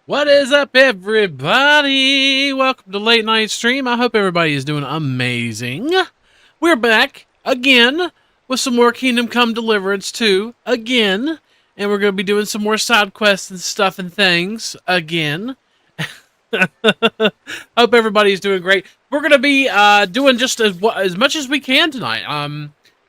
What is up, everybody? Welcome to Late Night Stream. I hope everybody is doing amazing. We're back again with some more Kingdom Come Deliverance 2 again. And we're going to be doing some more side quests and stuff and things again. Hope everybody's doing great. We're going to be doing just as much as we can tonight.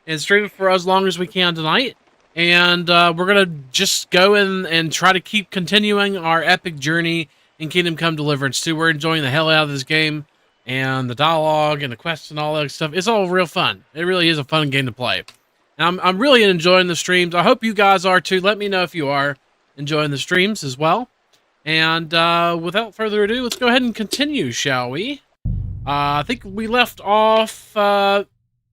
And streaming for as long as we can tonight. And we're going to just go in and try to keep continuing our epic journey in Kingdom Come Deliverance 2. We're enjoying the hell out of this game. And the dialogue and the quests and all that stuff. It's all real fun. It really is a fun game to play. And I'm really enjoying the streams. I hope you guys are too. Let me know if you are enjoying the streams as well. And without further ado, let's go ahead and continue, shall we? I think we left off...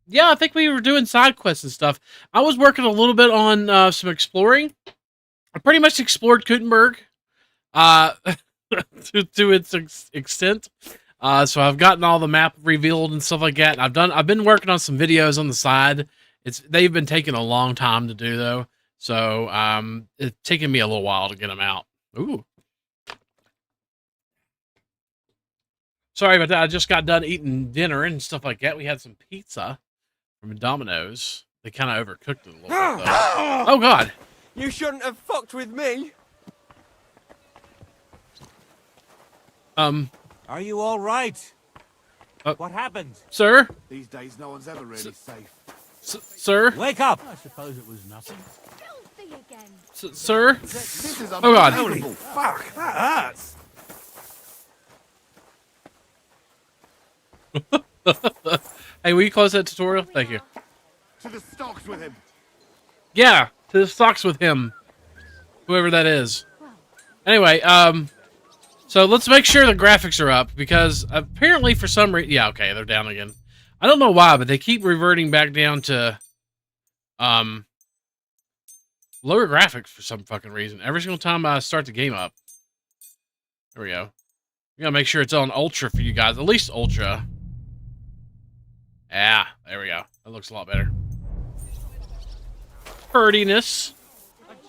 yeah, I think we were doing side quests and stuff. I was working a little bit on some exploring. I pretty much explored Gutenberg to its extent. So I've gotten all the map revealed and stuff like that. I've been working on some videos on the side. They've been taking a long time to do though. So it's taken me a little while to get them out. Ooh. Sorry about that. I just got done eating dinner and stuff like that. We had some pizza from Domino's. They kind of overcooked it a little bit, though. Oh, God. You shouldn't have fucked with me. Are you all right? What happened? Sir? These days, no one's ever really safe. Sir? Wake up! I suppose it was nothing. Sir? This is Oh, God. unbelievable. Fuck, that hurts. Hey, will you close that tutorial? Thank you. To the stocks with him. Yeah, to the stocks with him. Whoever that is. Anyway, so let's make sure the graphics are up, because apparently for some reason... Yeah, okay, they're down again. I don't know why, but they keep reverting back down to, lower graphics for some fucking reason. Every single time I start the game up. There we go. We gotta make sure it's on ultra for you guys. At least ultra. Yeah, there we go. That looks a lot better. Purtiness.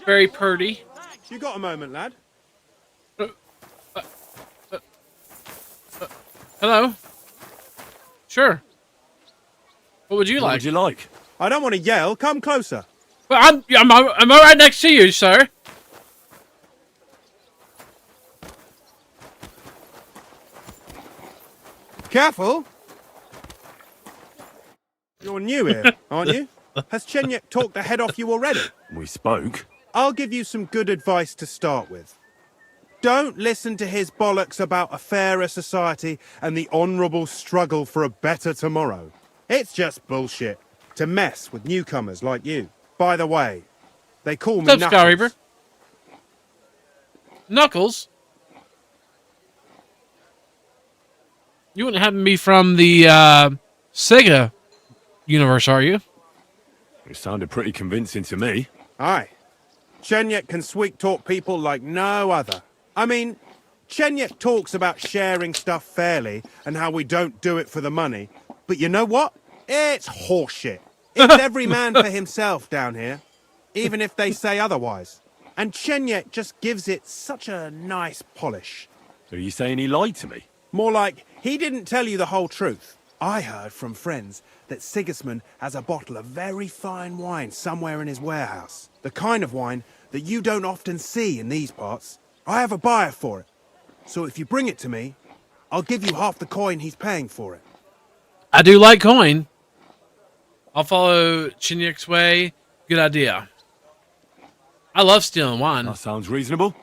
Very purty. You got a moment, lad? Hello? Sure. What would you like? What would you like? I don't want to yell. Come closer. Well, I'm right next to you, sir. Careful. You're new here, aren't you? Has Chenyek talked the head off you already? We spoke. I'll give you some good advice to start with. Don't listen to his bollocks about a fairer society and the honourable struggle for a better tomorrow. It's just bullshit to mess with newcomers like you. By the way, they call me What's up, Sky Knuckles. Reaper? Knuckles? You wouldn't happen to be from the Sega universe, are you? It sounded pretty convincing to me. Aye. Chenyek can sweet-talk people like no other. I mean, Chenyek talks about sharing stuff fairly and how we don't do it for the money. But you know what? It's horseshit. It's every man for himself down here, even if they say otherwise. And Chenyek just gives it such a nice polish. So are you saying he lied to me? More like, he didn't tell you the whole truth. I heard from friends that Sigismund has a bottle of very fine wine somewhere in his warehouse. The kind of wine that you don't often see in these parts. I have a buyer for it. So if you bring it to me, I'll give you half the coin he's paying for it. I do like coin. I'll follow Chenyek's way. Good idea. I love stealing wine. That sounds reasonable.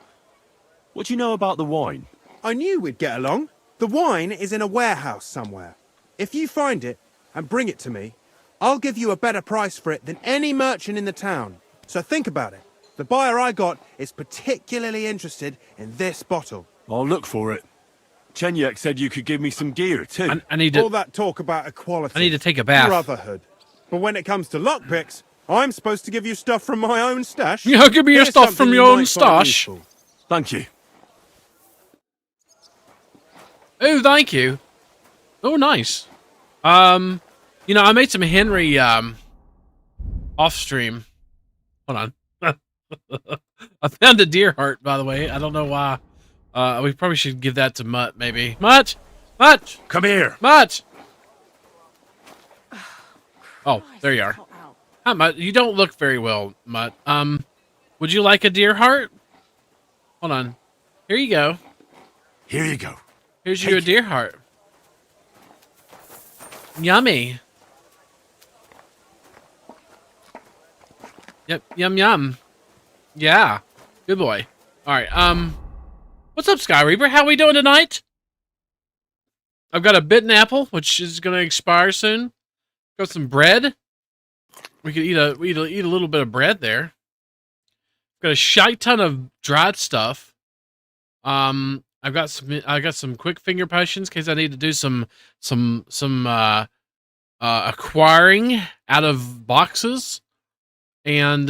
What do you know about the wine? I knew we'd get along. The wine is in a warehouse somewhere. If you find it and bring it to me, I'll give you a better price for it than any merchant in the town. So think about it. The buyer I got is particularly interested in this bottle. I'll look for it. Chenyek said you could give me some gear too. I need All to. that talk about equality. I need to take a bath. Brotherhood. But when it comes to lockpicks, I'm supposed to give you stuff from my own stash. Yeah, give me your Here's stuff something from you your own might find stash. useful. Thank you. Oh, thank you. Oh, nice. You know, I made some Henry off stream. Hold on. I found a deer heart, by the way. I don't know why. We probably should give that to Mutt, maybe. Mutt! Mutt! Come here. Mutt! Oh, there you are. Christ, ow. Hi, Mutt. You don't look very well, Mutt. Would you like a deer heart? Hold on. Here you go. Here you go. Here's you a deer heart. Yummy. Yep, yum yum. Yeah. Good boy. Alright, what's up, Sky Reaper? How we doing tonight? I've got a bitten apple, which is gonna expire soon. Got some bread. We could eat a little bit of bread there. Got a shite ton of dried stuff. I got some quick finger potions in case I need to do some acquiring out of boxes. And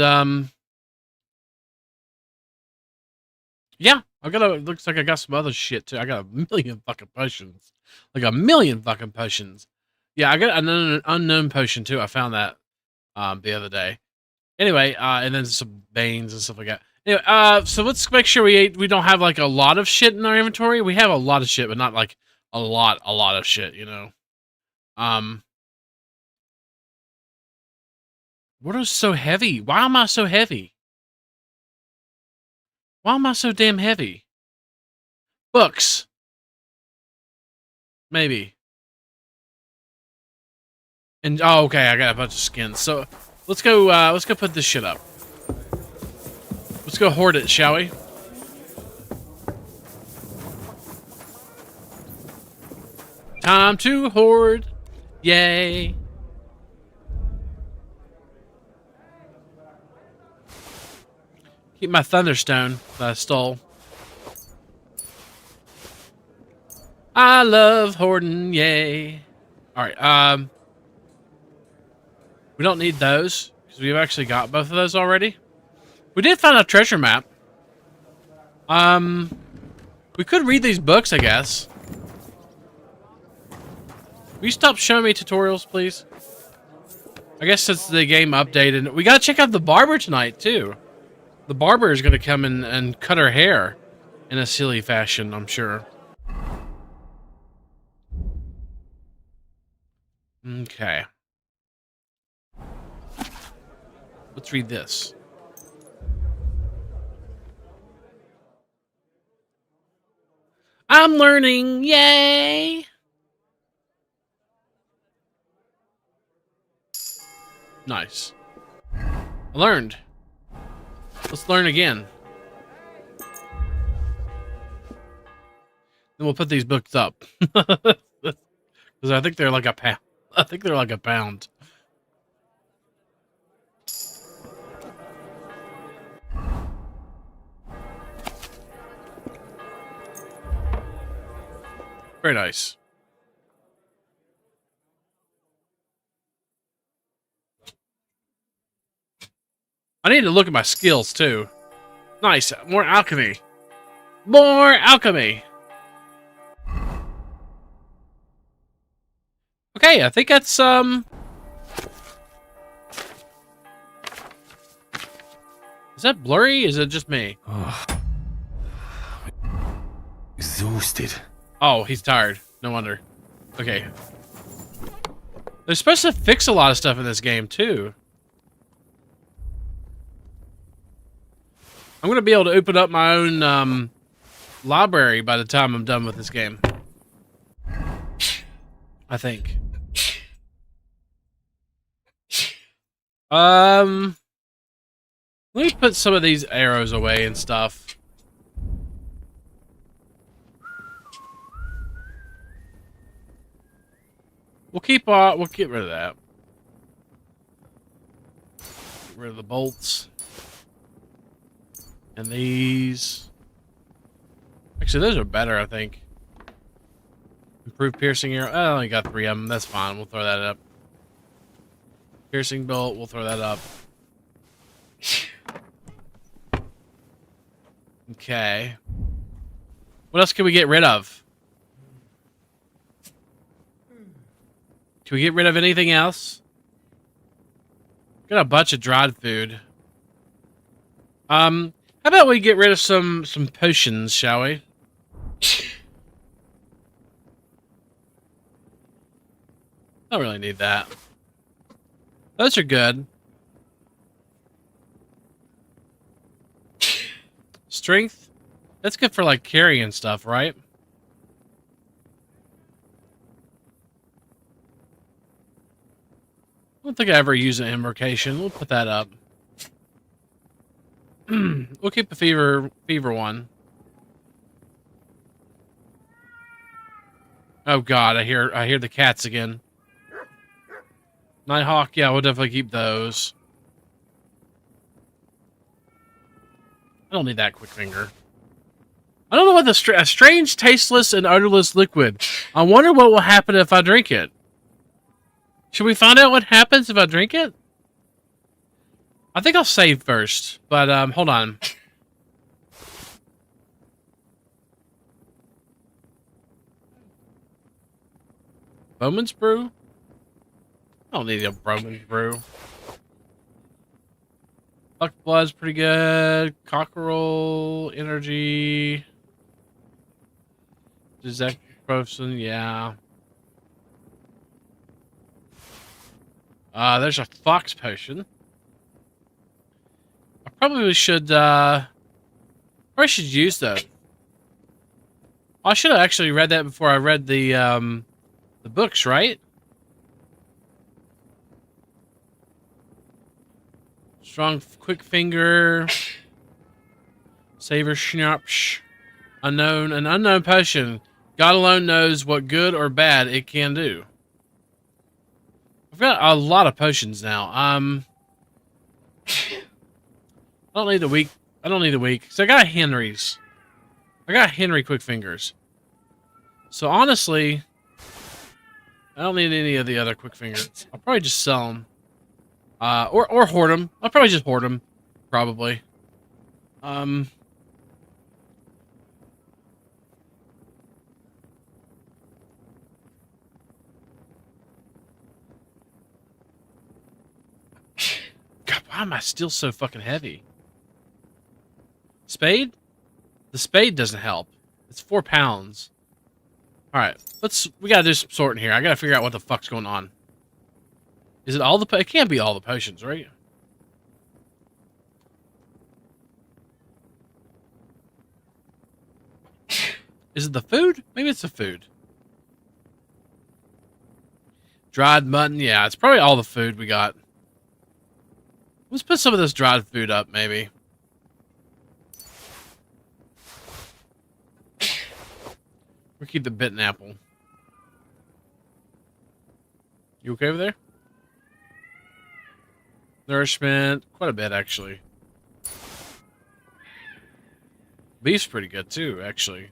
yeah, looks like I got some other shit too. I got a million fucking potions. Like a million fucking potions. Yeah, I got an unknown potion too. I found that the other day. Anyway, and then some banes and stuff like that. Anyway, so let's make sure we don't have like a lot of shit in our inventory. We have a lot of shit, but not like a lot of shit, you know. What is so heavy? Why am I so heavy? Why am I so damn heavy? Books. Maybe. And oh, okay, I got a bunch of skins. So let's go put this shit up. Let's go hoard it, shall we? Time to hoard. Yay. Keep my Thunderstone that I stole. I love hoarding, yay. Alright, we don't need those, because we've actually got both of those already. We did find a treasure map. We could read these books, I guess. Will you stop showing me tutorials, please? I guess since the game updated, we gotta check out the barber tonight, too. The barber is gonna come in and cut her hair in a silly fashion, I'm sure. Okay. Let's read this. I'm learning, yay! Nice. I learned. Let's learn again. Then we'll put these books up. Because I think they're like a pound. I think they're like a pound. Very nice. I need to look at my skills, too. Nice. More alchemy. More alchemy. Okay, I think that's, Is that blurry? Is it just me? Exhausted. Oh, he's tired. No wonder. Okay. They're supposed to fix a lot of stuff in this game, too. I'm going to be able to open up my own, library by the time I'm done with this game. I think. Let me put some of these arrows away and stuff. We'll get rid of that. Get rid of the bolts. And these. Actually, those are better, I think. Improved piercing arrow. I only got 3 of them. That's fine. We'll throw that up. Piercing bolt. We'll throw that up. Okay. What else can we get rid of? Can we get rid of anything else? Got a bunch of dried food. How about we get rid of some potions, shall we? Don't really need that. Those are good. Strength? That's good for like carrying stuff, right? I don't think I ever use an invocation. We'll put that up. We'll keep the fever one. Oh god, I hear the cats again. Nighthawk, yeah, we'll definitely keep those. I don't need that quick finger. I don't know what a strange, tasteless, and odorless liquid. I wonder what will happen if I drink it. Should we find out what happens if I drink it? I think I'll save first, but hold on. Bowman's Brew? I don't need a Bowman's Brew. Buck Blood's pretty good. Cockerel, Energy. Dextroprofen, yeah. There's a Fox Potion. I probably should use those. I should have actually read that before I read the books, right? Strong quick finger. Saver schnapps. An unknown potion. God alone knows what good or bad it can do. I've got a lot of potions now. I don't need the weak. So I got Henry's. I got Henry quick fingers. So honestly, I don't need any of the other quick fingers. I'll probably just sell them. Or hoard them. I'll probably just hoard them. Probably. God, why am I still so fucking heavy? Spade? The spade doesn't help. It's 4 pounds. Alright, we gotta do some sorting here. I gotta figure out what the fuck's going on. Is it all it can't be all the potions, right? Is it the food? Maybe it's the food. Dried mutton, yeah, it's probably all the food we got. Let's put some of this dried food up, maybe. We'll keep the bitten apple. You okay over there? Nourishment, quite a bit, actually. Beef's pretty good, too, actually.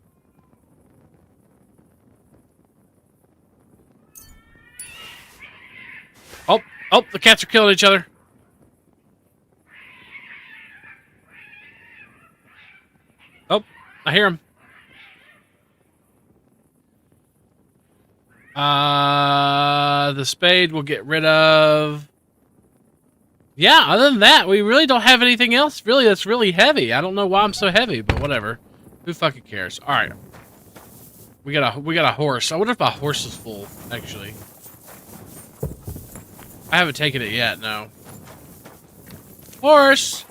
Oh, the cats are killing each other. Oh, I hear them. The spade we'll get rid of. Yeah, other than that, we really don't have anything else really that's really heavy. I don't know why I'm so heavy, but whatever. Who fucking cares? All right. We got a horse. I wonder if my horse is full, actually. I haven't taken it yet, no. Horse!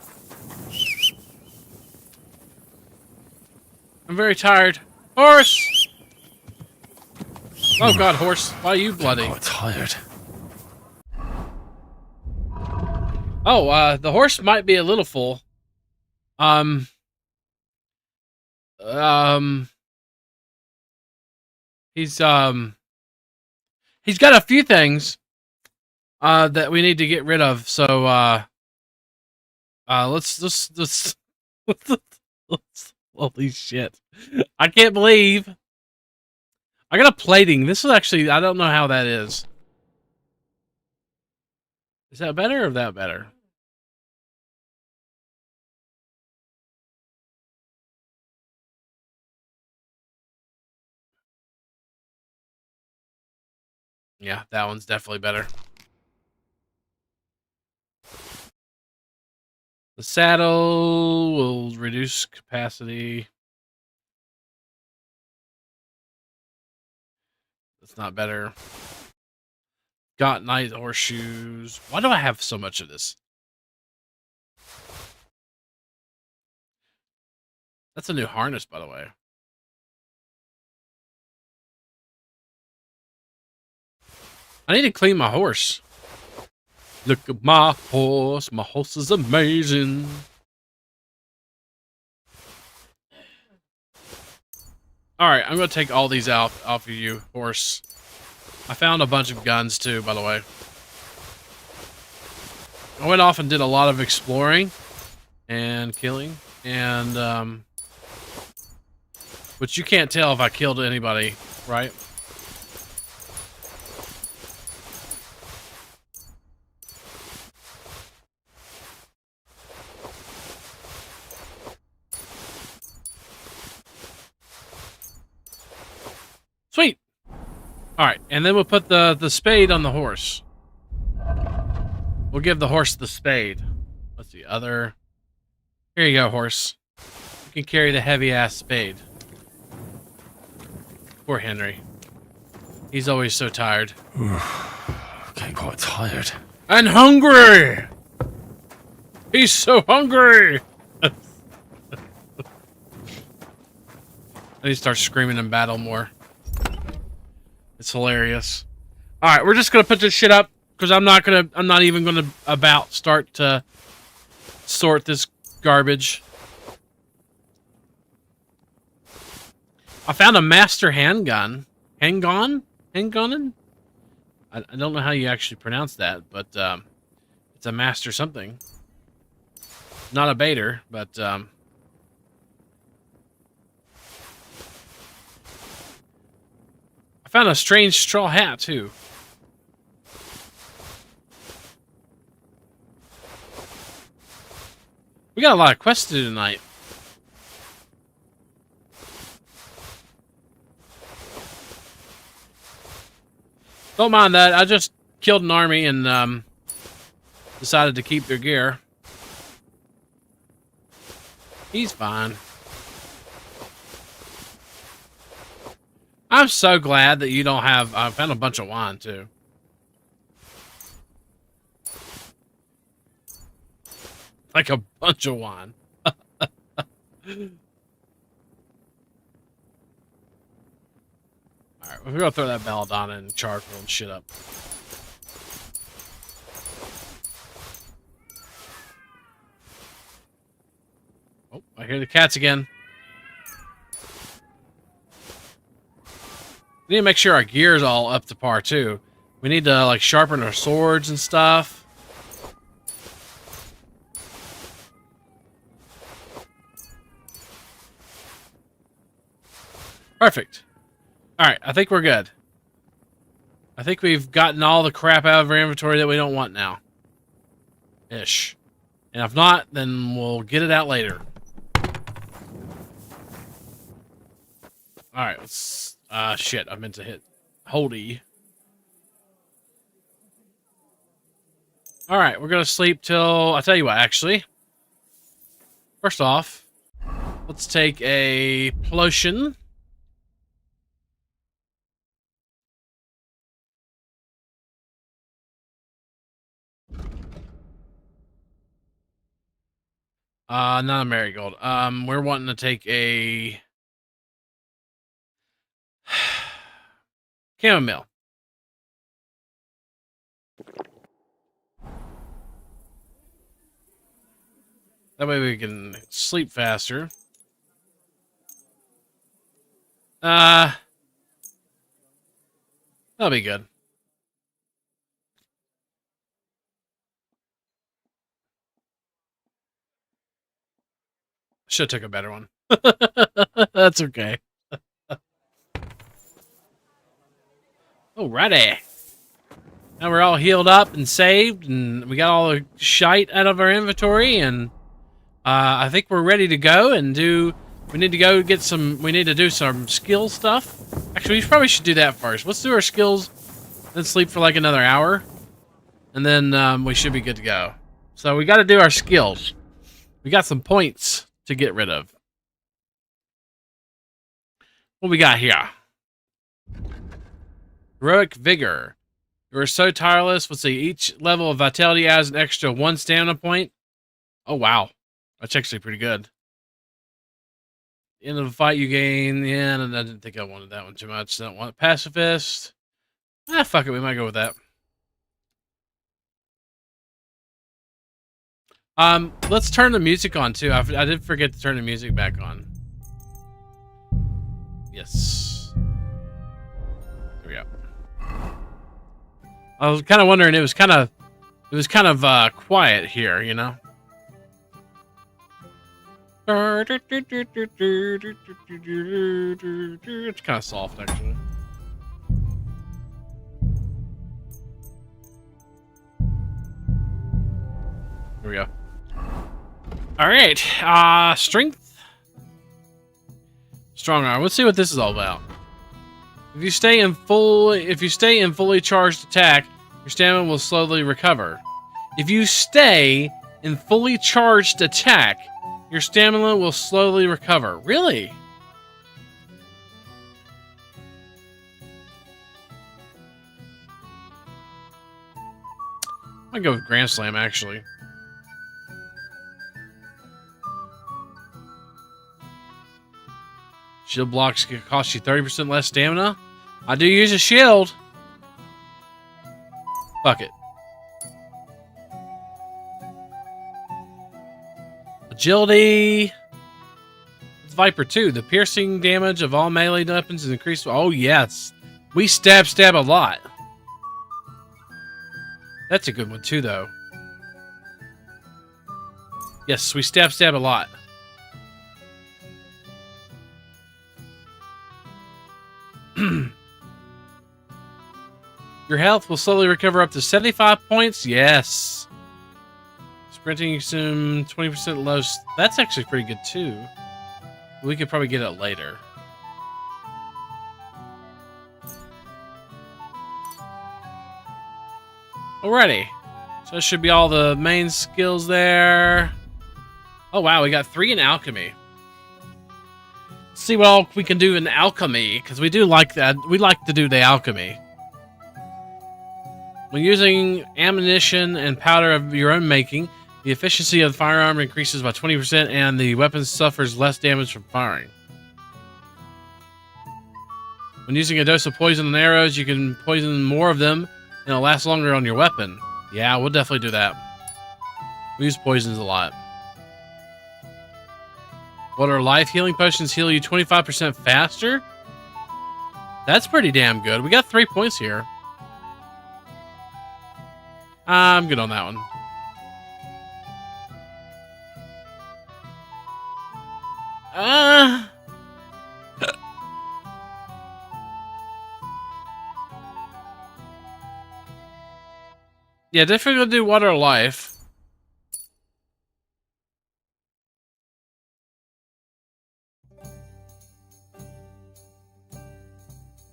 I'm very tired. Horse! Oh god, horse. Why are you bloody? Oh, tired. Oh, the horse might be a little full. He's got a few things that we need to get rid of. So let's holy shit. I can't believe I got a plating. This is actually, I don't know how that is. Is that better or that better? Yeah, that one's definitely better. The saddle will reduce capacity. That's not better. Got nice horseshoes. Why do I have so much of this? That's a new harness, by the way. I need to clean my horse. Look at my horse. My horse is amazing. Alright, I'm going to take all these off of you, horse. I found a bunch of guns, too, by the way. I went off and did a lot of exploring and killing. And, but you can't tell if I killed anybody, right? Sweet. All right, and then we'll put the spade on the horse. We'll give the horse the spade. What's the other? Here you go, horse. You can carry the heavy-ass spade. Poor Henry. He's always so tired. Getting quite tired. And hungry! He's so hungry! And he starts screaming in battle more. It's hilarious. Alright, we're just gonna put this shit up, because I'm not even gonna start to sort this garbage. I found a master handgun. Handgun? Handgunning? I don't know how you actually pronounce that, but it's a master something. Not a baiter, but I found a strange straw hat too. We got a lot of quests to do tonight. Don't mind that. I just killed an army and decided to keep their gear. He's fine. I'm so glad that you don't have... I found a bunch of wine, too. Like a bunch of wine. Alright, we're gonna throw that belladonna and charcoal and shit up. Oh, I hear the cats again. We need to make sure our gear is all up to par, too. We need to, like, sharpen our swords and stuff. Perfect. Alright, I think we're good. I think we've gotten all the crap out of our inventory that we don't want now. Ish. And if not, then we'll get it out later. Alright, let's... shit, I meant to hit Holdy. Alright, we're gonna sleep till... I'll tell you what, actually. First off, let's take a potion. Not a marigold. We're wanting to take a chamomile. That way we can sleep faster. That'll be good. Should have took a better one. That's okay. Alrighty. Now we're all healed up and saved, and we got all the shite out of our inventory, and I think we're ready to go and do... We need to go get some... We need to do some skill stuff. Actually, we probably should do that first. Let's do our skills, then sleep for like another hour, and then we should be good to go. So we got to do our skills. We got some points to get rid of. What we got here? Heroic Vigor. You are so tireless. Let's see. Each level of Vitality adds an extra 1 stamina point. Oh, wow. That's actually pretty good. End of the fight, you gain. Yeah, I didn't think I wanted that one too much. I don't want Pacifist. Fuck it. We might go with that. Let's turn the music on too. I did forget to turn the music back on. Yes. There we go. I was kind of wondering. It was kind of quiet here, you know. It's kind of soft, actually. Here we go. All right, strength, strong arm. Let's see what this is all about. If you stay in fully charged attack, your stamina will slowly recover. If you stay in fully charged attack, your stamina will slowly recover. Really? I'll go with Grand Slam, actually. Shield blocks can cost you 30% less stamina. I do use a shield. Fuck it. Agility. It's Viper 2. The piercing damage of all melee weapons is increased. Oh, yes. We stab a lot. That's a good one, too, though. Yes, we stab a lot. Your health will slowly recover up to 75 points. Yes. Sprinting some 20% low. That's actually pretty good too. We could probably get it later. Alrighty. So that should be all the main skills there. Oh wow, we got 3 in alchemy. See what all we can do in alchemy, because we do like that. We like to do the alchemy. When using ammunition and powder of your own making, the efficiency of the firearm increases by 20% and the weapon suffers less damage from firing. When using a dose of poison and arrows, you can poison more of them and it'll last longer on your weapon. Yeah, we'll definitely do that. We use poisons a lot. Water life healing potions heal you 25% faster? That's pretty damn good. We got 3 points here. I'm good on that one. Yeah, definitely gonna do water life.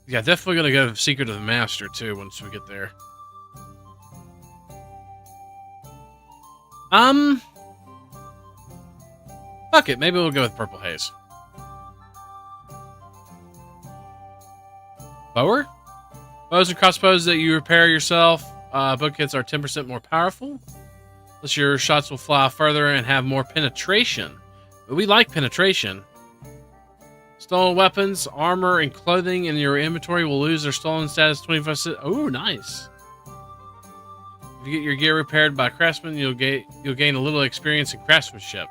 Yeah, definitely gonna go Secret of the Master too once we get there. Fuck it, maybe we'll go with Purple Haze. Bower? Bows and crossbows that you repair yourself. Bow kits are 10% more powerful. Plus your shots will fly further and have more penetration. But we like penetration. Stolen weapons, armor, and clothing in your inventory will lose their stolen status 25%. Oh, nice. If you get your gear repaired by a craftsman, you'll gain a little experience in craftsmanship.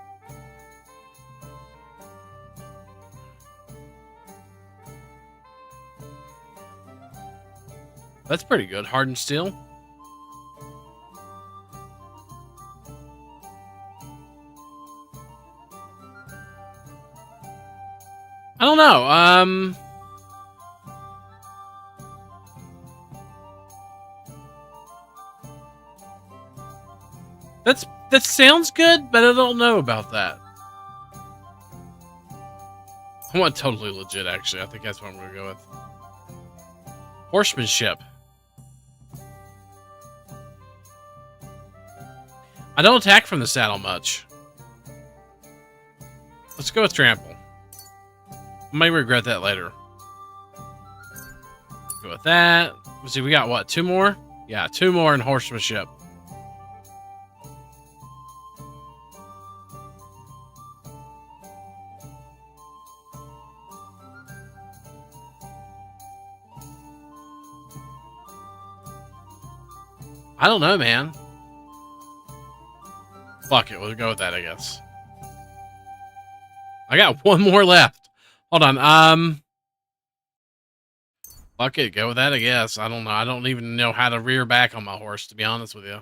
That's pretty good. Hardened steel. I don't know. That sounds good, but I don't know about that. I want totally legit, actually. I think that's what I'm going to go with. Horsemanship. I don't attack from the saddle much. Let's go with trample. I may regret that later. Go with that. Let's see, we got what? 2 more? Yeah, 2 more in horsemanship. I don't know, man. Fuck it, we'll go with that, I guess. I got 1 more left. Hold on, fuck it, go with that, I guess. I don't know. I don't even know how to rear back on my horse, to be honest with you.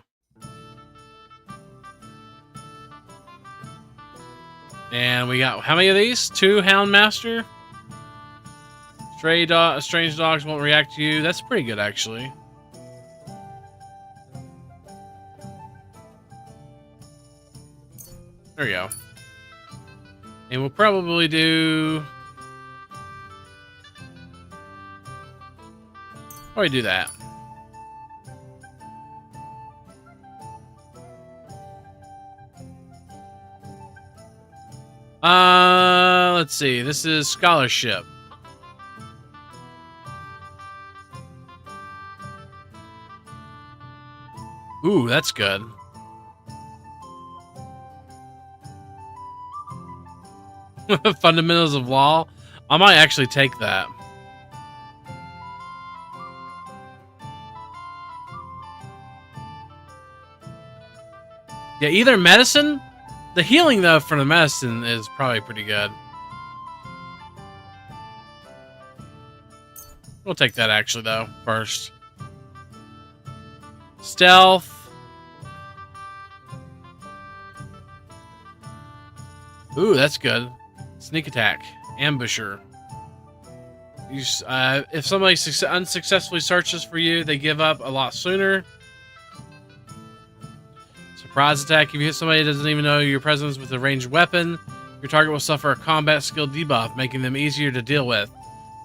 And we got, how many of these? 2 Houndmaster. Strange dogs won't react to you. That's pretty good, actually. There we go. And we'll probably do... Probably do that. Let's see. This is scholarship. Ooh, that's good. Fundamentals of law. I might actually take that. Yeah, either medicine. The healing, though, for the medicine is probably pretty good. We'll take that, actually, though, first. Stealth. Ooh, that's good. Sneak attack. Ambusher. You, if somebody unsuccessfully searches for you, they give up a lot sooner. Surprise attack. If you hit somebody that doesn't even know your presence with a ranged weapon, your target will suffer a combat skill debuff, making them easier to deal with.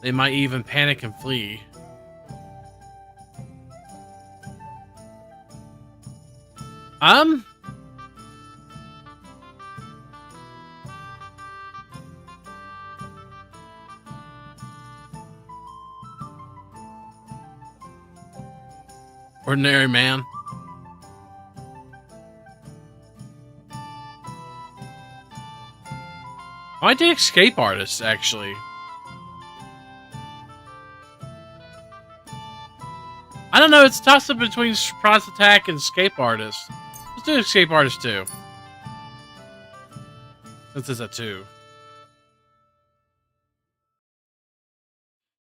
They might even panic and flee. Ordinary man. I might do escape artist, actually. I don't know, it's tossed up between surprise attack and escape artist. Let's do escape artist too. Since it's a 2.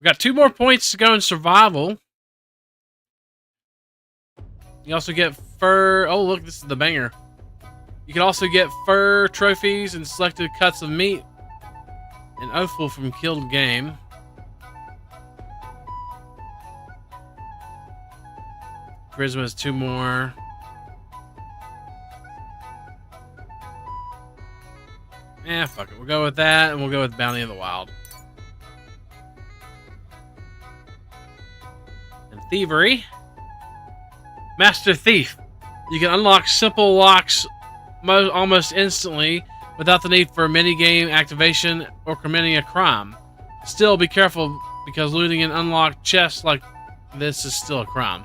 We got 2 more points to go in survival. You also get fur. Oh, look, this is the banger. You can also get fur trophies and selected cuts of meat. An offal from killed game. Charisma is 2 more. Fuck it. We'll go with that, and we'll go with Bounty of the Wild. And Thievery. Master Thief. You can unlock simple locks almost instantly without the need for minigame activation or committing a crime. Still, be careful because looting an unlocked chest like this is still a crime.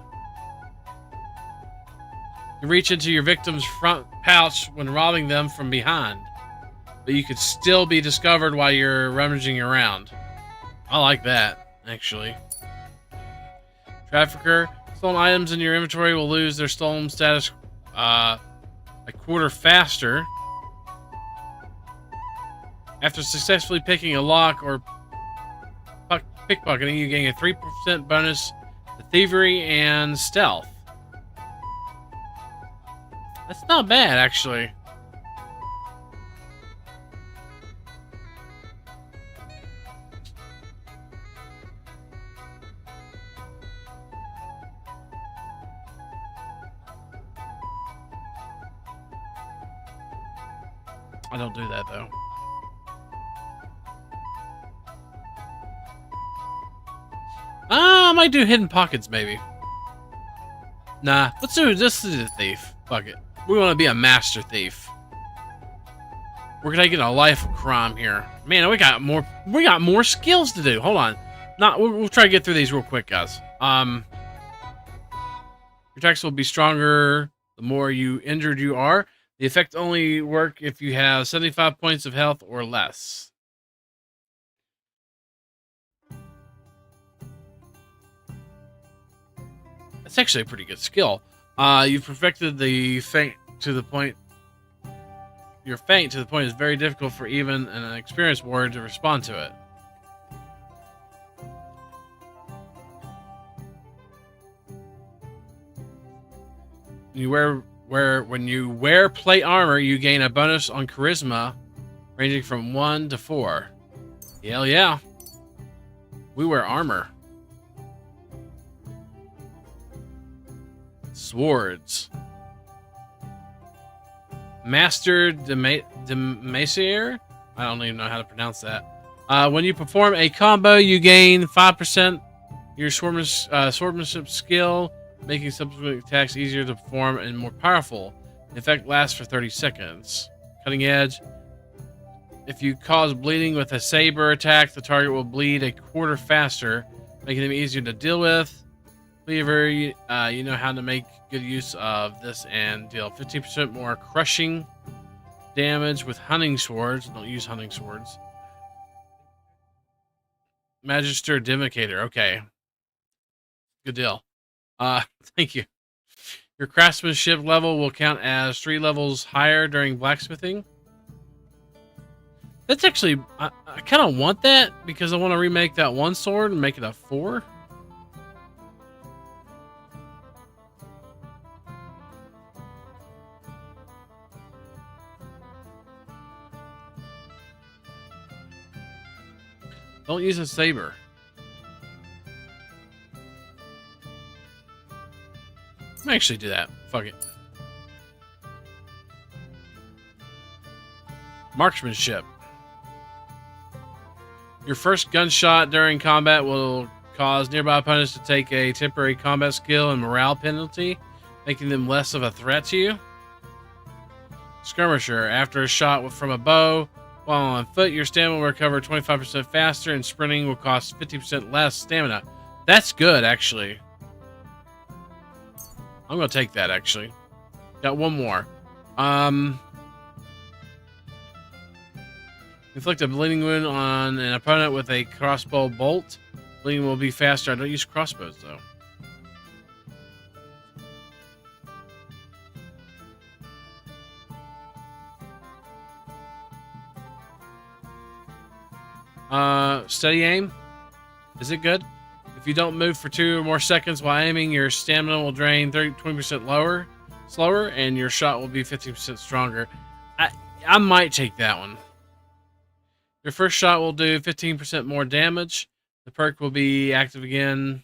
You reach into your victim's front pouch when robbing them from behind, but you could still be discovered while you're rummaging around. I like that, actually. Trafficker. Stolen items in your inventory will lose their stolen status a quarter faster. After successfully picking a lock or pickpocketing, you gain a 3% bonus to thievery and stealth. That's not bad, actually. I don't do that, though. I might do hidden pockets, maybe. Nah, let's do this. Is a thief. Fuck it. We want to be a master thief. We're gonna get a life of crime here. Man, we got more skills to do. Hold on. not. We'll try to get through these real quick, guys. Your attacks will be stronger the more injured you are. The effect only work if you have 75 points of health or less. That's actually a pretty good skill. You've perfected the feint to the point. Your feint to the point is very difficult for even an experienced warrior to respond to it. When you wear plate armor, you gain a bonus on charisma, ranging from 1 to 4. Hell yeah, we wear armor. Swords. Master Demacier? I don't even know how to pronounce that. When you perform a combo, you gain 5% your swordsmanship skill, making subsequent attacks easier to perform and more powerful. The effect lasts for 30 seconds. Cutting edge. If you cause bleeding with a saber attack, the target will bleed a quarter faster, making them easier to deal with. Cleaver, you know how to make good use of this and deal 15% more crushing damage with hunting swords. Don't use hunting swords. Magister Demicator. Okay. Good deal. Thank you. Your craftsmanship level will count as 3 levels higher during blacksmithing. That's actually... I kind of want that because I want to remake that one sword and make it a 4. Don't use a saber. I'm gonna actually do that. Fuck it. Marksmanship. Your first gunshot during combat will cause nearby opponents to take a temporary combat skill and morale penalty, making them less of a threat to you. Skirmisher. After a shot from a bow, while on foot, your stamina will recover 25% faster, and sprinting will cost 50% less stamina. That's good, actually. I'm gonna take that, actually. Got one more. Inflict a bleeding wound on an opponent with a crossbow bolt. Bleeding will be faster. I don't use crossbows, though. Steady aim. Is it good? If you don't move for 2 or more seconds while aiming, your stamina will drain 20% slower, and your shot will be 15% stronger. I might take that one. Your first shot will do 15% more damage. The perk will be active again.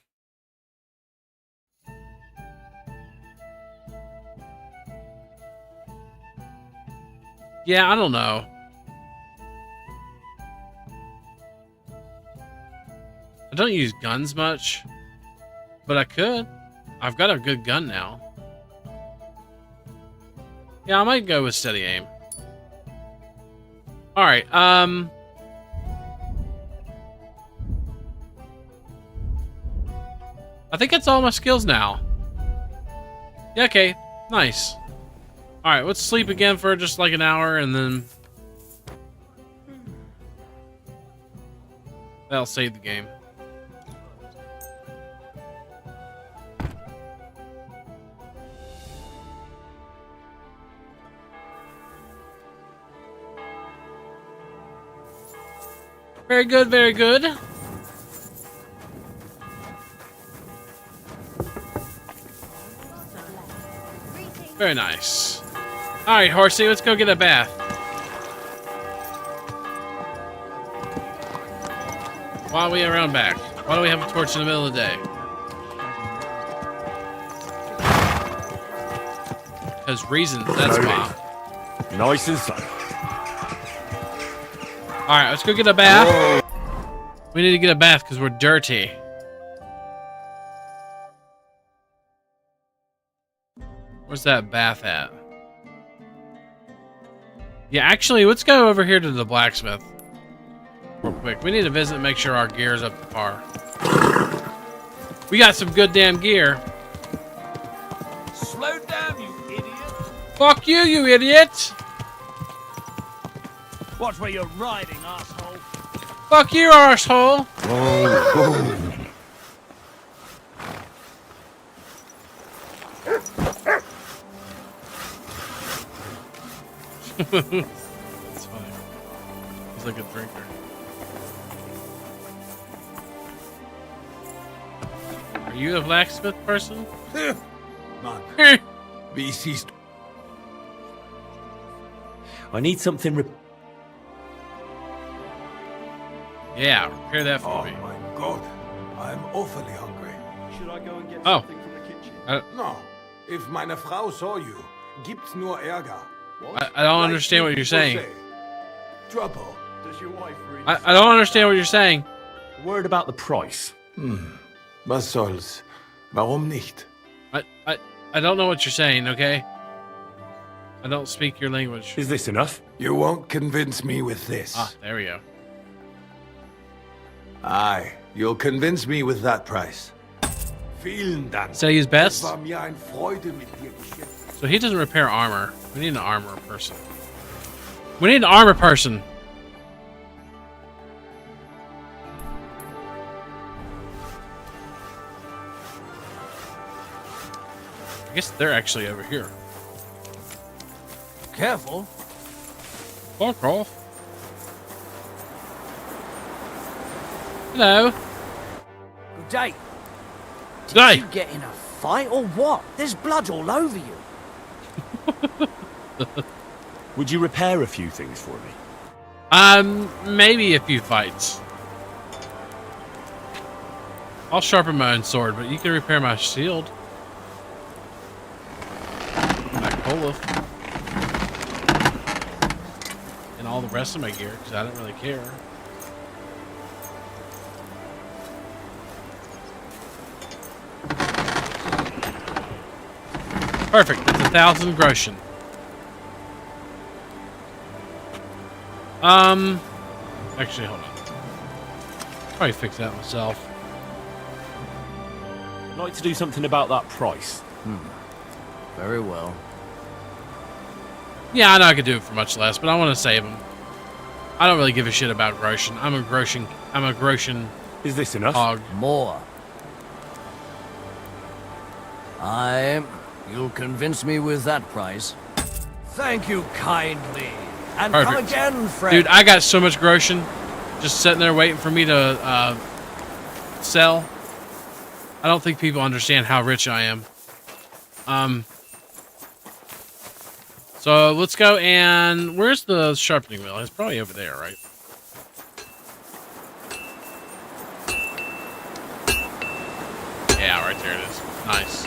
Yeah, I don't know. I don't use guns much, but I could. I've got a good gun now. Yeah, I might go with steady aim. Alright, I think that's all my skills now. Yeah, okay. Nice. Alright, let's sleep again for just like an hour, and then that'll save the game. Very good, very good. Very nice. Alright, horsey, let's go get a bath. Why are we around back? Why do we have a torch in the middle of the day? Because reasons, that's why. Nice and safe. Alright, let's go get a bath. Whoa. We need to get a bath because we're dirty. Where's that bath at? Yeah, actually, let's go over here to the blacksmith real quick. We need to visit and make sure our gear is up to par. We got some good damn gear. Slow down, you idiot! Fuck you, you idiot! Watch where you're riding, asshole. Fuck you, arsehole! That's funny. He's like a drinker. Are you a blacksmith person? Man, wie siehst du? I need something. Yeah, repair that for Oh me. my God, I'm awfully hungry. Should I go and get Oh. something from the kitchen? No, if meine Frau saw you, gibt's nur Ärger. I don't understand what you're saying. Trouble. Does your wife really? I don't understand what you're saying. Word about the price. Was soll's? Warum nicht? I don't know what you're saying, okay? I don't speak your language. Is this enough? You won't convince me with this. Ah, there we go. Aye, you'll convince me with that price. Vielen Dank. Say he's best? Es war mir eine Freude, mit dir Geschäft. So he doesn't repair armor. We need an armor person. We need an armor person. I guess they're actually over here. Careful. Fuck off. Hello. Good day. Day. You get in a fight or what? There's blood all over you. Would you repair a few things for me? Maybe a few fights. I'll sharpen my own sword, but you can repair my shield. My Olaf. And all the rest of my gear, because I don't really care. Perfect. That's 1,000 groschen. Actually, hold on. Probably fix that myself. I'd like to do something about that price. Very well. Yeah, I know I could do it for much less, but I want to save them. I don't really give a shit about groschen. I'm a groschen Is this enough? hog. More. You'll convince me with that price. Thank you kindly. And come Perfect. again, friend. Dude, I got so much groschen just sitting there waiting for me to sell. I don't think people understand how rich I am. So let's go and where's the sharpening wheel? It's probably over there, right? Yeah, right there it is. Nice.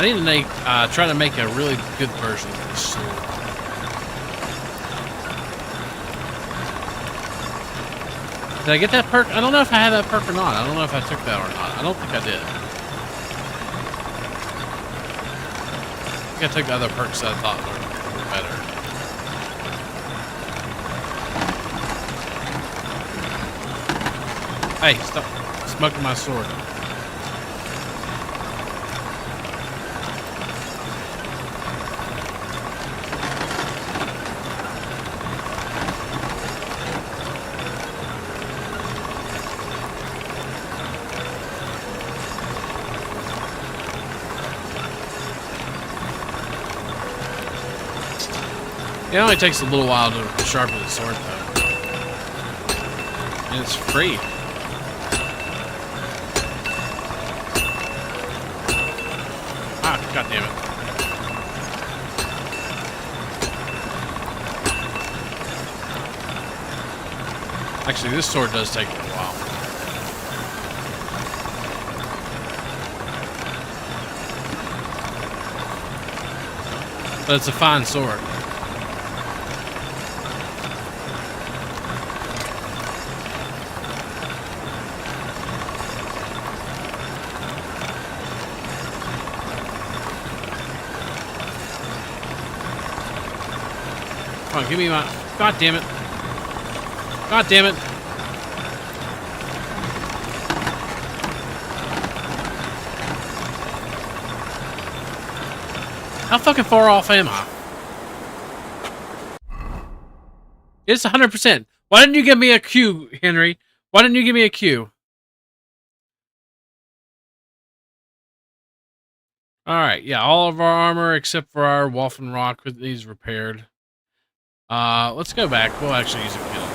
I need to make, try to make a really good version of this sword. Did I get that perk? I don't know if I had that perk or not. I don't know if I took that or not. I don't think I did. I think I took the other perks that I thought were better. Hey, stop smoking my sword. It only takes a little while to sharpen the sword, though. And it's free. Ah, god damn it. Actually, this sword does take a while. But it's a fine sword. Come on, give me my... God damn it. God damn it. How fucking far off am I? It's 100%. Why didn't you give me a Q, Henry? Why didn't you give me a Q? Alright, yeah, all of our armor except for our Waffen Rock needs repaired. Let's go back. We'll actually use a kit on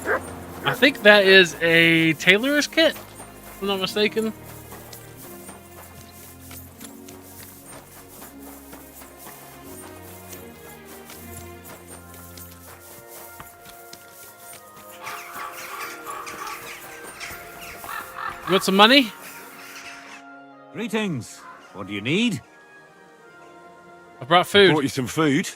that. I think that is a tailor's kit, if I'm not mistaken. You want some money? Greetings. What do you need? I brought food. Brought you some food.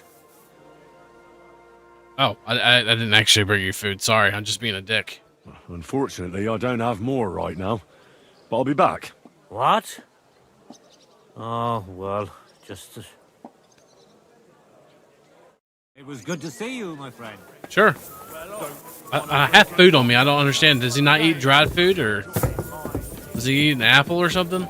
Oh, I didn't actually bring you food. Sorry, I'm just being a dick. Unfortunately, I don't have more right now. But I'll be back. What? Oh, well, just... It was good to see you, my friend. Sure. I have food on me. I don't understand. Does he not eat dried food, or does he eat an apple or something?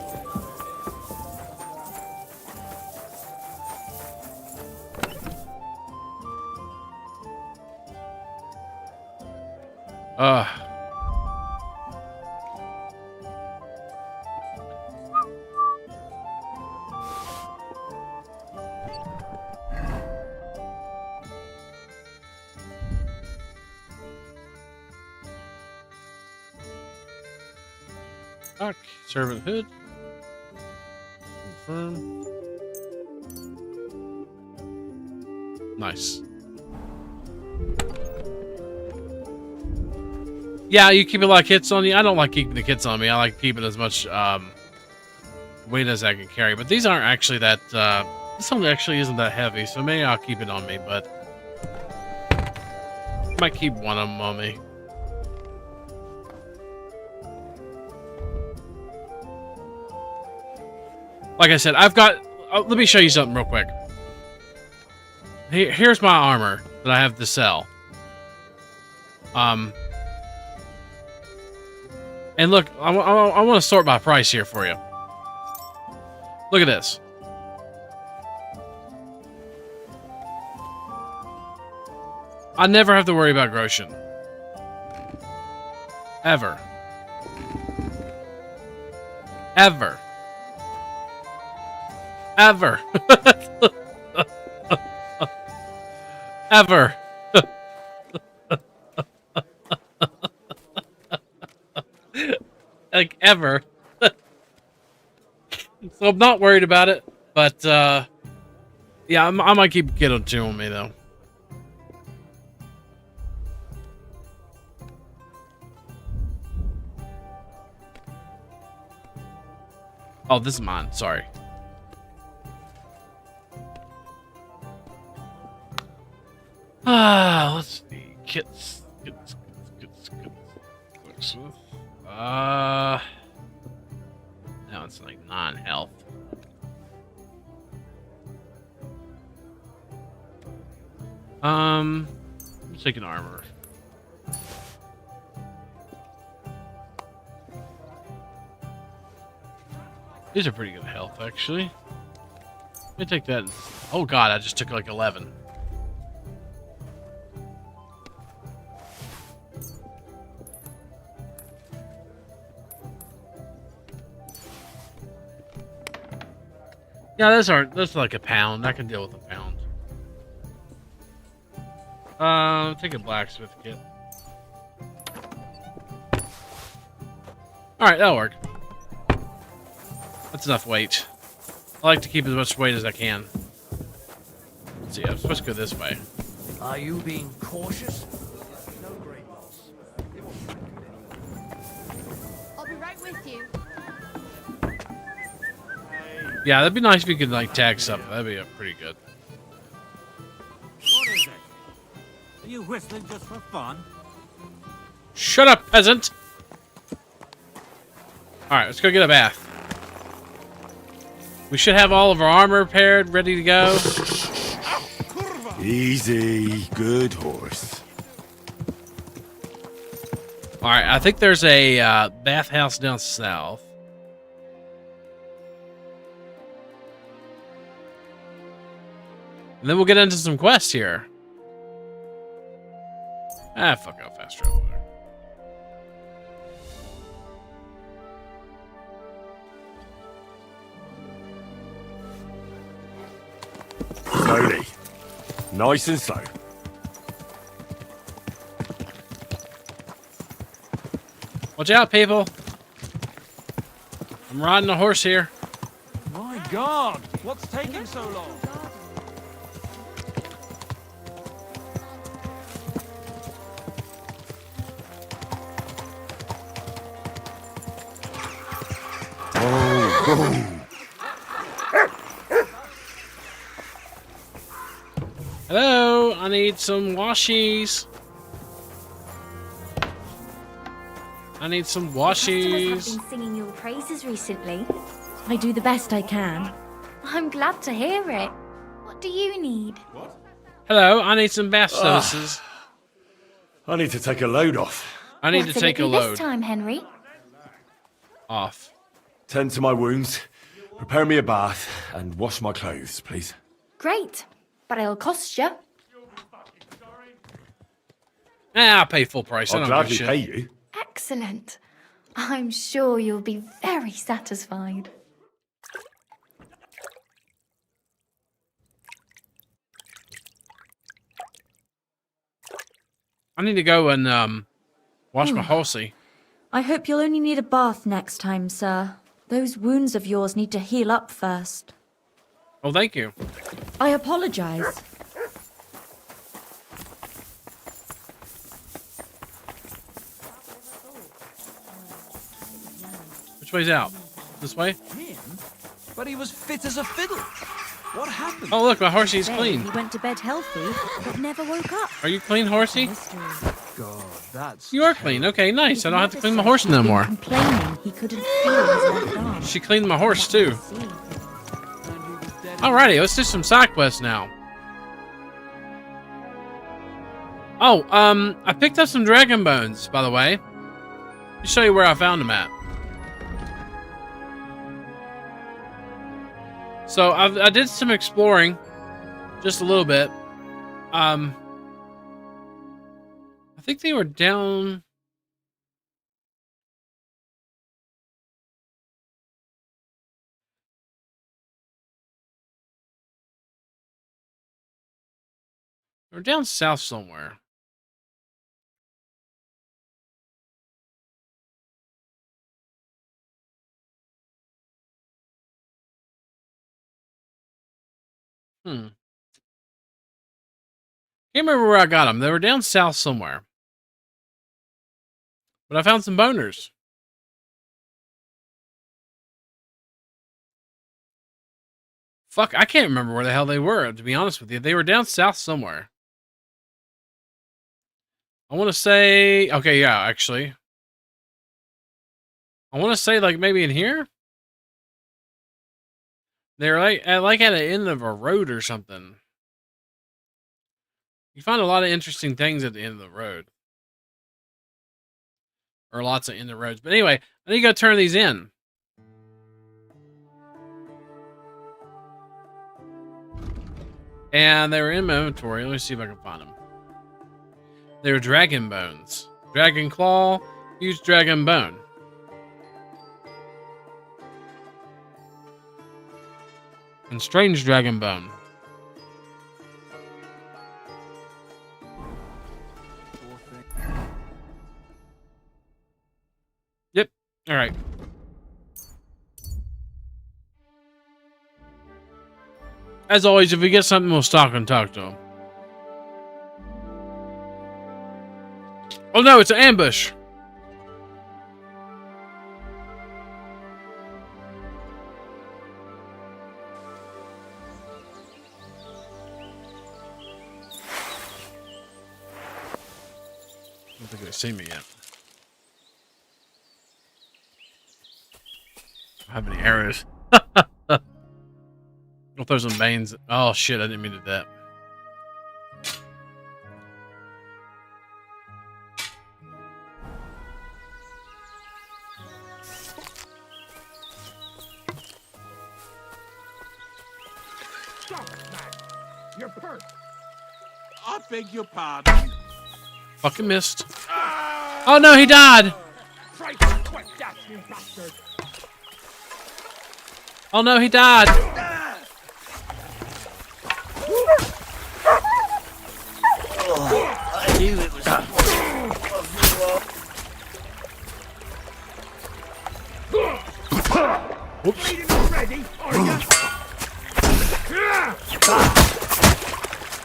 Fuck. Servanthood. Confirm. Nice. Yeah, you keep a lot of kits on you. I don't like keeping the kits on me. I like keeping as much weight as I can carry. But these aren't actually that... this one actually isn't that heavy, so maybe I'll keep it on me, but... I might keep one of them on me. Like I said, I've got... let me show you something real quick. Here's my armor that I have to sell. And look, I want to sort by price here for you. Look at this. I never have to worry about Grosjean. Ever. Ever. Ever. Ever. Like, ever. So I'm not worried about it, but, yeah, I might keep Kiddo 2 on me, though. Oh, this is mine. Sorry. Let's see. Kits. Now it's like 9 health. Let's take an armor. These are pretty good health, actually. Let me take that. Oh god, I just took like 11. Yeah, that's like a pound. I can deal with a pound. Take a blacksmith kit. Alright, that'll work. That's enough weight. I like to keep as much weight as I can. Let's see, I'm supposed to go this way. Are you being cautious? I'll be right with you. Yeah, that'd be nice if you could like tag something. That'd be pretty good. What is it? Are you whistling just for fun? Shut up, peasant! Alright, let's go get a bath. We should have all of our armor repaired, ready to go. Easy, good horse. All right, I think there's a bathhouse down south. And then we'll get into some quests here. Ah, fuck out fast travel there. Slowly. Nice and slow. Watch out, people. I'm riding a horse here. My God, what's taking so long? Hello, I need some washies. I need some washies. Customers have been singing your praises recently. I do the best I can. I'm glad to hear it. What do you need? Hello, I need some bath services. I need to take a load off. I need to What'll take it a be load this time, Henry? off. Tend to my wounds, prepare me a bath, and wash my clothes, please. Great, but it'll cost you. I'll pay full price. I I'll don't give a gladly shit. pay you. Excellent. I'm sure you'll be very satisfied. I need to go and wash my horsey. I hope you'll only need a bath next time, sir. Those wounds of yours need to heal up first. Oh, thank you. I apologize. Which way's out? This way? Him? But he was fit as a fiddle. What happened? Oh, look, my horsey's He clean. went to bed healthy, but never woke up. Are you clean, horsey? Mystery. God, that's... You are clean. Okay, nice. I don't have to clean my horse no more. Complaining he couldn't feel his left arm. She cleaned my horse too. See. Alrighty, let's do some side quests now. Oh, I picked up some dragon bones, by the way. Let me show you where I found them at. So I did some exploring, just a little bit. I think they were down. They were down south somewhere. Can't remember where I got them. They were down south somewhere. But I found some boners. Fuck, I can't remember where the hell they were, to be honest with you. They were down south somewhere. I want to say... Okay, yeah, actually. I want to say, like, maybe in here? They're like at the end of a road or something. You find a lot of interesting things at the end of the road. Or lots of end of roads. But anyway, I need to go turn these in. And they were in my inventory. Let me see if I can find them. They were dragon bones. Dragon claw, use dragon bone. And strange dragon bone. Yep. All right. As always, if we get something, we'll stop and talk to him. Oh no, it's an ambush. I don't think they see me yet. I don't have any arrows. I'll throw some banes. Oh shit, I didn't mean to do that. I beg your pardon. Fucking missed. Oh no, he died. Oh no, he died. I knew it was...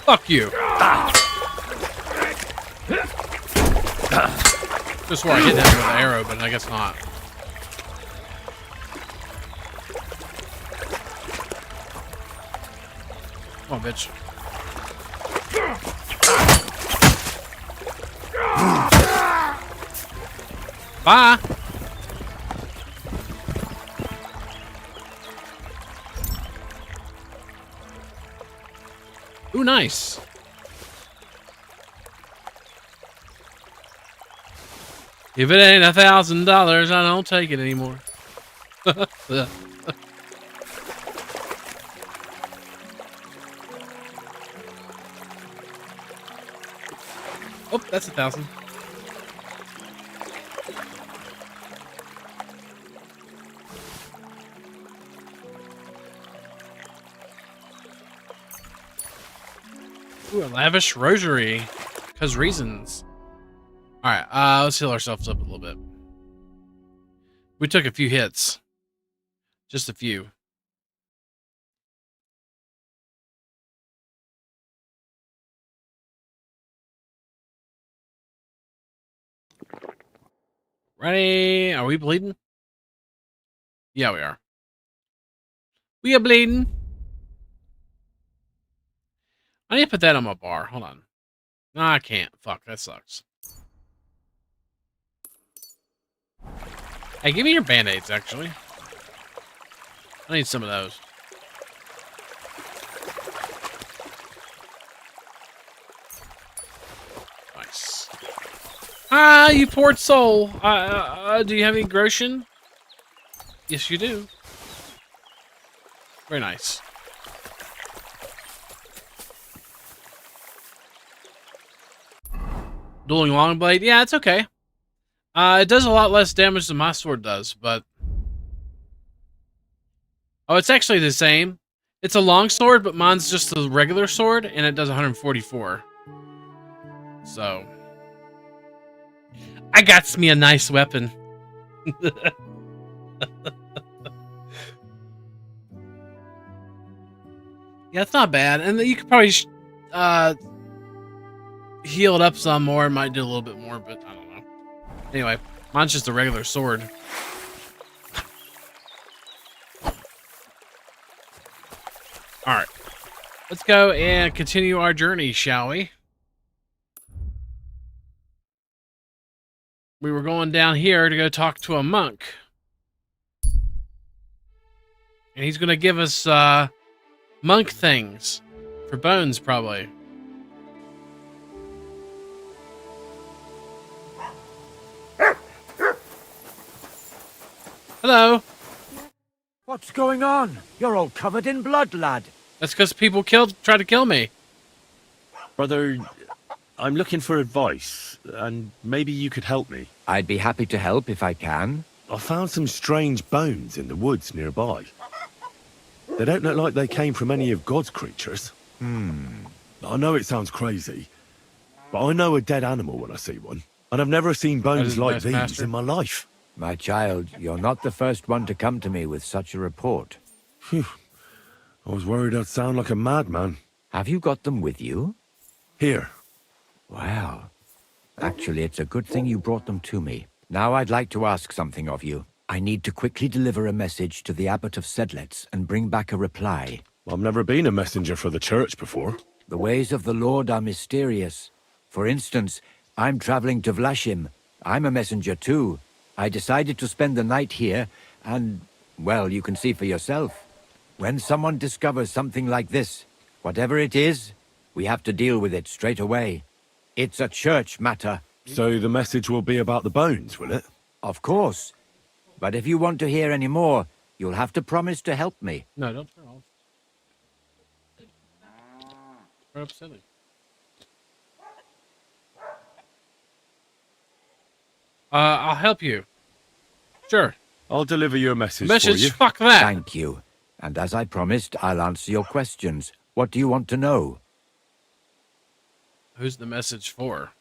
Fuck you. Just where I hit him with an arrow, but I guess not. Come on, bitch. Bye. Ooh, nice. If it ain't $1,000, I don't take it anymore. Oh, that's 1,000. Ooh, a lavish rosary. Because reasons. Alright, let's heal ourselves up a little bit. We took a few hits. Just a few. Ready? Are we bleeding? Yeah, we are. We are bleeding. I need to put that on my bar. Hold on. No, I can't. Fuck, that sucks. Hey, give me your band-aids, actually. I need some of those. Nice. Ah, you poor soul. Do you have any groschen? Yes, you do. Very nice. Dueling Longblade? Yeah, it's okay. It does a lot less damage than my sword does, but... Oh, it's actually the same. It's a long sword, but mine's just a regular sword, and it does 144. So... I got me a nice weapon. Yeah, it's not bad. And you could probably heal it up some more. It might do a little bit more, but I don't know. Anyway, mine's just a regular sword. Alright. Let's go and continue our journey, shall we? We were going down here to go talk to a monk. And he's going to give us monk things. For bones, probably. Hello. What's going on? You're all covered in blood, lad. That's because people tried to kill me. Brother, I'm looking for advice, and maybe you could help me. I'd be happy to help if I can. I found some strange bones in the woods nearby. They don't look like they came from any of God's creatures. I know it sounds crazy, but I know a dead animal when I see one. And I've never seen bones like these in my life. My child, you're not the first one to come to me with such a report. Phew. I was worried I'd sound like a madman. Have you got them with you? Here. Wow. Actually, it's a good thing you brought them to me. Now I'd like to ask something of you. I need to quickly deliver a message to the Abbot of Sedlitz and bring back a reply. I've never been a messenger for the church before. The ways of the Lord are mysterious. For instance, I'm traveling to Vlashim. I'm a messenger too. I decided to spend the night here, and, well, you can see for yourself. When someone discovers something like this, whatever it is, we have to deal with it straight away. It's a church matter. So the message will be about the bones, will it? Of course. But if you want to hear any more, you'll have to promise to help me. No, don't turn off. Quite upsetting. I'll help you. Sure. I'll deliver your message, for Message? you. Fuck that. Thank you. And as I promised, I'll answer your questions. What do you want to know? Who's the message for?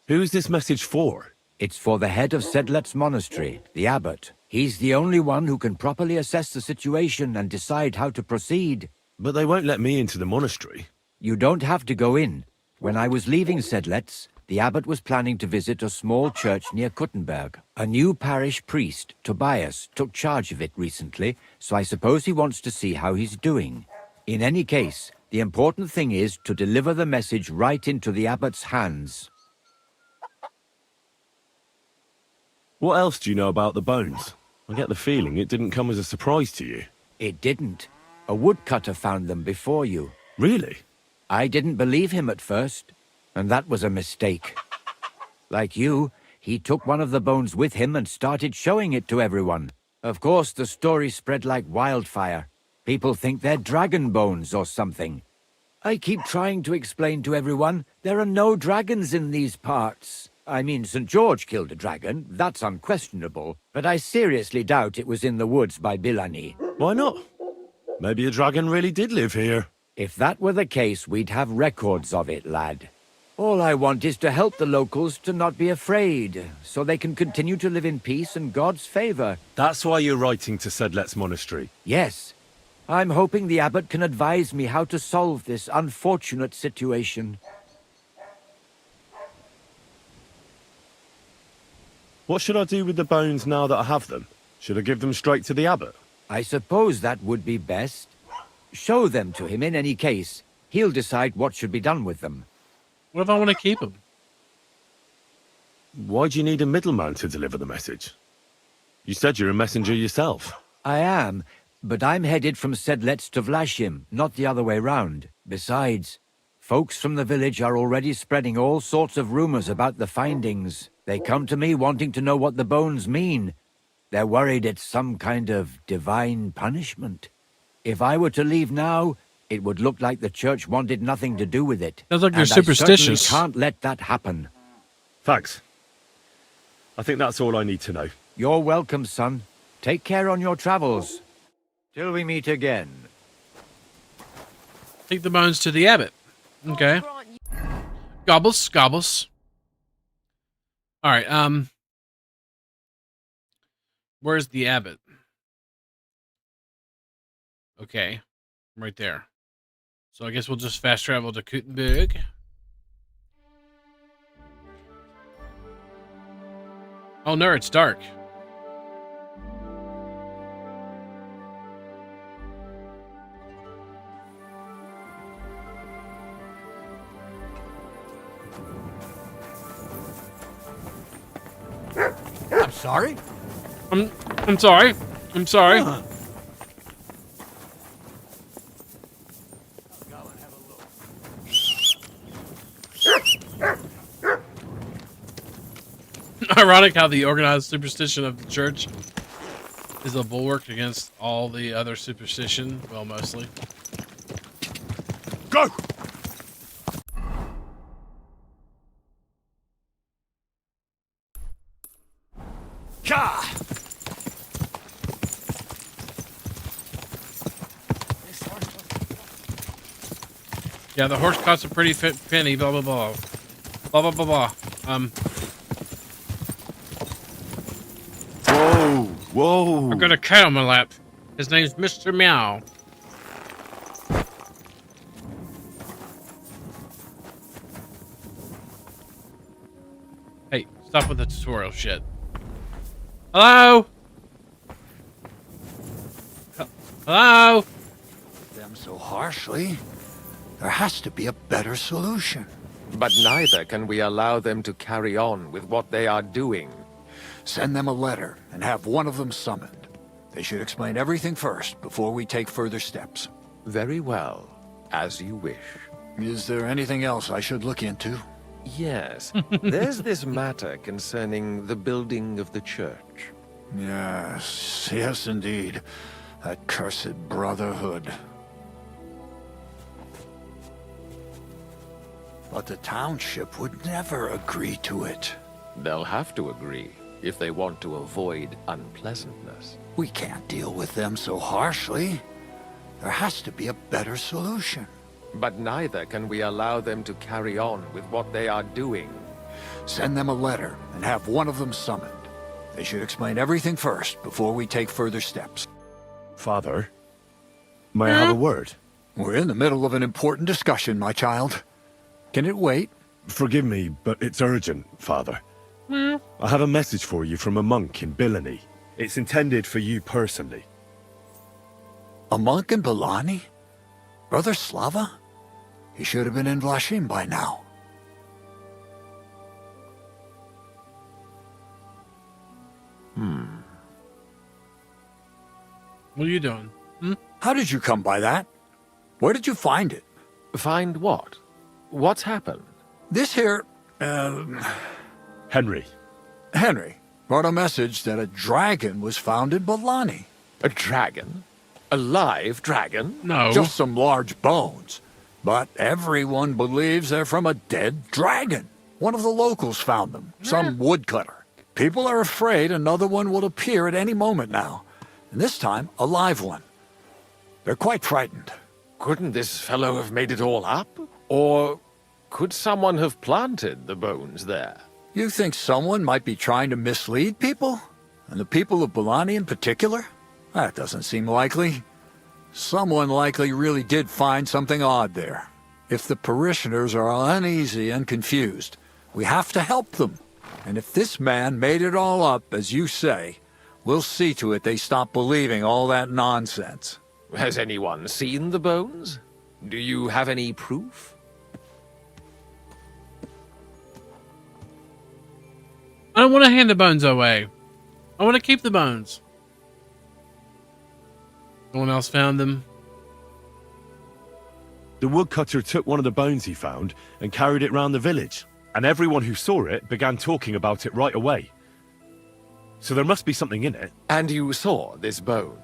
Who's this message for? It's for the head of Sedlet's monastery, the abbot. He's the only one who can properly assess the situation and decide how to proceed. But they won't let me into the monastery. You don't have to go in. When I was leaving Sedlet's, the abbot was planning to visit a small church near Kuttenberg. A new parish priest, Tobias, took charge of it recently, so I suppose he wants to see how he's doing. In any case, the important thing is to deliver the message right into the abbot's hands. What else do you know about the bones? I get the feeling it didn't come as a surprise to you. It didn't. A woodcutter found them before you. Really? I didn't believe him at first, and that was a mistake. Like you, he took one of the bones with him and started showing it to everyone. Of course, the story spread like wildfire. People think they're dragon bones or something. I keep trying to explain to everyone there are no dragons in these parts. I mean, St. George killed a dragon, that's unquestionable, but I seriously doubt it was in the woods by Bilani. Why not? Maybe a dragon really did live here. If that were the case, we'd have records of it, lad. All I want is to help the locals to not be afraid, so they can continue to live in peace and God's favor. That's why you're writing to Sedlet's monastery. Yes. I'm hoping the abbot can advise me how to solve this unfortunate situation. What should I do with the bones now that I have them? Should I give them straight to the abbot? I suppose that would be best. Show them to him in any case. He'll decide what should be done with them. What if I want to keep them? Why do you need a middleman to deliver the message? You said you're a messenger yourself. I am, but I'm headed from Sedlet's to Vlashim, not the other way round. Besides, folks from the village are already spreading all sorts of rumors about the findings. They come to me wanting to know what the bones mean. They're worried it's some kind of divine punishment. If I were to leave now, it would look like the church wanted nothing to do with it. Sounds like they're And superstitious. I certainly can't let that happen. Thanks. I think that's all I need to know. You're welcome, son. Take care on your travels. Till we meet again. Take the bones to the abbot. Okay. Gobbles, gobbles. All right. Where's the abbot? Okay, right there. So I guess we'll just fast travel to Kuttenberg. Oh no, it's dark. I'm sorry? I'm sorry. I'm sorry. Ironic how the organized superstition of the church is a bulwark against all the other superstition. Well, mostly. Go! Ka! Yeah, the horse costs a pretty penny. Blah blah blah. Blah blah blah blah. Whoa! Whoa! I've got a cat on my lap. His name's Mr. Meow. Hey, stop with the tutorial shit. Hello? Hello? Them so harshly. There has to be a better solution. But neither can we allow them to carry on with what they are doing. Send them a letter and have one of them summoned. They should explain everything first before we take further steps. Very well, as you wish. Is there anything else I should look into? Yes, there's this matter concerning the building of the church. Yes, yes indeed. That cursed brotherhood. But the township would never agree to it. They'll have to agree if they want to avoid unpleasantness. We can't deal with them so harshly. There has to be a better solution. But neither can we allow them to carry on with what they are doing. Send them a letter and have one of them summoned. They should explain everything first before we take further steps. Father, may I have a word? We're in the middle of an important discussion, my child. Can it wait? Forgive me, but it's urgent, Father. I have a message for you from a monk in Bilani. It's intended for you personally. A monk in Bilani? Brother Slava? He should have been in Vlashim by now. What are you doing? How did you come by that? Where did you find it? Find what? What's happened? This here, Henry. Henry brought a message that a dragon was found in Bilani. A dragon? A live dragon? No. Just some large bones. But everyone believes they're from a dead dragon. One of the locals found them, some woodcutter. People are afraid another one will appear at any moment now. And this time, a live one. They're quite frightened. Couldn't this fellow have made it all up? Or could someone have planted the bones there? You think someone might be trying to mislead people? And the people of Bilani in particular? That doesn't seem likely. Someone likely really did find something odd there. If the parishioners are uneasy and confused, we have to help them. And if this man made it all up, as you say, we'll see to it they stop believing all that nonsense. Has anyone seen the bones? Do you have any proof? I don't want to hand the bones away. I want to keep the bones. No one else found them. The woodcutter took one of the bones he found and carried it round the village, and everyone who saw it began talking about it right away. So there must be something in it. And you saw this bone.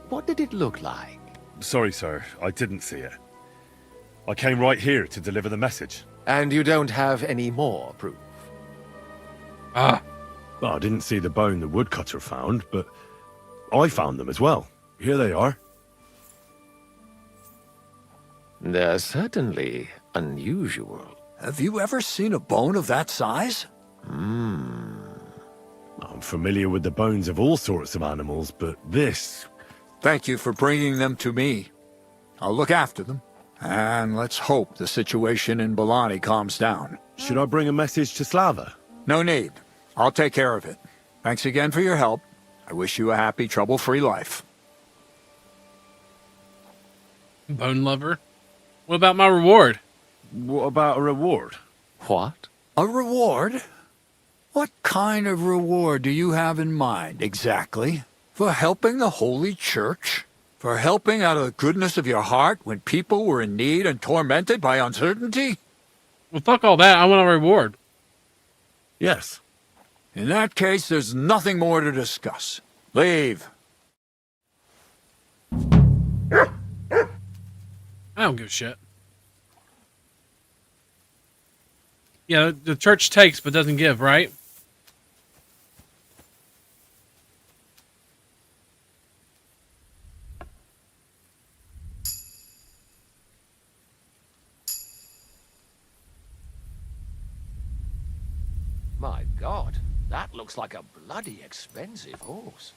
What did it look like? Sorry, sir, I didn't see it. I came right here to deliver the message. And you don't have any more proof? Ah. Well, I didn't see the bone the woodcutter found, but I found them as well. Here they are. They're certainly unusual. Have you ever seen a bone of that size? I'm familiar with the bones of all sorts of animals, but this... Thank you for bringing them to me. I'll look after them. And let's hope the situation in Bilani calms down. Should I bring a message to Slava? No need. I'll take care of it. Thanks again for your help. I wish you a happy, trouble-free life. Bone lover. What about my reward? What about a reward? What? A reward? What kind of reward do you have in mind, exactly? For helping the Holy Church? For helping out of the goodness of your heart when people were in need and tormented by uncertainty? Well, fuck all that. I want a reward. Yes. In that case, there's nothing more to discuss. Leave. I don't give a shit. Yeah, the church takes but doesn't give, right? My God, that looks like a bloody expensive horse.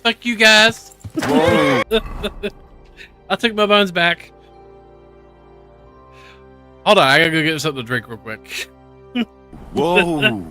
Fuck you guys. Whoa. I took my bones back. Hold on, I gotta go get something to drink real quick. Whoa.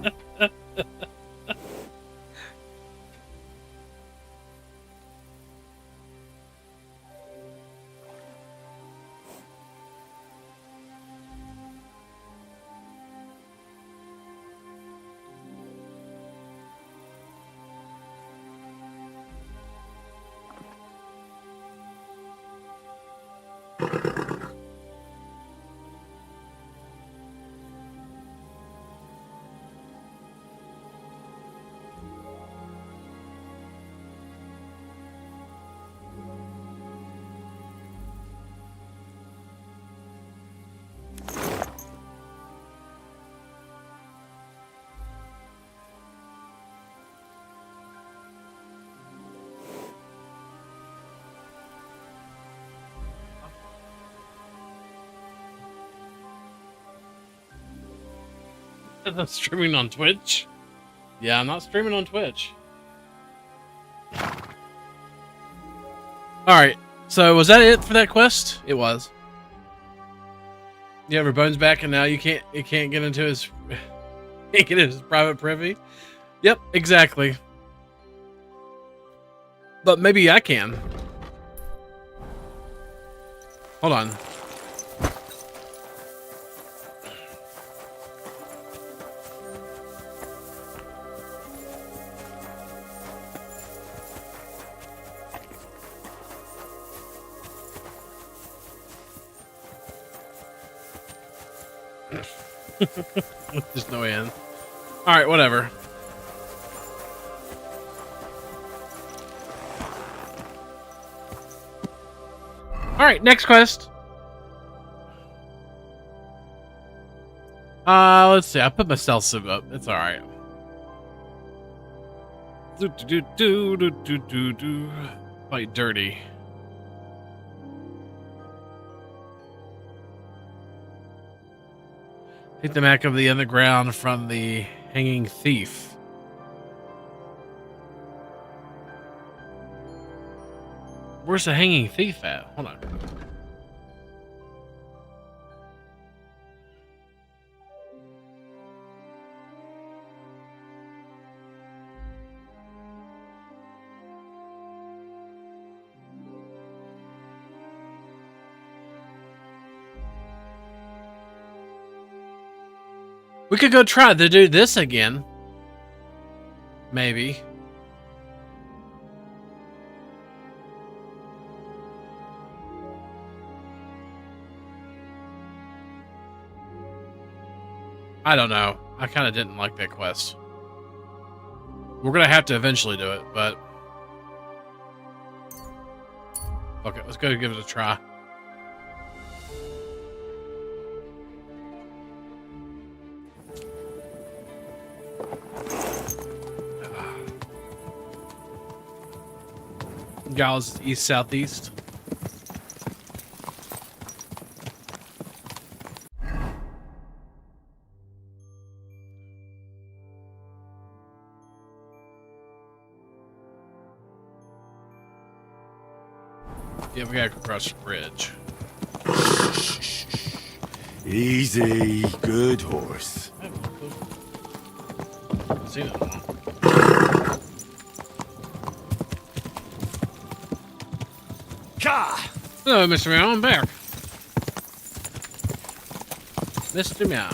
I'm streaming on Twitch. Yeah, I'm not streaming on Twitch. Alright, so was that it for that quest? It was. You have your bones back and now you can't get into his can't get his private privy? Yep, exactly. But maybe I can. Hold on. There's no end. Alright, whatever. Alright, next quest. Let's see. I put my stealth suit up. It's alright. Fight dirty. Take the map of the underground from the hanging thief. Where's the hanging thief at? Hold on. We could go try to do this again. Maybe. I don't know. I kind of didn't like that quest. We're going to have to eventually do it, but... Okay, let's go give it a try. Gals east southeast. Yeah, we gotta cross the bridge. Easy, good horse. See that one. Hello, Mr. Meow, I'm back. Mr. Meow.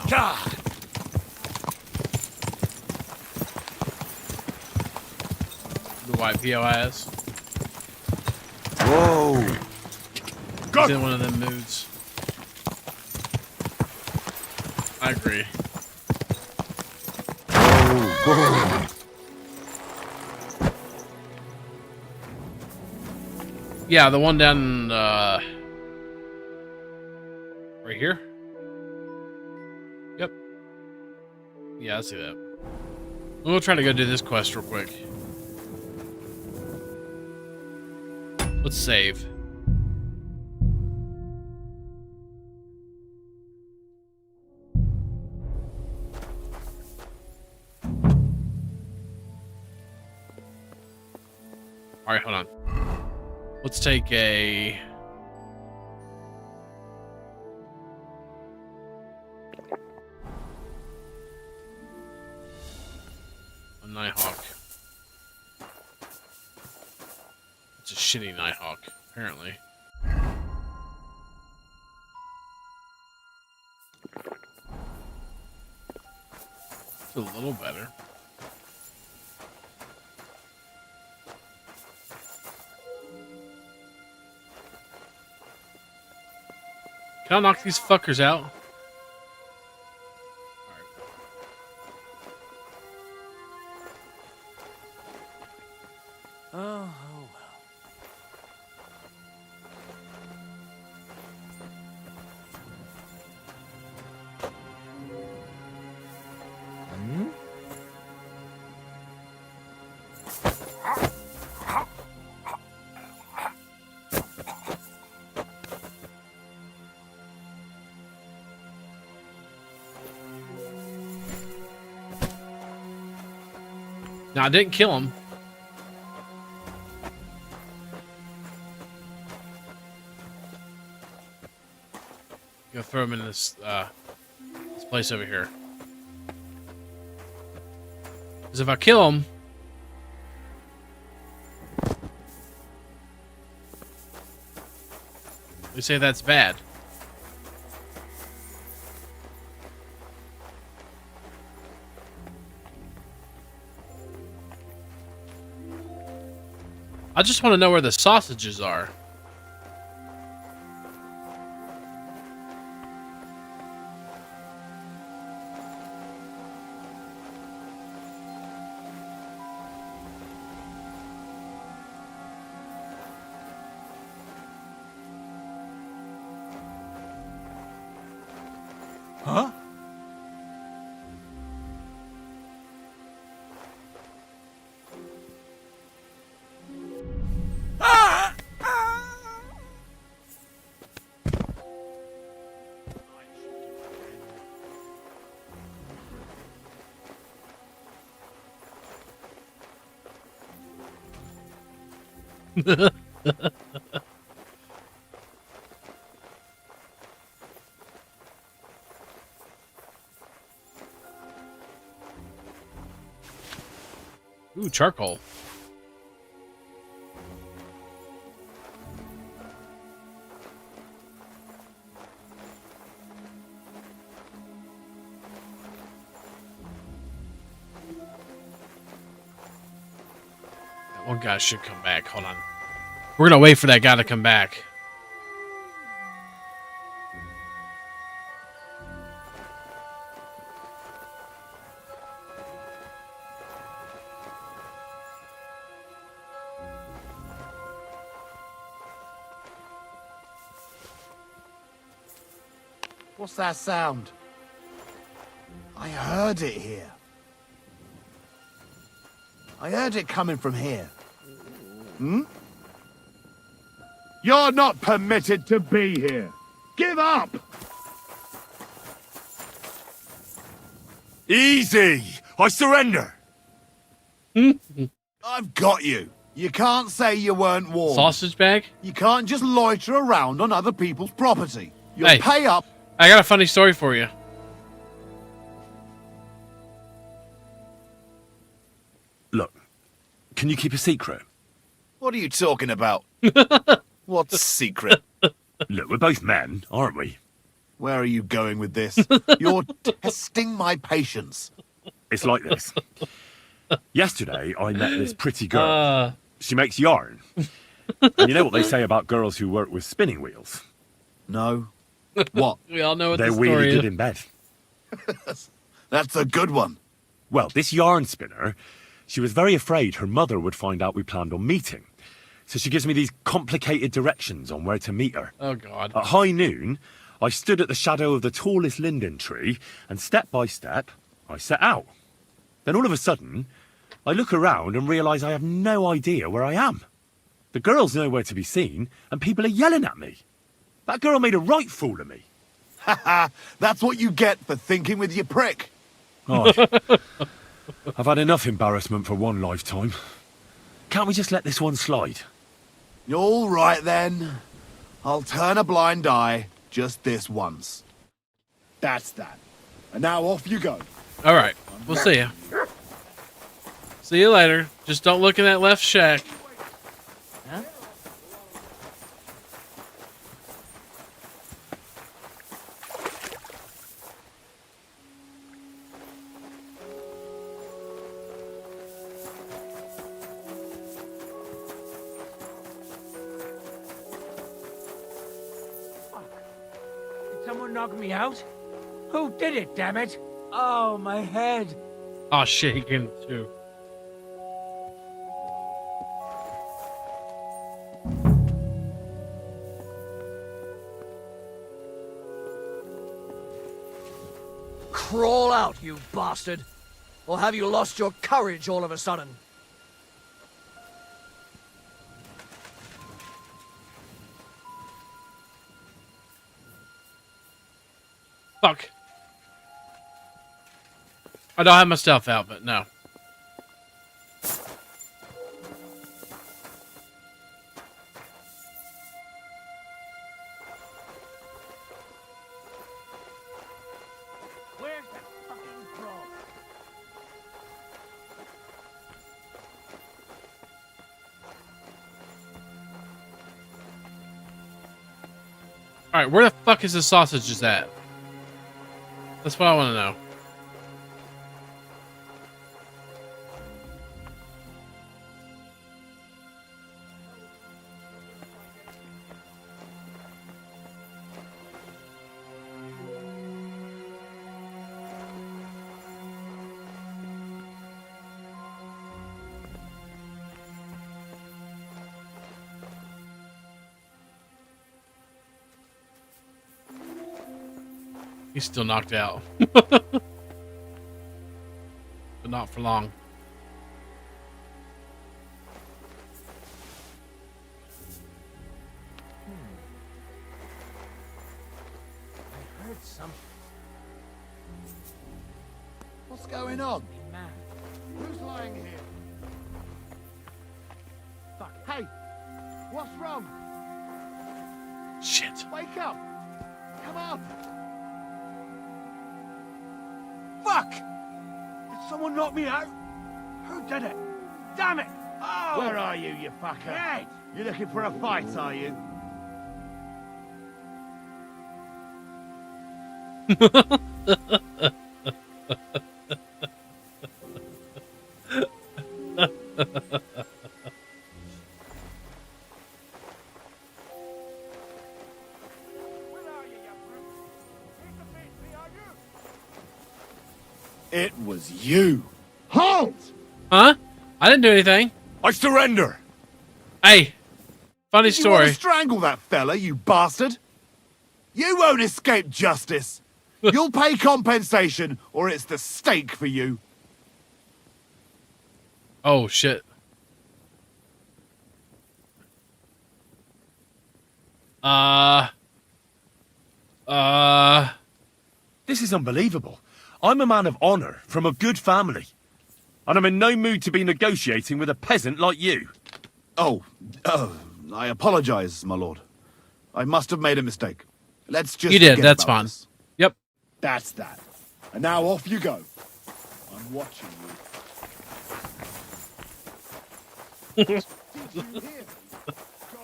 The white POIs. Whoa! He's in one of them moods. I agree. Whoa. Yeah, the one down, right here? Yep. Yeah, I see that. We'll try to go do this quest real quick. Let's save. Alright, hold on. Let's take a... Nighthawk. It's a shitty Nighthawk, apparently. It's a little better. Can I knock these fuckers out? Oh, No, I didn't kill him. Go throw him in this place over here. Because if I kill him, they say that's bad. I just want to know where the sausages are. Huh? Ooh, charcoal. That one guy should come back. Hold on. We're gonna wait for that guy to come back. What's that sound? I heard it here. I heard it coming from here. Hmm? You're not permitted to be here. Give up! Easy! I surrender! I've got you. You can't say you weren't warned. Sausage bag? You can't just loiter around on other people's property. You'll Hey. pay up. I got a funny story for you. Look, can you keep a secret? What are you talking about? What's secret? Look, we're both men, aren't we? Where are you going with this? You're testing my patience. It's like this. Yesterday, I met this pretty girl. She makes yarn. And you know what they say about girls who work with spinning wheels? No. What? We all know what They're the story really is. good in bed. That's a good one. Well, this yarn spinner, she was very afraid her mother would find out we planned on meeting. So she gives me these complicated directions on where to meet her. Oh, God. At high noon, I stood at the shadow of the tallest linden tree, and step by step, I set out. Then all of a sudden, I look around and realise I have no idea where I am. The girl's nowhere to be seen, and people are yelling at me. That girl made a right fool of me. Haha, that's what you get for thinking with your prick. Oh, I've had enough embarrassment for one lifetime. Can't we just let this one slide? All right, then. I'll turn a blind eye just this once. That's that. And now off you go. All right. We'll see you. See you later. Just don't look in that left shack. Someone knocked me out? Who did it, damn it? Oh, my head. Oh shit, he came too. Crawl out, you bastard. Or have you lost your courage all of a sudden? Fuck. I don't have my stealth out, but no. Where's that fucking frog? Alright, where the fuck is the sausages at? That's what I want to know. He's still knocked out. But not for long. I heard something. What's going on? Who's lying here? Fuck. Hey! What's wrong? Shit. Wake up! Come on! Fuck! Did someone knock me out? Who did it? Damn it! Oh! Where are you, you fucker? Dead! You looking for a fight, are you? It was you. Halt! Huh? I didn't do anything. I surrender. Hey, funny Did you want story. to strangle that fella, you bastard? You won't escape justice. You'll pay compensation, or it's the stake for you. Oh shit. This is unbelievable. I'm a man of honor from a good family. And I'm in no mood to be negotiating with a peasant like you. Oh, I apologize, my lord. I must have made a mistake. Let's just You did, forget that's about fine. this. Yep. That's that. And now off you go. I'm watching you. Did you hear me?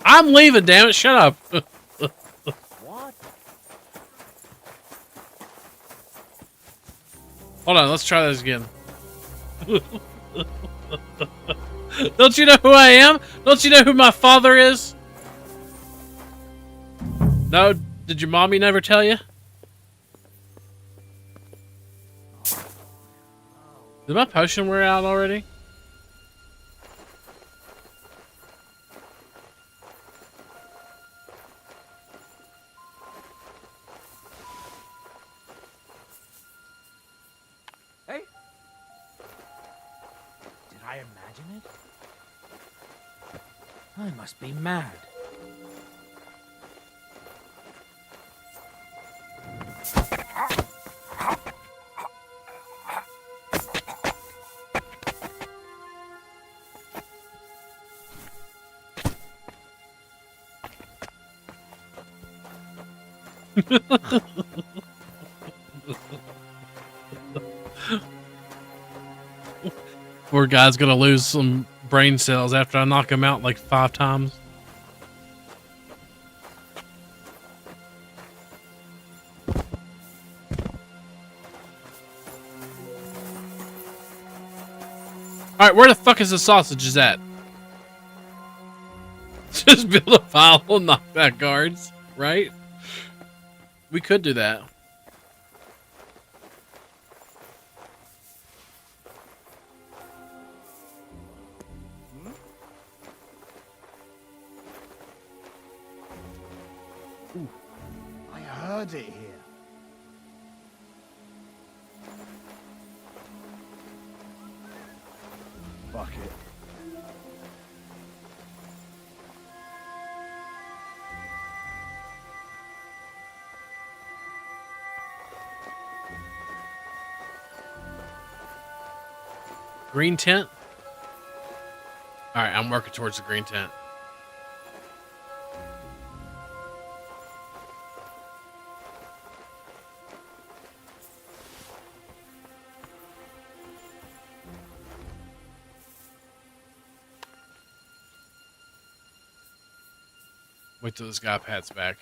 I'm leaving, damn it. Shut up. What? Hold on, let's try this again. Don't you know who I am? Don't you know who my father is? No? Did your mommy never tell you? Did my potion wear out already? Hey? Did I imagine it? I must be mad. Poor guy's gonna lose some brain cells after I knock him out like 5 times. Alright, where the fuck is the sausages at? Just build a pile, knock back guards, right? We could do that. I heard it here. Fuck it. Green tent? Alright, I'm working towards the green tent. Wait till this guy pats back.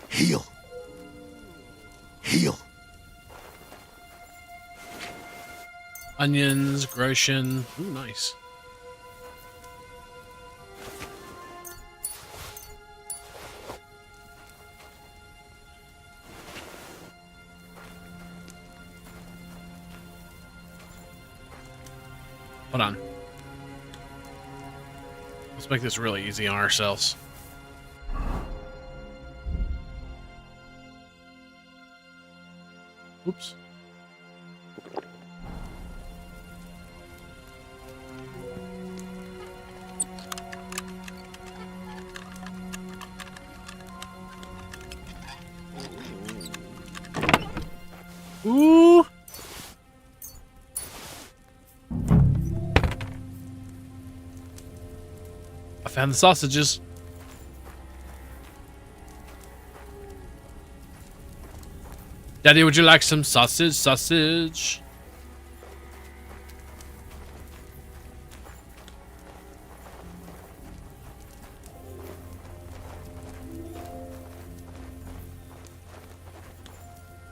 Heal. Heal. Onions, Groshen. Ooh, nice. Hold on. Let's make this really easy on ourselves. Oops. Ooh. I found the sausages. Daddy, would you like some sausage? Sausage.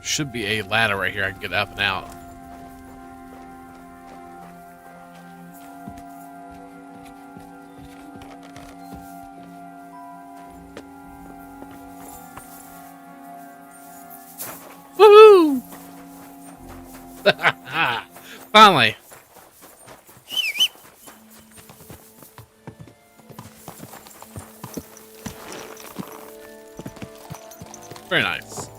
Should be a ladder right here. I can get up and out. Woohoo! Finally. Very nice.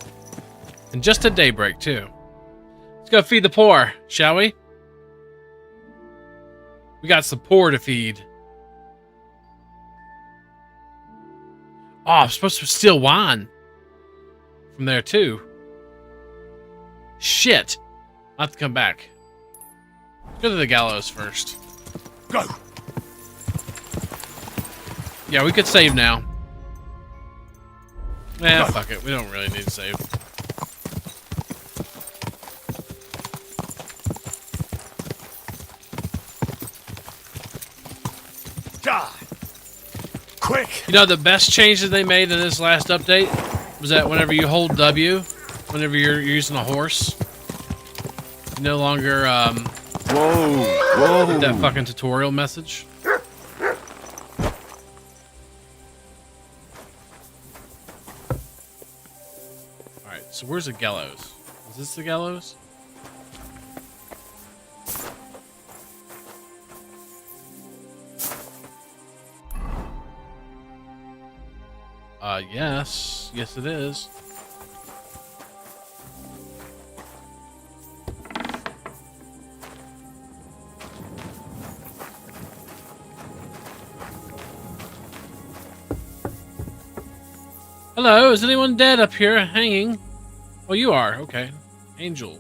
And just a daybreak, too. Let's go feed the poor, shall we? We got some poor to feed. Oh, I'm supposed to steal wine from there, too. Shit. I'll have to come back. Let's go to the gallows first. Go. Yeah, we could save now. Eh, fuck it. We don't really need to save. Die. Quick. You know, the best change that they made in this last update was that whenever you hold W, whenever you're using a horse, you no longer, Whoa. that fucking tutorial message. Alright, so where's the gallows? Is this the gallows? Yes. Yes, it is. Hello, is anyone dead up here hanging? Oh, you are. Okay. Angel.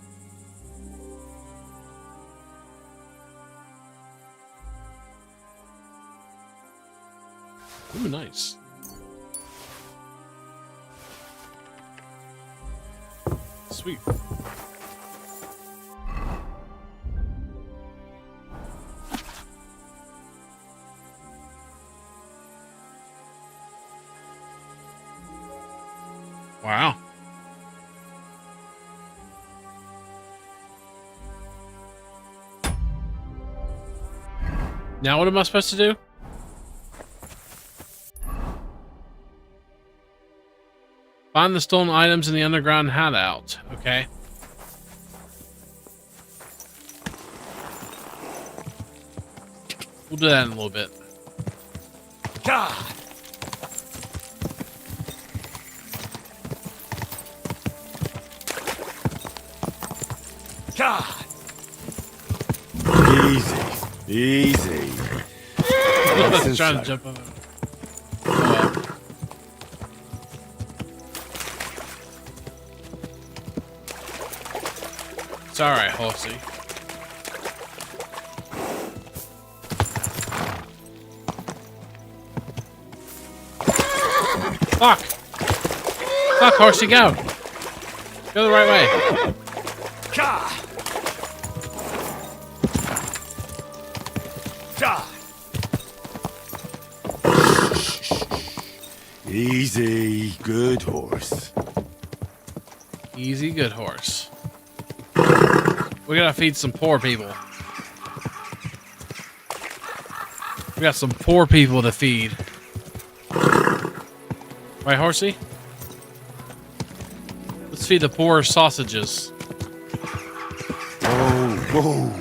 Ooh, nice. Sweet. Wow. Now what am I supposed to do? Find the stolen items in the underground hideout. Okay. We'll do that in a little bit. God. God. Easy. Easy. I was trying to jump over. Oh, well. It's alright, Horsey. Fuck! Fuck, Horsey, go! Go the right way. God. God. Easy. Good horse. Easy, good horse. We gotta feed some poor people. We got some poor people to feed. Right, Horsey? Let's feed the poor sausages. Whoa.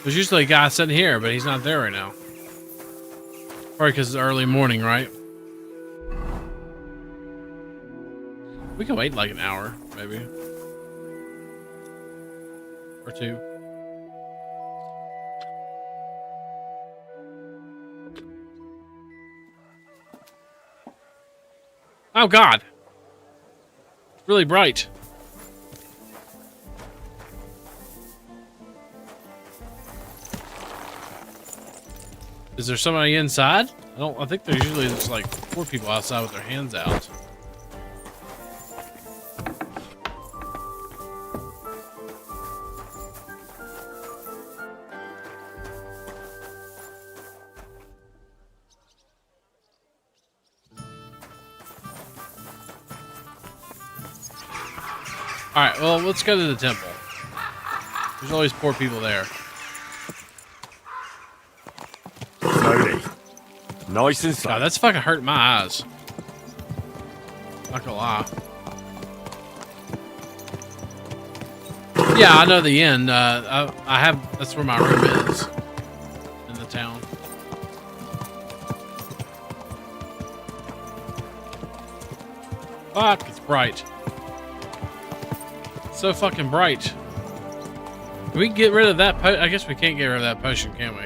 There's usually a guy sitting here, but he's not there right now. Probably because it's early morning, right? We can wait like an hour, maybe. Or two. Oh God! Really bright. Is there somebody inside? I think there's usually just like 4 people outside with their hands out. Alright, well, let's go to the temple. There's always poor people there. Slowly. Nice and slow. God, that's fucking hurting my eyes. Not gonna lie. Yeah, I know the end. I have. That's where my room is in the town. Fuck, it's bright. It's so fucking bright. Can we get rid of that I guess we can't get rid of that potion, can we?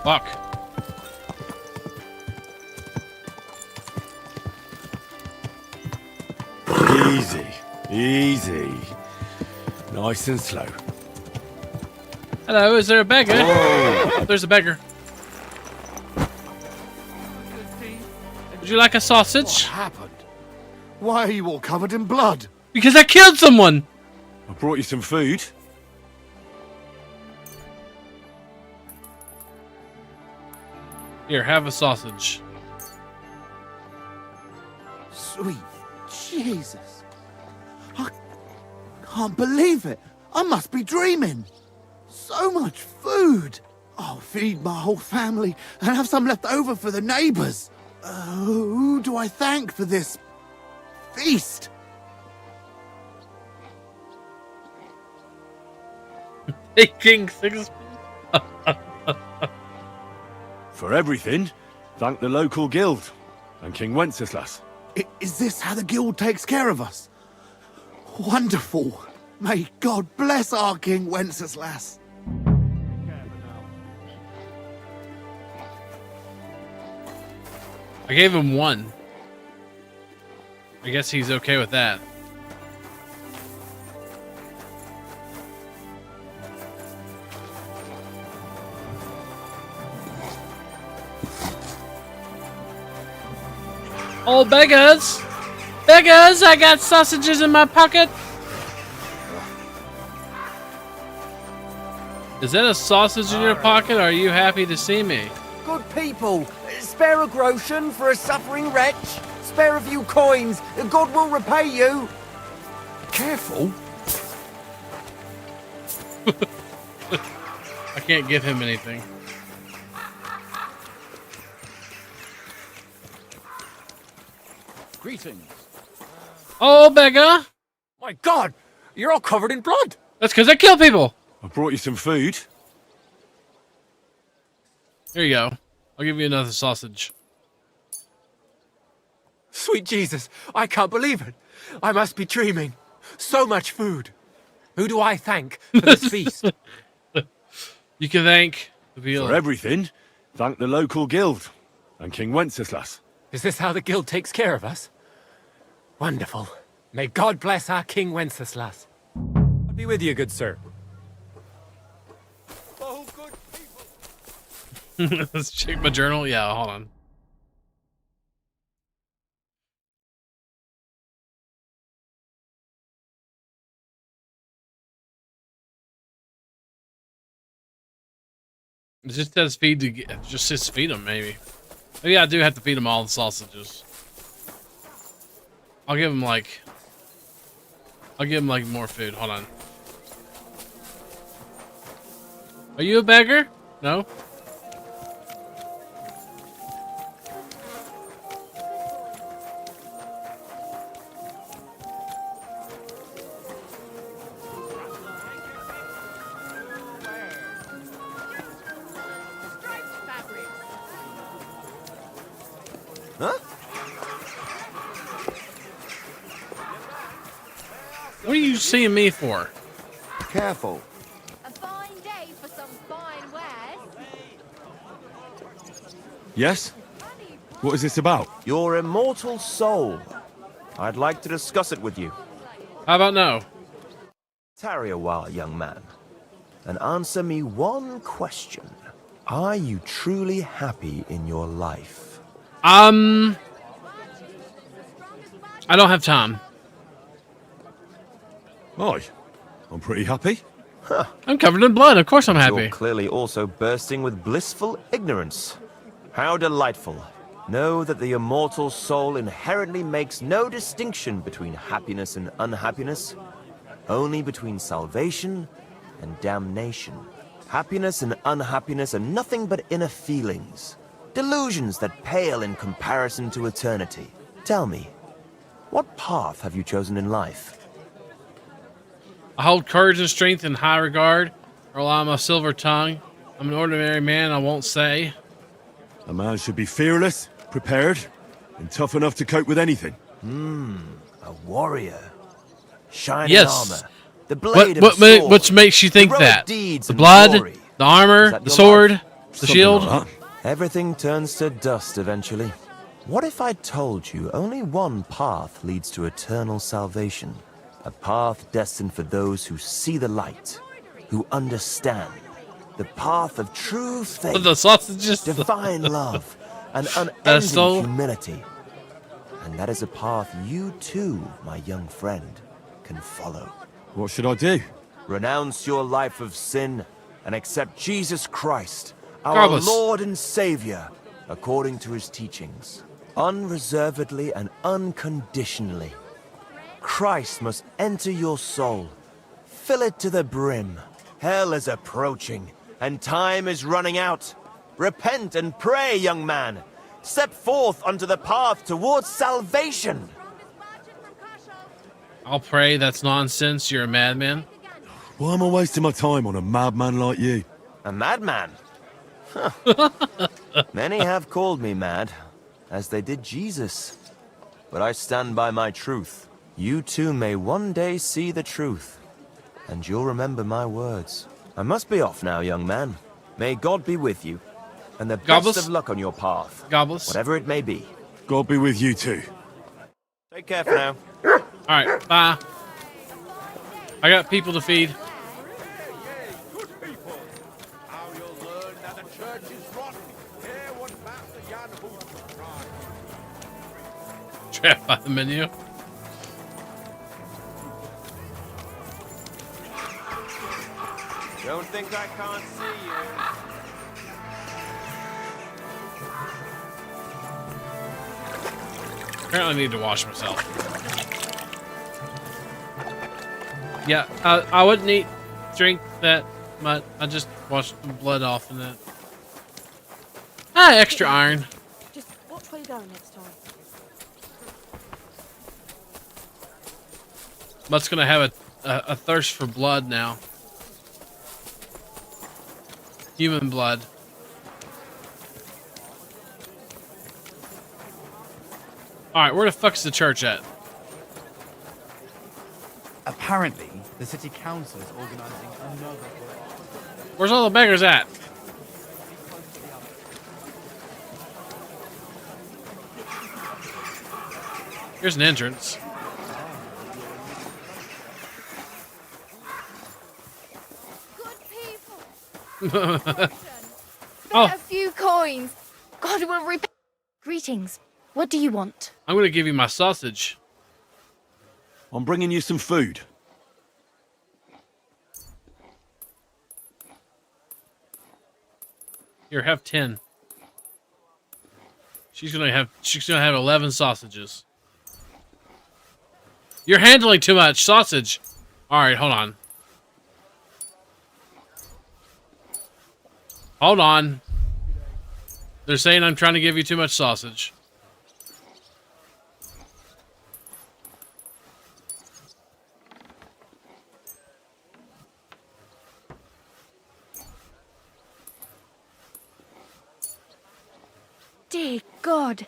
Fuck. Easy. Easy. Nice and slow. Hello, is there a beggar? Whoa. There's a beggar. Would you like a sausage? What happened? Why are you all covered in blood? Because I killed someone! I brought you some food. Here, have a sausage. Sweet Jesus. I can't believe it. I must be dreaming. So much food. I'll feed my whole family and have some left over for the neighbors. Who do I thank for this feast? Hey, King Six. For everything, thank the local guild and King Wenceslas. Is this how the guild takes care of us? Wonderful. May God bless our King Wenceslas. I gave him 1. I guess he's okay with that. Oh, beggars! Beggars, I got sausages in my pocket! Is that a sausage in your pocket? Or are you happy to see me? Good people, spare a groschen for a suffering wretch? Spare a few coins, and God will repay you. Careful. I can't give him anything. Greetings. Oh, beggar! My God, you're all covered in blood. That's because I kill people. I brought you some food. Here you go. I'll give you another sausage. Sweet Jesus, I can't believe it. I must be dreaming. So much food. Who do I thank for this feast? You can thank the veal. For everything, thank the local guild and King Wenceslas. Is this how the guild takes care of us? Wonderful. May God bless our King Wenceslas. I'll be with you, good sir. Oh, good people. Let's check my journal. Yeah, hold on. It just says feed to get, just says feed them maybe. Oh, yeah, I do have to feed them all the sausages. I'll give them like more food. Hold on. Are you a beggar? No. Huh? What are you seeing me for? Careful. A fine day for some fine wares. Yes? What is this about? Your immortal soul. I'd like to discuss it with you. How about no? Tarry a while, young man, and answer me one question. Are you truly happy in your life? I don't have time. Aye, I'm pretty happy. Huh. I'm covered in blood. Of course I'm happy. You're clearly also bursting with blissful ignorance. How delightful. Know that the immortal soul inherently makes no distinction between happiness and unhappiness, only between salvation and damnation. Happiness and unhappiness are nothing but inner feelings, delusions that pale in comparison to eternity. Tell me, what path have you chosen in life? I hold courage and strength in high regard, rely on my silver tongue. I'm an ordinary man, I won't say. A man should be fearless, prepared, and tough enough to cope with anything. A warrior. Shining Yes. armor. The blade of What a sword. what makes you think heroic that? deeds The and blood, glory. the armor, Is that the your sword, life? the Something shield. like that. Everything turns to dust eventually. What if I told you only one path leads to eternal salvation? A path destined for those who see the light, who understand. The path of true faith, The sausages. divine love, and Pedestal. unending humility. And that is a path you too, my young friend, can follow. What should I do? Renounce your life of sin and accept Jesus Christ, our Garbus. Lord and Savior, according to his teachings, unreservedly and unconditionally. Christ must enter your soul. Fill it to the brim. Hell is approaching, and time is running out. Repent and pray, young man. Step forth onto the path towards salvation. I'll pray, that's nonsense. You're a madman. Why am I wasting my time on a madman like you? A madman? Huh. Many have called me mad, as they did Jesus. But I stand by my truth. You too may one day see the truth, and you'll remember my words. I must be off now, young man. May God be with you, and the Gobbles. best of luck on your path, Gobbles. whatever it may be. God be with you too. Take care for now. Alright, bye. I got people to feed. Trapped by the menu. Don't think I can't see you. Apparently I need to wash myself. Yeah, I wouldn't drink that much. I just washed the blood off in that. Ah, extra iron. Just watch where you're going next time. Mutt's gonna have a thirst for blood now. Human blood. Alright, where the fuck's the church at? Apparently, the city council is organizing another. Where's all the beggars at? Here's an entrance. A few coins. God will repay. Greetings. What do you want? I'm gonna give you my sausage. I'm bringing you some food. Here, have 10. She's gonna have 11 sausages. You're handling too much sausage. All right, hold on. Hold on. They're saying I'm trying to give you too much sausage. Dear God.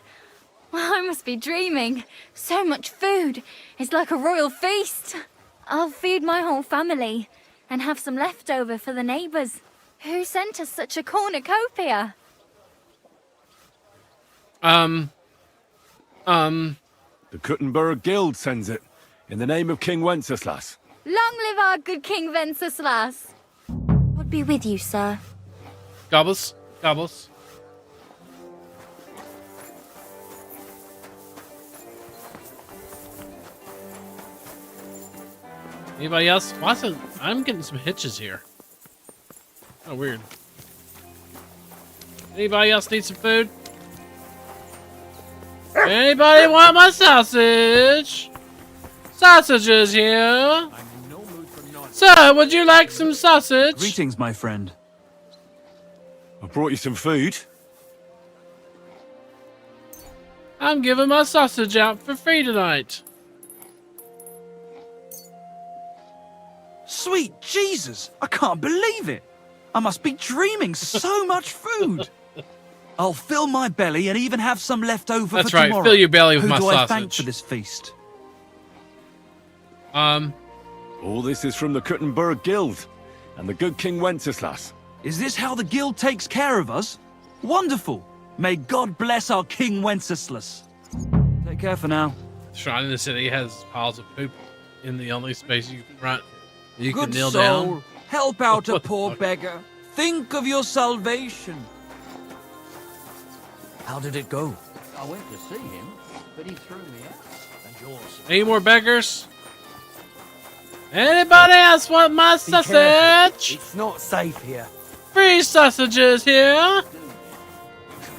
I must be dreaming. So much food. It's like a royal feast. I'll feed my whole family and have some leftover for the neighbors. Who sent us such a cornucopia? The Kuttenberg Guild sends it, in the name of King Wenceslas. Long live our good King Wenceslas. God be with you, sir. Gobbles. Gobbles. Anybody else? I'm getting some hitches here. Oh, weird. Anybody else need some food? Anybody want my sausage? Sausages here. Sir, would you like some sausage? Greetings, my friend. I brought you some food. I'm giving my sausage out for free tonight. Sweet Jesus! I can't believe it! I must be dreaming. So much food! I'll fill my belly and even have some left over That's for right, tomorrow. fill your belly with Who my do I thank sausage. for this feast? All this is from the Kuttenberg Guild and the good King Wenceslas. Is this how the guild takes care of us? Wonderful! May God bless our King Wenceslas. Take care for now. Shrine in the city has piles of poop in the only space you can Good kneel soul, down. help out a poor beggar. Think of your salvation. How did it go? I went to see him, but he threw me out. And yours. Any more beggars? Anybody else want my sausage? It's not safe here. Free sausages here.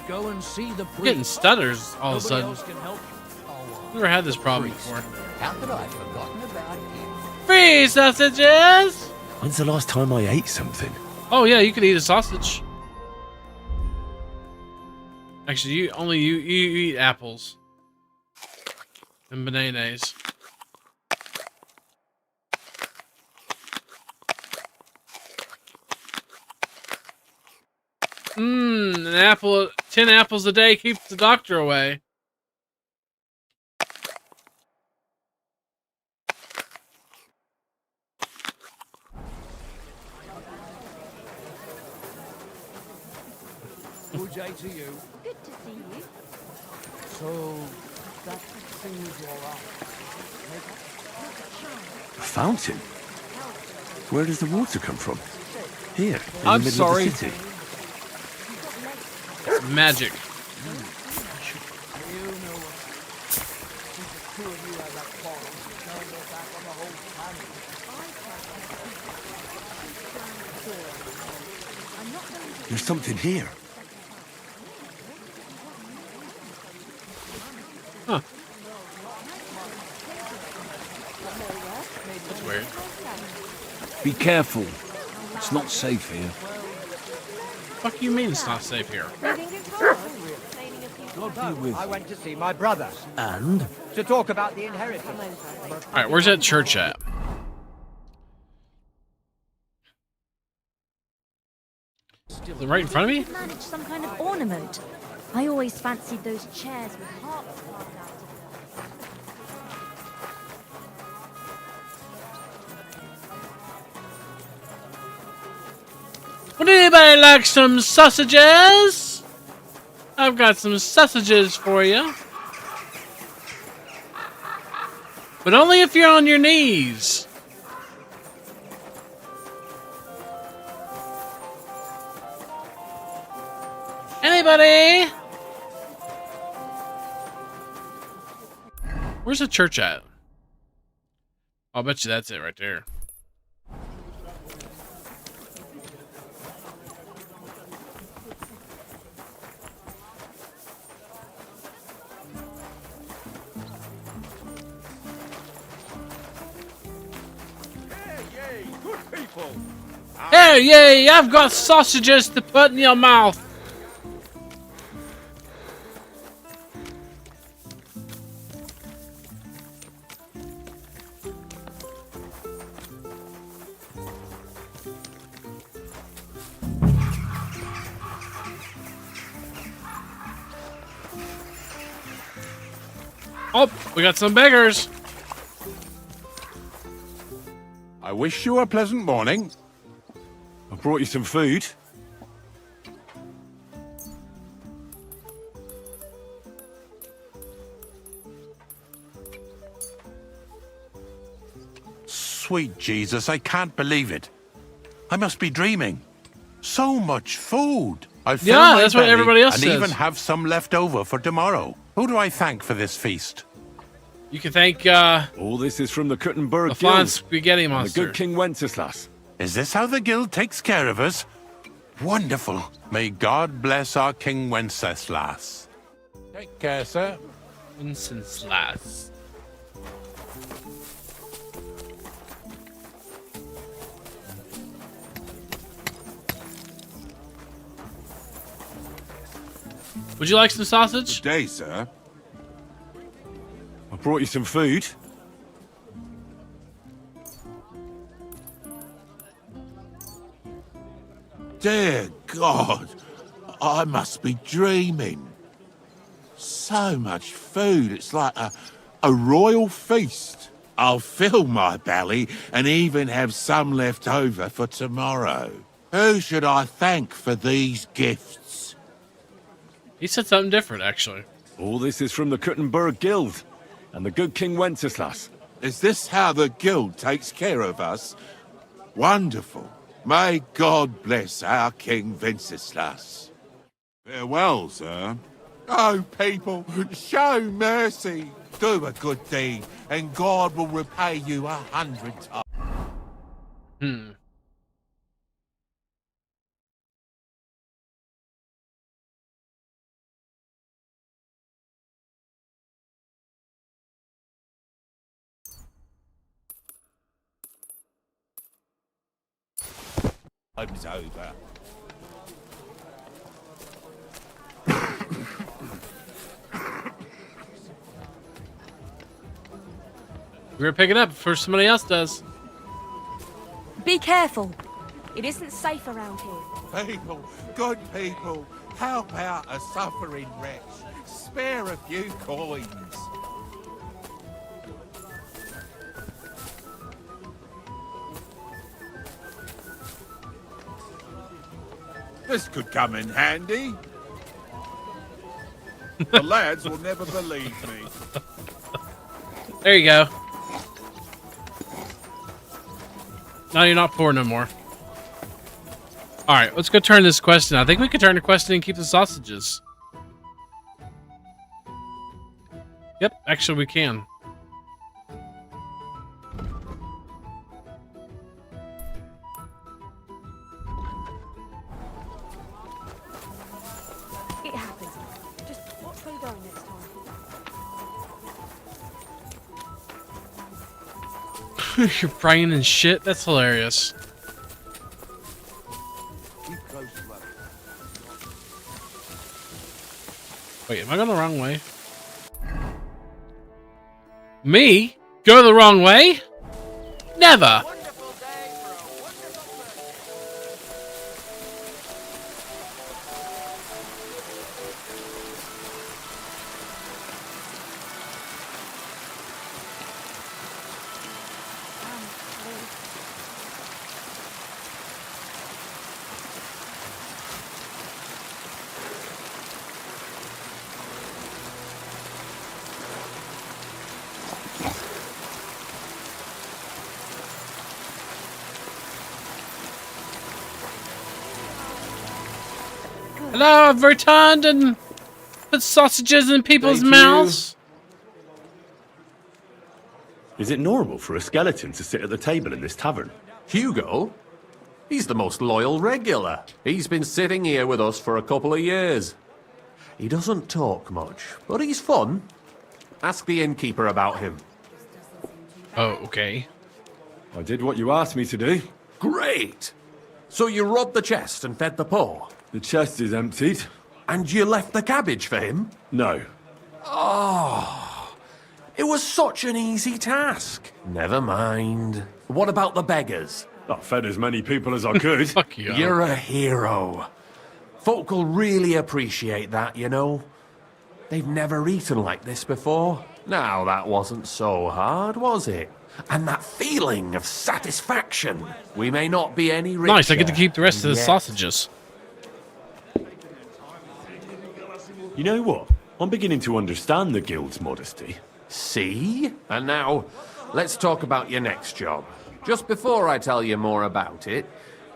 Go and see the priest. I'm getting stutters all of a Nobody sudden. else can help you. Never had this problem before. How could I have forgotten about him? Free sausages. When's the last time I ate something? Oh yeah, you could eat a sausage. Actually, you eat apples and bananas. An apple, 10 apples a day keeps the doctor away. Good day to you. Good to see you. So, that seems all right. A fountain? Where does the water come from? Here, in I'm the middle sorry. of the city. It's magic. There's something here. Huh. Be careful. It's not safe here. Fuck you mean it's not safe here? I went to see my brother. And? To talk about the inheritance. Alright, where's that church at? Is it right in front of me? Manage some kind of ornament. I always fancied those chairs with hearts carved out of them. Would anybody like some sausages? I've got some sausages for you. But only if you're on your knees. Anybody? Where's the church at? I'll bet you that's it right there. Hey, yay! I've got sausages to put in your mouth. Oh, we got some beggars. I wish you a pleasant morning. I brought you some food. Sweet Jesus, I can't believe it. I must be dreaming. So much food. I'll fill Yeah, my that's what belly everybody else and says. even have some left over for tomorrow. Who do I thank for this feast? You can thank all this is from the Kuttenberg the flying Guild. spaghetti and the monster. good King Wenceslas. Is this how the guild takes care of us? Wonderful. May God bless our King Wenceslas. Take care, sir. Wenceslas. Would you like some sausage? Good day, sir. I brought you some food. Dear God, I must be dreaming. So much food, it's like a royal feast. I'll fill my belly and even have some left over for tomorrow. Who should I thank for these gifts? He said something different, actually. All this is from the Kuttenberg Guild and the good King Wenceslas. Is this how the guild takes care of us? Wonderful. May God bless our King Wenceslas. Farewell, sir. Oh, people, show mercy. Do a good deed, and God will repay you 100 times. Time's over. We're gonna pick it up before somebody else does. Be careful. It isn't safe around here. People, good people, help out a suffering wretch. Spare a few coins. This could come in handy. The lads will never believe me. There you go. Now you're not poor no more. Alright, let's go turn this quest in. I think we could turn the quest in and keep the sausages. Yep, actually we can. It happens. Just watch where you're going next time. You're praying and shit? That's hilarious. Wait, am I going the wrong way? Me? Go the wrong way? Never! Hello, I've returned and put sausages in people's Thank you. mouths. Is it normal for a skeleton to sit at the table in this tavern? Hugo? He's the most loyal regular. He's been sitting here with us for a couple of years. He doesn't talk much, but he's fun. Ask the innkeeper about him. Oh, okay. I did what you asked me to do. Great! So you robbed the chest and fed the poor? The chest is emptied. And you left the cabbage for him? No. Oh, it was such an easy task. Never mind. What about the beggars? I fed as many people as I could. Fuck you. You're a hero. Folk will really appreciate that, you know. They've never eaten like this before. Now, that wasn't so hard, was it? And that feeling of satisfaction. We may not be any richer. Nice, I get to keep the rest of the yet- sausages. You know what? I'm beginning to understand the guild's modesty. See? And now, let's talk about your next job. Just before I tell you more about it,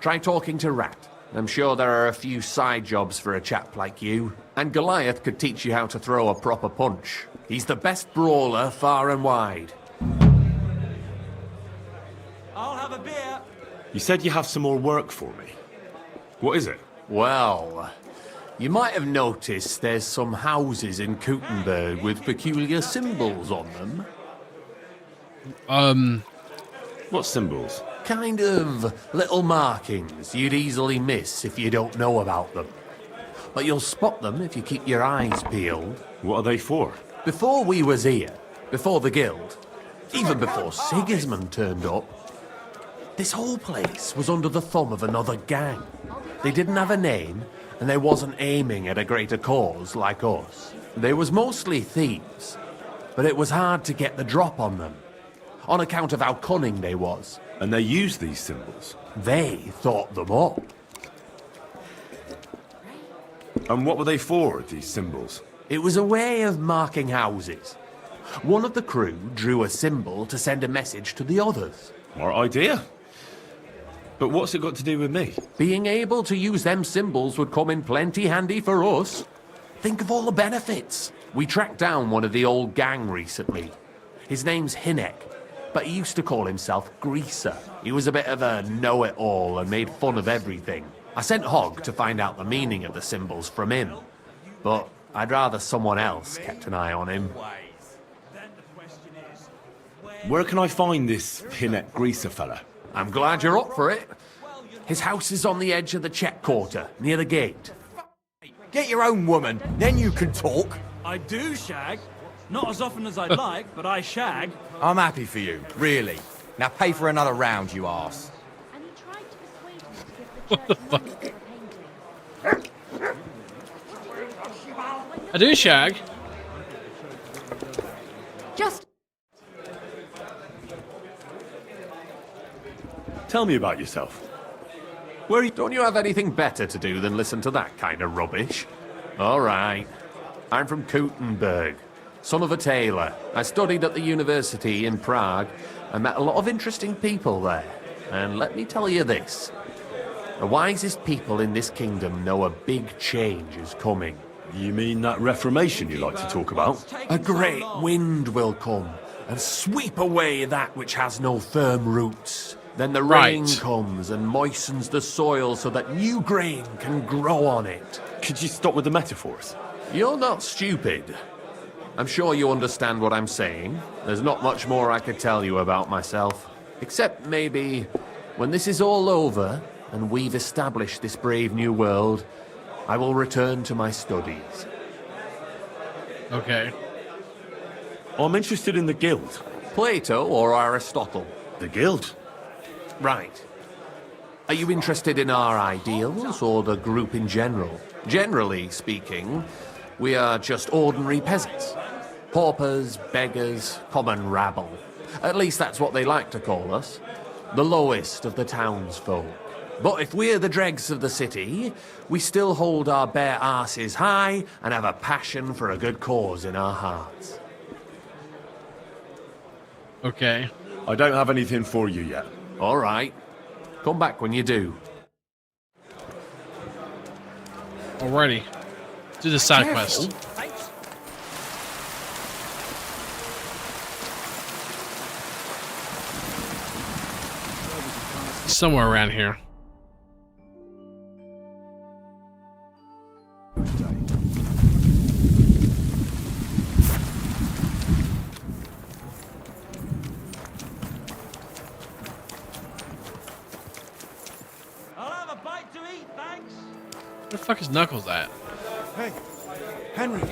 try talking to Rat. I'm sure there are a few side jobs for a chap like you. And Goliath could teach you how to throw a proper punch. He's the best brawler far and wide. I'll have a beer. You said you have some more work for me. What is it? Well, you might have noticed there's some houses in Kuttenberg with peculiar symbols on them. What symbols? Kind of little markings you'd easily miss if you don't know about them. But you'll spot them if you keep your eyes peeled. What are they for? Before we was here, before the guild, even before Sigismund turned up, this whole place was under the thumb of another gang. They didn't have a name, and they wasn't aiming at a greater cause like us. They was mostly thieves, but it was hard to get the drop on them, on account of how cunning they was. And they used these symbols? They thought them up. And what were they for, these symbols? It was a way of marking houses. One of the crew drew a symbol to send a message to the others. Smart idea. But what's it got to do with me? Being able to use them symbols would come in plenty handy for us. Think of all the benefits. We tracked down one of the old gang recently. His name's Hinek, but he used to call himself Greaser. He was a bit of a know-it-all and made fun of everything. I sent Hogg to find out the meaning of the symbols from him, but I'd rather someone else kept an eye on him. Where can I find this Hinek Greaser fella? I'm glad you're up for it. His house is on the edge of the check quarter, near the gate. Get your own woman, then you can talk. I do shag. Not as often as I'd like, but I shag. I'm happy for you, really. Now pay for another round, you arse. What the fuck? I do shag. Just Tell me about yourself. Don't you have anything better to do than listen to that kind of rubbish? All right. I'm from Kuttenberg, son of a tailor. I studied at the university in Prague and met a lot of interesting people there. And let me tell you this. The wisest people in this kingdom know a big change is coming. You mean that reformation you like to talk about? A great wind will come and sweep away that which has no firm roots. Then the rain comes and moistens the soil so that new grain can grow on it. Could you stop with the metaphors? You're not stupid. I'm sure you understand what I'm saying. There's not much more I could tell you about myself. Except maybe when this is all over and we've established this brave new world, I will return to my studies. Okay. I'm interested in the guild. Plato or Aristotle? The guild? Right. Are you interested in our ideals or the group in general? Generally speaking, we are just ordinary peasants. Paupers, beggars, common rabble. At least that's what they like to call us. The lowest of the townsfolk. But if we're the dregs of the city, we still hold our bare arses high and have a passion for a good cause in our hearts. Okay. I don't have anything for you yet. All right. Come back when you do. Alrighty. Do the side quest. Somewhere around here. I'll have a bite to eat, thanks. Where the fuck is Knuckles at? Hey, Henry.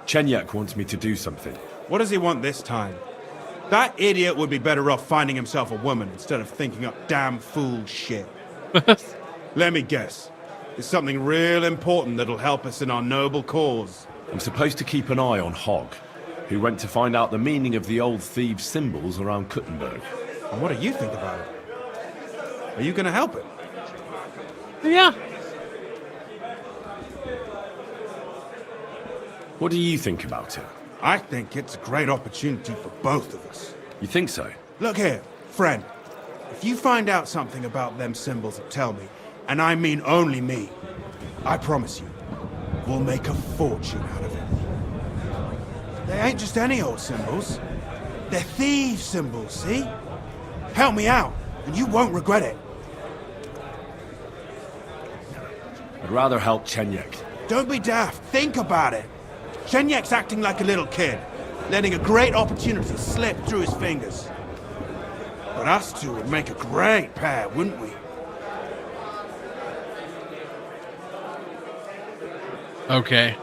Chenyak wants me to do something. What does he want this time? That idiot would be better off finding himself a woman instead of thinking up damn fool shit. Let me guess. It's something real important that'll help us in our noble cause. I'm supposed to keep an eye on Hogg, who went to find out the meaning of the old thieves' symbols around Kuttenberg. And what do you think about it? Are you gonna help him? Yeah. What do you think about it? I think it's a great opportunity for both of us. You think so? Look here, friend. If you find out something about them symbols, tell me. And I mean only me. I promise you, we'll make a fortune out of it. They ain't just any old symbols. They're thieves' symbols, see? Help me out, and you won't regret it. I'd rather help Chenyak. Don't be daft. Think about it. Shenyak's acting like a little kid, letting a great opportunity slip through his fingers. But us two would make a great pair, wouldn't we? Okay.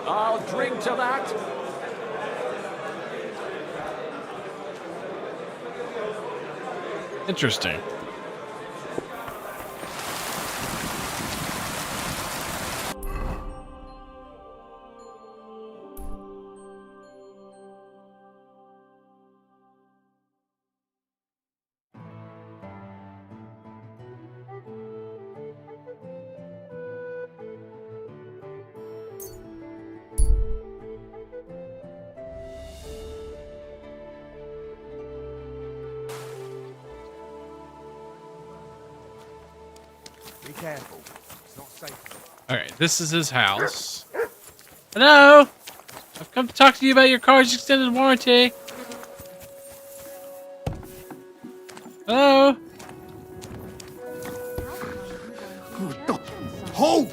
I'll drink to that. Interesting. Be careful. It's not safe. Alright, this is his house. Hello? I've come to talk to you about your car's extended warranty. Hello? Halt!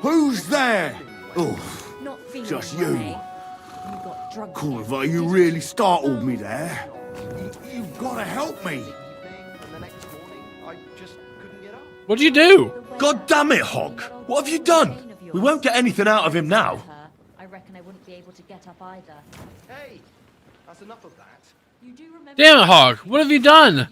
Who's there? Oh, Not feeling just it, you. eh? You got drug Culver, you really startled me there. You've got to help me. What'd you do? God damn it, Hogg! What have you done? We won't get anything out of him now. I reckon I wouldn't be able to get up either. Hey, that's enough of that. You do remember Damn it, Hogg! What have you done?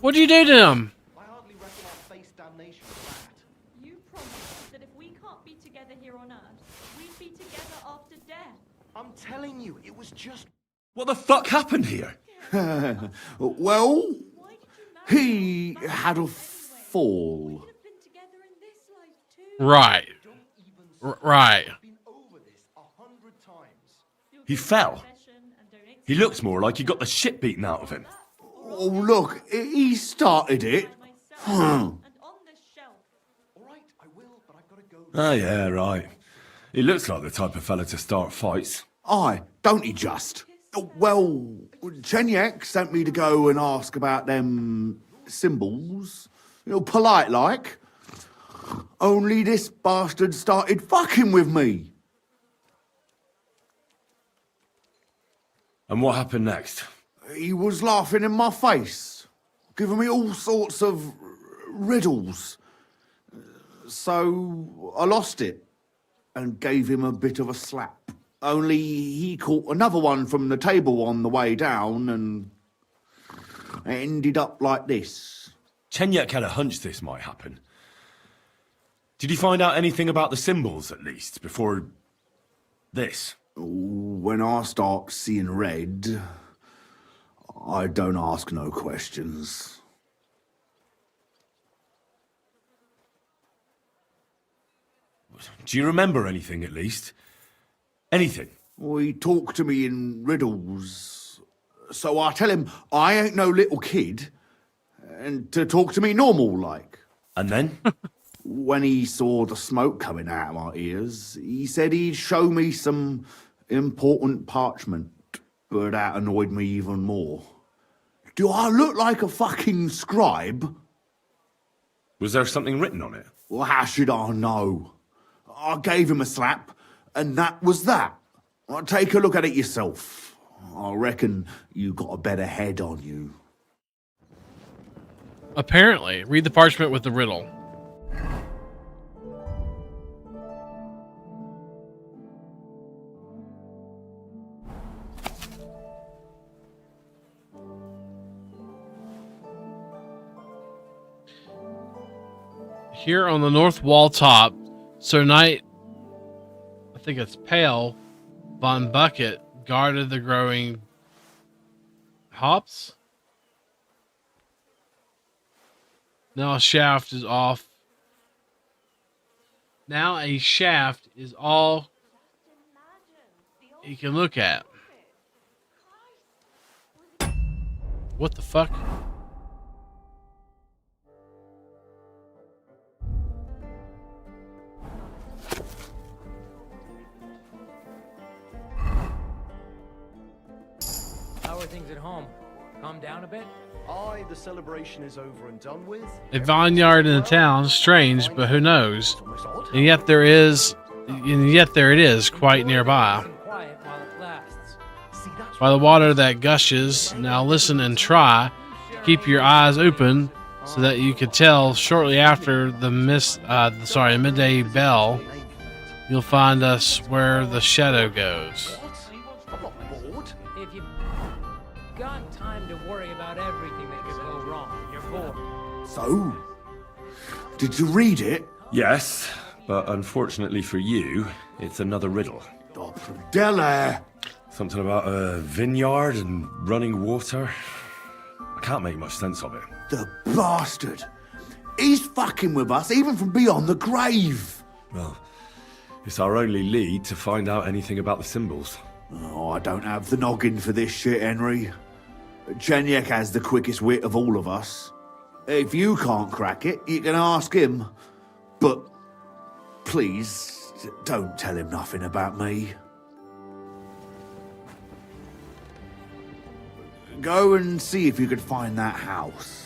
What'd you do to him? I hardly reckon I'll face damnation for that. you promised that if we can't be together here on Earth, we'd be together after death. I'm telling you, it was just... What the fuck happened here? Well, he had a fall. Right. Right. He fell. He looks more like he got the shit beaten out of him. Oh, look, he started it. Oh, yeah, right. He looks like the type of fella to start fights. Aye, don't he just? Well, Chenyek sent me to go and ask about them symbols. Polite like. Only this bastard started fucking with me. And what happened next? He was laughing in my face, giving me all sorts of riddles. So I lost it and gave him a bit of a slap. Only he caught another one from the table on the way down, and it ended up like this. Chenyek had a hunch this might happen. Did you find out anything about the symbols, at least, before this? When I start seeing red, I don't ask no questions. Do you remember anything, at least? Anything? He talked to me in riddles. So I tell him I ain't no little kid, and to talk to me normal like. And then? When he saw the smoke coming out of my ears, he said he'd show me some important parchment, but that annoyed me even more. Do I look like a fucking scribe? Was there something written on it? Well, how should I know? I gave him a slap, and that was that. Take a look at it yourself. I reckon you got a better head on you. Apparently. Read the parchment with the riddle. Here on the north wall top, Sir Knight, I think it's Pale, Von Bucket, guarded the growing hops. Now a shaft is off. Now a shaft is all you can look at. What the fuck? How are things at home? Calm down a bit? Aye, the celebration is over and done with. A vineyard in the town, strange, but who knows? And yet there is, quite nearby. Quiet while it lasts. By the water that gushes, now listen and try. Keep your eyes open so that you could tell shortly after the midday bell, you'll find us where the shadow goes. If you've got time to worry about everything that could go wrong, you're bored. So, did you read it? Yes, but unfortunately for you, it's another riddle. Dele! Something about a vineyard and running water. I can't make much sense of it. The bastard! He's fucking with us even from beyond the grave! Well, it's our only lead to find out anything about the symbols. Oh, I don't have the noggin for this shit, Henry. Chenyek has the quickest wit of all of us. If you can't crack it, you can ask him. But please, don't tell him nothing about me. Go and see if you could find that house.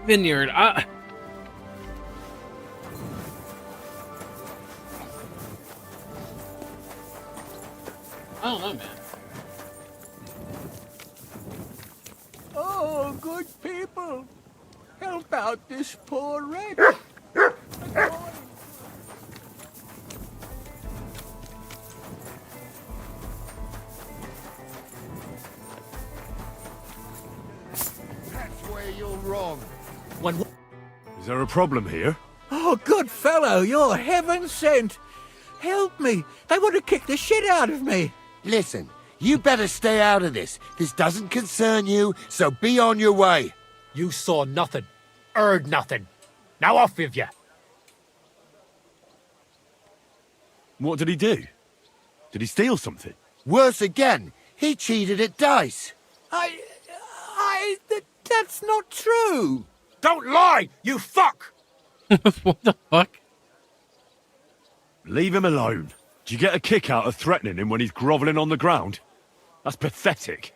Vineyard. I don't know, man. Oh, good people. Help out this poor wretch. That's where you're wrong. Is there a problem here? Oh, good fellow, you're heaven sent. Help me. They want to kick the shit out of me. Listen, you better stay out of this. This doesn't concern you, so be on your way. You saw nothing, heard nothing. Now off with you. What did he do? Did he steal something? Worse again, he cheated at dice. That's not true. Don't lie, you fuck! What the fuck? Leave him alone. Do you get a kick out of threatening him when he's grovelling on the ground? That's pathetic.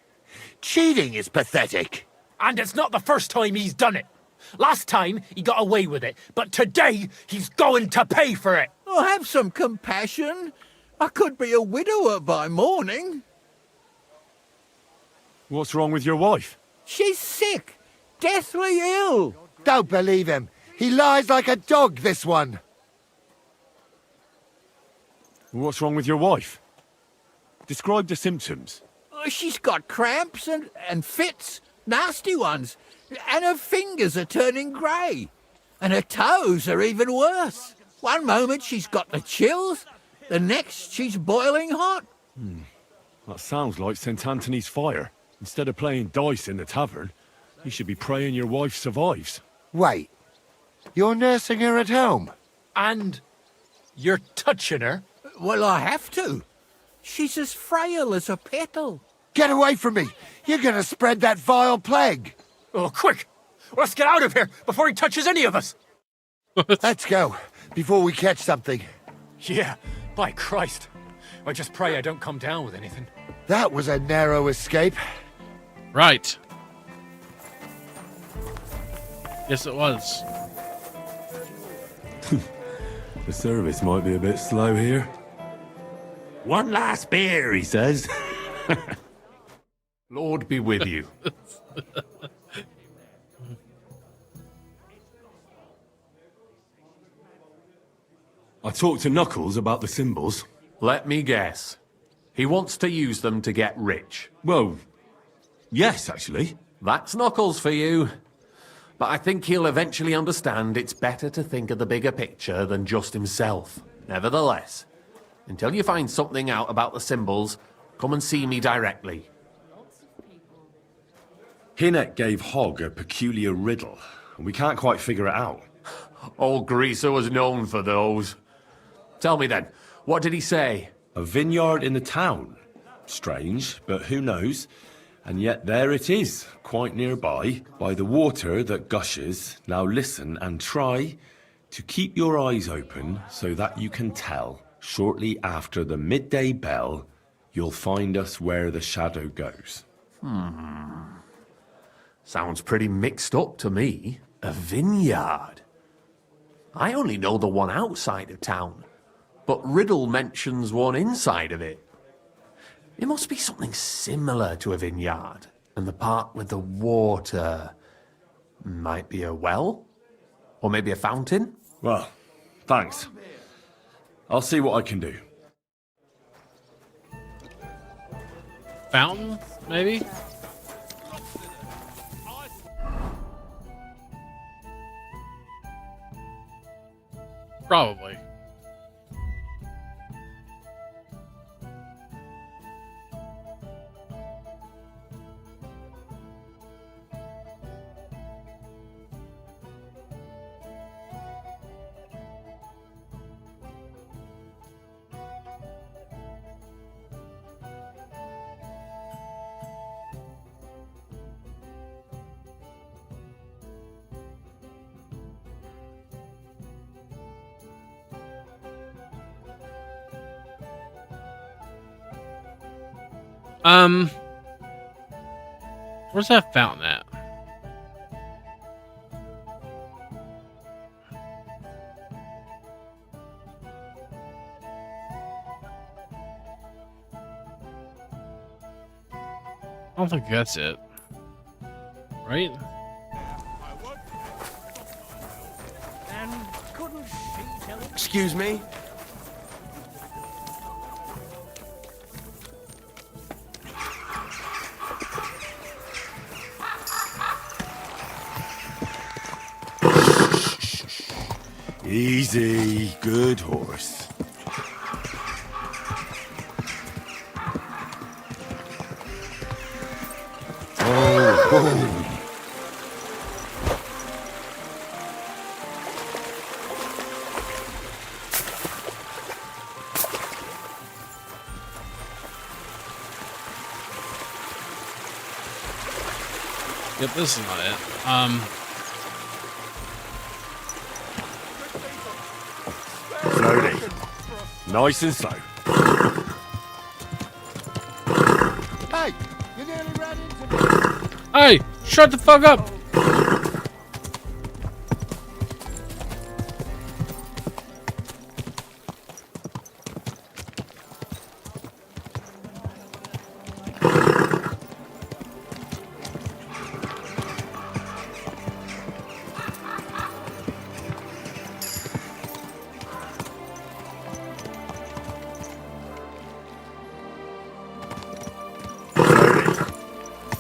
Cheating is pathetic. And it's not the first time he's done it. Last time, he got away with it, but today, he's going to pay for it. Oh, have some compassion. I could be a widower by morning. What's wrong with your wife? She's sick, deathly ill. Don't believe him. He lies like a dog, this one. What's wrong with your wife? Describe the symptoms. She's got cramps and fits, nasty ones. And her fingers are turning grey. And her toes are even worse. One moment she's got the chills, the next she's boiling hot. That sounds like St. Anthony's fire. Instead of playing dice in the tavern, you should be praying your wife survives. Wait, you're nursing her at home? And you're touching her? Well, I have to. She's as frail as a petal. Get away from me! You're gonna spread that vile plague! Oh, quick! Let's get out of here before he touches any of us! Let's go, before we catch something. Yeah, by Christ. I just pray I don't come down with anything. That was a narrow escape. Right. Yes, it was. The service might be a bit slow here. One last beer, he says. Lord be with you. I talked to Knuckles about the symbols. Let me guess. He wants to use them to get rich. Well, yes, actually. That's Knuckles for you. But I think he'll eventually understand it's better to think of the bigger picture than just himself. Nevertheless, until you find something out about the symbols, come and see me directly. Hinek gave Hogg a peculiar riddle, and we can't quite figure it out. Old Greaser was known for those. Tell me then, what did he say? A vineyard in the town. Strange, but who knows? And yet there it is, quite nearby, by the water that gushes. Now listen and try to keep your eyes open so that you can tell. Shortly after the midday bell, you'll find us where the shadow goes. Sounds pretty mixed up to me. A vineyard. I only know the one outside of town, but Riddle mentions one inside of it. It must be something similar to a vineyard, and the part with the water might be a well? Or maybe a fountain? Well, thanks. I'll see what I can do. Fountain, maybe? Probably. Where's that fountain at? I don't think that's it. Right? Excuse me? Easy, good horse. Yep, this is not it. Slowly. Nice and slow. Hey, you nearly ran into me. Hey, shut the fuck up!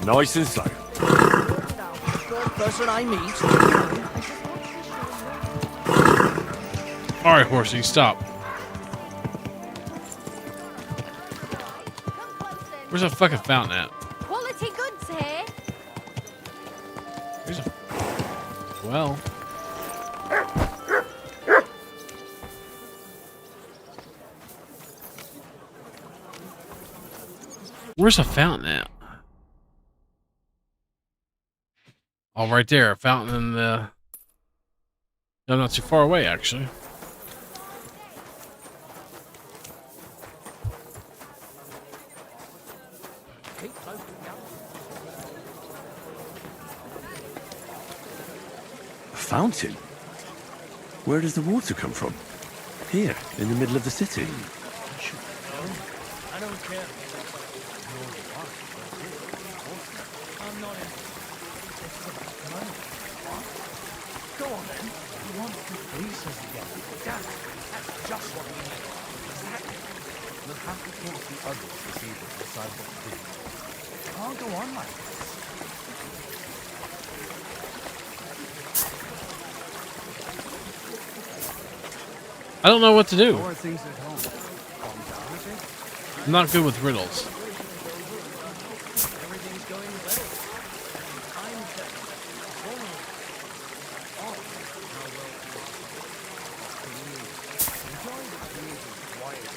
Nice and slow. First person I meet. Alright, horsey, stop. Where's that fucking fountain at? Quality goods here. There's a... Well... Where's a fountain at? Oh, right there. A fountain in the... No, not too far away, actually. A fountain? Where does the water come from? Here, in the middle of the city. I don't care. I'm not in. Go on then. You want to please us again. Damn it. That's just what we need. Exactly. We'll have to talk to the others this evening to decide what to do. It can't go on like this. I don't know what to do. How are things at home? Calm down a bit? I'm not good with riddles. Everything's going well. I'm how well enjoy the creative quiet.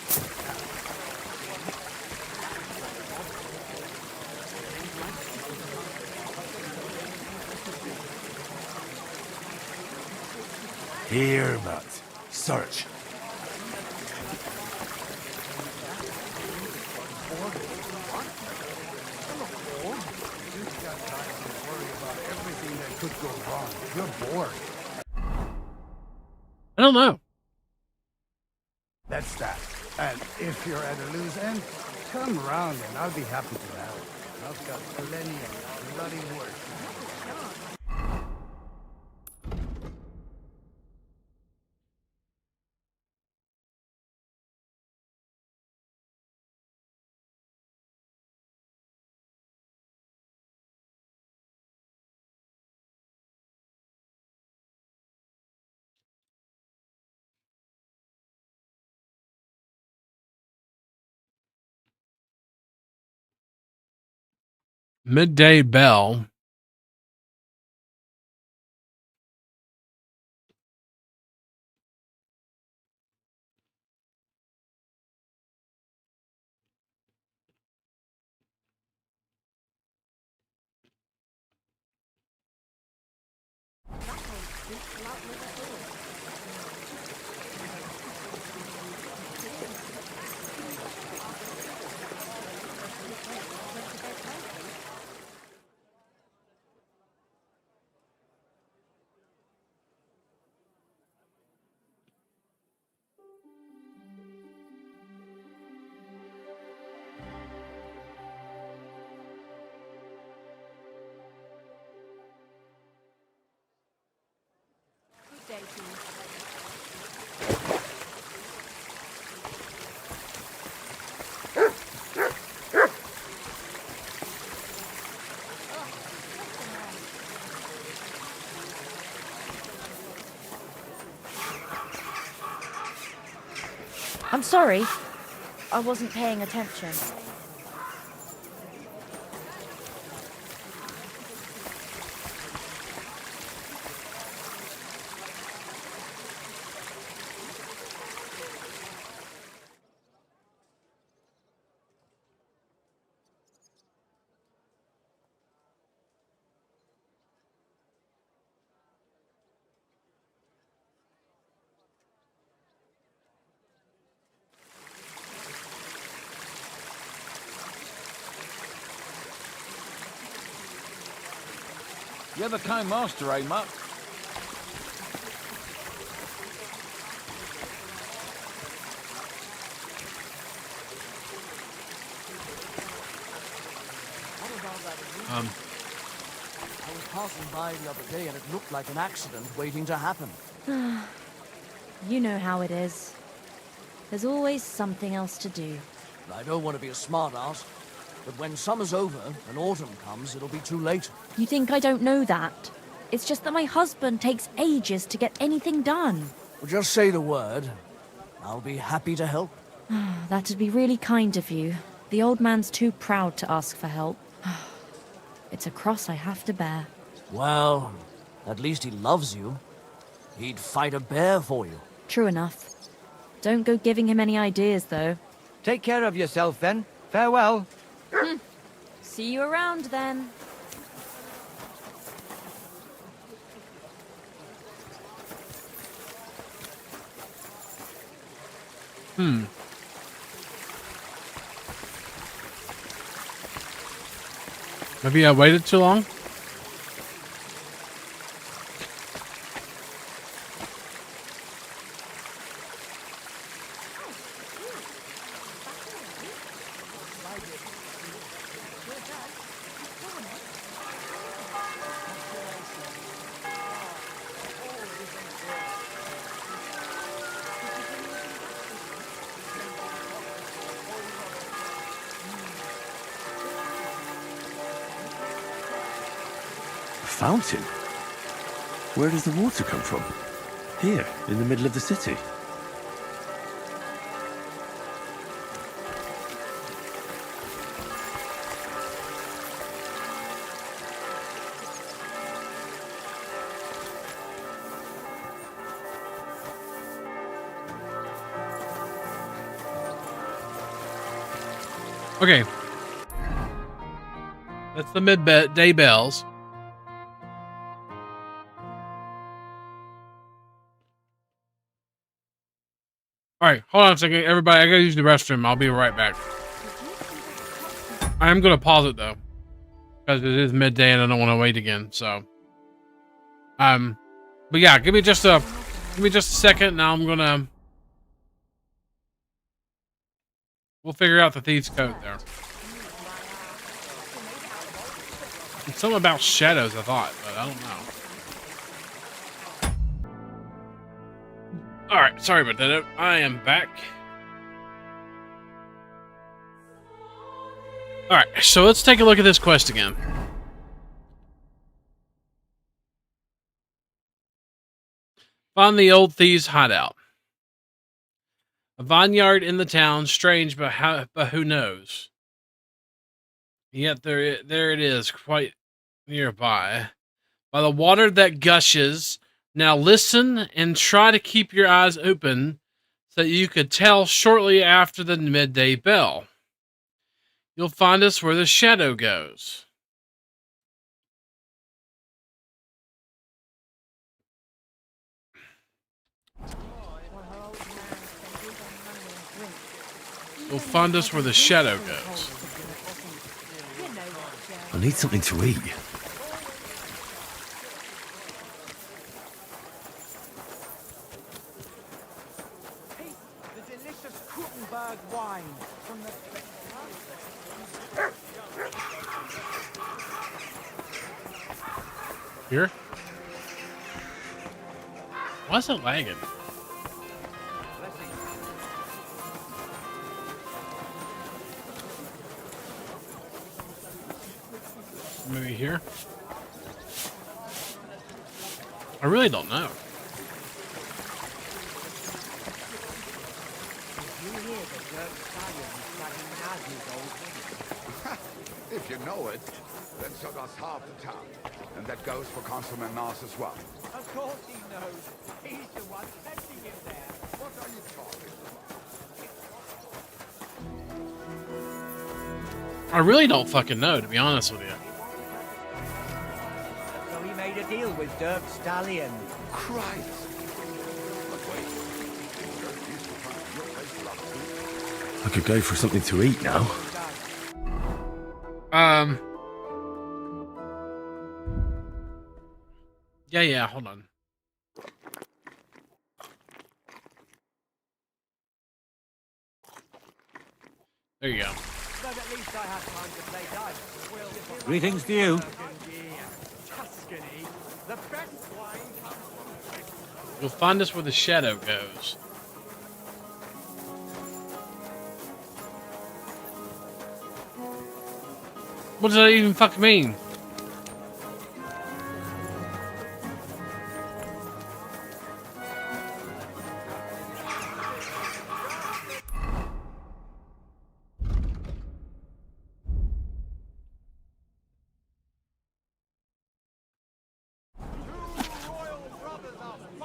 Here, Matt. Search. Everything that could go wrong. You're bored. I don't know. That's that. And if you're at a loose end, come round and I'll be happy to help. I've got plenty of bloody work. Midday bell. I'm sorry. I wasn't paying attention. You're the kind master, eh, Mutt? I was passing by the other day and it looked like an accident waiting to happen. You know how it is. There's always something else to do. I don't want to be a smartass, but when summer's over and autumn comes, it'll be too late. You think I don't know that? It's just that my husband takes ages to get anything done. Well, just say the word. I'll be happy to help. That'd be really kind of you. The old man's too proud to ask for help. It's a cross I have to bear. Well, at least he loves you. He'd fight a bear for you. True enough. Don't go giving him any ideas, though. Take care of yourself, then. Farewell. See you around, then. Maybe I waited too long? Fountain? Where does the water come from? Here, in the middle of the city. Okay. That's the midday bells. Alright, hold on a second. Everybody, I gotta use the restroom. I'll be right back. I am gonna pause it though. Because it is midday and I don't want to wait again, so. But yeah, give me just a second. Now I'm gonna. We'll figure out the thieves' code there. It's something about shadows, I thought, but I don't know. Alright, sorry about that. I am back. Alright, so let's take a look at this quest again. Find the old thieves' hideout. A vineyard in the town, strange, but who knows? Yet there it is, quite nearby. By the water that gushes, now listen and try to keep your eyes open so that you could tell shortly after the midday bell. You'll find us where the shadow goes. You'll find us where the shadow goes. I need something to eat. The delicious Krutenberg wine from the... Here? Why is it lagging? Maybe here? I really don't know. If you know it, then so does half the town. And that goes for Councilman Mars as well. Of course he knows. He's the one sending him there. What are you talking about? I really don't fucking know, to be honest with you. So he made a deal with Dirk Stallion. Christ! But wait, Dirk used to come to your place last week. I could go for something to eat now. Yeah, hold on. There you go. But at least I have time to play dice. Greetings to you. Tuscany, the best wine comes from... You'll find us where the shadow goes. What does that even fuck mean?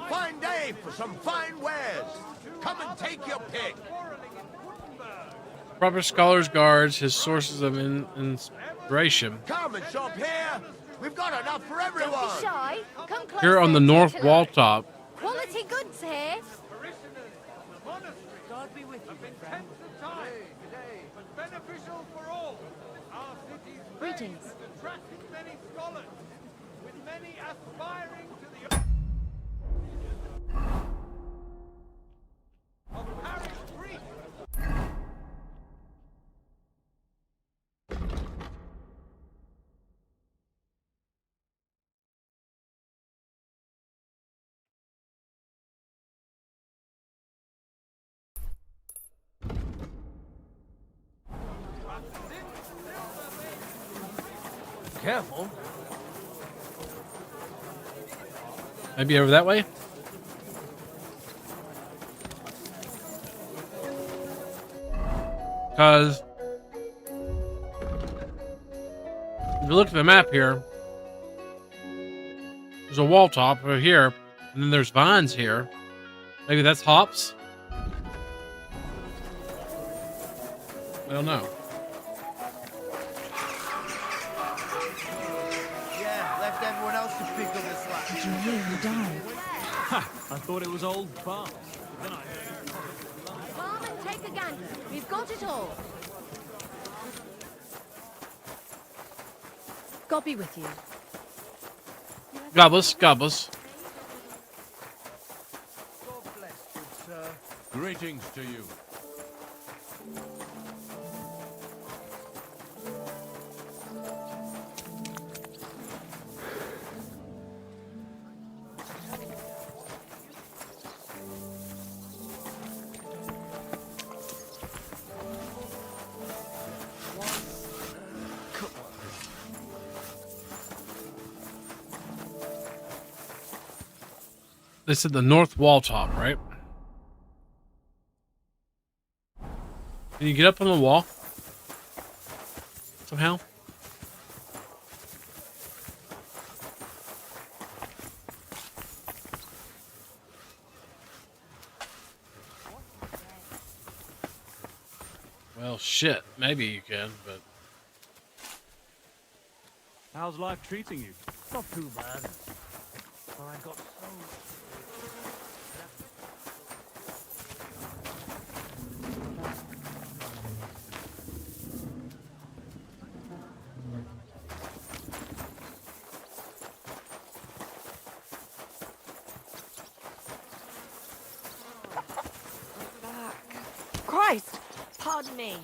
Fine day for some fine wares. Come and take your pick. Proper scholars guards his sources of inspiration. Come and shop here. We've got enough for everyone. Don't be shy. Come close. Here on the north wall top. Quality goods here. God be with you, friend. Today, but beneficial for all. Our city's Greetings. is attracting many scholars, with many aspiring to the of parish priest. Careful. Maybe over that way? Because if you look at the map here, there's a wall top over here, and then there's vines here. Maybe that's hops? I don't know. Yeah, left everyone else to pick up the slack. Did you hear who died? I thought it was old Bart. Then I Come and take a gander. We've got it all. God be with you. Gobless, gobless. God bless, good sir. Greetings to you. They said the north wall top, right? Can you get up on the wall? Somehow? Well, shit. Maybe you can, but... How's life treating you? Not too bad. But I got so... Christ! Pardon me.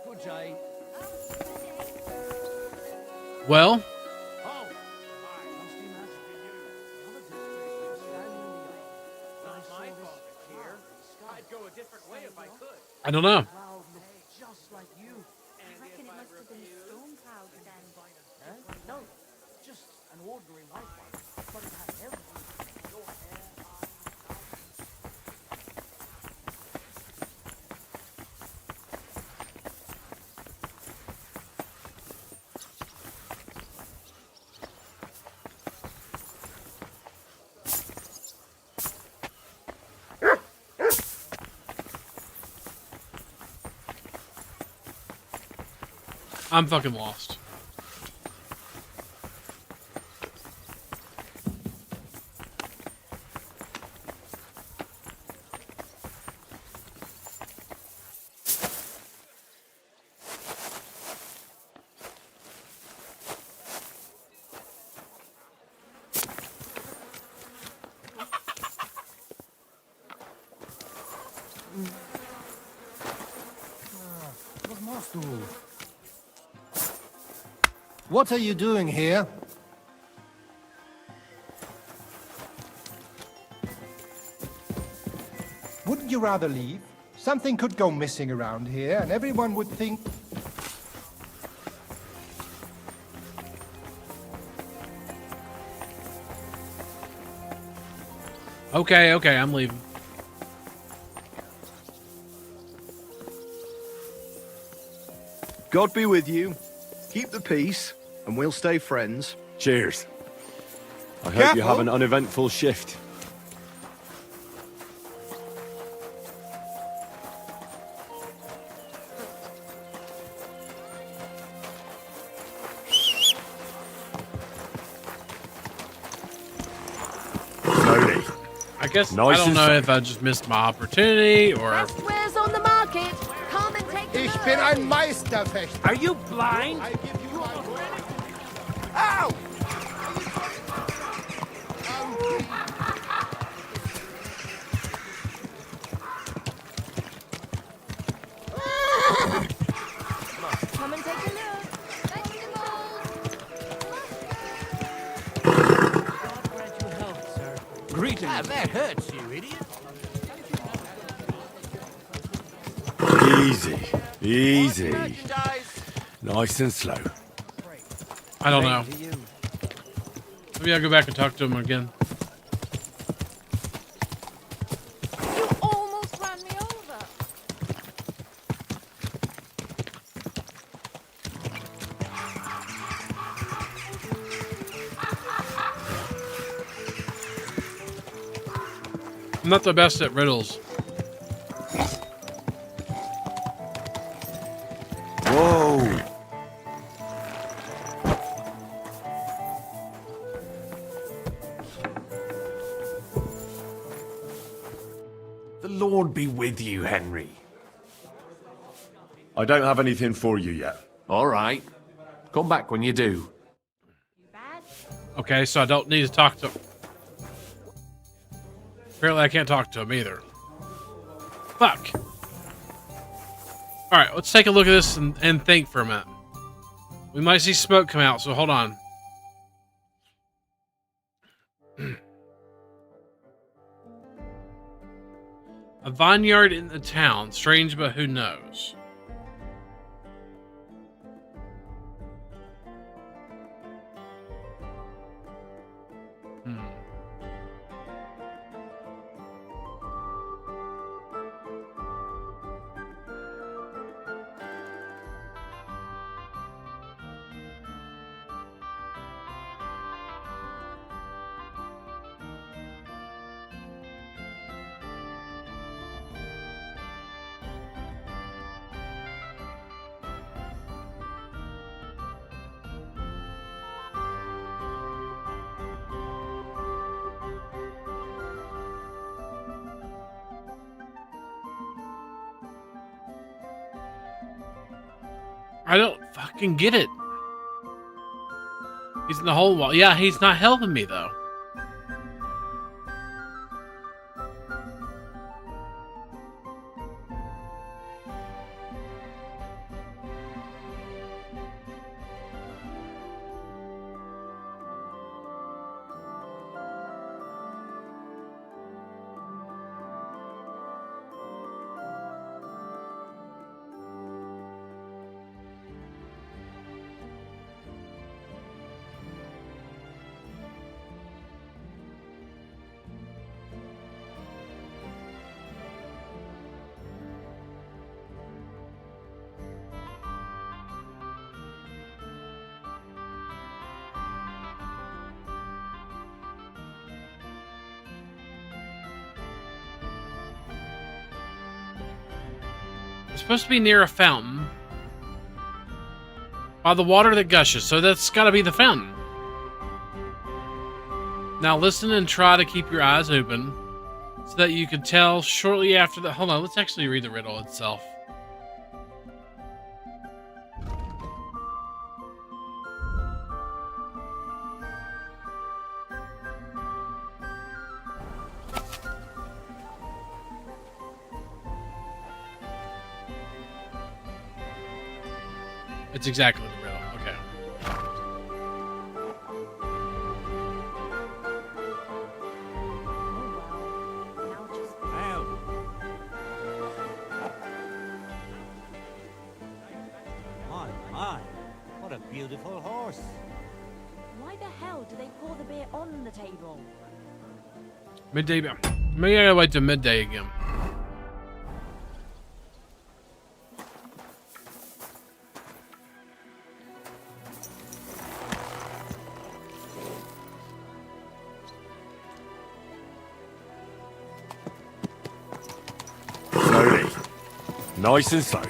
Good day. Well... I'd go a different way if I could. I don't know. Just like you. I reckon it must have been storm clouds then. Huh? No, just an ordinary white one. But it had everything. Your hair, I'm fucking lost. What are you doing here? Wouldn't you rather leave? Something could go missing around here, and everyone would think... Okay, okay, I'm leaving. God be with you. Keep the peace, and we'll stay friends. Cheers. I hope you have an uneventful shift. Slowly. I guess Nice I don't and know slow. if I just missed my opportunity or. Where's on the market? Come and take a Ich look. bin ein Meisterfechter. Are you blind? I give you my word. Ow! Come and take a look. God grant you health, sir. Greetings. Ah, that hurts, you idiot. Easy. Easy. Nice and slow. I don't know. Maybe I'll go back and talk to him again. You almost ran me over. I'm not the best at riddles. Whoa. The Lord be with you, Henry. I don't have anything for you yet. All right. Come back when you do. Okay, so I don't need to talk to him. Apparently I can't talk to him either. Fuck. Alright, let's take a look at this and think for a minute. We might see smoke come out, so hold on. A vineyard in the town. Strange, but who knows? I don't fucking get it. He's in the whole wall. Yeah, he's not helping me though. It's supposed to be near a fountain. By the water that gushes. So that's got to be the fountain. Now listen and try to keep your eyes open so that you can tell shortly after the... Hold on, let's actually read the riddle itself. It's exactly the riddle. Okay. My, what a beautiful horse. Why the hell do they pour the beer on the table? Midday. Maybe I gotta wait till midday again. Slowly. Nice and slow.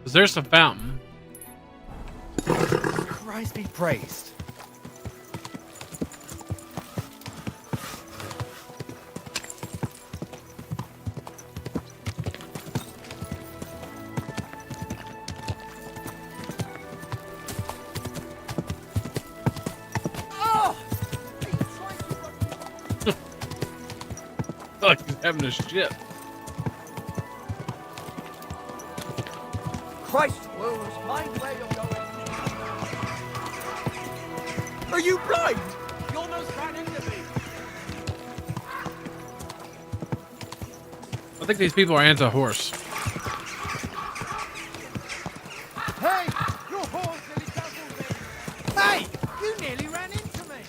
There's the fountain. Christ be praised. Like he's having a shit. Christ wounds, mind where you're going. Are you blind? You almost ran into me. I think these people are anti-horse. Hey, your horse nearly dazzled me. Hey, you nearly ran into me.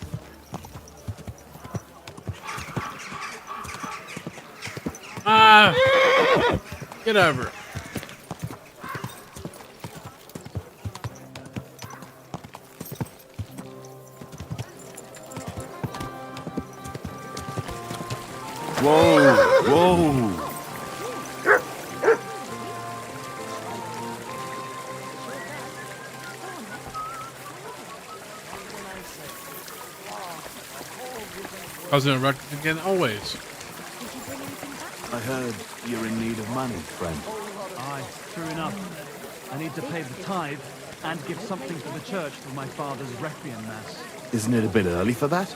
Get over it. Whoa, whoa. President erected again, always. I heard you're in need of money, friend. Aye, true enough. I need to pay the tithe and give something to the church for my father's requiem mass. Isn't it a bit early for that?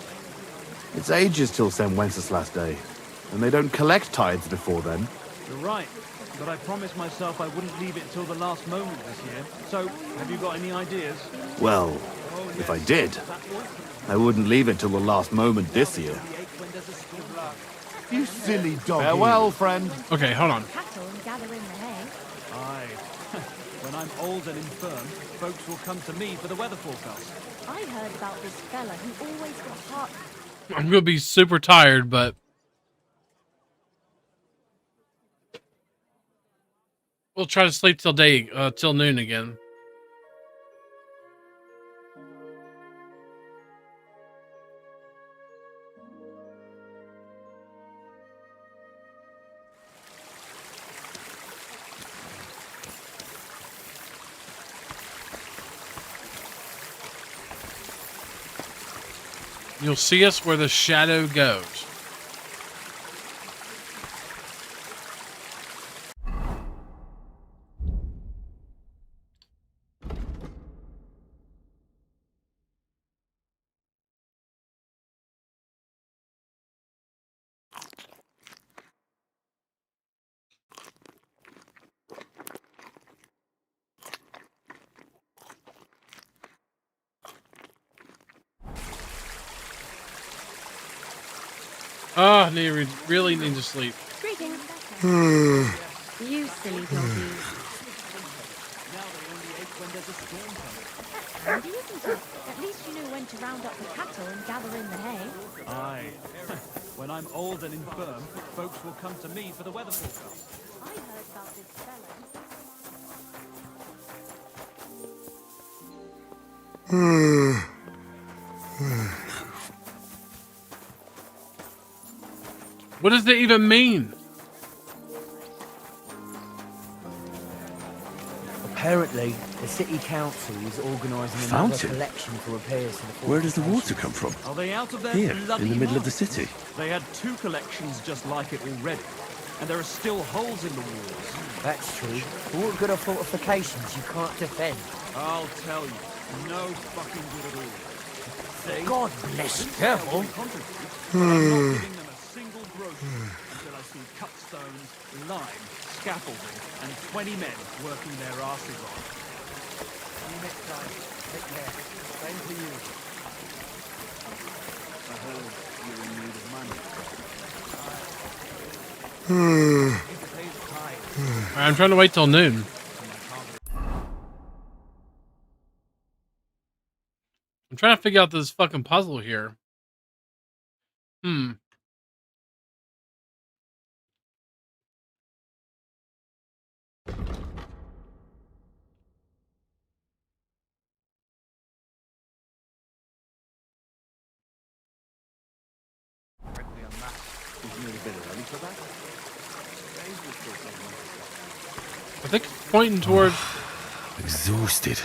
It's ages till St. Wenceslas Day, and they don't collect tithes before then. You're right, but I promised myself I wouldn't leave it till the last moment this year. So, have you got any ideas? Well, if I did, I wouldn't leave it till the last moment this year. You silly dog. Farewell, friend. Okay, hold on. Cattle and gather in the hay. Aye. When I'm old and infirm, folks will come to me for the weather forecast. I heard about this fella who always got heart. I'm gonna be super tired, but we'll try to sleep till till noon again. You'll see us where the shadow goes. Oh, really need to sleep. Greetings. You silly doggy. Handy, isn't it? At least you know when to round up the cattle and gather in the hay. Aye. When I'm old and infirm, folks will come to me for the weather forecast. I heard about this fella. What does it even mean? Apparently, the city council is organising another Fountain? collection for repairs to the Where does the water come from? Are they out of their Here, bloody in the middle of the minds? city. They had 2 collections just like it already, and there are still holes in the walls. That's true. But what good are fortifications you can't defend? I'll tell you, no fucking good at all. See? God bless you. Careful. I'm not giving them a single groschen until I see cut stones, lime, scaffolding, and 20 men working their asses off. See you next time. Take care. Same to you. I heard you were in need of money. I'm trying to wait till noon. I'm trying to figure out this fucking puzzle here. I think it's pointing towards... Exhausted.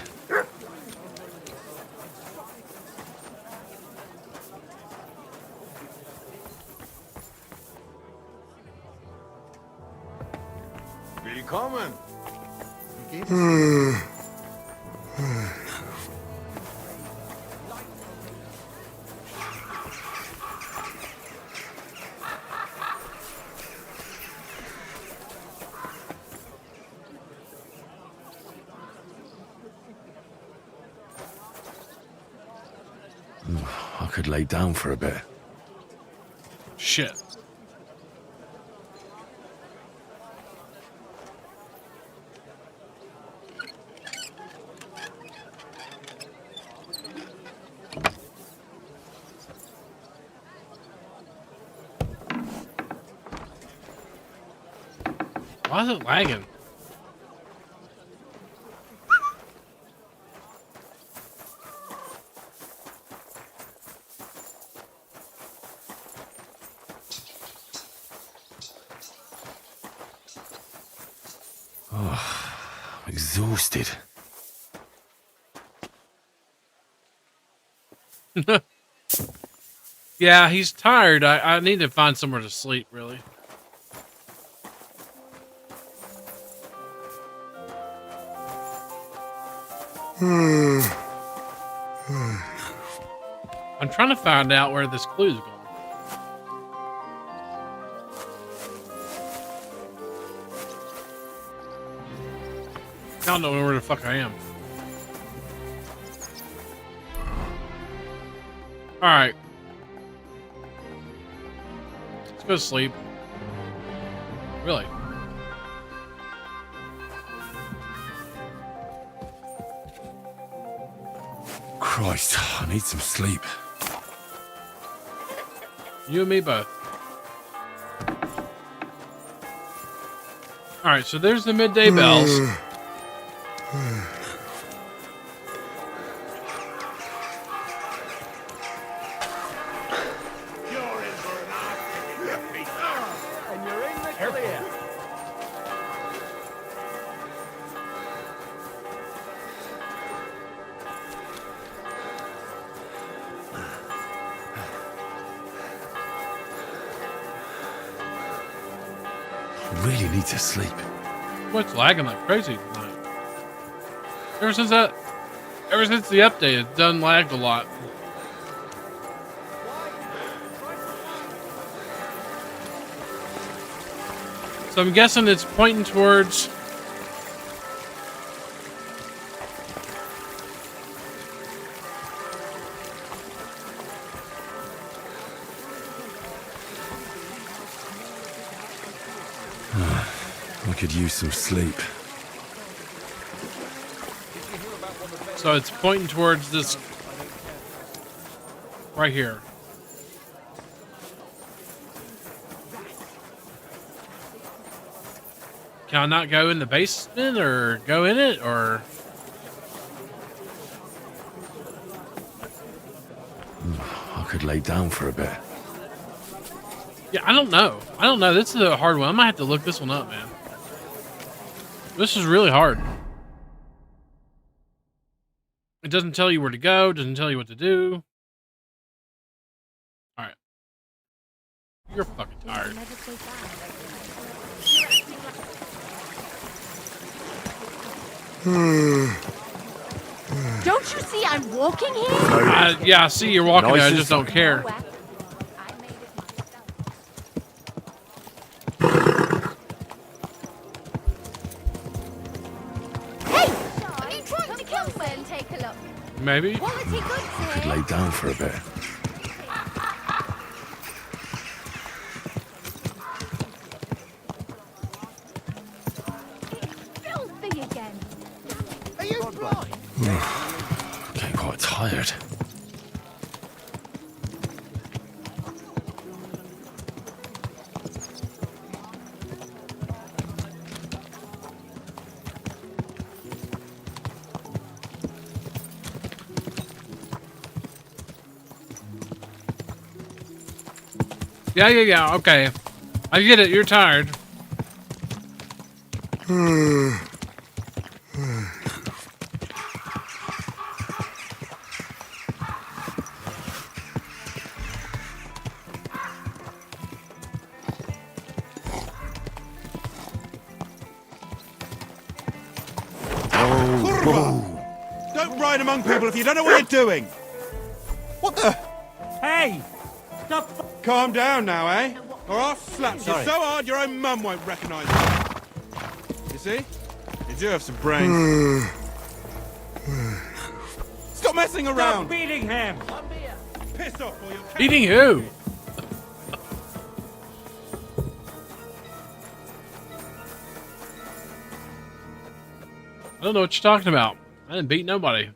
Be coming. I could lay down for a bit. Shit. Why is it lagging? Exhausted. Yeah, he's tired. I need to find somewhere to sleep, really. I'm trying to find out where this clue's going. I don't know where the fuck I am. Alright. Let's go to sleep. Really? Christ, I need some sleep. You and me both. Alright, so there's the midday bells. And you're in the clear. I really need to sleep. What's lagging like crazy tonight? Ever since the update, it's done lagged a lot. So I'm guessing it's pointing towards... I could use some sleep. So it's pointing towards this... right here. Can I not go in the basement or go in it or... could lay down for a bit. Yeah, I don't know. This is a hard one. I might have to look this one up, man. This is really hard. It doesn't tell you where to go. Doesn't tell you what to do. All right. You're fucking tired. Don't you see I'm walking here? Yeah, I see you're walking there. I just don't care. Hey! Are you trying to kill me? And take a look. Maybe. Quality goods I could here. lay down for a bit. Filthy again. Are you blind? Getting quite tired. Yeah. Okay. I get it. You're tired. Don't ride among people if you don't know what you're doing. What the? Hey! Stop! Calm down now, eh? Or I'll slap you Sorry. so hard your own mum won't recognise you. You see? You do have some brains. Stop messing around! Stop beating him! Piss off or you'll Beating who? I don't know what you're talking about. I didn't beat nobody.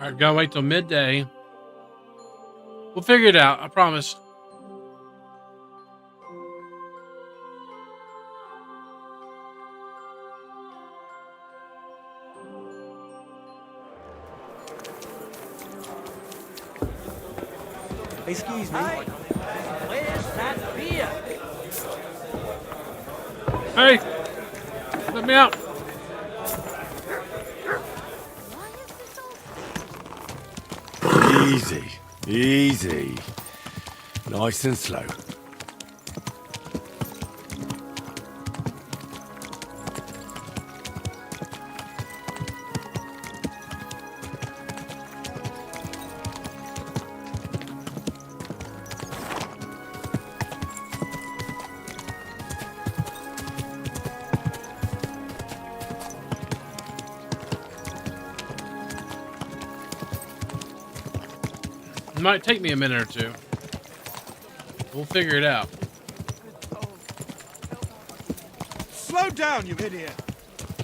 All right, gotta wait till midday. We'll figure it out. I promise. Excuse me. Where's that beer? Hey, let me out. Easy, easy. Nice and slow. It might take me a minute or two. We'll figure it out. Slow down, you idiot!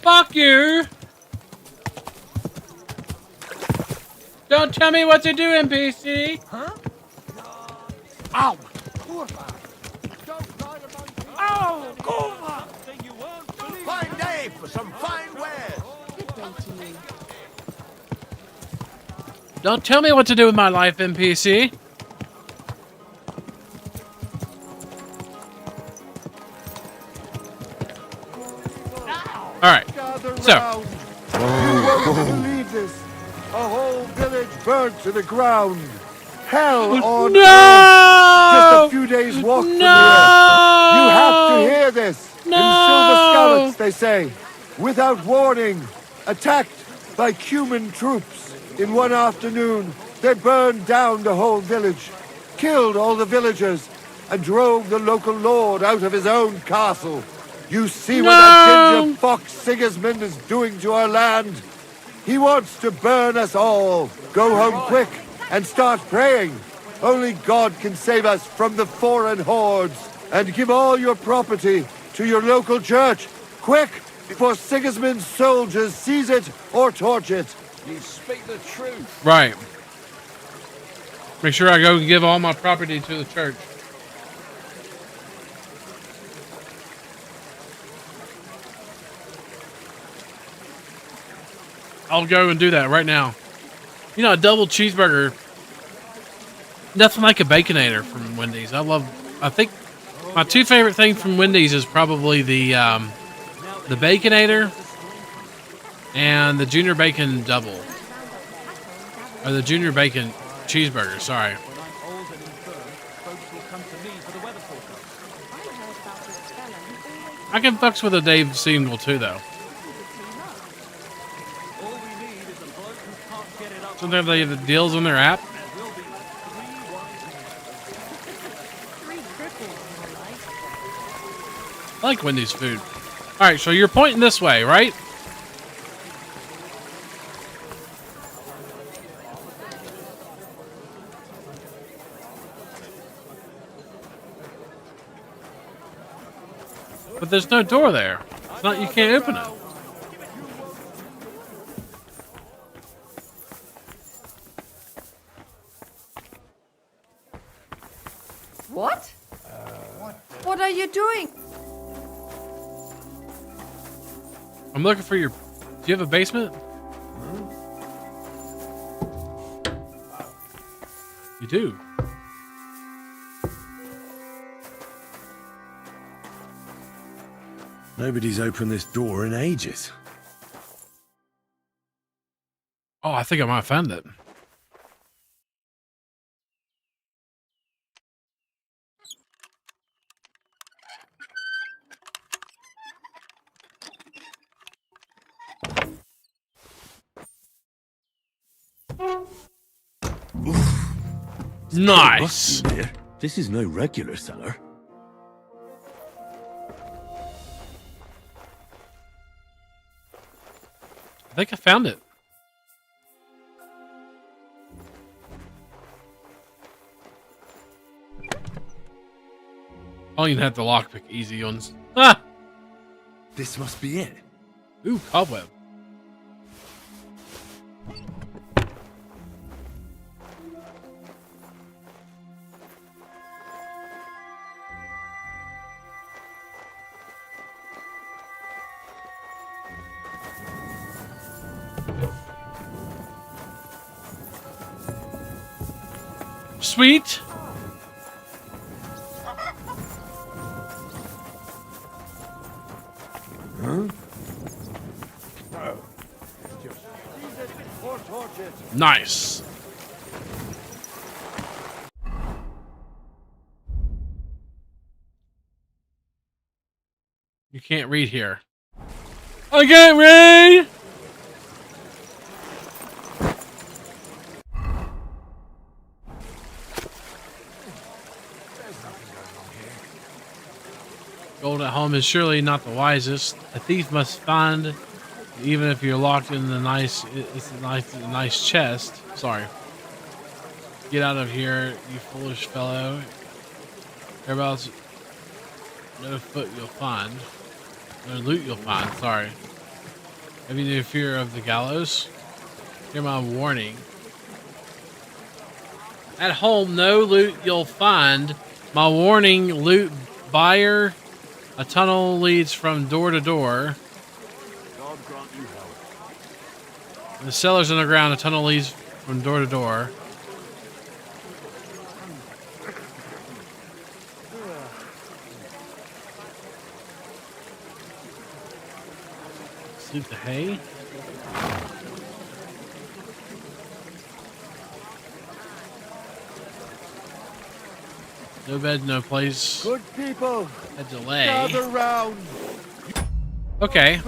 Fuck you! Don't tell me what to do, NPC! Huh? Ow! Poor man. Don't ride among people. Ow! Gova! Fine day for some fine wares. Good day to you. Don't tell me what to do with my life, NPC. Alright, so. You won't believe this. A whole village burnt to the ground. hell on No! earth. Just a few days' walk from here. You have to hear this. In Silver Scallops, they say, without warning, attacked by Cuman troops. In one afternoon, they burned down the whole village, killed all the villagers, and drove the local lord out of his own castle. You see what that ginger fox Sigismund is doing to our land? He wants to burn us all. Go home quick and start praying. Only God can save us from the foreign hordes. And give all your property to your local church. Quick, before Sigismund's soldiers seize it or torch it. You speak the truth. Right. Make sure I go and give all my property to the church. I'll go and do that right now. You know, a double cheeseburger, nothing like a Baconator from Wendy's. I think my two favorite things from Wendy's is probably the Baconator and the Junior Bacon Double. Or the Junior Bacon Cheeseburger, sorry. I can fucks with a Dave single too, though. Sometimes they have the deals on their app. I like Wendy's food. Alright, so you're pointing this way, right? But there's no door there. It's not, you can't open it. What? What are you doing? I'm looking for your... Do you have a basement? You do. Nobody's opened this door in ages. Oh, I think I might have found it. Nice. This is no regular cellar. I think I found it. Oh, you can have the lockpick easy ones. Ah! This must be it. Ooh, cobweb. Sweet. Nice. You can't read here. I can't read. Gold at home is surely not the wisest. A thief must find, even if you're locked in the nice chest. Sorry. Get out of here, you foolish fellow. Whereabouts? No foot you'll find. No loot you'll find. Sorry. Have you no fear of the gallows? Hear my warning. At home, no loot you'll find. My warning, loot buyer. A tunnel leads from door to door. God grant you help. The cellar's underground. A tunnel leads from door to door. Sleep the hay. No bed, no place. Good people, A delay. gather round. Okay.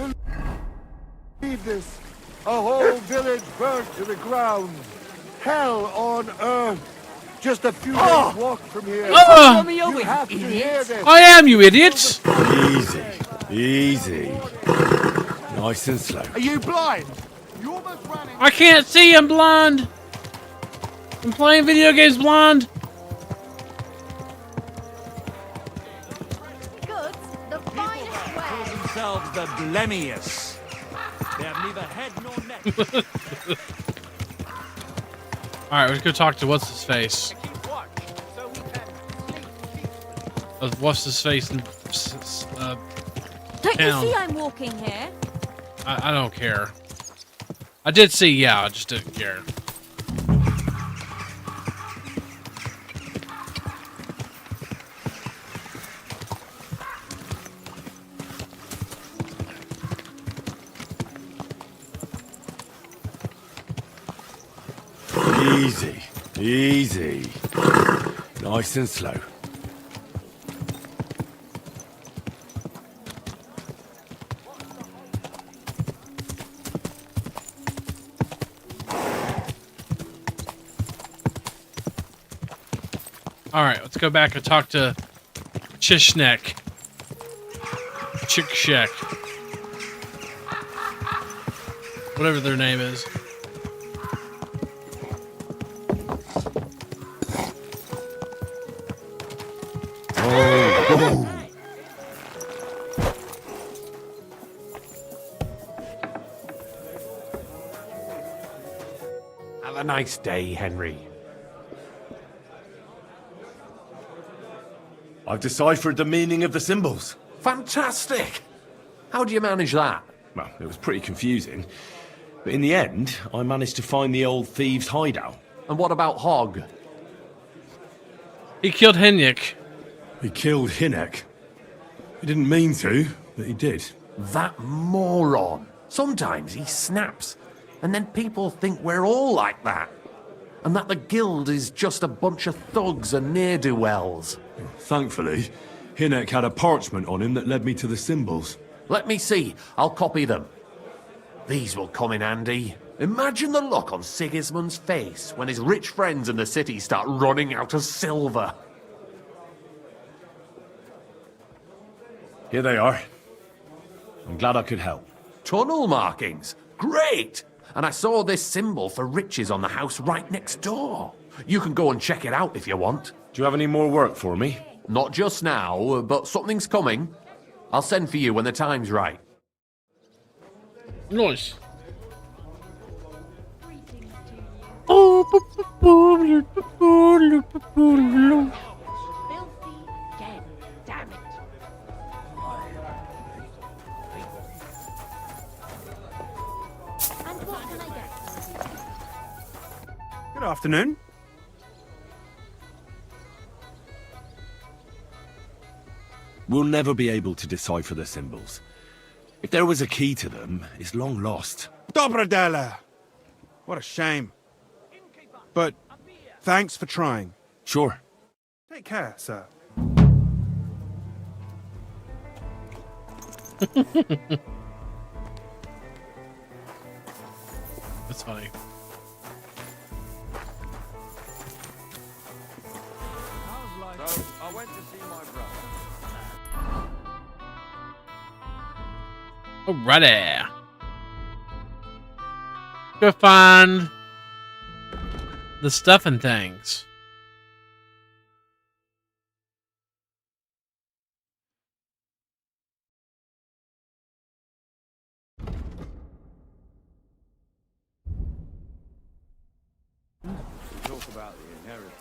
Believe this. A whole village burnt to the ground. Hell on earth. Just a few days walk from here. Oh! You have to hear this. I am, you idiots! Easy. Easy. Nice and slow. Are you blind? You almost ran in. I can't see, I'm blind! I'm playing video games blind! Goods, the finest Call way. themselves the Blemius. They have neither head nor neck. Alright, let's go talk to what's his face. What's his face in Don't town. you see I'm walking here? I don't care. I did see, yeah, I just didn't care. Easy. Easy. Nice and slow. Alright, let's go back and talk to Chishnek. Chickshek. Whatever their name is. Have a nice day, Henry. I've deciphered the meaning of the symbols. Fantastic! How do you manage that? Well, it was pretty confusing. But in the end, I managed to find the old thieves' hideout. And what about Hogg? He killed Henrik. He killed Hinek. He didn't mean to, but he did. That moron. Sometimes he snaps, and then people think we're all like that. And that the guild is just a bunch of thugs and ne'er-do-wells. Thankfully, Hinek had a parchment on him that led me to the symbols. Let me see. I'll copy them. These will come in handy. Imagine the look on Sigismund's face when his rich friends in the city start running out of silver. Here they are. I'm glad I could help. Tunnel markings. Great! And I saw this symbol for riches on the house right next door. You can go and check it out if you want. Do you have any more work for me? Not just now, but something's coming. I'll send for you when the time's right. Nice. Filthy dead. Damn it. And what can I get? Good afternoon. We'll never be able to decipher the symbols. If there was a key to them, it's long lost. Dobrodela. What a shame. But thanks for trying. Sure. Take care, sir. That's funny. So, I went to see my brother. Alrighty. Go find the stuff and things. Talk about the inheritance.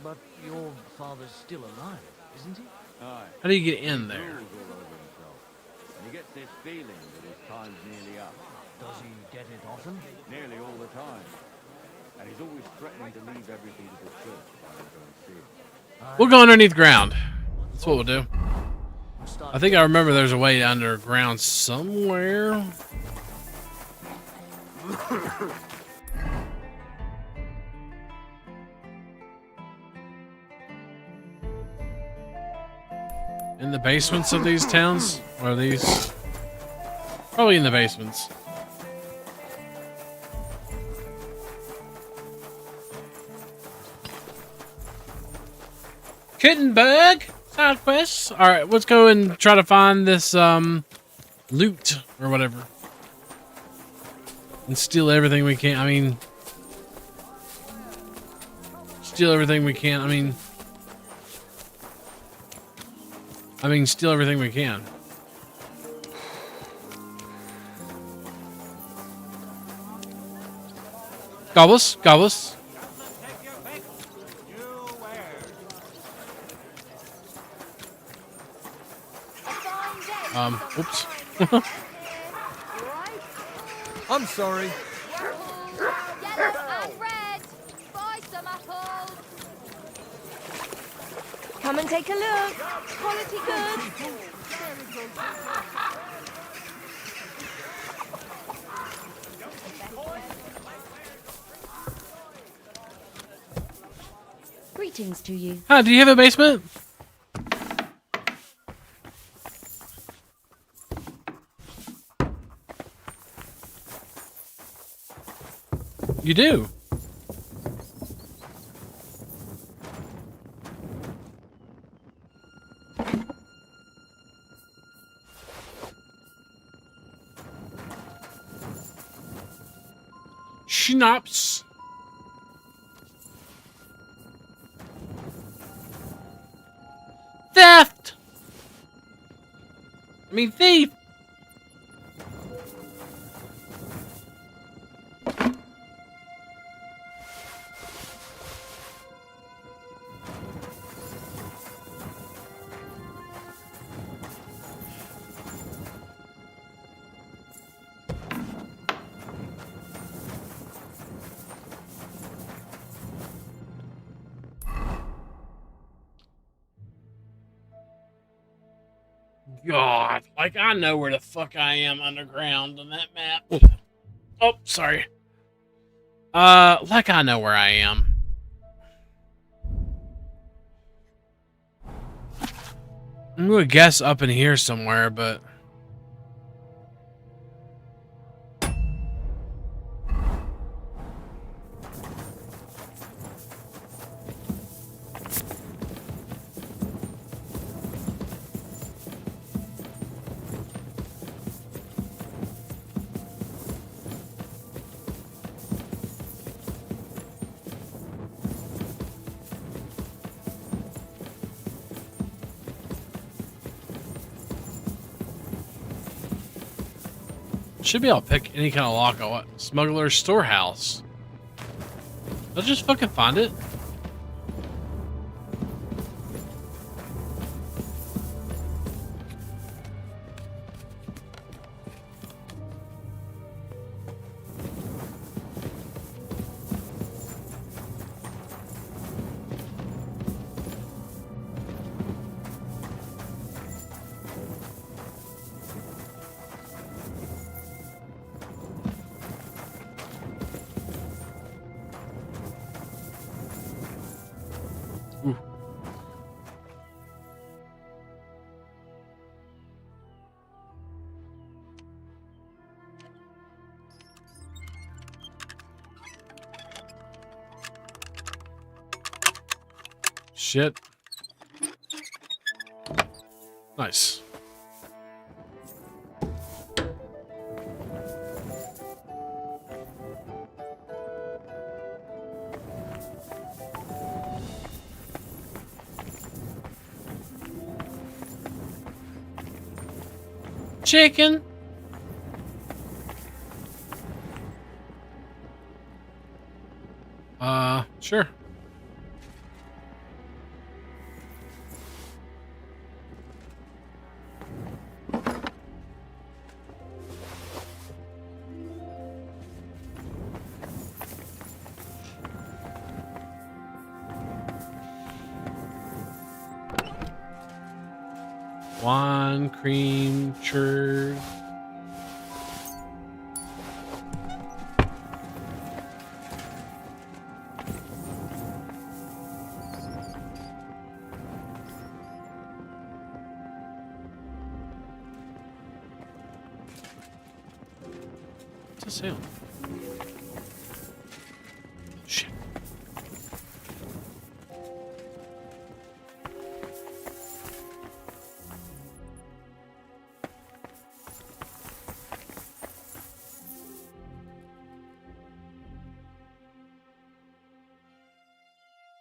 But your father's still alive, isn't he? Aye. How do you get in there? He drools all over himself. And he gets this feeling that his time's nearly up. Does he get it often? Nearly all the time. And he's always threatening to leave everything to the church if I don't go and see him. We'll go underneath ground. That's what we'll do. I think I remember there's a way underground somewhere. In the basements of these towns? Or are these? Probably in the basements. Kittenberg side quests. All right, let's go and try to find this loot or whatever, and steal everything we can. I mean, steal everything we can. I mean, steal everything we can. Gobbles, gobbles. Oops. I'm sorry. Yellow and red. Buy some apples. Come and take a look. Quality goods. Greetings to you. Hi, do you have a basement? You do. Schnapps. Theft. I mean thief. God, like I know where the fuck I am underground on that map. Oh, sorry. Like I know where I am. I'm gonna guess up in here somewhere, but should be able to pick any kind of lock. What? Smuggler's storehouse. I'll just fucking find it. Ooh. Shit. Nice. Chicken. Sure. Wine, cream, churd. sound? Shit.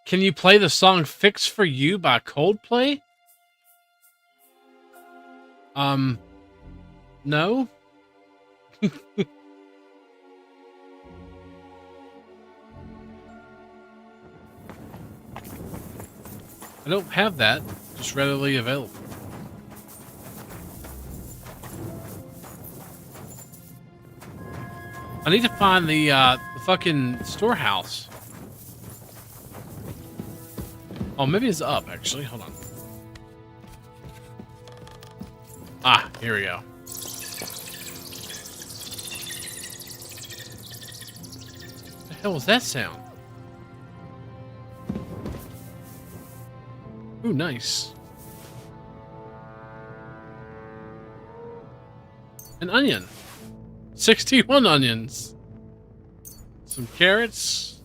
Can you play the song Fix For You by Coldplay? No? I don't have that just readily available. I need to find the fucking storehouse. Oh, maybe it's up, actually. Hold on. Ah, here we go. What the hell was that sound? Ooh, nice. An onion. 61 onions. Some carrots.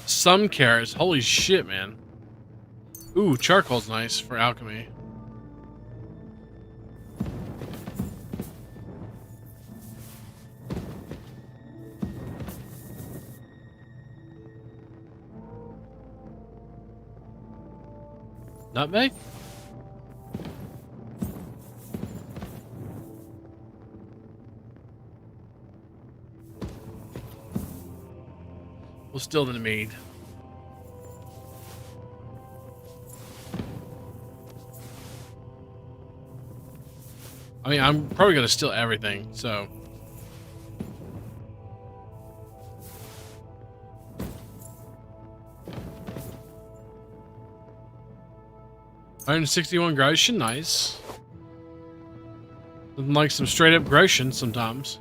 Some carrots. Holy shit, man. Ooh, charcoal's nice for alchemy. Nutmeg? We'll still in the mead. I mean, I'm probably gonna steal everything, so. $161 groschen, nice. Nothing like some straight up groschen sometimes.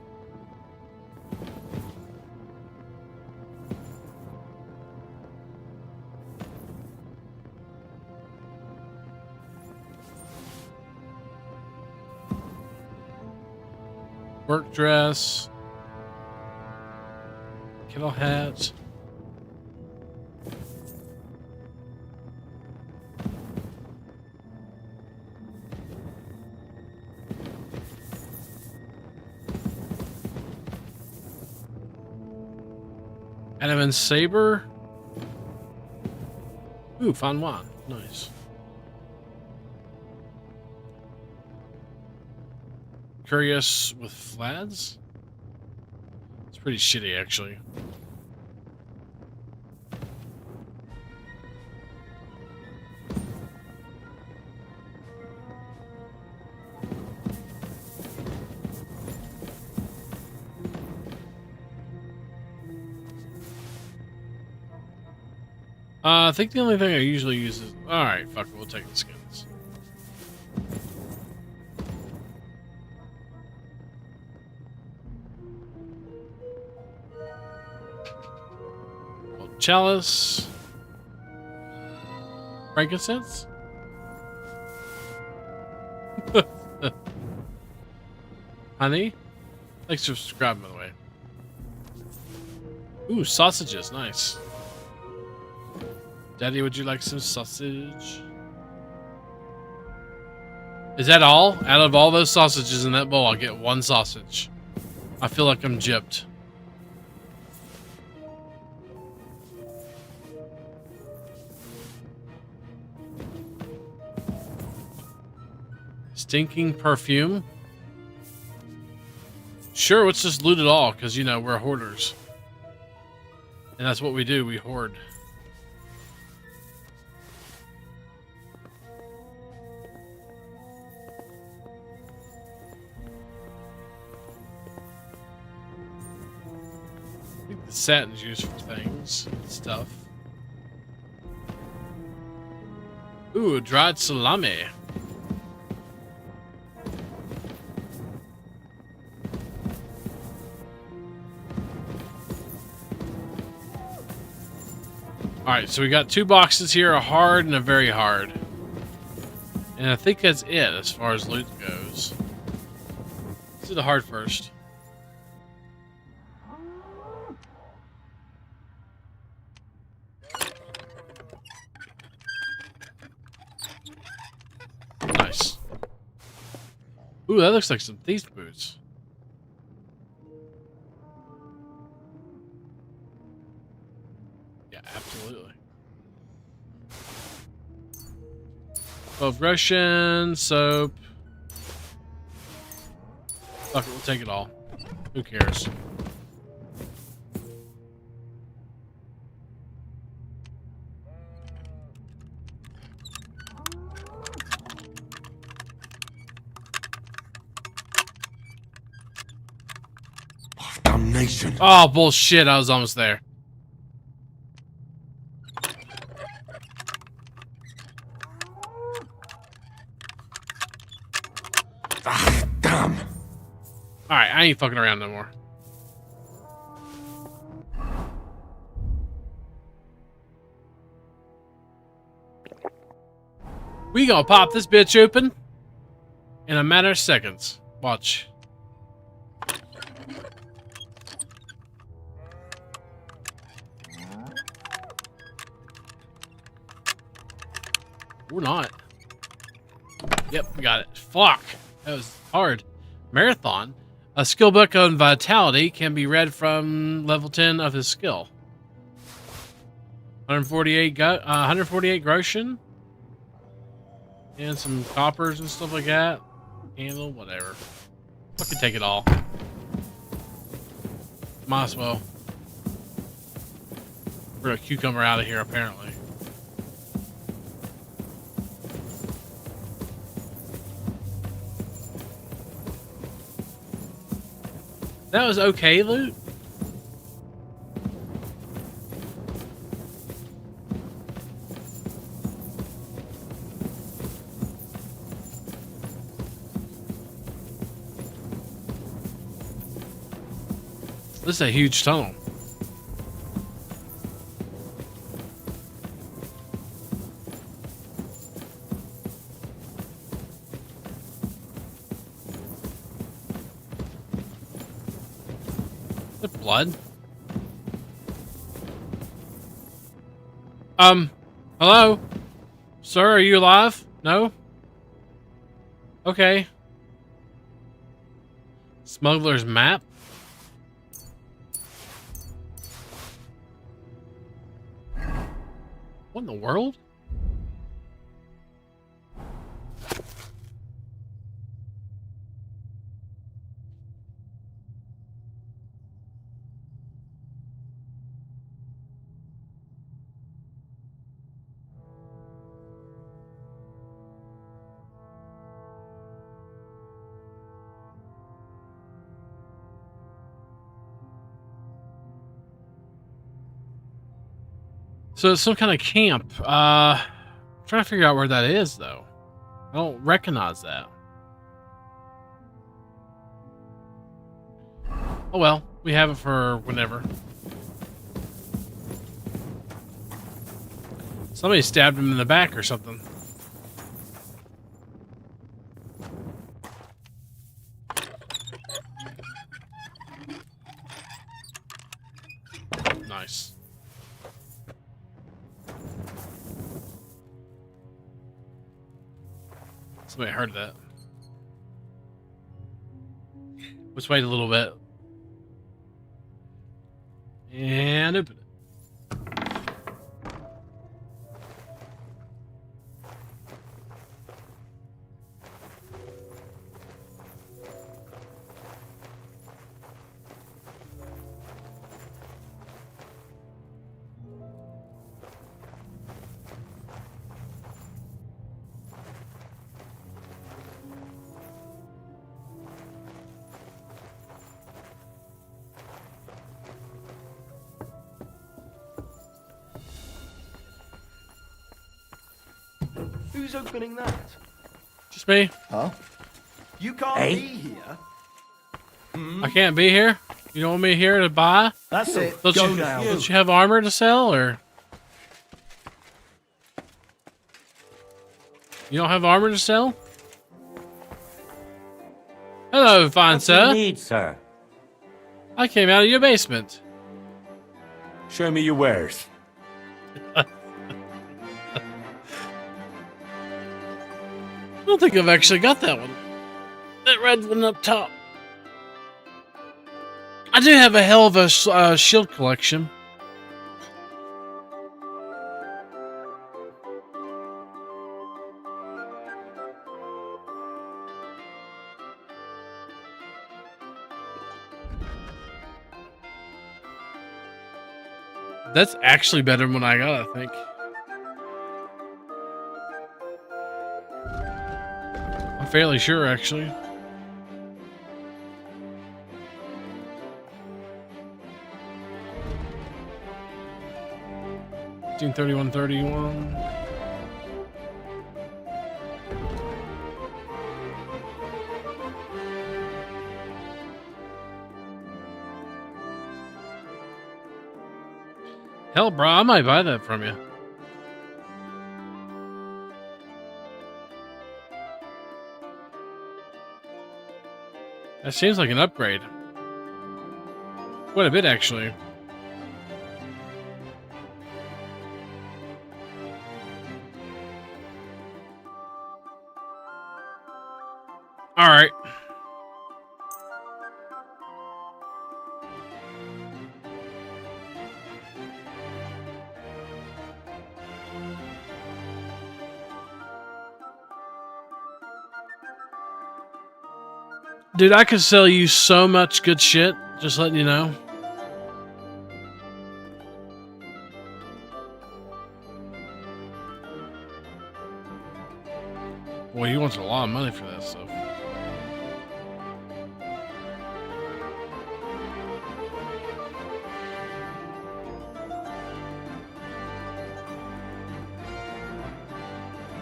Work dress. Kettle hat. Adamant saber. Ooh, found one. Nice. Curious with flads? It's pretty shitty, actually. I think the only thing I usually use is... Alright, fuck it, we'll take the skins. Chalice. Frankincense? Honey? Thanks for subscribing, by the way. Ooh, sausages, nice. Daddy, would you like some sausage? Is that all? Out of all those sausages in that bowl, I'll get one sausage. I feel like I'm gypped. Stinking perfume? Sure, let's just loot it all, because, you know, we're hoarders. And that's what we do, we hoard. I think the satin's used for things and stuff. Ooh, dried salami. Alright, so we got two boxes here, a hard and a very hard. And I think that's it as far as loot goes. Is do the heart first. Nice. Ooh, that looks like some thief boots. Yeah, absolutely. 12 Russian, soap. Fuck it, we'll take it all. Who cares? Damnation. Oh, bullshit. I was almost there. Ah, damn. Alright, I ain't fucking around no more. We gonna pop this bitch open in a matter of seconds. Watch. Or not. Yep, we got it. Fuck. That was hard. Marathon. A skill book on vitality can be read from level 10 of his skill. 148 Groshen. And some coppers and stuff like that. Handle, whatever. Fucking take it all. Might as well. We're a cucumber out of here, apparently. That was okay loot. This is a huge tunnel. The blood. Hello? Sir, are you alive? No? Okay. Smuggler's map? What in the world? So it's some kind of camp. I'm trying to figure out where that is, though. I don't recognize that. Oh well, we have it for whenever. Somebody stabbed him in the back or something. Nice. Somebody heard that. Let's wait a little bit. And open it. Who's opening that? Just me. Huh? You can't Hey. be here. I can't be here? You don't want me here to buy? That's it. Don't Go you, now. don't you have armor to sell, or? You don't have armor to sell? Hello, fine What do sir. you need, sir? I came out of your basement. Show me your wares. I don't think I've actually got that one. That red one up top. I do have a hell of a shield collection. That's actually better than what I got, I think. I'm fairly sure, actually. $31.31. Hell, bro, I might buy that from you. That seems like an upgrade. Quite a bit, actually. All right. Dude, I could sell you so much good shit, just letting you know. Boy, he wants a lot of money for that stuff.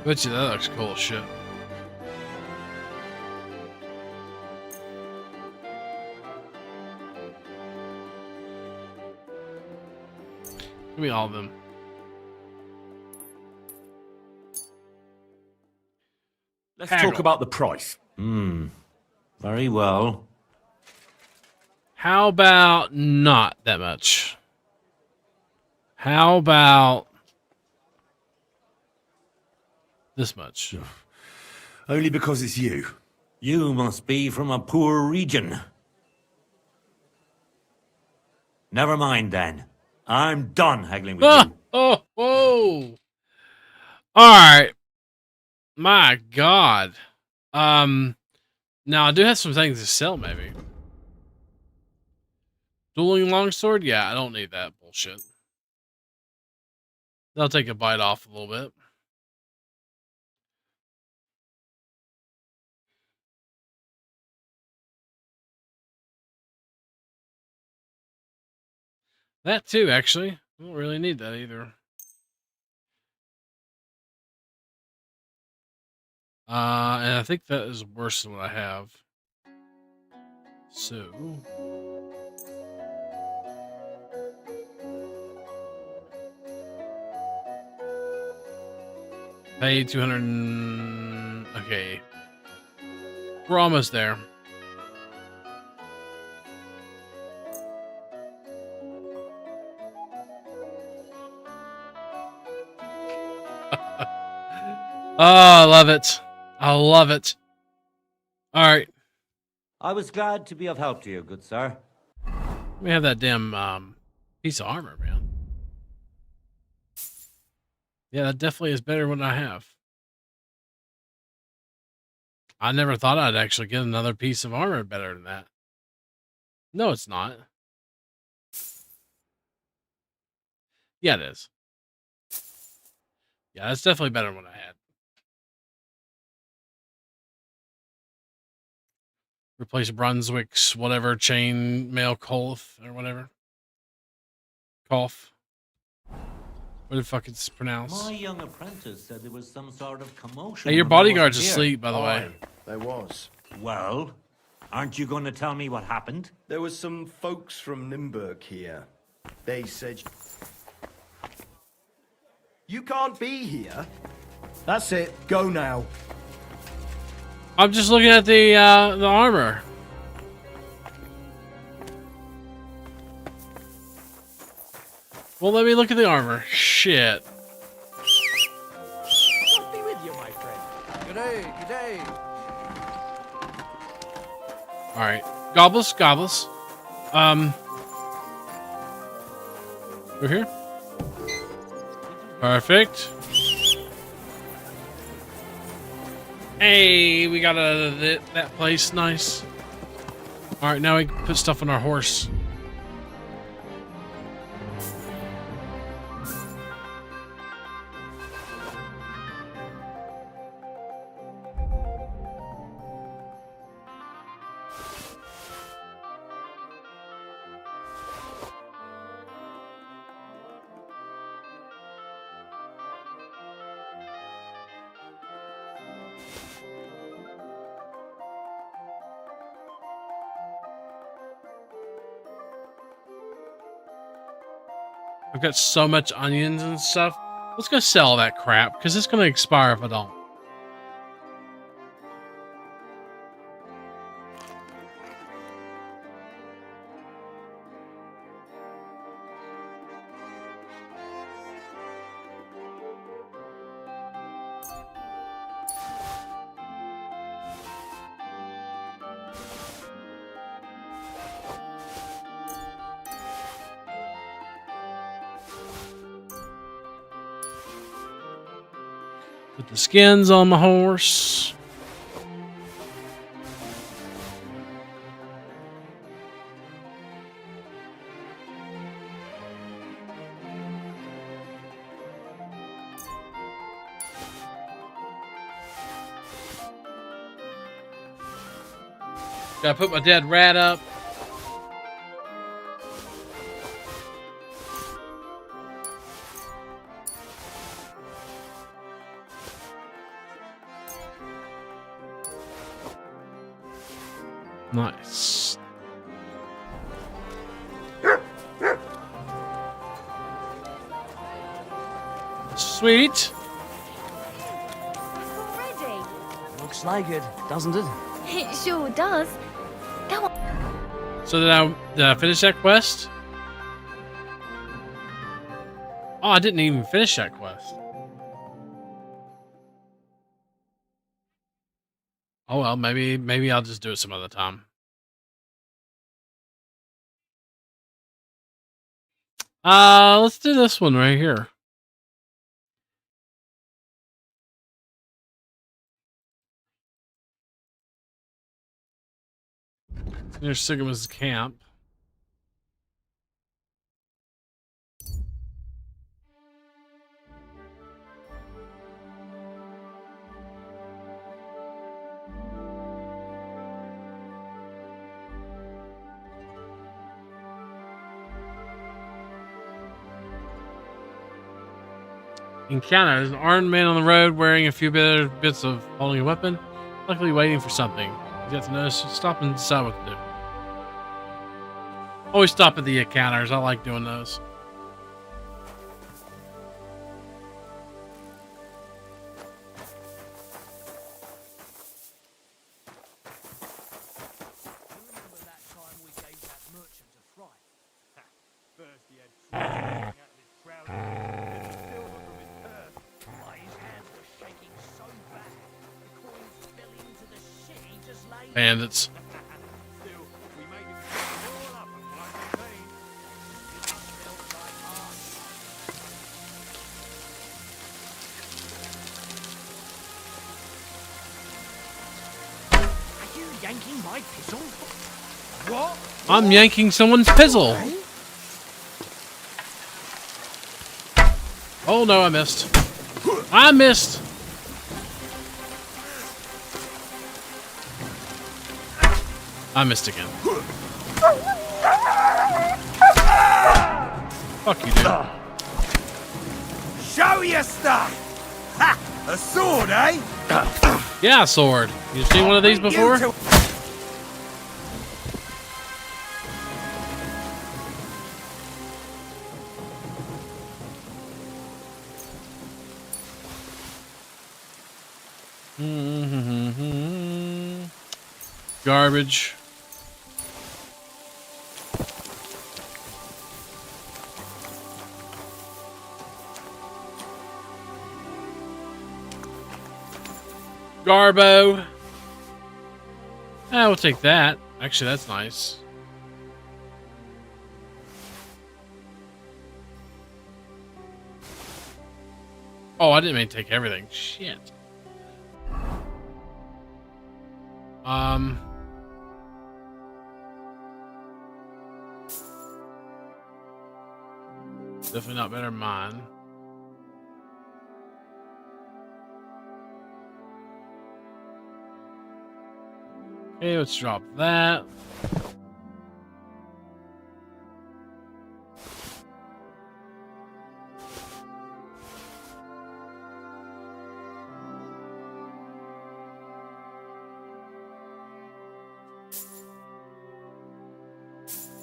Bet you that looks cool as shit. Give me all of them. Let's talk about the price. Very well. How about not that much? How about this much? Only because it's you. You must be from a poor region. Never mind then. I'm done haggling with you. Oh, whoa. Alright. My God. Now I do have some things to sell, maybe. Dueling longsword? Yeah, I don't need that bullshit. That'll take a bite off a little bit. That too, actually. I don't really need that either. And I think that is worse than what I have. So... Pay 200... Okay. We're almost there. Oh, I love it. I love it. All right. I was glad to be of help to you, good sir. Let me have that damn piece of armor, man. Yeah, that definitely is better than what I have. I never thought I'd actually get another piece of armor better than that. No, it's not. Yeah, it is. Yeah, that's definitely better than what I had. Replace Brunswick's whatever chain mail cough or whatever. Cough. What the fuck it's pronounced? My young apprentice said there was some sort of commotion. Hey, your when I bodyguard's wasn't asleep, here. by the way. There was. Well, aren't you going to tell me what happened? There was some folks from Nimburg here. They said... You can't be here. That's it. Go now. I'm just looking at the armor. Well, let me look at the armor. Shit. God be with you, my friend. Good day, good day. All right, gobbles. We're here. Perfect. Hey, we got that place. Nice. All right, now we can put stuff on our horse. I've got so much onions and stuff. Let's go sell all that crap, because it's going to expire if I don't. Put the skins on my horse. Gotta put my dead rat up. Nice. Sweet. Already? Looks like it, doesn't it? It sure does. Go on. So did I finish that quest? Oh, I didn't even finish that quest. Oh well, maybe I'll just do it some other time. Let's do this one right here. Near Sigma's camp. Encounter. There's an armed man on the road wearing a few bits of holding a weapon, luckily waiting for something. You have to notice, stop and decide what to do. Always stop at the encounters. I like doing those. Remember that time we gave that merchant a fright? First he had out of his crowd, then he filled from his purse. Why, his hands were shaking so bad, the coins fell into the shit he just laid. Bandits. Still, we made him all up and wipe it clean. It felt like art. Are you yanking my pizzle? What? I'm yanking someone's pizzle. Oh no, I missed. I missed. I missed again. Fuck you, dude. Show your stuff! Ha! A sword, eh? Yeah, sword. You seen one of these before? Garbage. Garbo. We'll take that. Actually, that's nice. Oh, I didn't mean to take everything. Shit. Definitely not better than mine. Okay, let's drop that.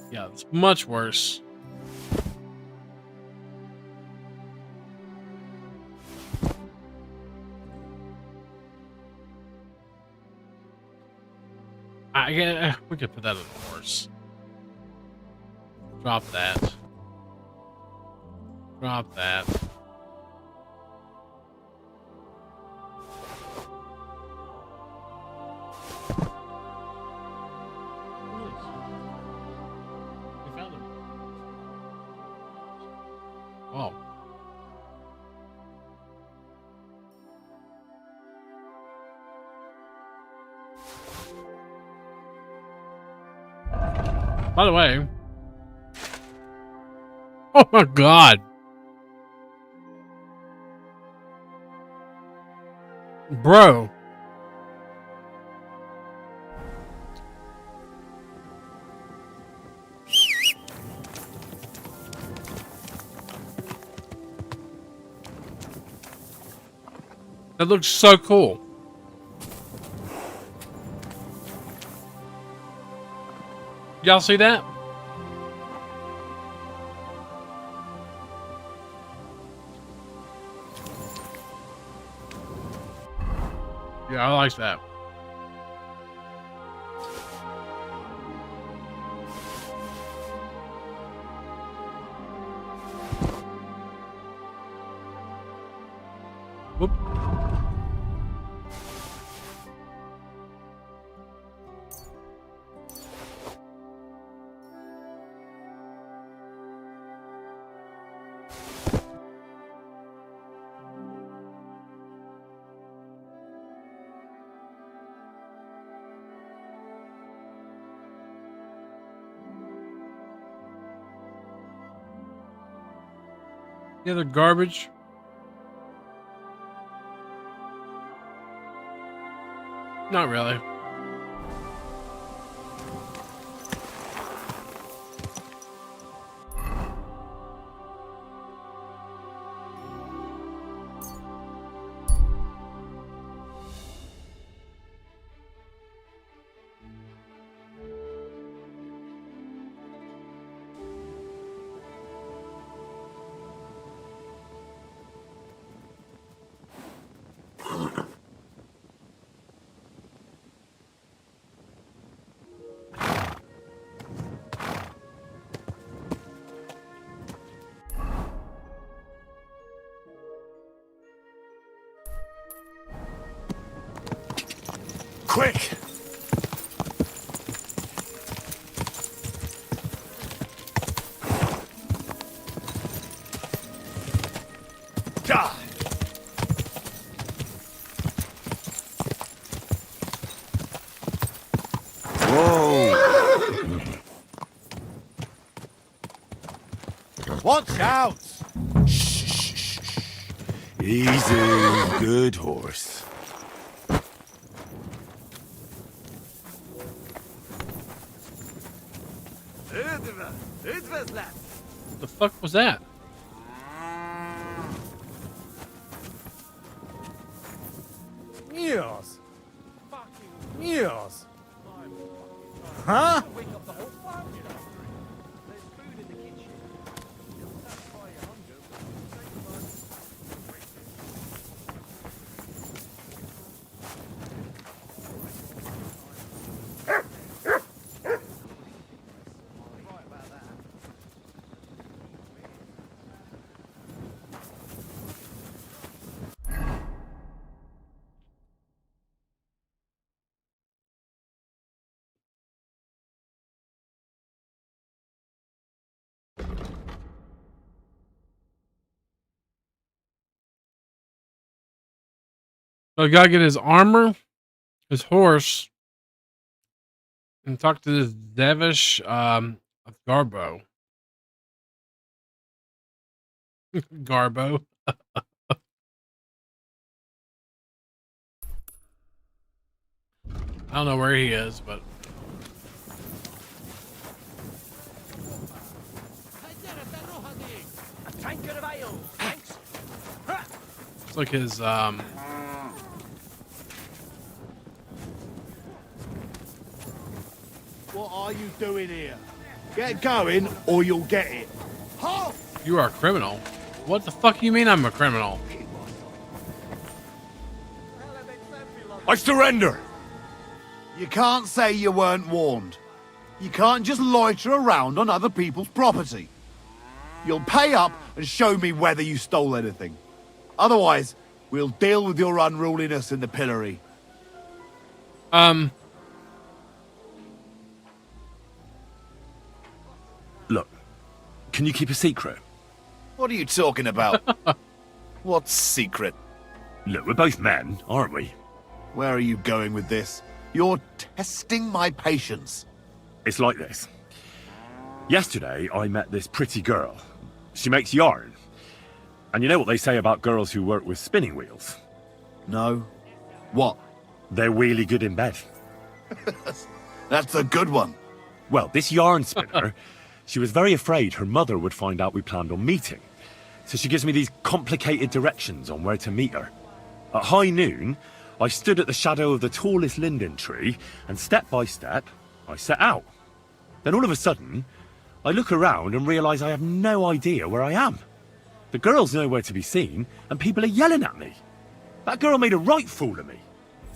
Yeah, it's much worse. We could put that on the horse. Drop that. Drop that. We found him. Oh. By the way, oh my god, bro, that looks so cool. Y'all see that? Yeah, I like that. Whoop. Yeah, they're garbage. Not really. Quick! Die! Whoa! Watch out! Shh. Easy, good horse. The fuck was that? Yes. Yes. Huh? So I gotta get his armor, his horse, and talk to this Devish of Garbo. Garbo. I don't know where he is, but A tankard of ale, thanks. it's like his What are you doing here? Get going, or you'll get it. Halt! You are a criminal. What the fuck you mean I'm a criminal? I surrender. You can't say you weren't warned. You can't just loiter around on other people's property. You'll pay up and show me whether you stole anything. Otherwise, we'll deal with your unruliness in the pillory. Look, can you keep a secret? What are you talking about? What's secret? Look, we're both men, aren't we? Where are you going with this? You're testing my patience. It's like this. Yesterday, I met this pretty girl. She makes yarn. And you know what they say about girls who work with spinning wheels? No. What? They're really good in bed. That's a good one. Well, this yarn spinner, she was very afraid her mother would find out we planned on meeting. So she gives me these complicated directions on where to meet her. At high noon, I stood at the shadow of the tallest linden tree, and step by step, I set out. Then all of a sudden, I look around and realise I have no idea where I am. The girl's nowhere to be seen, and people are yelling at me. That girl made a right fool of me.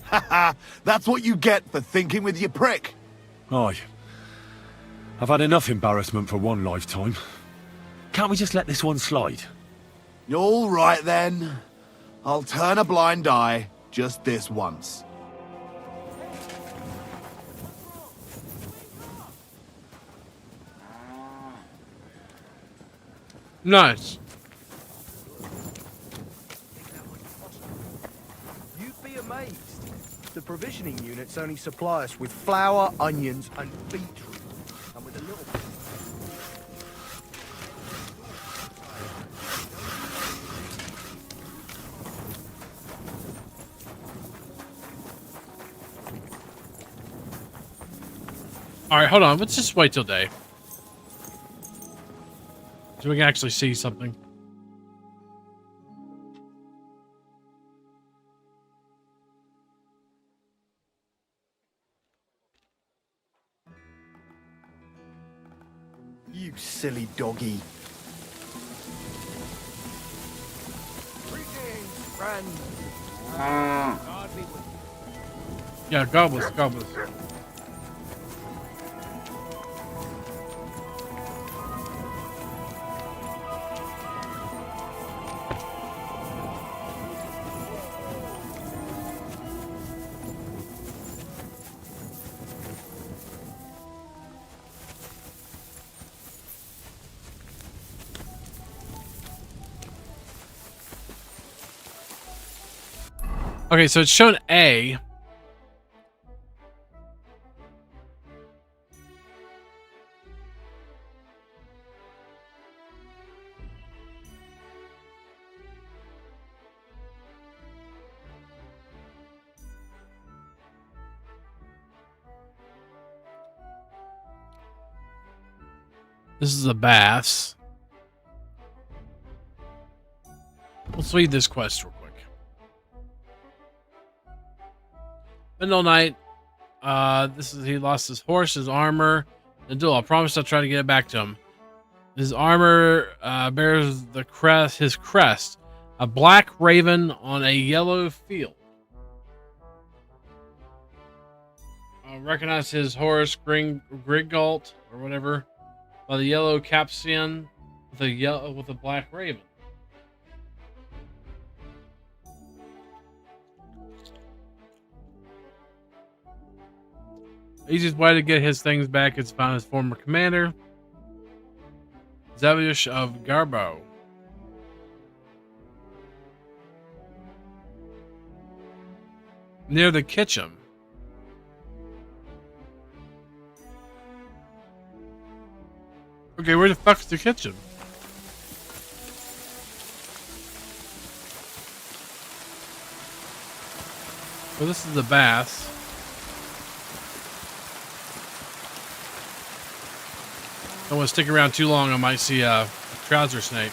Haha, that's what you get for thinking with your prick. Aye. I've had enough embarrassment for one lifetime. Can't we just let this one slide? All right then. I'll turn a blind eye just this once. Nice. You'd be amazed. The provisioning units only supply us with flour, onions, and beetroot. And with a little... All right, hold on. Let's just wait till day, so we can actually see something. You silly doggy. Yeah, goblins, goblins. Okay, so it's shown A. This is the baths. Let's read this quest real quick. Middle night. He lost his horse, his armor, and duel. I promise I'll try to get it back to him. His armor bears his crest, a black raven on a yellow field. I recognize his horse, Grigalt, or whatever, by the yellow capsion with a black raven. Easiest way to get his things back is to find his former commander, Zevish of Garbo. Near the kitchen. Okay, where the fuck's the kitchen? Well, this is the bath. Don't want to stick around too long. I might see a trouser snake.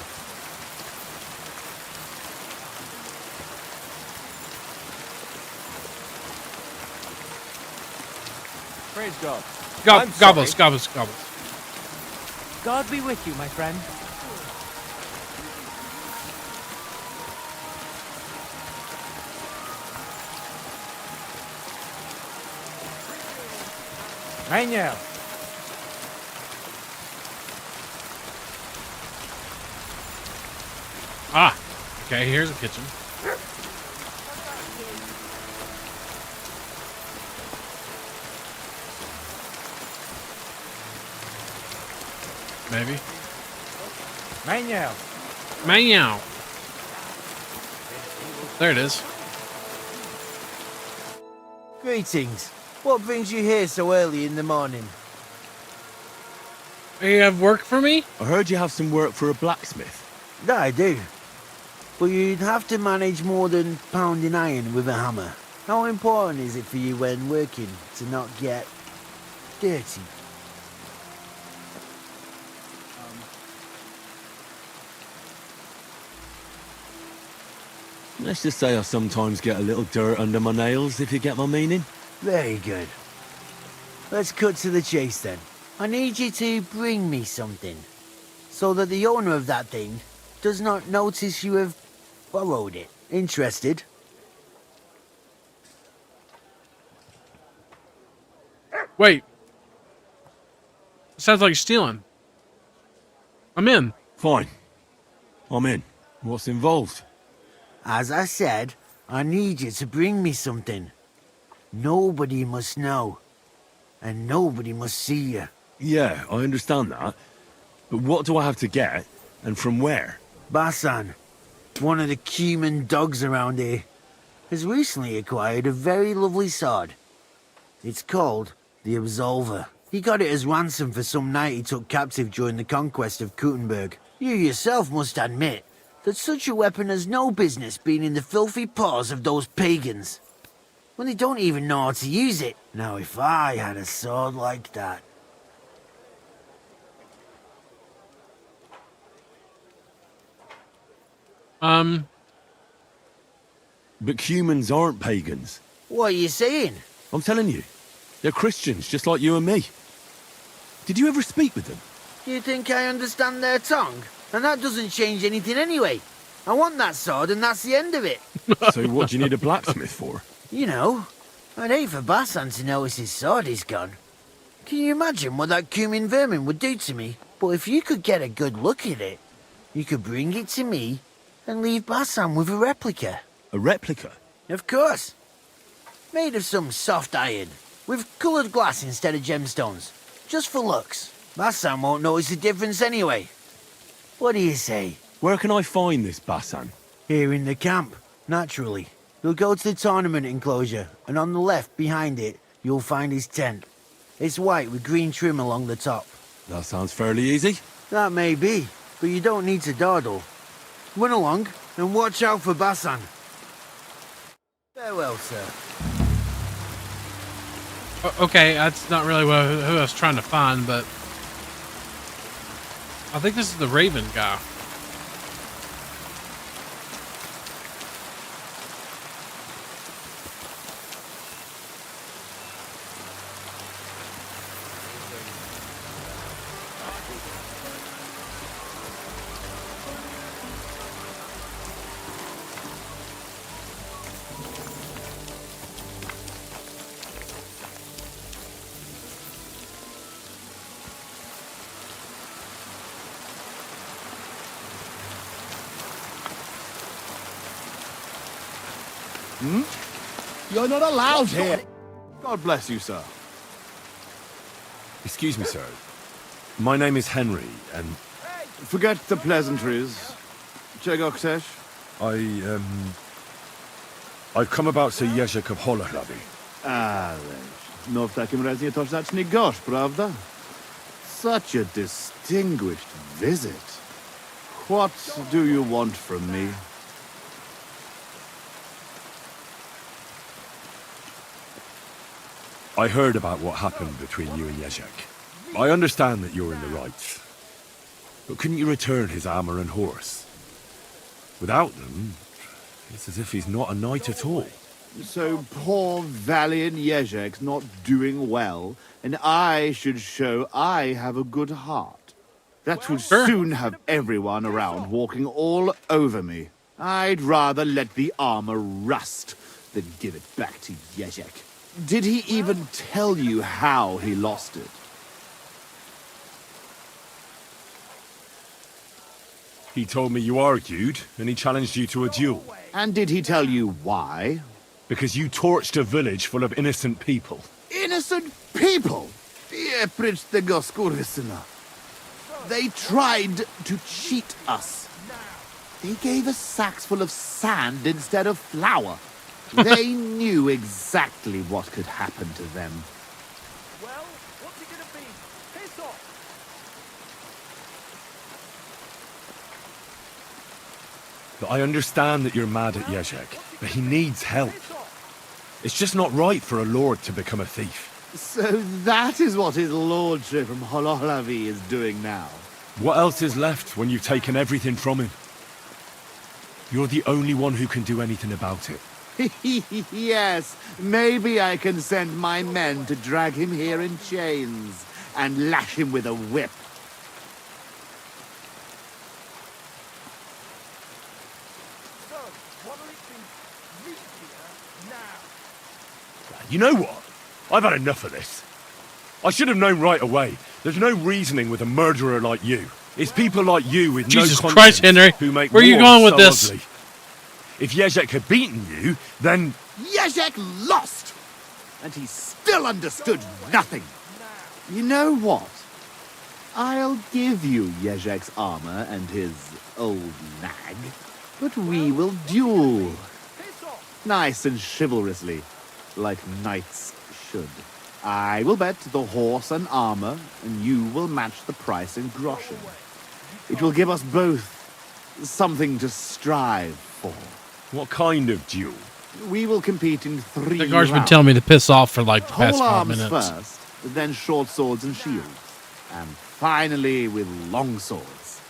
Praise God. Gobbles, gobbles, gobbles. God be with you, my friend. Hey now. Ah, okay, here's the kitchen. Maybe. Meow. Meow. There it is. Greetings. What brings you here so early in the morning? You have work for me? I heard you have some work for a blacksmith. That I do. But you'd have to manage more than pounding iron with a hammer. How important is it for you when working to not get dirty? Let's just say I sometimes get a little dirt under my nails, if you get my meaning. Very good. Let's cut to the chase then. I need you to bring me something, so that the owner of that thing does not notice you have borrowed it. Interested? Wait. Sounds like stealing. I'm in. Fine. I'm in. What's involved? As I said, I need you to bring me something. Nobody must know. And nobody must see you. Yeah, I understand that. But what do I have to get? And from where? Basan, one of the Cuman dogs around here, has recently acquired a very lovely sword. It's called the Absolver. He got it as ransom for some knight he took captive during the conquest of Kuttenberg. You yourself must admit that such a weapon has no business being in the filthy paws of those pagans, when they don't even know how to use it. Now if I had a sword like that... But humans aren't pagans. What are you saying? I'm telling you. They're Christians, just like you and me. Did you ever speak with them? You think I understand their tongue? And that doesn't change anything anyway. I want that sword and that's the end of it. So what do you need a blacksmith for? You know, I'd hate for Basan to notice his sword is gone. Can you imagine what that Cumin vermin would do to me? But if you could get a good look at it, you could bring it to me and leave Basan with a replica. A replica? Of course. Made of some soft iron, with coloured glass instead of gemstones. Just for looks. Basan won't notice the difference anyway. What do you say? Where can I find this Basan? Here in the camp, naturally. You'll go to the tournament enclosure, and on the left, behind it, you'll find his tent. It's white with green trim along the top. That sounds fairly easy. That may be, but you don't need to dawdle. Run along, and watch out for Basan. Farewell, sir. Okay, that's not really who I was trying to find, but I think this is the Raven guy. Hmm? You're not allowed here. God bless you, sir. Excuse me, sir. My name is Henry, and... Forget the pleasantries. Czego chcesz? I I've come about Sir Jeżek of Hollahlavi. No w takim razie to zacznij gość, prawda? Such a distinguished visit. What do you want from me? I heard about what happened between you and Jeżek. I understand that you're in the right. But couldn't you return his armor and horse? Without them, it's as if he's not a knight at all. So poor valiant Jeżek's not doing well, and I should show I have a good heart. That would soon have everyone around walking all over me. I'd rather let the armor rust than give it back to Jeżek. Did he even tell you how he lost it? He told me you argued, and he challenged you to a duel. And did he tell you why? Because you torched a village full of innocent people. Innocent people? Precz tego skurwysyna. They tried to cheat us. They gave us sacks full of sand instead of flour. They knew exactly what could happen to them. Well, what's it gonna be? Piss off! But I understand that you're mad at Jeżek, but he needs help. It's just not right for a lord to become a thief. So that is what his lordship from Hollahlavi is doing now. What else is left when you've taken everything from him? You're the only one who can do anything about it. Yes, maybe I can send my men to drag him here in chains and lash him with a whip. You know what? I've had enough of this. I should have known right away. There's no reasoning with a murderer like you. It's people like you with Jesus no Christ, Henry. who make Where are you war going with so this? ugly. If Jeżek had beaten you, then... Jeżek lost! And he still understood nothing. You know what? I'll give you Jeżek's armor and his old nag, but we will duel. Nice and chivalrously, like knights should. I will bet the horse and armor, and you will match the price in groschen. It will give us both something to strive for. What kind of duel? We will compete in 3 The guard's been rounds. telling me to piss off for like the past Whole 5 arms minutes. first, then short swords and shields, and finally with long swords.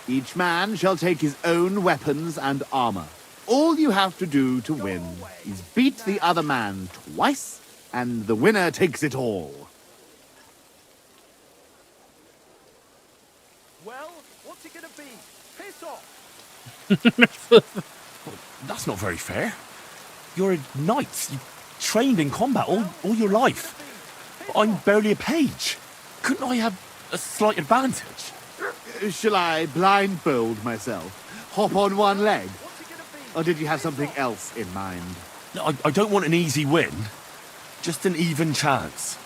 Each man shall take his own weapons and armor. All you have to do to win is beat the other man twice, and the winner takes it all. Well, what's it gonna be? Piss off! That's not very fair. You're a knight. You trained in combat all your life. I'm barely a page. Couldn't I have a slight advantage? Shall I blindfold myself? Hop on one leg? Or did you have something else in mind? No, I don't want an easy win. Just an even chance.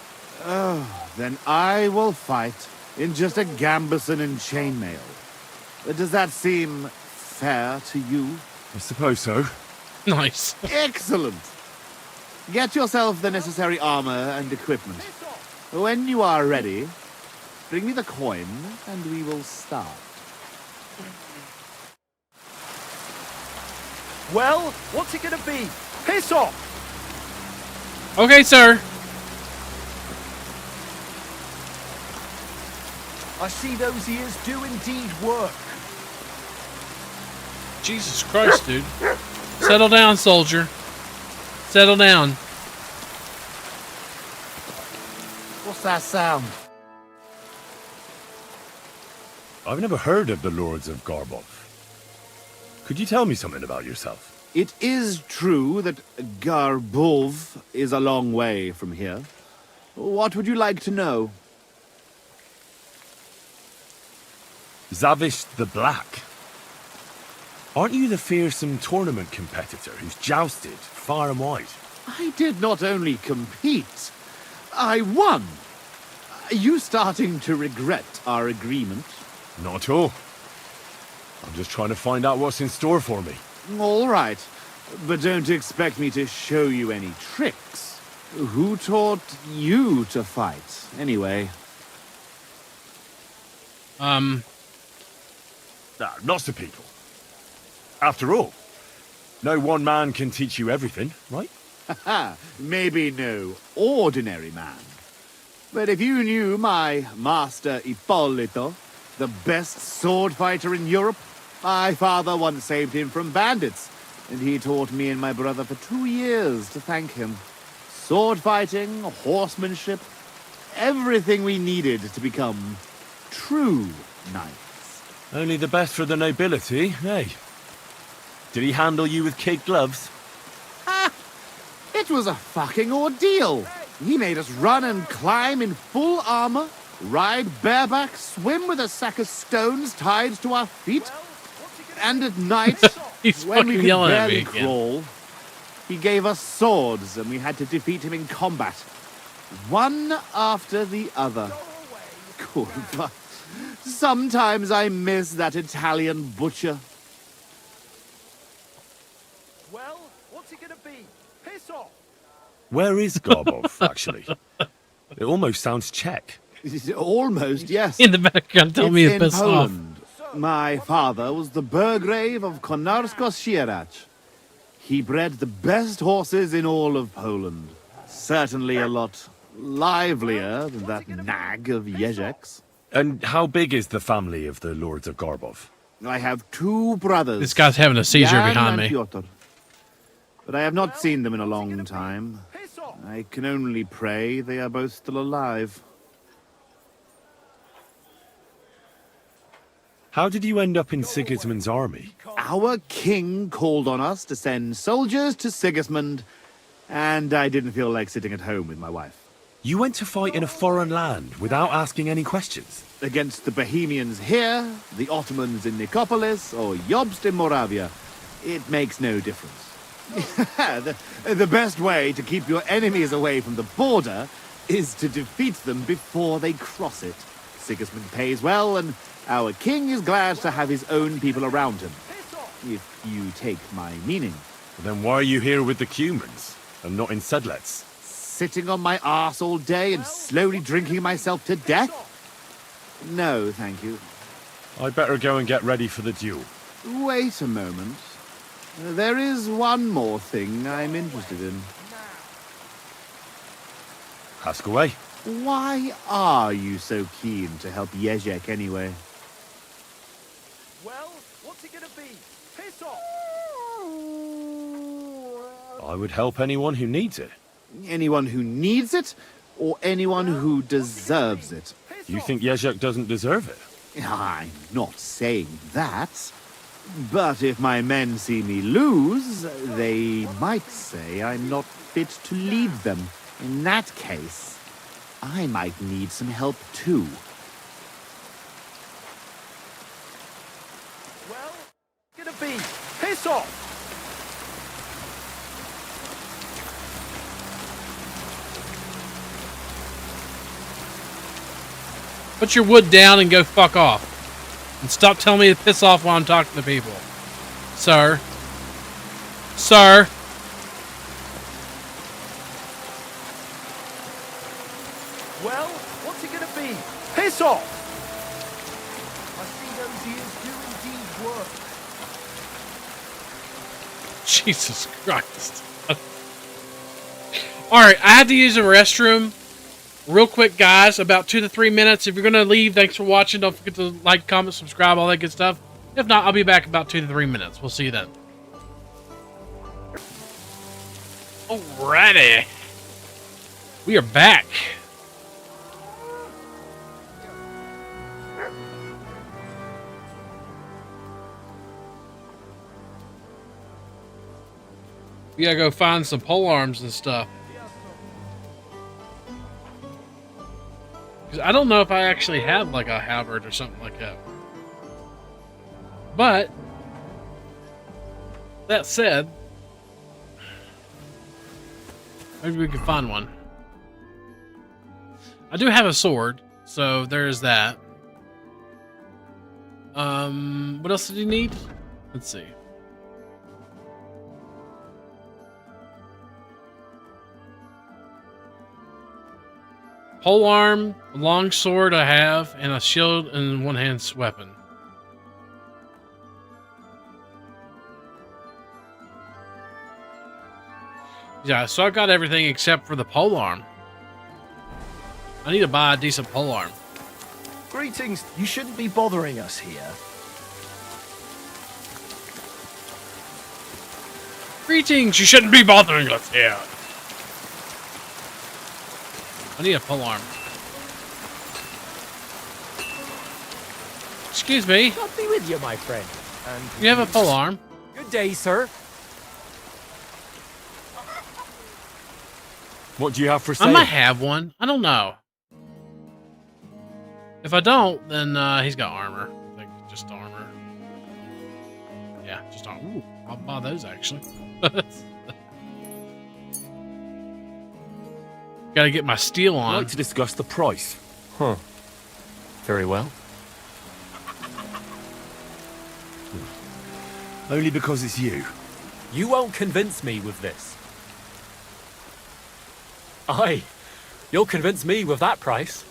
Oh, then I will fight in just a gambeson and chainmail. Does that seem fair to you? I suppose so. Nice. Excellent. Get yourself the necessary armor and equipment. When you are ready, bring me the coin and we will start. Well, what's it gonna be? Piss off! Okay, sir. I see those ears do indeed work. Jesus Christ, dude. Settle down, soldier. Settle down. What's that sound? I've never heard of the Lords of Garbov. Could you tell me something about yourself? It is true that Garbov is a long way from here. What would you like to know? Zavish the Black. Aren't you the fearsome tournament competitor who's jousted far and wide? I did not only compete, I won. Are you starting to regret our agreement? Not at all. I'm just trying to find out what's in store for me. All right. But don't expect me to show you any tricks. Who taught you to fight, anyway? Lots of people. After all, no one man can teach you everything, right? Maybe no ordinary man. But if you knew my master Ippolito, the best sword fighter in Europe, my father once saved him from bandits, and he taught me and my brother for 2 years to thank him. Sword fighting, horsemanship, everything we needed to become true knights. Only the best for the nobility, eh? Did he handle you with kid gloves? It was a fucking ordeal. He made us run and climb in full armor, ride bareback, swim with a sack of stones tied to our feet, and at night, when we could barely crawl, he gave us swords and we had to defeat him in combat. One after the other. Good. Sometimes I miss that Italian butcher. Well, what's it gonna be? Piss off! Where is Garbov, actually? It almost sounds Czech. Almost, yes. In the background, tell me to piss off. My father was the Burgrave of Konarsko-Sierać. He bred the best horses in all of Poland. Certainly a lot livelier than that nag of Ježek's. And how big is the family of the Lords of Garbov? I have 2 brothers. This guy's having a seizure Jan behind and me. Pyotr. But I have not seen them in a long time. I can only pray they are both still alive. How did you end up in Sigismund's army? Our king called on us to send soldiers to Sigismund, and I didn't feel like sitting at home with my wife. You went to fight in a foreign land without asking any questions? Against the Bohemians here, the Ottomans in Nicopolis, or Jobst in Moravia. It makes no difference. The best way to keep your enemies away from the border is to defeat them before they cross it. Sigismund pays well, and our king is glad to have his own people around him. If you take my meaning. Then why are you here with the Cumans, and not in Sedlets? Sitting on my arse all day and slowly drinking myself to death? No, thank you. I'd better go and get ready for the duel. Wait a moment. There is one more thing I'm interested in. Ask away. Why are you so keen to help Ježek anyway? Well, what's it gonna be? Piss off! I would help anyone who needs it. Anyone who needs it, or anyone who deserves it? You think Ježek doesn't deserve it? I'm not saying that. But if my men see me lose, they might say I'm not fit to lead them. In that case, I might need some help too. Well, gonna be piss off! Put your wood down and go fuck off. And stop telling me to piss off while I'm talking to people. Sir. Sir. Well, what's it gonna be? Piss off! I see those ears do indeed work. Jesus Christ. Alright, I had to use a restroom. Real quick, guys, about 2 to 3 minutes. If you're going to leave, thanks for watching. Don't forget to like, comment, subscribe, all that good stuff. If not, I'll be back about 2 to 3 minutes. We'll see you then. Alrighty. We are back. We gotta go find some pole arms and stuff. I don't know if I actually have like a halberd or something like that. But that said, maybe we can find one. I do have a sword, so there's that. What else did you need? Let's see. pole arm, a long sword I have, and a shield and one-hand weapon. Yeah, so I got everything except for the pole arm. I need to buy a decent pole arm. Greetings. You shouldn't be bothering us here. Greetings, you shouldn't be bothering us here. I need a pole arm. Excuse me. God be with you, my friend. And You have a pole arm? good day, sir. What do you have for I sale? might have one. I don't know. If I don't, then he's got armor. I think just armor. Yeah, just armor. Ooh, I'll buy those actually. Gotta get my steel I'd on. like to discuss the price. Huh. Very well. Only because it's you. You won't convince me with this. Aye. You'll convince me with that price.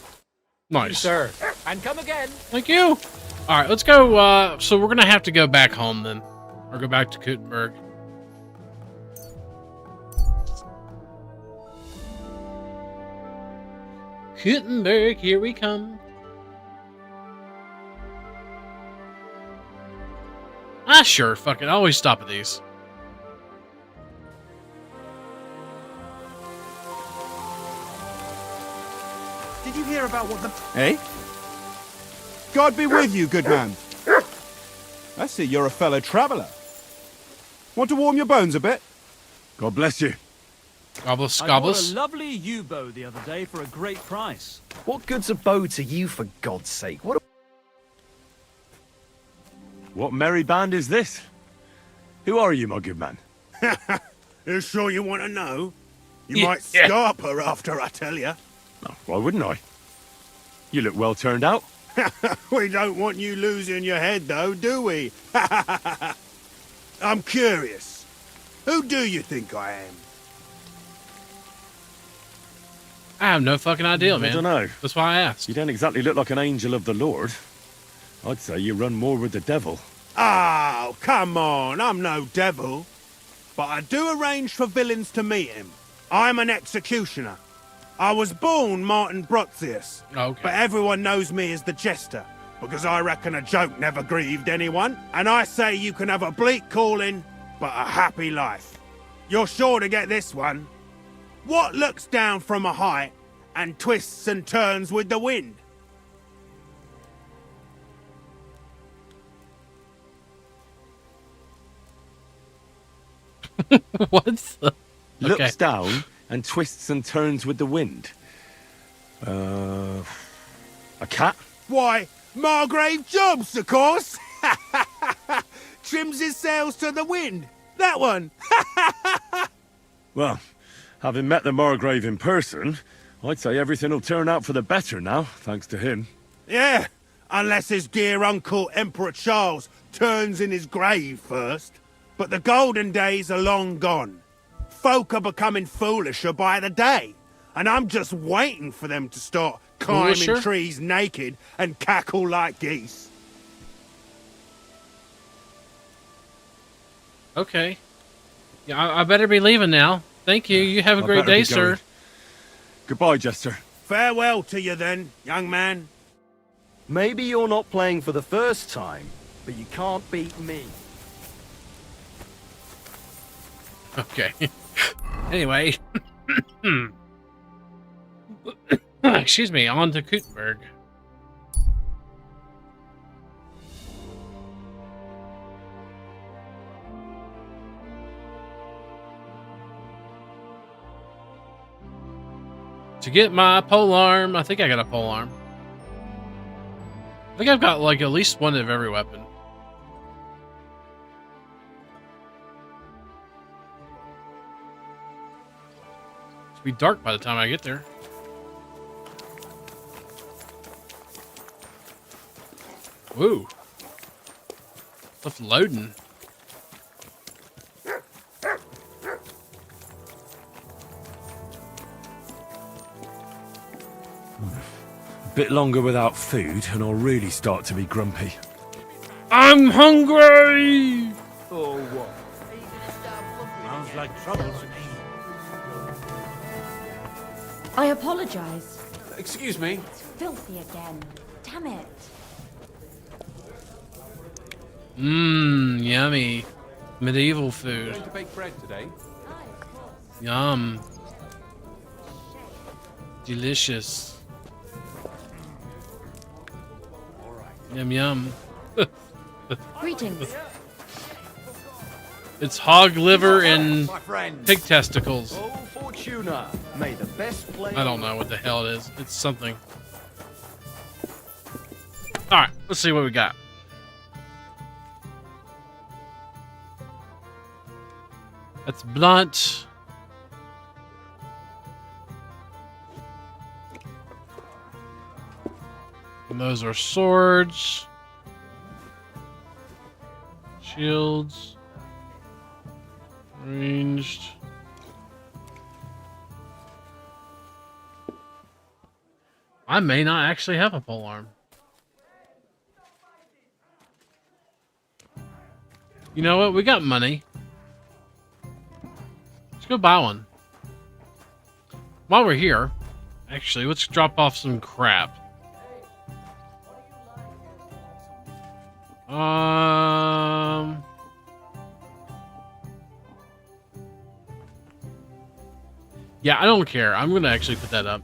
Nice. Sir. And come again. Thank you. All right, let's go. So we're gonna have to go back home then, or go back to Kuttenberg. Kuttenberg, here we come. Ah, sure. Fuck it. I always stop at these. Did you hear about what the... Eh? God be with you, good man. I see you're a fellow traveller. Want to warm your bones a bit? God bless you. Gobbless, I bought a gobbless. lovely yew-bow the other day for a great price. What good's a bow to you, for God's sake? What merry band is this? Who are you, my good man? You sure you want to know? You Yeah. might scarp her after I tell you. Oh, why wouldn't I? You look well turned out. We don't want you losing your head, though, do we? I'm curious. Who do you think I am? I have no fucking idea, man. I don't know. That's why I asked. You don't exactly look like an angel of the Lord. I'd say you run more with the devil. Oh, come on. I'm no devil. But I do arrange for villains to meet him. I'm an executioner. I was born Martin Brotzius. Okay. But everyone knows me as the Jester, because I reckon a joke never grieved anyone. And I say you can have a bleak calling, but a happy life. You're sure to get this one. What looks down from a height and twists and turns with the wind? What's the... Okay. Looks down and twists and turns with the wind. A cat? Why, Margrave Jobs, of course. Trims his sails to the wind. That one. Well, having met the Margrave in person, I'd say everything will turn out for the better now, thanks to him. Yeah, unless his dear uncle Emperor Charles turns in his grave first. But the golden days are long gone. Folk are becoming foolisher by the day, and I'm just waiting for them to start climbing Foolisher? trees naked and cackle like geese. Okay. Yeah, I better be leaving now. Thank you. You have a I great better day, be sir. going. Goodbye, Jester. Farewell to you then, young man. Maybe you're not playing for the first time, but you can't beat me. Okay. Anyway. Excuse me, on to Kuttenberg. To get my polearm, I think I got a polearm. I think I've got like at least one of every weapon. It'll be dark by the time I get there. Woo. Stuff loading. Bit longer without food, and I'll really start to be grumpy. I'm hungry! Oh, what? Sounds like trouble to me. I apologize. Excuse me. It's filthy again. Damn it. Mmm, yummy. Medieval food. Going to bake bread today? Yum. Delicious. Yum yum. Greetings. It's hog liver and My friends. pig testicles. Oh, Fortuna. May the best play. I don't know what the hell it is. It's something. Alright, let's see what we got. That's blunt. And those are swords. Shields. Ranged. I may not actually have a polearm. You know what? We got money. Let's go buy one. While we're here, actually, let's drop off some crap. Yeah, I don't care. I'm gonna actually put that up.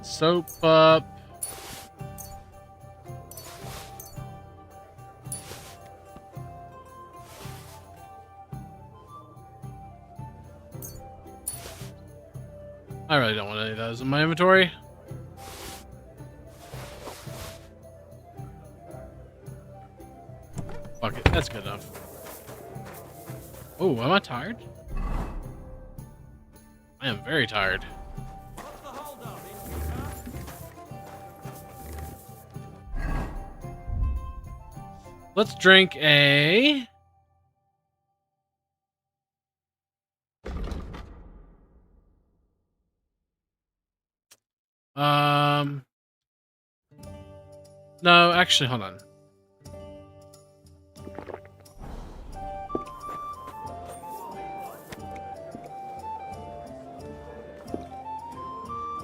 Soap up. I really don't want any of those in my inventory. Fuck it, that's good enough. Oh, am I tired? I am very tired. Let's drink a... No, actually, hold on.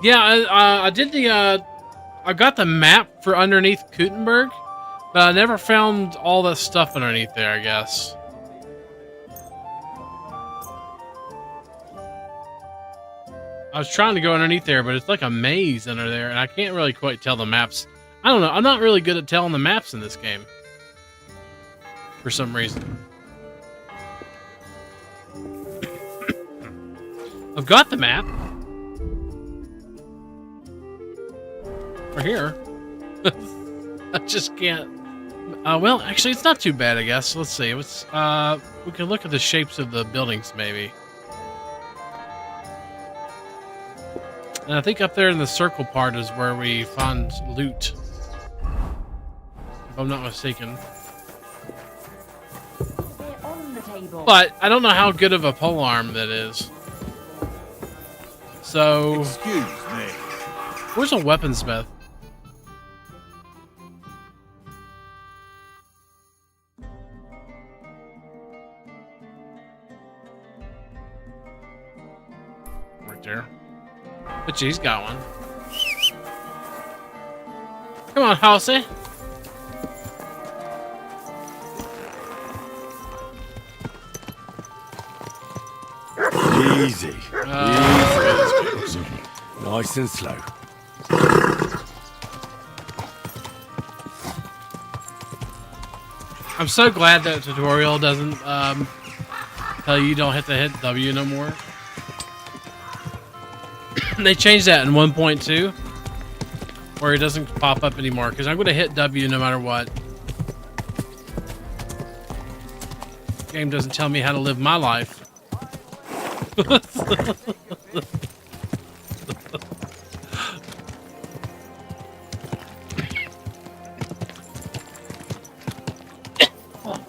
Yeah, I did the, I got the map for underneath Gutenberg, but I never found all the stuff underneath there, I guess. I was trying to go underneath there, but it's like a maze under there, and I can't really quite tell the maps. I don't know, I'm not really good at telling the maps in this game. For some reason. I've got the map. Right here. I just can't. Well, actually, it's not too bad, I guess. Let's see. Let's, we can look at the shapes of the buildings, maybe. And I think up there in the circle part is where we find loot. If I'm not mistaken. They're on the table. But I don't know how good of a polearm that is. So... Excuse me. Where's a weaponsmith? Right there. But she's got one. Come on, Halsey. Easy. Easy. Nice and slow. I'm so glad that tutorial doesn't tell you don't have to hit W no more. They changed that in 1.2 where it doesn't pop up anymore because I'm going to hit W no matter what. The game doesn't tell me how to live my life.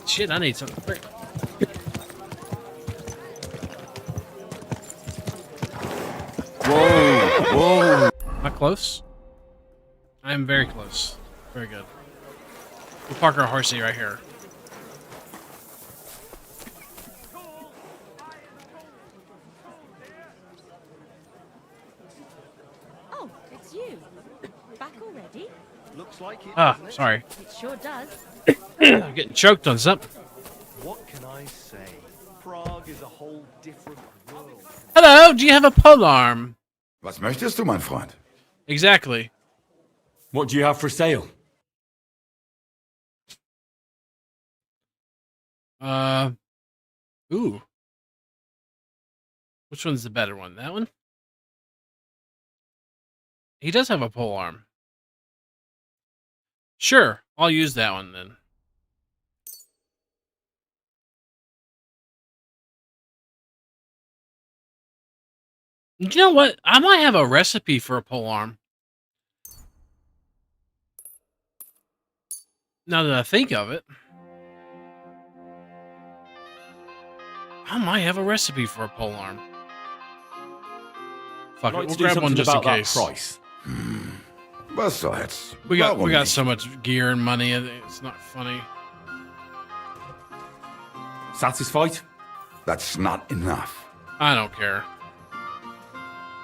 Shit, I need something quick. Whoa! Whoa! Am I close? I am very close. Very good. We'll park our horsey right here. Oh, it's you. Back already? Looks like it. Ah, sorry. It sure does. I'm getting choked on something. What can I say? Prague is a whole different world. Hello, do you have a polearm? Was möchtest du, mein Freund? Exactly. What do you have for sale? Ooh. Which one's the better one? That one? He does have a polearm. Sure, I'll use that one then. You know what? I might have a recipe for a polearm. Now that I think of it. I might have a recipe for a polearm. Fuck it, we'll grab one just in case. Price. Was soll's? We got Warum nicht? so much gear and money, it's not funny. Satisfied? That's not enough. I don't care.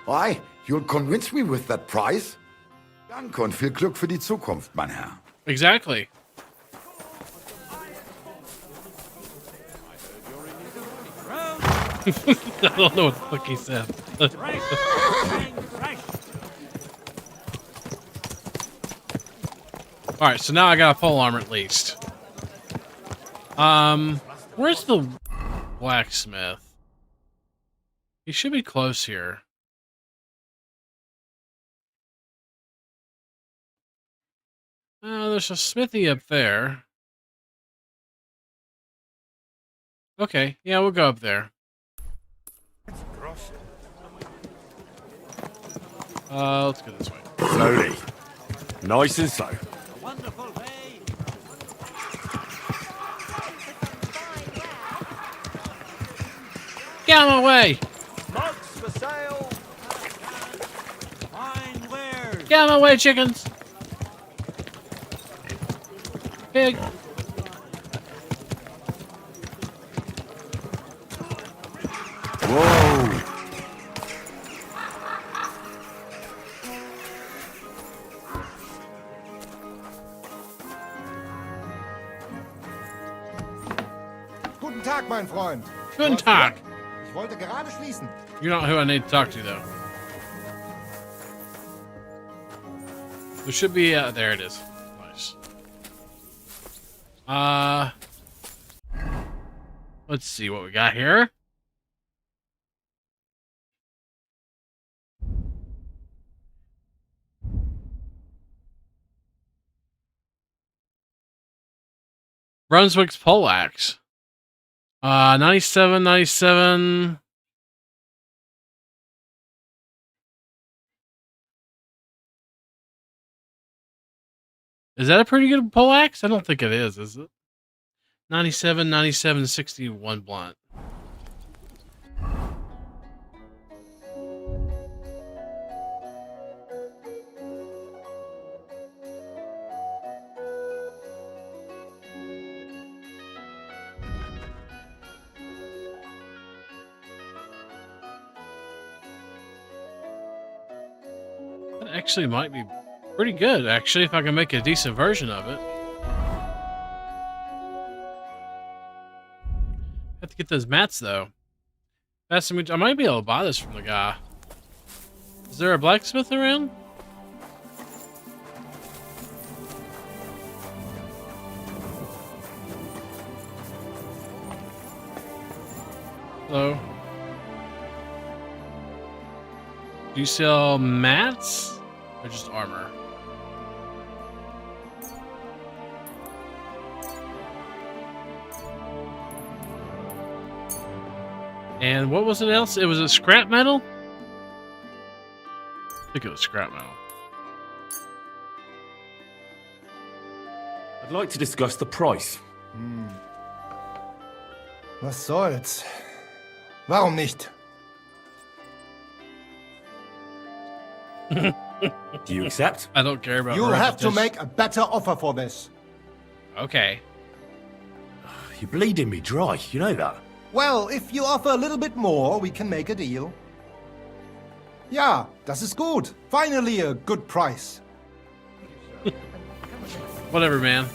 Why? You'll convince me with that price? Danke und viel Glück für die Zukunft, mein Herr. Exactly. I don't know what the fuck he said. Alright, so now I got a pole armor at least. Where's the blacksmith? He should be close here. There's a smithy up there. Okay, yeah, we'll go up there. Let's go this way. Slowly. Nice and slow. Get out of my way! Mugs for sale. Fine wares. Get out of my way, chickens! Pig! Whoa! Guten Tag, mein Freund. Guten Tag! Ich wollte gerade schließen. You're not who I need to talk to, though. There should be, there it is. Nice. Let's see what we got here. Brunswick's poleaxe. 97, 97. Is that a pretty good poleaxe? I don't think it is it? 97, 97, 61 blunt. That actually might be pretty good, actually, if I can make a decent version of it. Have to get those mats, though. I might be able to buy this from the guy. Is there a blacksmith around? Hello. Do you sell mats or just armor? And what was it else? It was a scrap metal? I think it was scrap metal. I'd like to discuss the price. Was soll's? Warum nicht? Do you accept? I don't care about You have to repetition. make a better offer for this. Okay. You're bleeding me dry, you know that? Well, if you offer a little bit more, we can make a deal. Ja, das ist gut. Finally a good price. Whatever, man.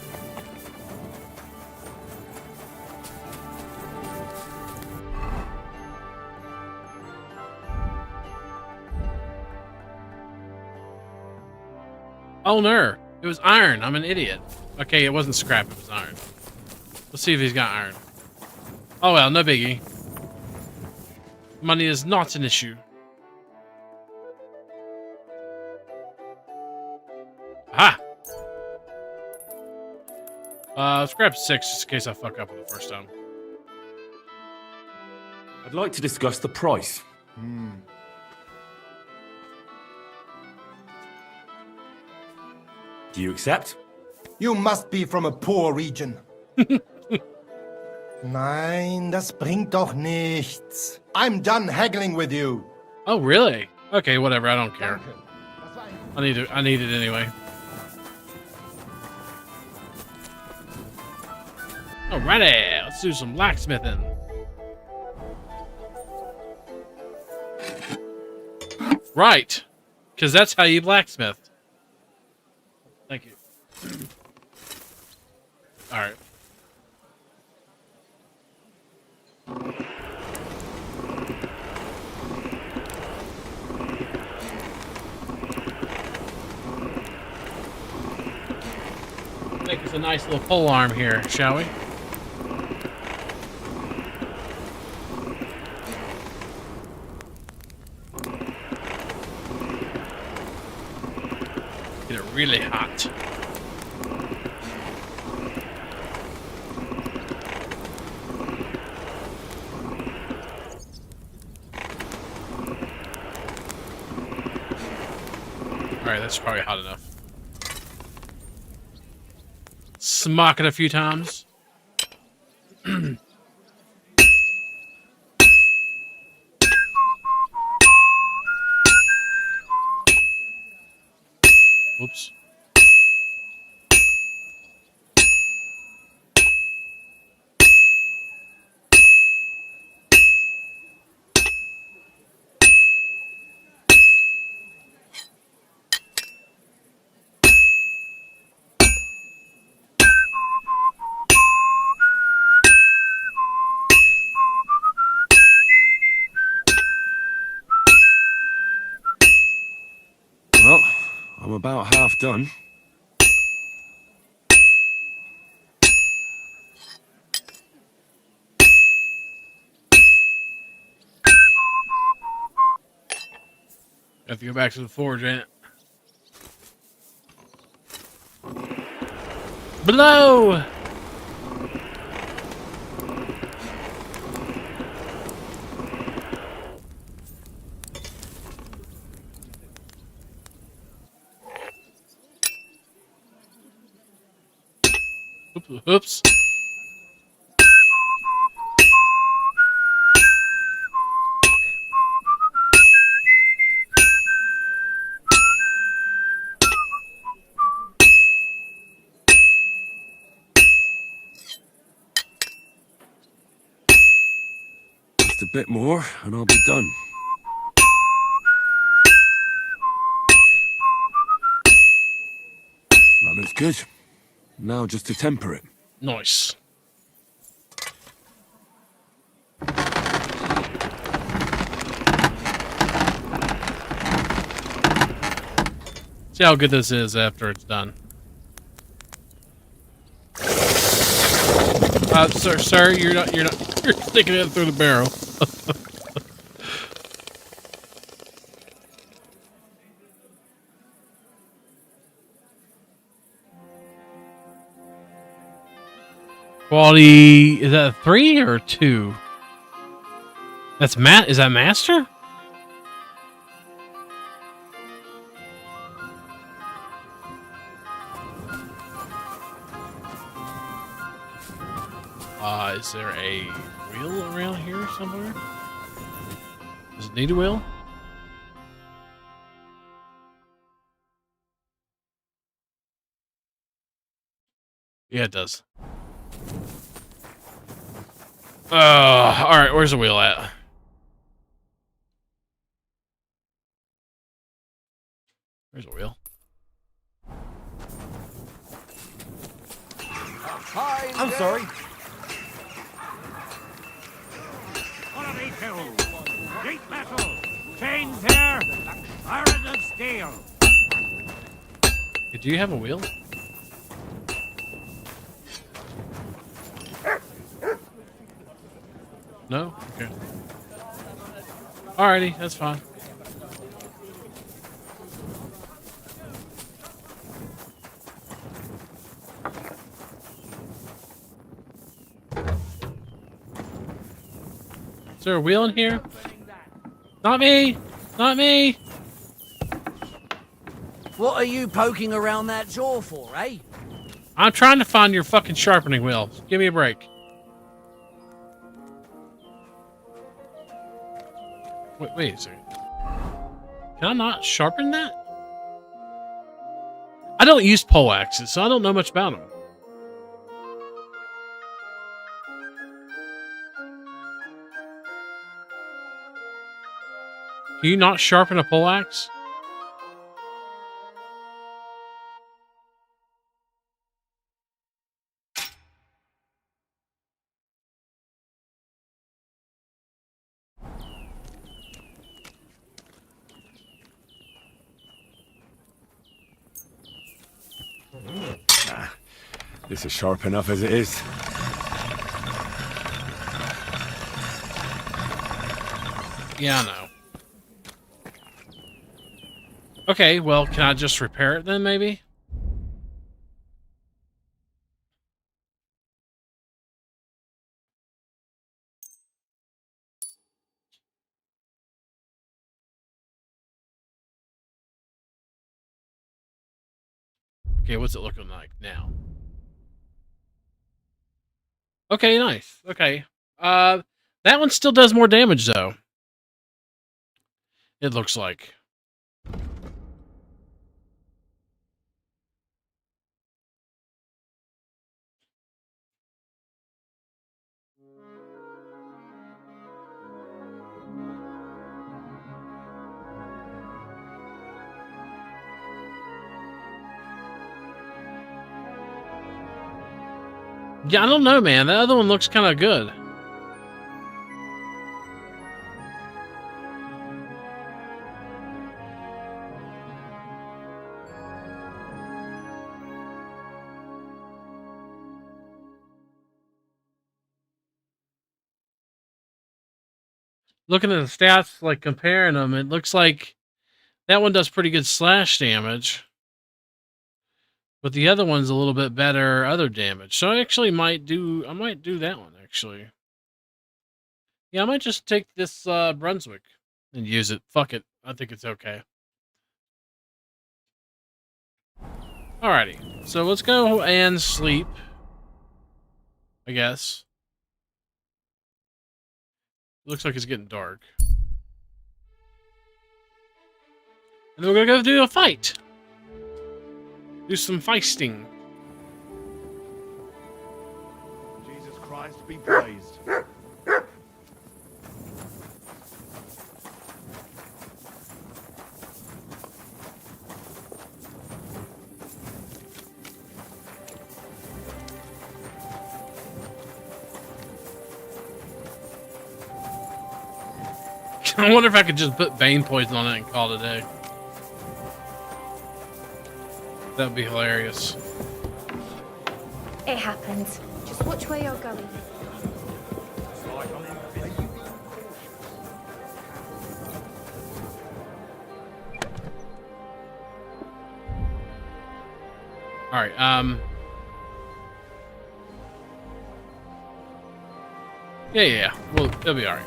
Oh no, it was iron. I'm an idiot. Okay, it wasn't scrap, it was iron. Let's see if he's got iron. Oh well, no biggie. Money is not an issue. Ah! Scrap 6 just in case I fuck up on the first time. I'd like to discuss the price. Do you accept? You must be from a poor region. Nein, das bringt doch nichts. I'm done haggling with you. Oh really? Okay, whatever, I don't care. I need it anyway. Alrighty, let's do some blacksmithing. Right, because that's how you blacksmith. Thank you. Alright. Make us a nice little pole arm here, shall we? Get it really hot. Alright, that's probably hot enough. Smock it a few times. Whoops. Well, I'm about half done. Have to go back to the forge, ain't it? Blow! Oops. Just a bit more, and I'll be done. That looks good. Now just to temper it. Nice. See how good this is after it's done. Sir, you're sticking it through the barrel. Quality, is that a 3 or a 2? That's is that master? Is there a wheel around here somewhere? Does it need a wheel? Yeah, it does. Alright, where's the wheel at? There's a wheel. I'm sorry. What are they killed? Great battle! Chains here! Iron and steel! Do you have a wheel? No? Okay. Alrighty, that's fine. Is there a wheel in here? Not me! Not me! What are you poking around that jaw for, eh? I'm trying to find your fucking sharpening wheel. Give me a break. Wait a second. Can I not sharpen that? I don't use pole axes, so I don't know much about them. Can you not sharpen a pole axe? Nah, this is sharp enough as it is. Yeah, I know. Okay, well, can I just repair it then, maybe? Okay, what's it looking like now? Okay, nice. Okay. That one still does more damage, though. It looks like. Yeah, I don't know, man. That other one looks kind of good. Looking at the stats, like comparing them, it looks like that one does pretty good slash damage. But the other one's a little bit better other damage. So I actually might do that one, actually. Yeah, I might just take this Brunswick and use it. Fuck it. I think it's okay. Alrighty. So let's go and sleep. I guess. Looks like it's getting dark. And then we're gonna go do a fight. Do some feisting. Jesus Christ be praised. I wonder if I could just put Bane poison on it and call it a day. That would be hilarious. It happens. Just watch where you're going. Alright, Yeah. Well, it'll be alright.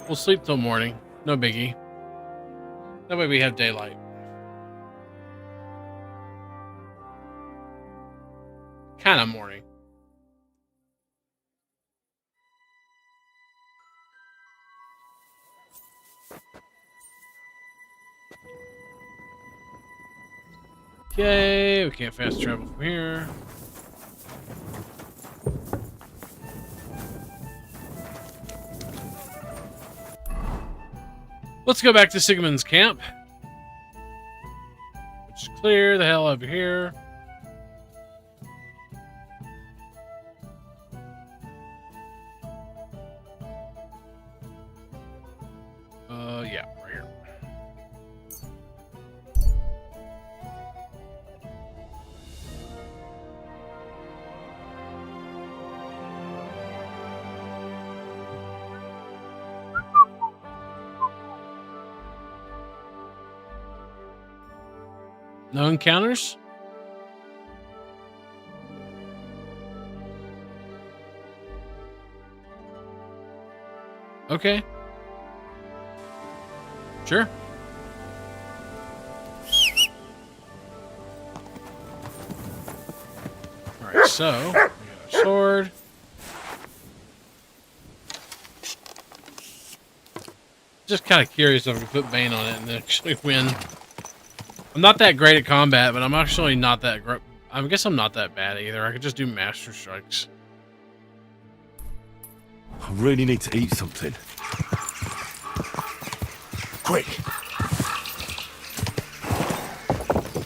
We'll sleep till morning. No biggie. That way we have daylight. kind of morning. Okay, we can't fast travel from here. Let's go back to Sigmund's camp. Which is clear the hell over here. Yeah, right here. No encounters? Okay. Sure. Alright, so we got a sword. Just kind of curious if I can put Bane on it and actually win. I'm not that great at combat, but I'm actually not that great. I guess I'm not that bad either. I could just do master strikes. I really need to eat something. Quick!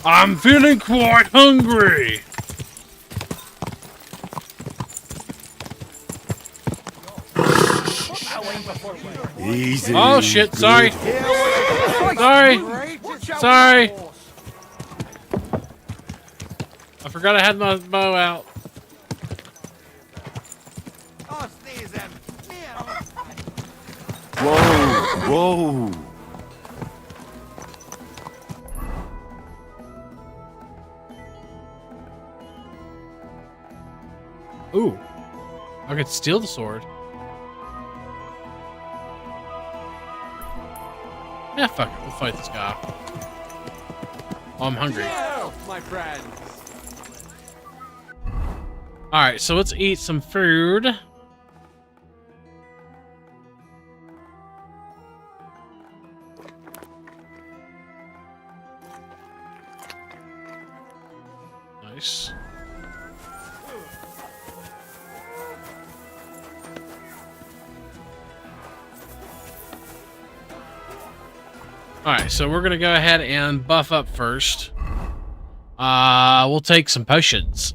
I'm feeling quite hungry! Easy. Oh shit, sorry. Sorry. Sorry. I forgot I had my bow out. Whoa! Ooh. I could steal the sword. Yeah, fuck it. We'll fight this guy. Oh, I'm hungry. My friends. Alright, so let's eat some food. Nice. Alright, so we're gonna go ahead and buff up first. We'll take some potions.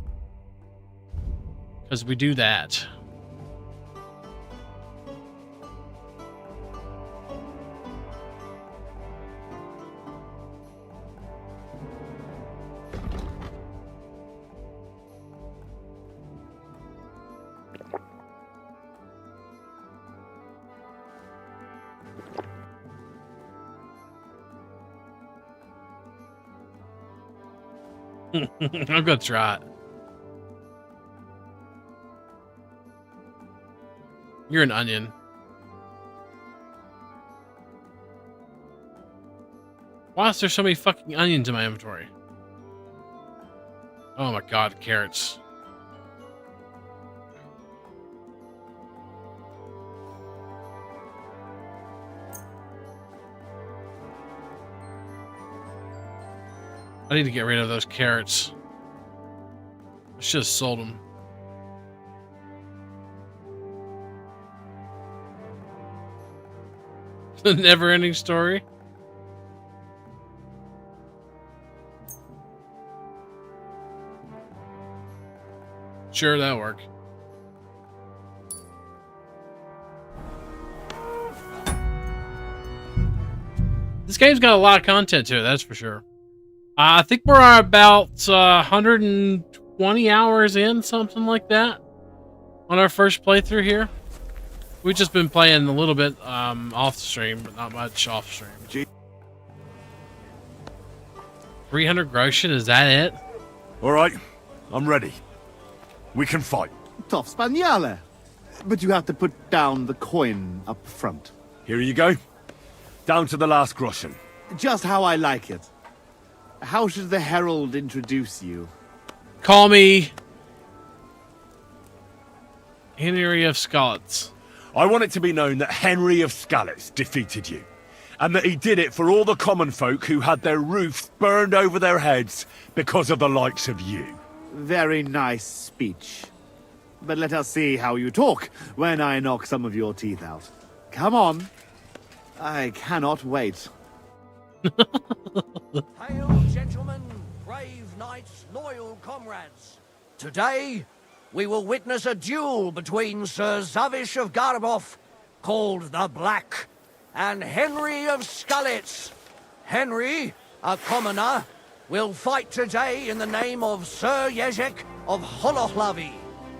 Because we do that. I'm gonna try it. You're an onion. Why is there so many fucking onions in my inventory? Oh my god, carrots. I need to get rid of those carrots. I should have sold them. The never-ending story. Sure, that'll work. This game's got a lot of content to it, that's for sure. I think we're about 120 hours in, something like that, on our first playthrough here. We've just been playing a little bit off the stream, but not much off stream. 300 groschen, is that it? All right, I'm ready. We can fight. Tough Spaniale. But you have to put down the coin up front. Here you go. Down to the last groschen. Just how I like it. How should the herald introduce you? Call me Henry of Scots. I want it to be known that Henry of Scallots defeated you, and that he did it for all the common folk who had their roofs burned over their heads because of the likes of you. Very nice speech. But let us see how you talk when I knock some of your teeth out. Come on. I cannot wait. Hail, gentlemen, brave knights, loyal comrades. Today, we will witness a duel between Sir Zavish of Garabov, called the Black, and Henry of Scarlets. Henry, a commoner, will fight today in the name of Sir Jezek of Holohlavi.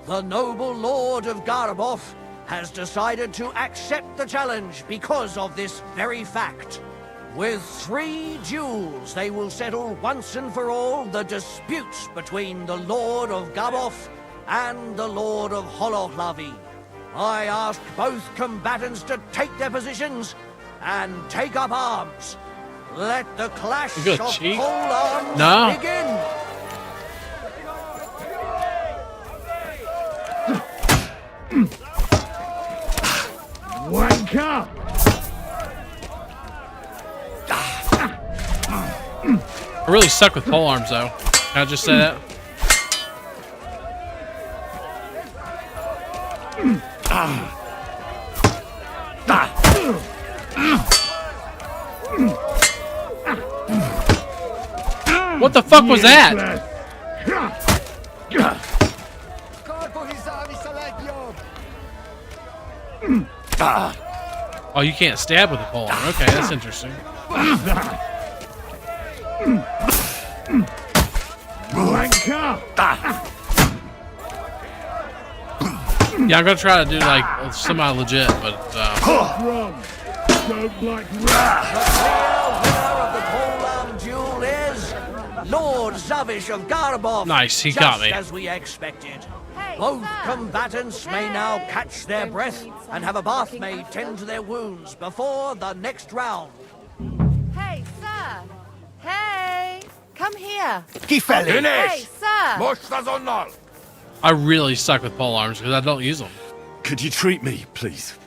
The noble lord of Garabov has decided to accept the challenge because of this very fact. With 3 duels, they will settle once and for all the disputes between the Lord of Garbov and the Lord of Holohlavi. I ask both combatants to take their positions and take up arms. Let the clash of pole arms begin. Wanker! I really suck with pole arms, though. Can I just say that? What the fuck was that? Oh, you can't stab with a pole arm. Okay, that's interesting. Yeah, I'm gonna try to do like semi-legit, but The clear winner of the pole-arm duel is Lord Zavish of Garabov. Nice, he got me. Just as we expected. Both combatants may now catch their breath and have a bath maid tend to their wounds before the next round. Hey, sir! Hey! Come here! Finish! Hey, sir! I really suck with pole arms because I don't use them. Could you treat me, please?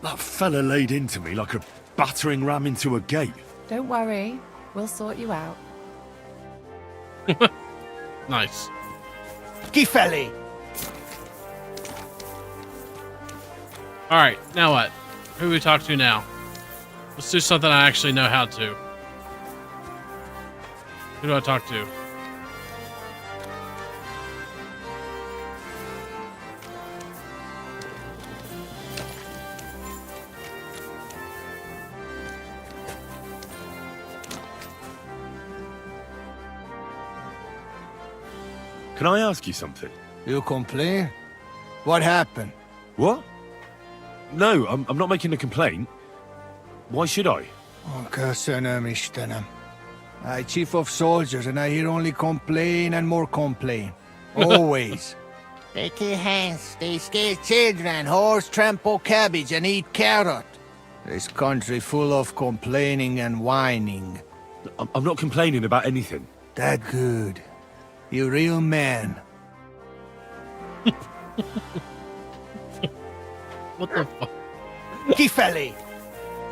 That fella laid into me like a battering ram into a gate. Don't worry. We'll sort you out. Nice. Gifelli! Alright, now what? Who do we talk to now? Let's do something I actually know how to. Who do I talk to? Can I ask you something? You complain? What happened? What? No, I'm not making a complaint. Why should I? I chief of soldiers, and I hear only complain and more complain. Always. They kill hands, they scare children, horse trample cabbage and eat carrot. This country full of complaining and whining. I'm not complaining about anything. That good. You real man. What the fuck? Gifelli!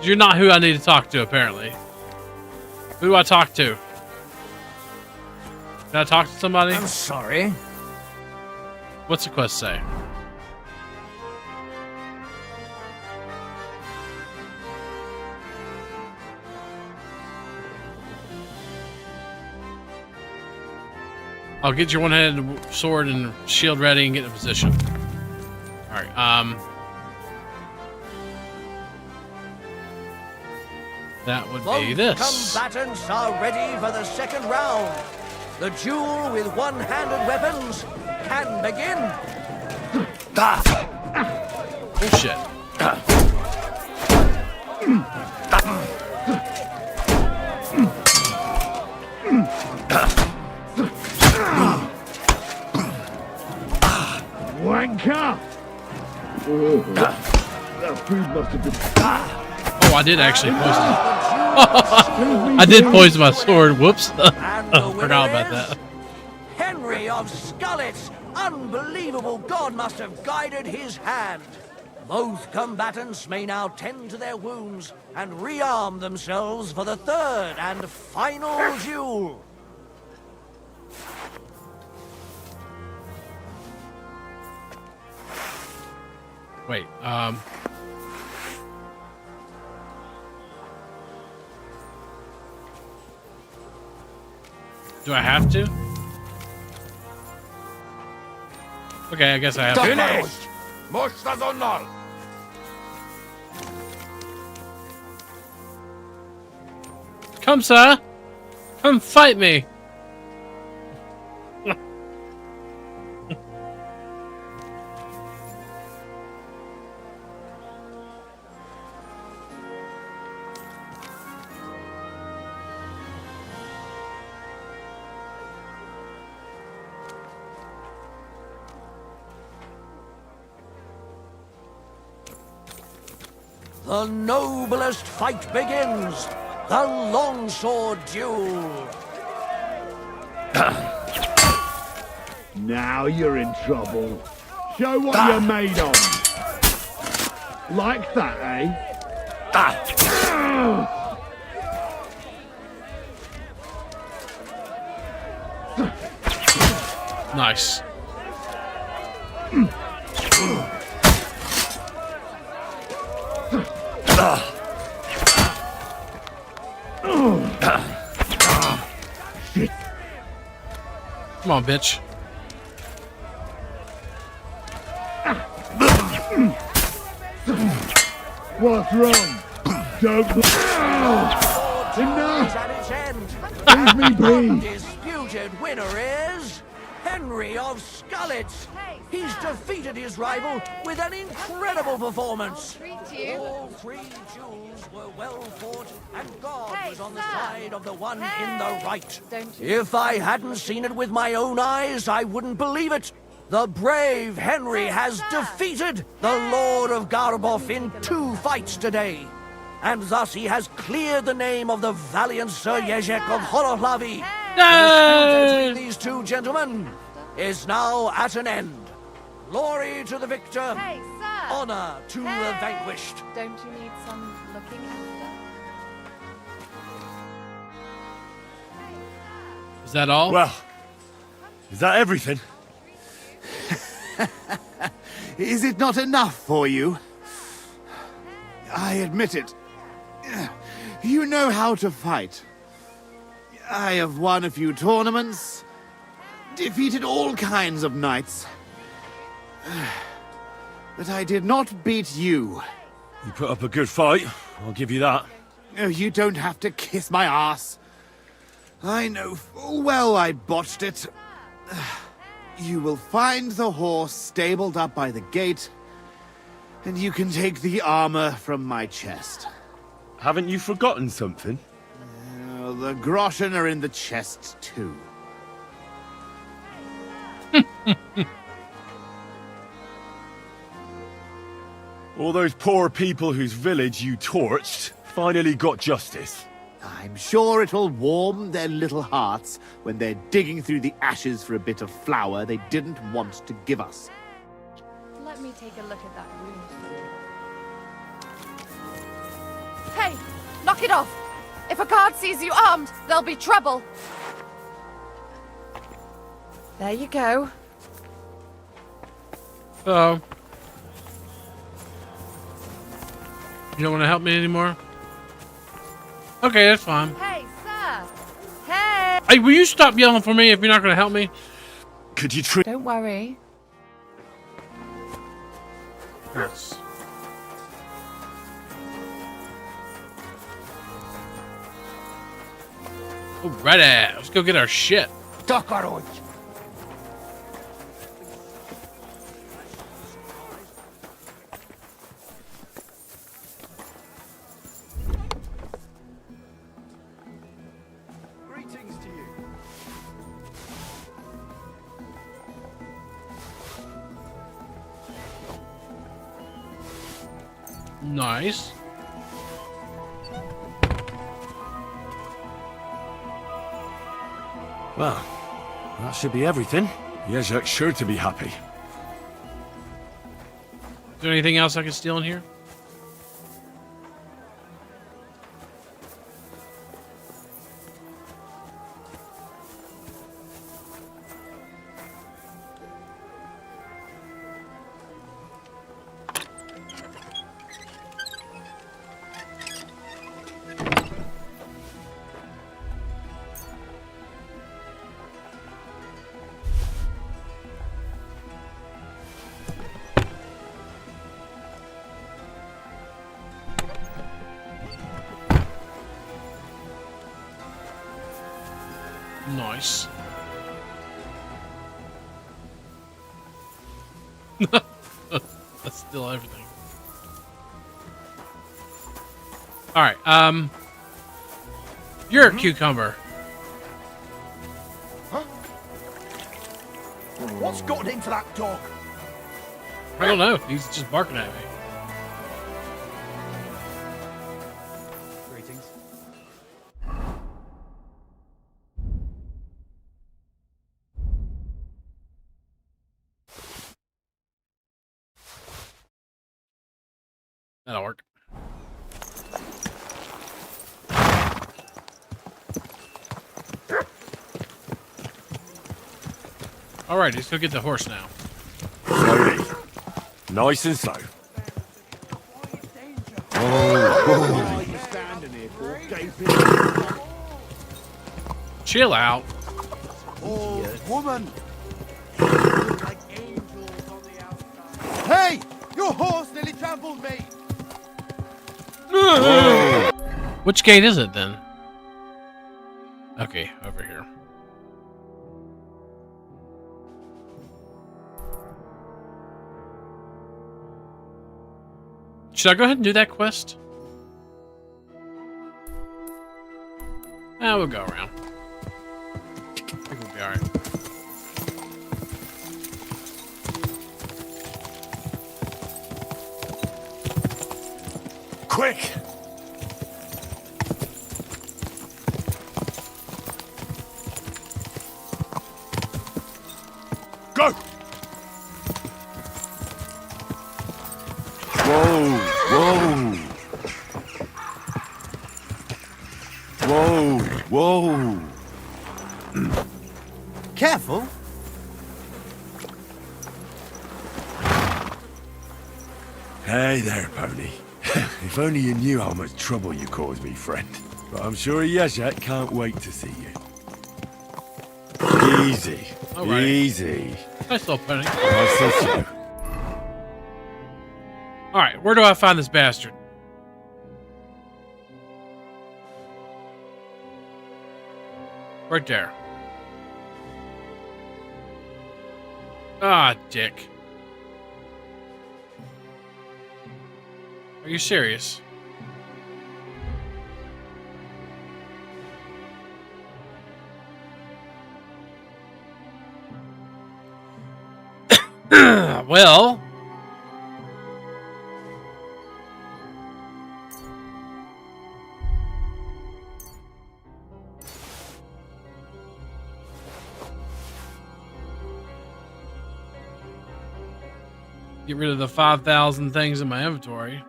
You're not who I need to talk to, apparently. Who do I talk to? Can I talk to somebody? I'm sorry. What's the quest say? I'll get your one-handed sword and shield ready and get in position. Alright, that would be Both this. combatants are ready for the second round. The duel with one-handed weapons can begin. Oh shit. Wanker! That food must have been... Oh, I did actually poison. I did poison my sword. Whoops. Forgot about that. Henry of Scarlets, Unbelievable God must have guided his hand. Both combatants may now tend to their wounds and rearm themselves for the third and final duel. Wait, do I have to? Okay, I guess I have to. Finished! Mosta Zonnal! Come, sir! Come fight me! The noblest fight begins. The longsword duel. Now you're in trouble. Show what you're made of. Like that, eh? Nice. Shit. Come on, bitch. What's wrong? Don't. Enough! At its end. Leave me be! Undisputed winner is Henry of Scarlets. He's defeated his rival with an incredible performance. All three duels were well fought, and God was on the side of the one in the right. If I hadn't seen it with my own eyes, I wouldn't believe it. The brave Henry has defeated the Lord of Garboff in 2 fights today. And thus he has cleared the name of the valiant Sir Jezek of Horohlavi. The dispute between these two gentlemen is now at an end. Glory to the victor, honor to the vanquished. Don't you need some looking after? Is that all? Well, is that everything? Is it not enough for you? I admit it. You know how to fight. I have won a few tournaments, defeated all kinds of knights. But I did not beat you. You put up a good fight, I'll give you that. Oh, you don't have to kiss my ass. I know full well I botched it. You will find the horse stabled up by the gate, and you can take the armor from my chest. Haven't you forgotten something? The groschen are in the chest, too. All those poor people whose village you torched finally got justice. I'm sure it'll warm their little hearts when they're digging through the ashes for a bit of flour they didn't want to give us. Let me take a look at that wound. Hey! Knock it off! If a guard sees you armed, there'll be trouble. There you go. Oh. You don't want to help me anymore? Okay, that's fine. Hey, sir! Hey! Hey, will you stop yelling for me if you're not going to help me? Could you treat... Don't worry. Yes. Alrighty, let's go get our shit. Greetings to you. Nice. Well, that should be everything. Yezhak's sure to be happy. Is there anything else I can steal in here? Nice. That's still everything. All right. You're a cucumber. What's gotten into that dog? I don't know. He's just barking at me. Greetings. That'll work. All right, let's go get the horse now. Slowly. Nice and slow. Oh, Chill out. Oh, woman! Hey! Your horse nearly trampled me! Which gate is it then? Okay, over here. Should I go ahead and do that quest? We'll go around. I think we'll be alright. quick! Go! Whoa! Whoa! Whoa! Whoa! Careful! Hey there, pony. If only you knew how much trouble you caused me, friend. But I'm sure Yezhak can't wait to see you. Easy. All right. Easy. Nice little pony. Nice and slow. Alright, where do I find this bastard? Right there. Ah, dick. Are you serious? Well... Get rid of the 5,000 things in my inventory.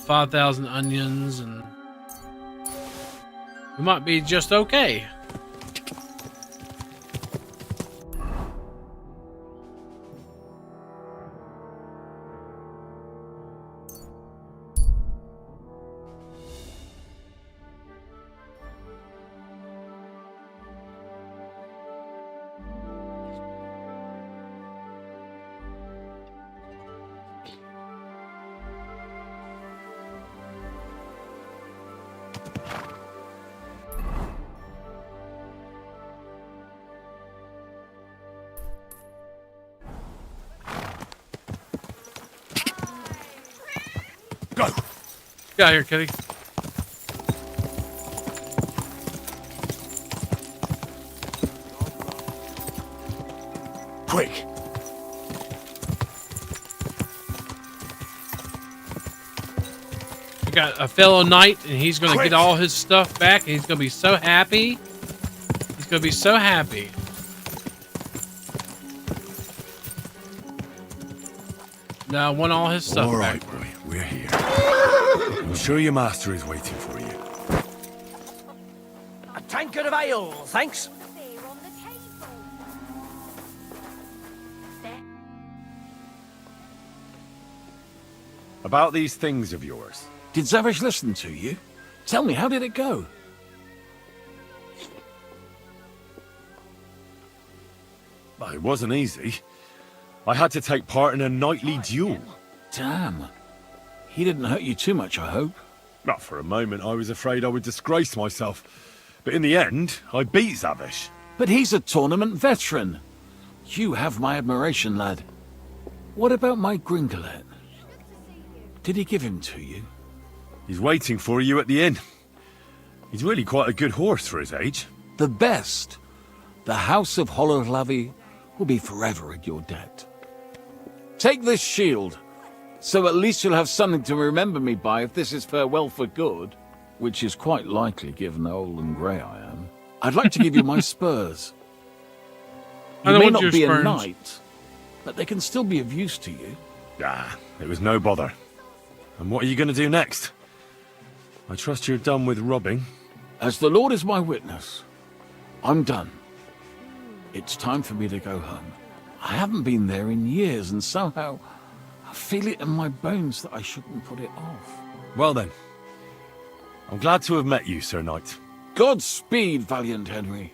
5,000 onions, and we might be just okay. Go! Get out here, kitty. Quick! We got a fellow knight, and he's going to Quick. get all his stuff back, and he's going to be so happy. He's going to be so happy. Now, want all his stuff All back. right, boy, we're here. I'm sure your master is waiting for you. A tankard of ale, thanks. About these things of yours. Did Zavish listen to you? Tell me, how did it go? Well, it wasn't easy. I had to take part in a knightly duel. Damn. He didn't hurt you too much, I hope. Not for a moment, I was afraid I would disgrace myself. But in the end, I beat Zavish. But he's a tournament veteran. You have my admiration, lad. What about my Gringolet? Did he give him to you? He's waiting for you at the inn. He's really quite a good horse for his age. The best. The House of Hololavi will be forever in your debt. Take this shield, so at least you'll have something to remember me by if this is farewell for good, which is quite likely given how old and grey I am. I'd like to give you my spurs. You may not be a knight, but they can still be of use to you. Ah, it was no bother. And what are you going to do next? I trust you're done with robbing. As the Lord is my witness, I'm done. It's time for me to go home. I haven't been there in years, and somehow I feel it in my bones that I shouldn't put it off. Well then, I'm glad to have met you, Sir Knight. Godspeed, valiant Henry.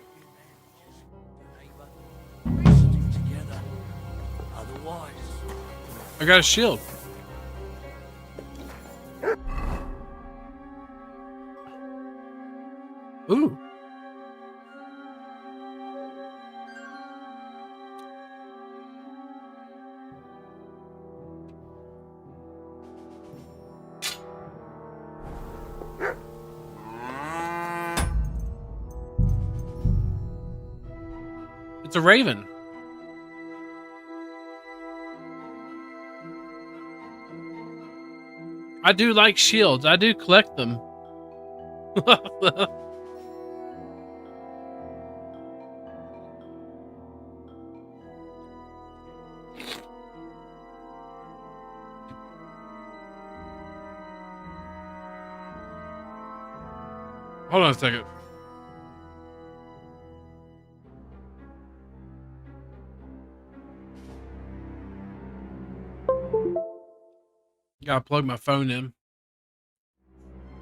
I got a shield. Ooh. It's a raven. I do like shields. I do collect them. Hold on a second. Gotta plug my phone in.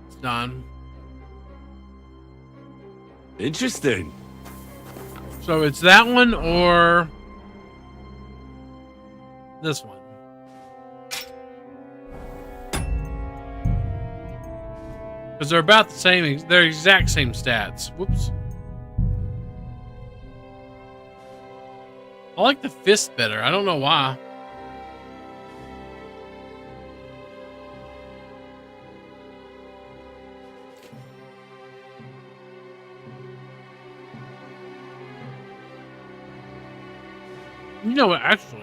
It's done. Interesting. So it's that one or this one. Because they're about the same, they're exact same stats. Whoops. I like the fist better. I don't know why. You know what, actually.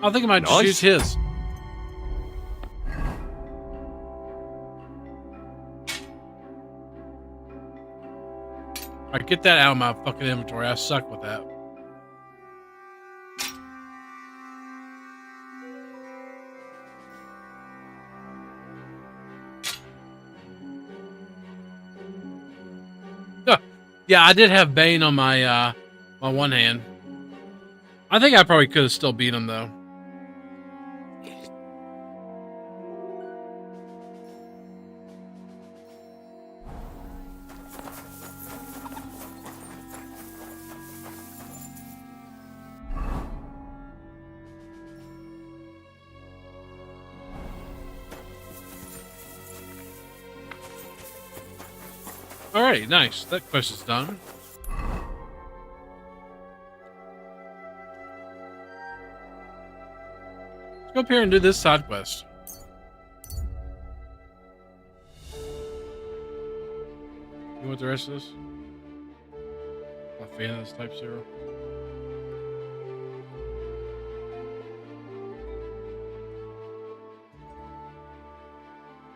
I think I might just use his. Alright, get that out of my fucking inventory. I suck with that. Yeah, I did have Bane on my my one hand. I think I probably could have still beat him though. Alright, nice. That quest is done. Let's go up here and do this side quest. You want the rest of this? A fan of this type 0.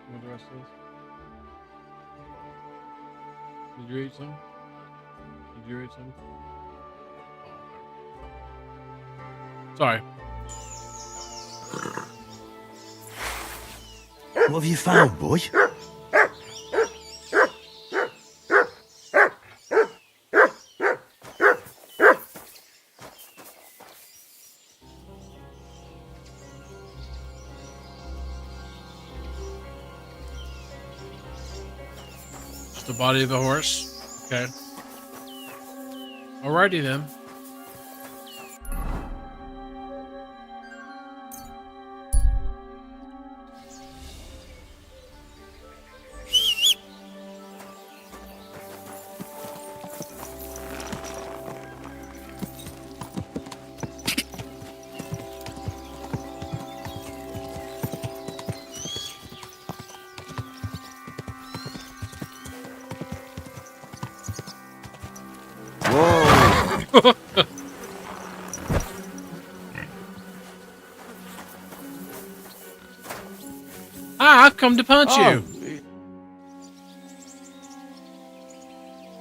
You want the rest of this? Did you eat some? Did you eat some? Sorry. What have you found, boy? Just the body of a horse. Okay. Alrighty then. I've come to punch you.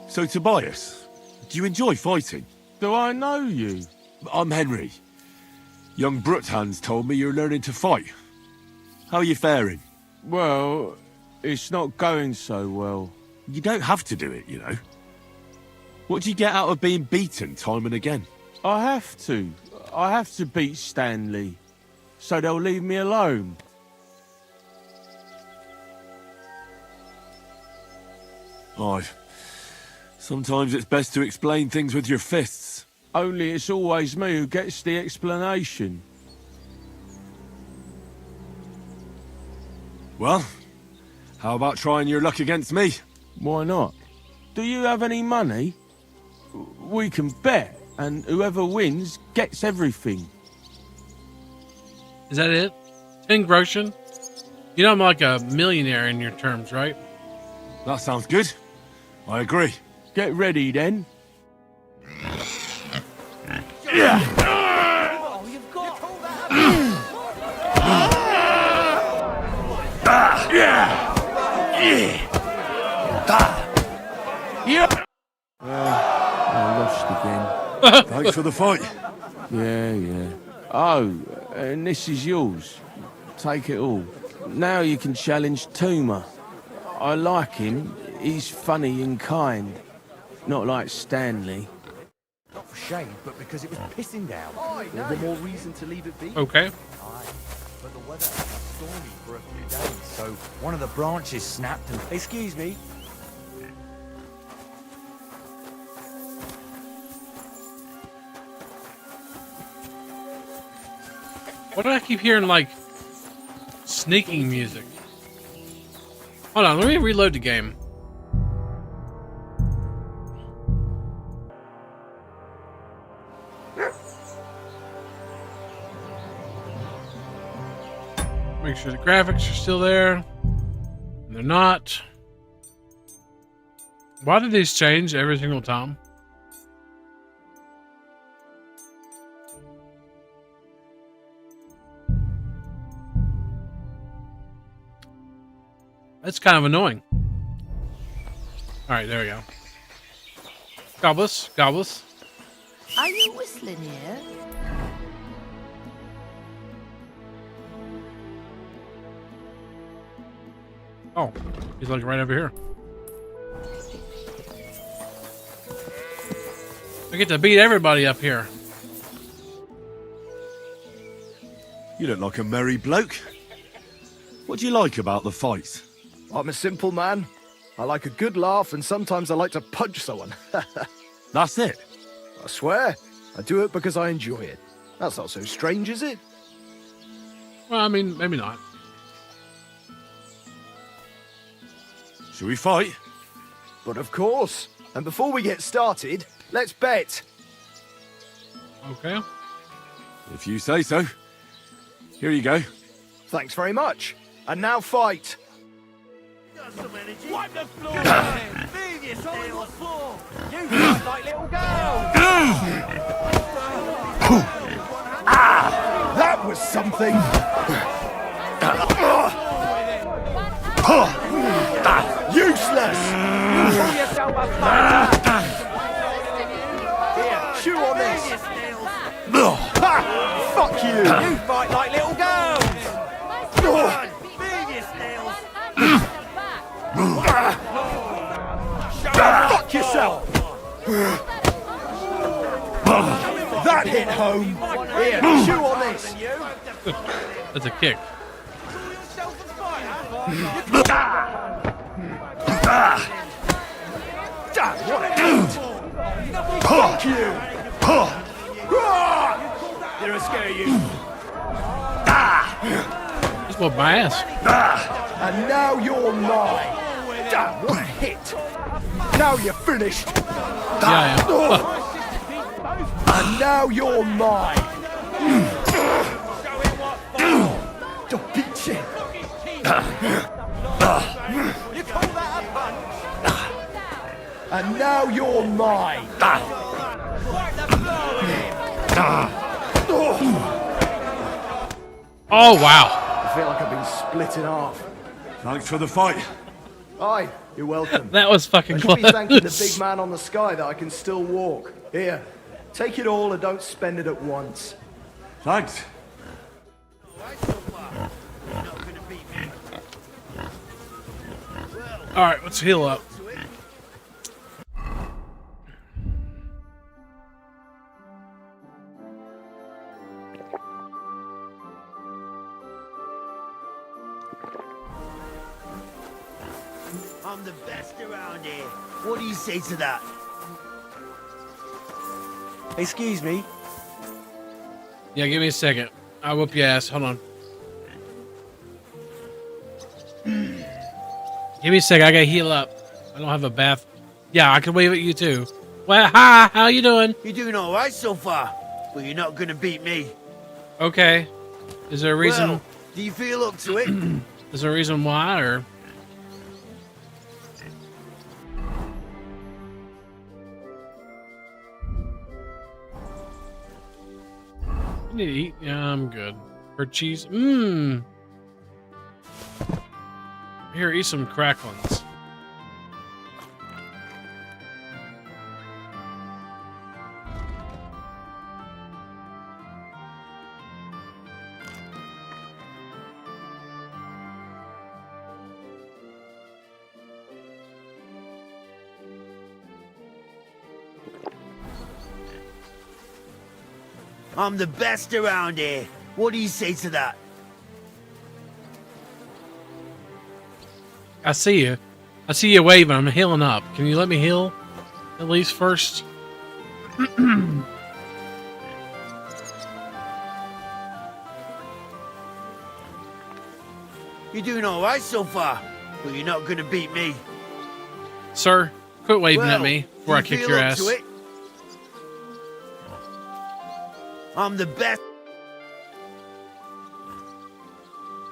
So, Tobias, do you enjoy fighting? Do I know you? I'm Henry. Young Bruthans told me you're learning to fight. How are you faring? Well, it's not going so well. You don't have to do it, you know. What do you get out of being beaten time and again? I have to. I have to beat Stanley, so they'll leave me alone. Sometimes it's best to explain things with your fists. Only it's always me who gets the explanation. Well, how about trying your luck against me? Why not? Do you have any money? We can bet, and whoever wins gets everything. Is that it? 10 groschen? You know I'm like a millionaire in your terms, right? That sounds good. I agree. Get ready then. Yeah. Oh, you've got all that. I lost again. Thanks for the fight. Yeah. Oh, and this is yours. Take it all. Now you can challenge Tuma. I like him. He's funny and kind. Not like Stanley. Not for shade, but because it was pissing down. All the more reason to leave it be. Okay. Aye, but the weather was stormy for a few days, so one of the branches snapped and... Excuse me. Why do I keep hearing, like, sneaking music? Hold on, let me reload the game. Make sure the graphics are still there. And they're not. Why did these change every single time? That's kind of annoying. Alright, there we go. Gobbles. Are you whistling here? Oh, he's like right over here. I get to beat everybody up here. You look like a merry bloke. What do you like about the fights? I'm a simple man. I like a good laugh, and sometimes I like to punch someone. That's it? I swear. I do it because I enjoy it. That's not so strange, is it? Well, I mean, maybe not. Shall we fight? But of course. And before we get started, let's bet. Okay. If you say so. Here you go. Thanks very much. And now fight. Wipe the floor, man. Move yourself on the floor. You fight like little girls. That was something. Useless. Pull yourself Here, chew on this. Ha! Fuck you! You fight like little girls. Fuck yourself. That hit home. Here, chew on this. That's a kick. Damn, what a hit. Fuck you. Did I scare you? Just whooped my ass. And now you're mine. Damn, what a hit. Now you're finished. Yeah, I am. And now you're mine. Don't beat shit. You call that a punch? And now you're mine. Oh, wow. I feel like I've been split in half. Thanks for the fight. Aye, you're welcome. That was fucking I should close. be thanking the big man on the sky that I can still walk. Here, take it all and don't spend it at once. Thanks. All right, let's heal up. I'm the best around here. What do you say to that? Excuse me. Yeah, give me a second. I'll whoop your ass. Hold on. Give me a second. I gotta heal up. I don't have a bath. Yeah, I can wave at you too. Well, hi. How you doing? You're doing all right so far, but you're not gonna beat me. Okay. Is there a reason? Well, do you feel up to it? Is there a reason why, or? You need to eat? Yeah, I'm good. Or cheese? Mmm. Here, eat some cracklings. I'm the best around here. What do you say to that? I see you. I see you waving. I'm healing up. Can you let me heal? At least first? You're doing all right so far, but you're not gonna beat me. Sir, quit waving at Well, me before I do you kick feel your up ass. to it? I'm the best.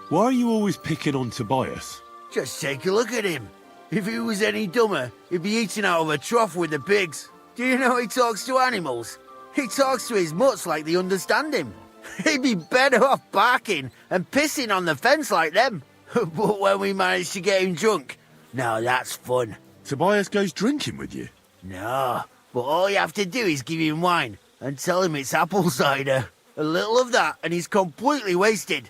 Why are you always picking on Tobias? Just take a look at him. If he was any dumber, he'd be eating out of a trough with the pigs. Do you know he talks to animals? He talks to his mutts like they understand him. He'd be better off barking and pissing on the fence like them. But when we manage to get him drunk, now that's fun. Tobias goes drinking with you? No, but all you have to do is give him wine and tell him it's apple cider. A little of that and he's completely wasted.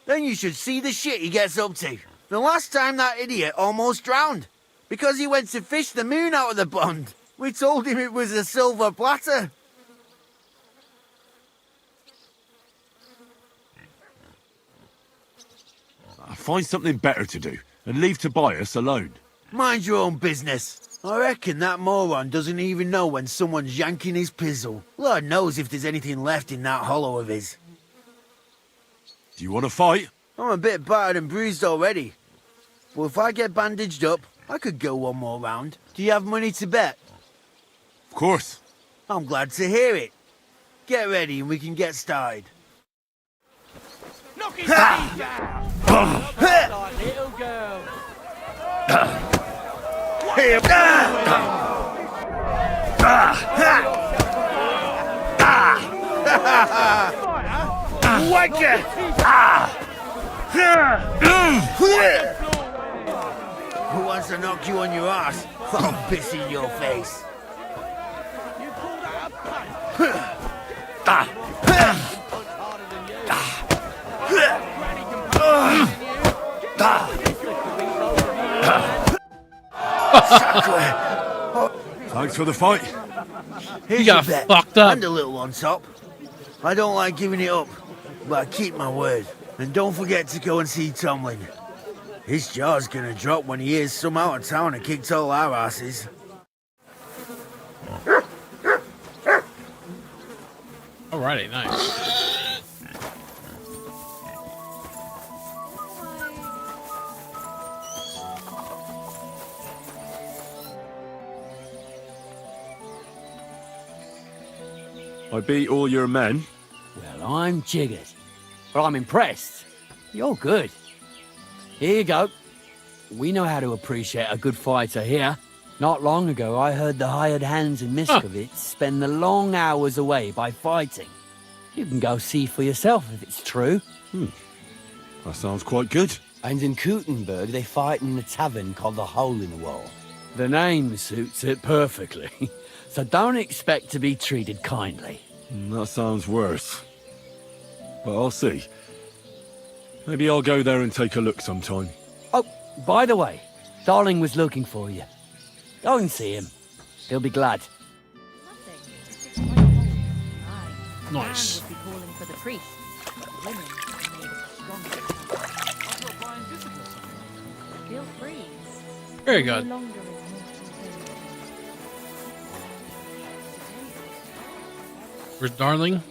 Then you should see the shit he gets up to. The last time that idiot almost drowned because he went to fish the moon out of the pond. We told him it was a silver platter. Find something better to do and leave Tobias alone. Mind your own business. I reckon that moron doesn't even know when someone's yanking his pizzle. Lord knows if there's anything left in that hollow of his. Do you want to fight? I'm a bit battered and bruised already. But if I get bandaged up, I could go one more round. Do you have money to bet? Of course. I'm glad to hear it. Get ready and we can get started. Knock his feet down! Like little girl. Here. Who wants to knock you on your ass? I'll piss in your face. Thanks for the fight. Here's got your bet. fucked up. And a little on top. I don't like giving it up, but I keep my word. And don't forget to go and see Tomlin. His jaw's gonna drop when he hears some out of town and kicked all our asses. Alrighty, nice. I beat all your men. Well, I'm jiggered. But I'm impressed. You're good. Here you go. We know how to appreciate a good fighter here. Not long ago, I heard the hired hands in Miskovitz spend the long hours away by fighting. You can go see for yourself if it's true. That sounds quite good. And in Kuttenberg, they fight in a tavern called the Hole in the Wall. The name suits it perfectly. So don't expect to be treated kindly. That sounds worse. But I'll see. Maybe I'll go there and take a look sometime. Oh, by the way, Darling was looking for you. Go and see him. He'll be glad. Nice. Would be calling for the priest, but women are made of stronger. Feel free. Very good. No longer is mortal danger. Where's Darling?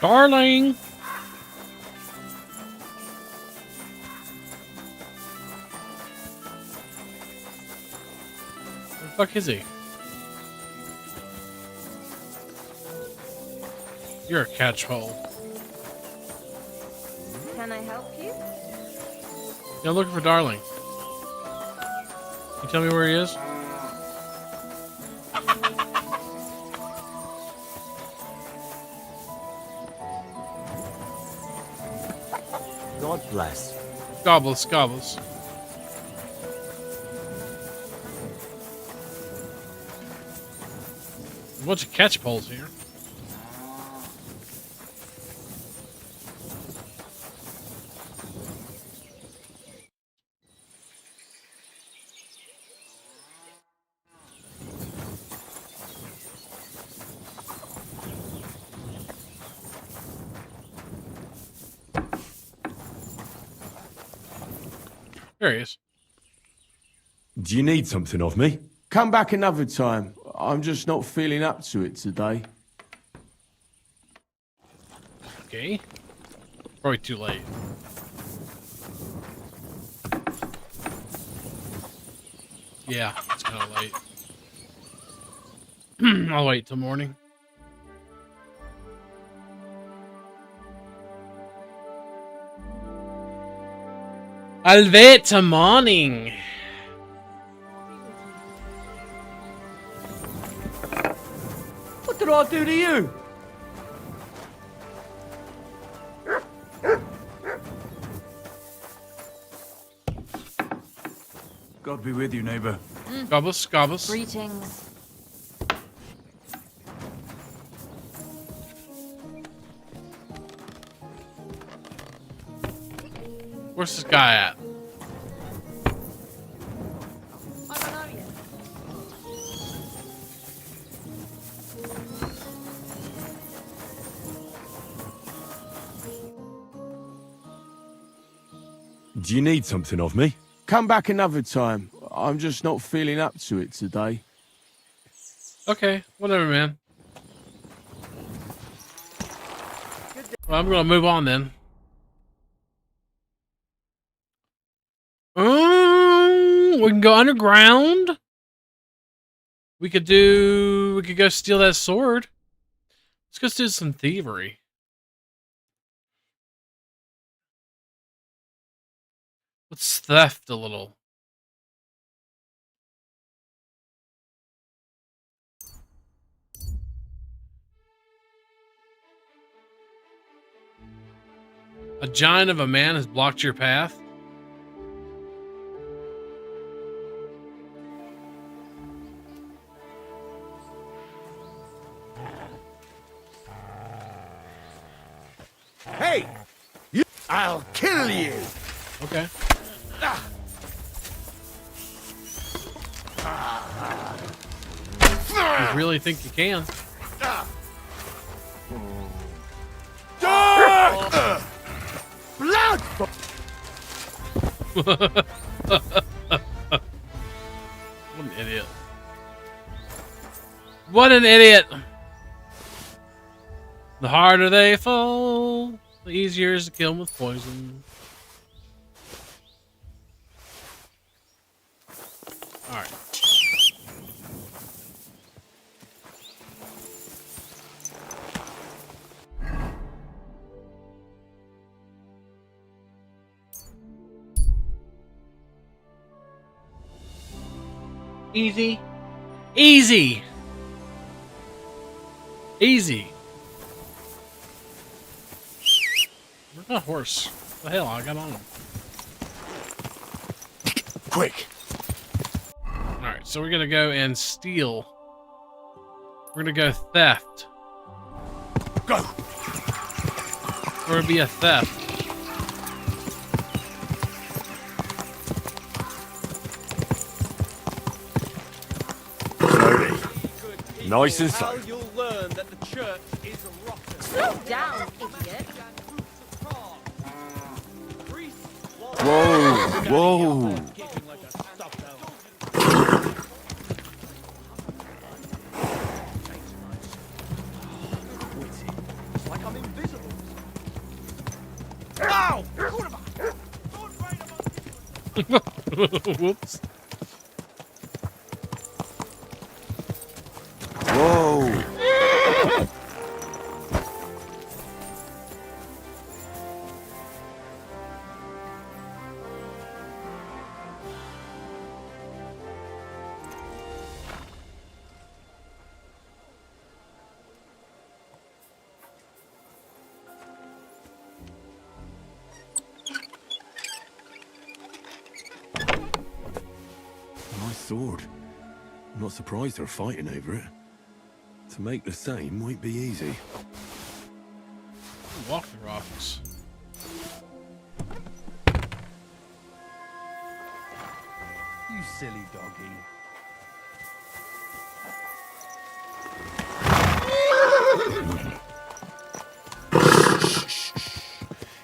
Darling! Where the fuck is he? You're a catchhole. Can I help you? Yeah, I'm looking for Darling. Can you tell me where he is? God bless. Gobbles, gobbles. A bunch of catch poles here. There he is. Do you need something of me? Come back another time. I'm just not feeling up to it today. Okay. Probably too late. Yeah, it's kind of late. I'll wait till morning. I'll wait till morning. What did I do to you? God be with you, neighbor. Gobbles, gobbles. Greetings. Where's this guy at? I don't know yet. Do you need something of me? Come back another time. I'm just not feeling up to it today. Okay, whatever, man. Well, I'm gonna move on then. We can go underground. We could go steal that sword. Let's go do some thievery. Let's theft a little. A giant of a man has blocked your path. Hey! I'll kill you! Okay. You really think you can? Blood! What an idiot. What an idiot! The harder they fall, the easier it is to kill them with poison. Alright. Easy. Easy! Easy. Where's my horse? What the hell? I got on him. Quick! Alright, so we're gonna go and steal. We're gonna go theft. Go! Or it'd be a theft. Slowly. Nice and slow. You'll learn that the church is rotten. Slow down, idiot. Whoa, whoa. It's like I'm invisible. Ow! Whoops. Whoa. Nice sword. I'm not surprised they're fighting over it. To make the same won't be easy. Walk the rocks. You silly doggy.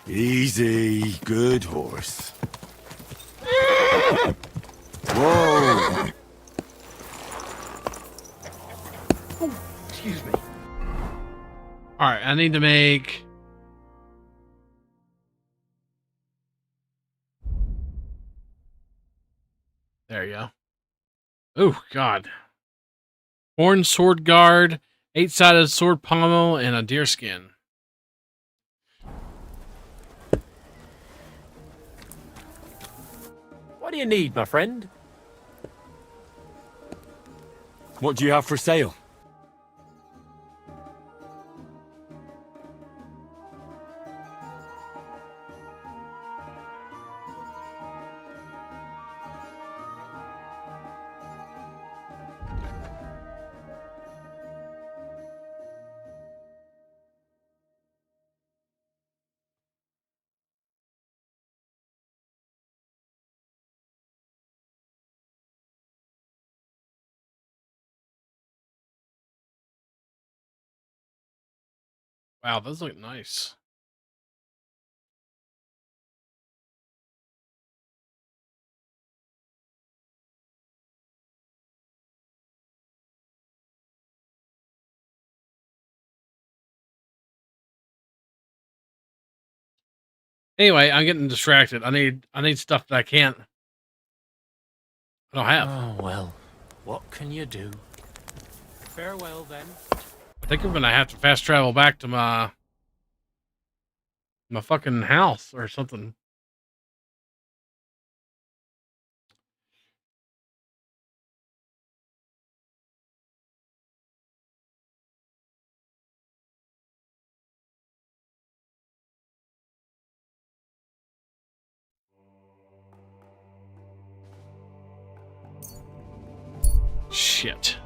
Easy, good horse. Whoa! Excuse me. Alright, I need to make... There you go. Oh, God. Horn sword guard, 8-sided sword pommel, and a deer skin. What do you need, my friend? What do you have for sale? Wow, those look nice. Anyway, I'm getting distracted. I need stuff that I don't have. Oh, well. What can you do? Farewell, then. I think I'm gonna have to fast travel back to my fucking house or something. Shit.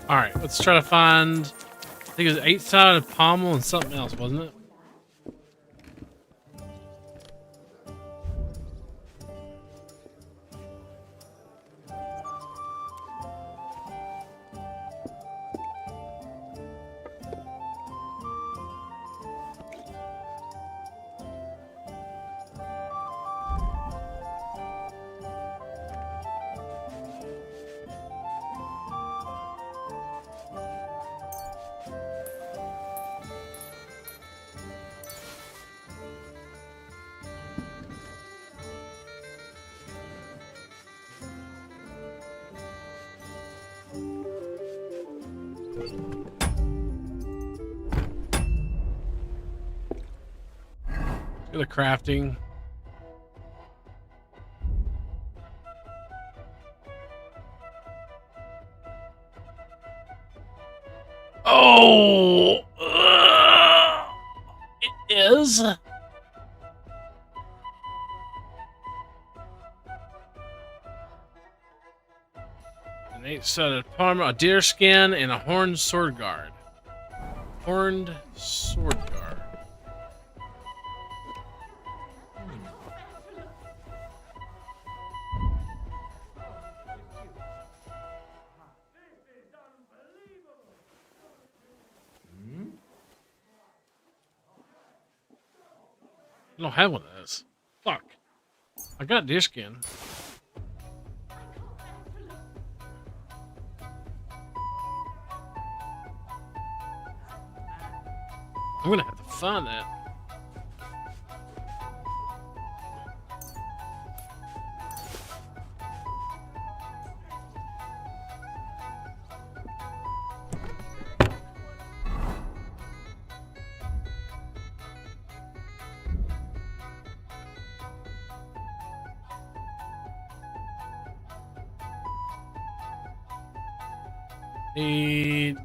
Alright, let's try to find... I think it was 8-sided pommel and something else, wasn't it? Go to crafting. Oh! It is? An 8-sided pommel, a deer skin, and a horned sword guard. Horned sword guard. I don't have one of those. Fuck. I got deer skin. I'm gonna have to find that.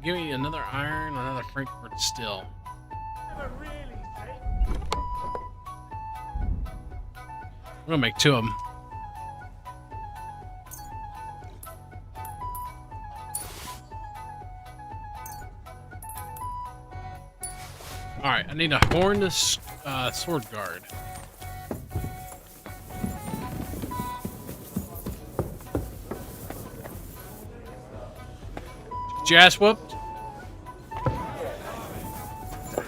Give me another iron, another Frankfurt still. I'm gonna make 2 of them. Alright, I need a horned sword guard. Get your ass whooped?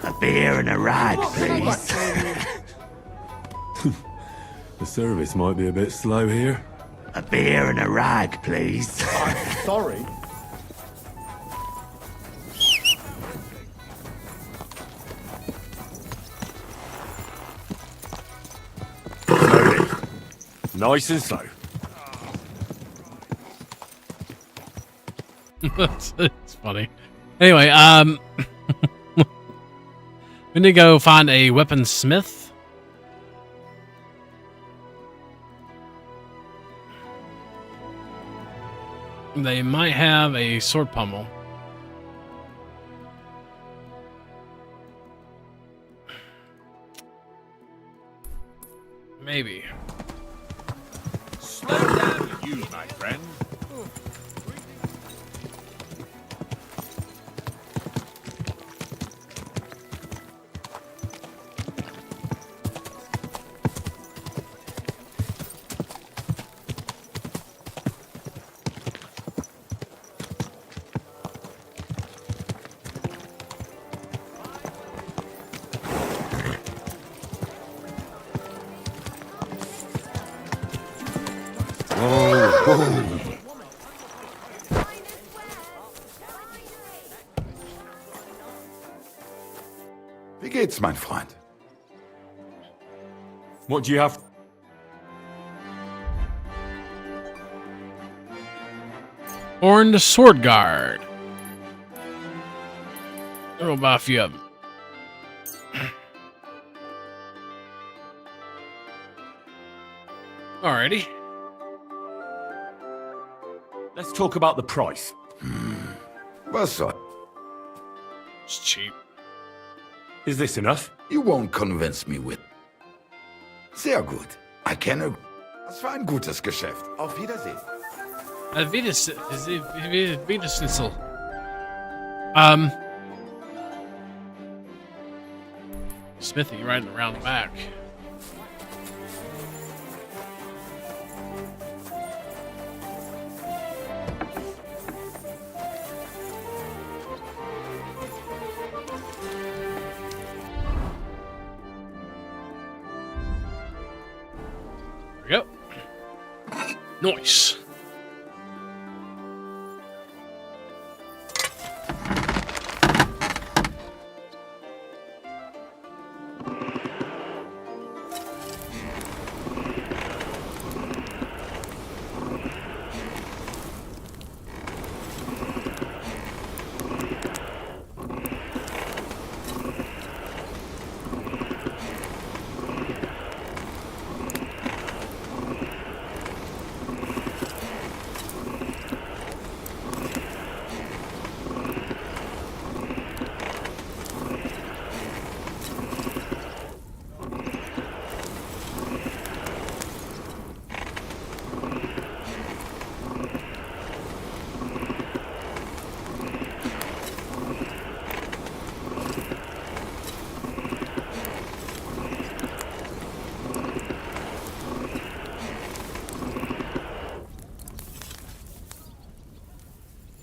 A beer and a rag, please. The service might be a bit slow here. A beer and a rag, please. I'm sorry. Nice and slow. It's funny. Anyway, we need to go find a weaponsmith. They might have a sword pommel. Maybe. Slow down, you, my friend. Wie geht's, mein Freund? What do you have? Horned Sword Guard. I'll buy a few of them. Alrighty. Let's talk about the price. Was soll? It's cheap. Is this enough? You won't convince me with. Sehr gut. I can agree. Das war ein gutes Geschäft. Auf Wiedersehen. Wiedersnitzel. Smithy riding around the back. There we go. Nice.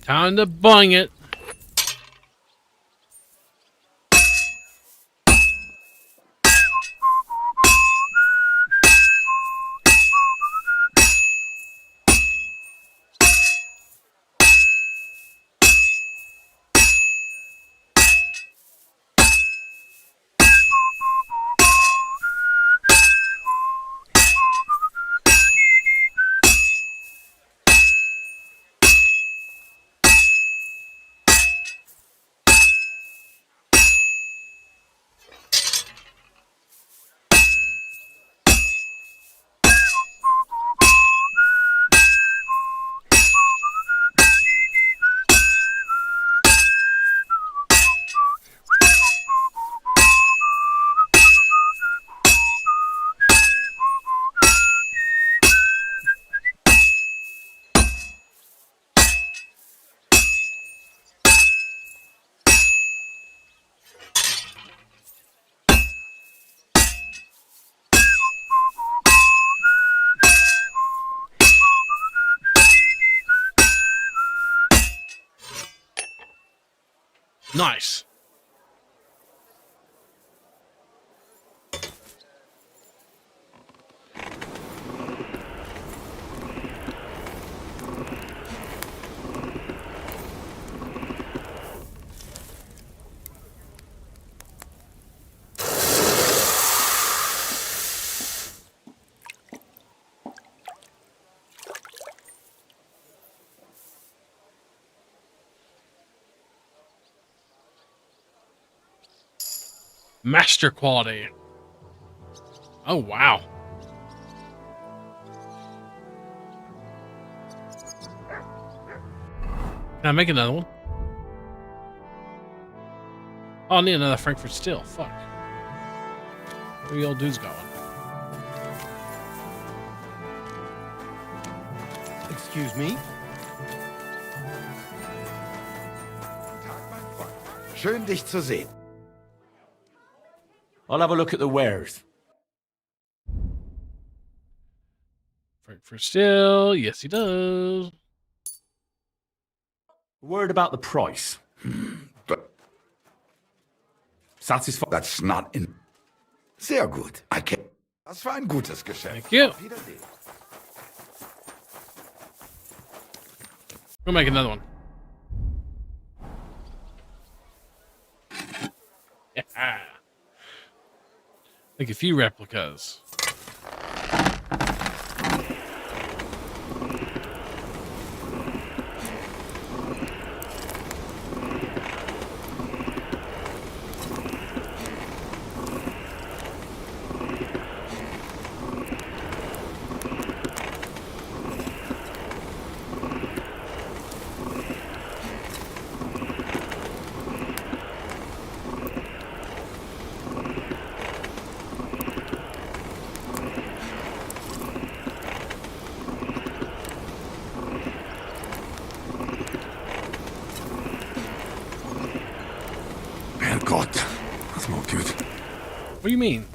Time to bung it. Nice. Master quality. Oh, wow. Can I make another one? Oh, I need another Frankfurt steel. Fuck. Where the old dude's going? Excuse me? Schön, dich zu sehen. I'll have a look at the wares. For still, yes, he does. Word about the price. But Satisfied. that's not in. Sehr gut. I can. Das war ein gutes Geschäft. Thank you. Auf Wiedersehen. We'll make another one. Yeah. Make a few replicas. Herrgott, that's not good. What do you mean?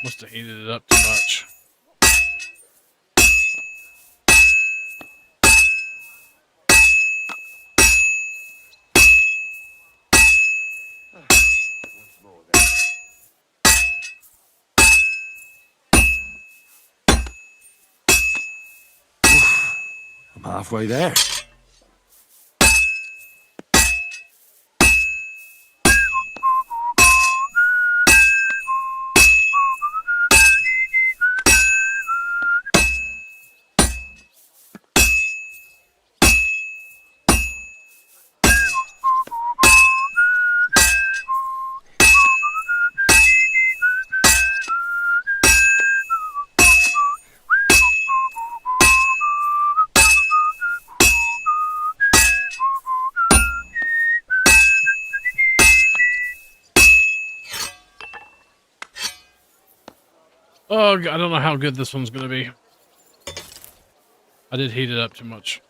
Must have heated it up too much. I'm halfway there. Oh, I don't know how good this one's gonna be. I did heat it up too much.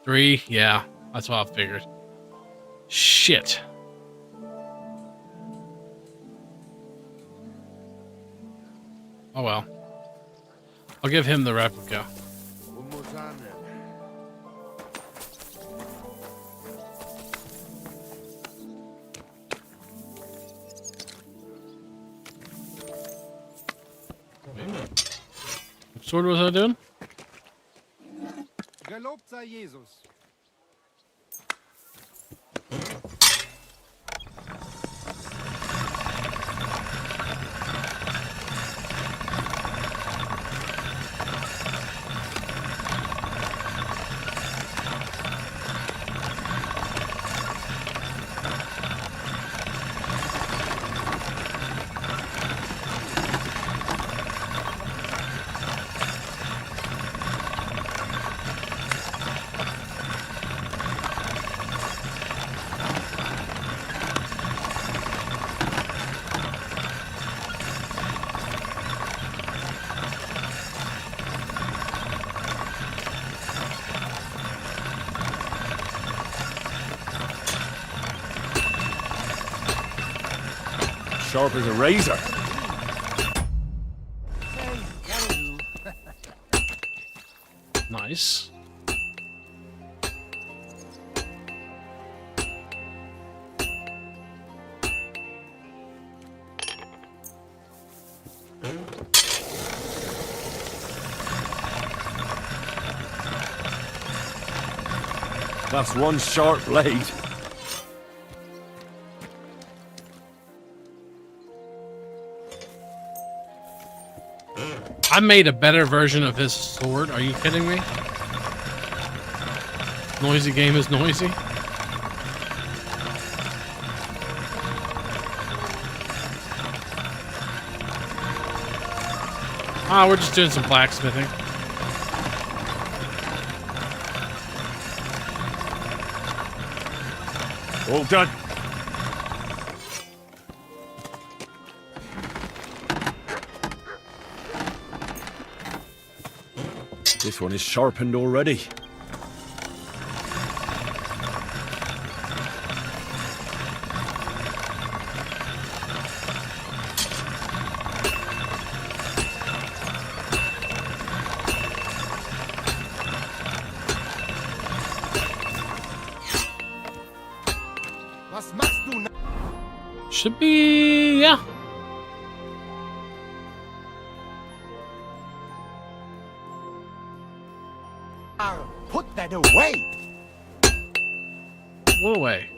Three? Yeah, that's what I figured. Shit. Oh well. I'll give him the replica. One more time then. What sword was I doing? Gelobt sei Jesus. Sharp as a razor. Nice. That's one sharp blade. I made a better version of his sword. Are you kidding me? Noisy game is noisy. Ah, we're just doing some blacksmithing. All done. This one is sharpened already. Should be, yeah. Put that away! What away?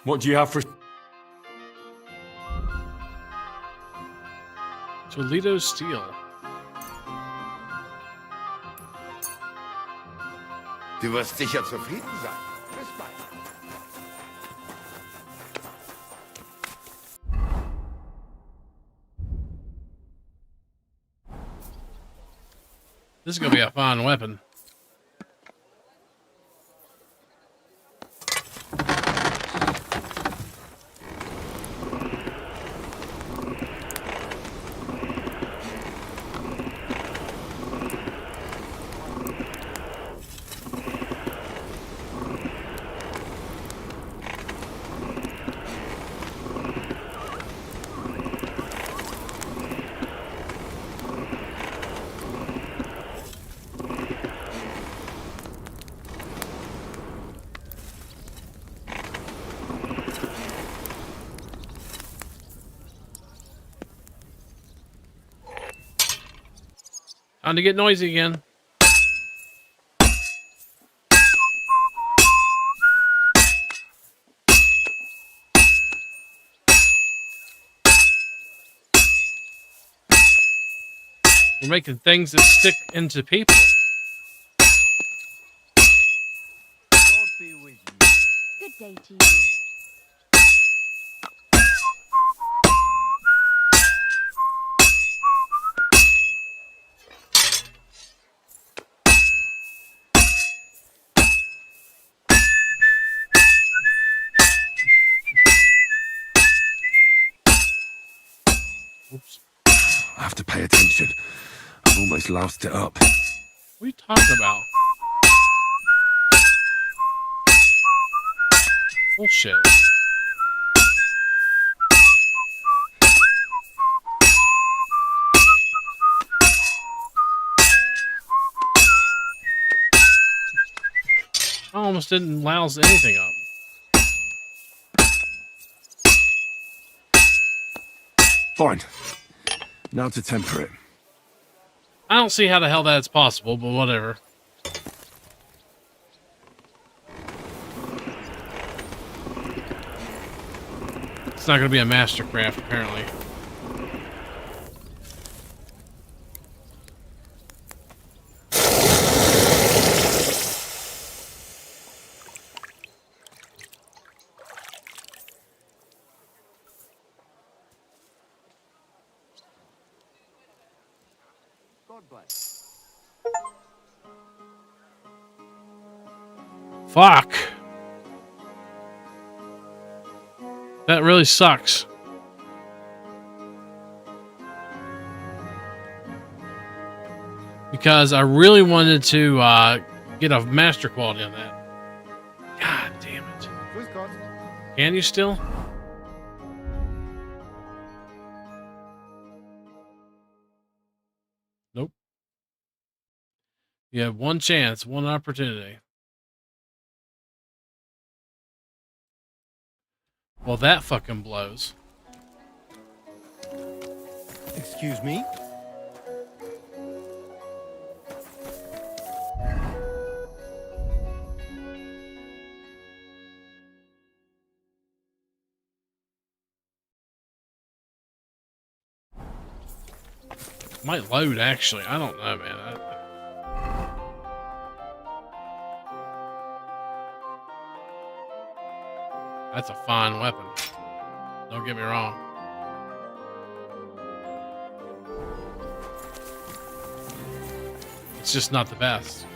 What do you have for... Toledo steel. Du wirst sicher zufrieden sein. Bis bald. This is gonna be a fun weapon. Time to get noisy again. We're making things that stick into people. God be with you. Good day to you. Oops. I have to pay attention. I've almost loused it up. What are you talking about? Bullshit. I almost didn't louse anything up. Fine. Now to temper it. I don't see how the hell that's possible, but whatever. It's not going to be a mastercraft, apparently. Fuck. That really sucks. because I really wanted to get a master quality on that. God damn it. Can you still? Nope. You have one chance, one opportunity. Well, that fucking blows. Excuse me? Might load, actually. I don't know, man. That's a fine weapon. Don't get me wrong. It's just not the best.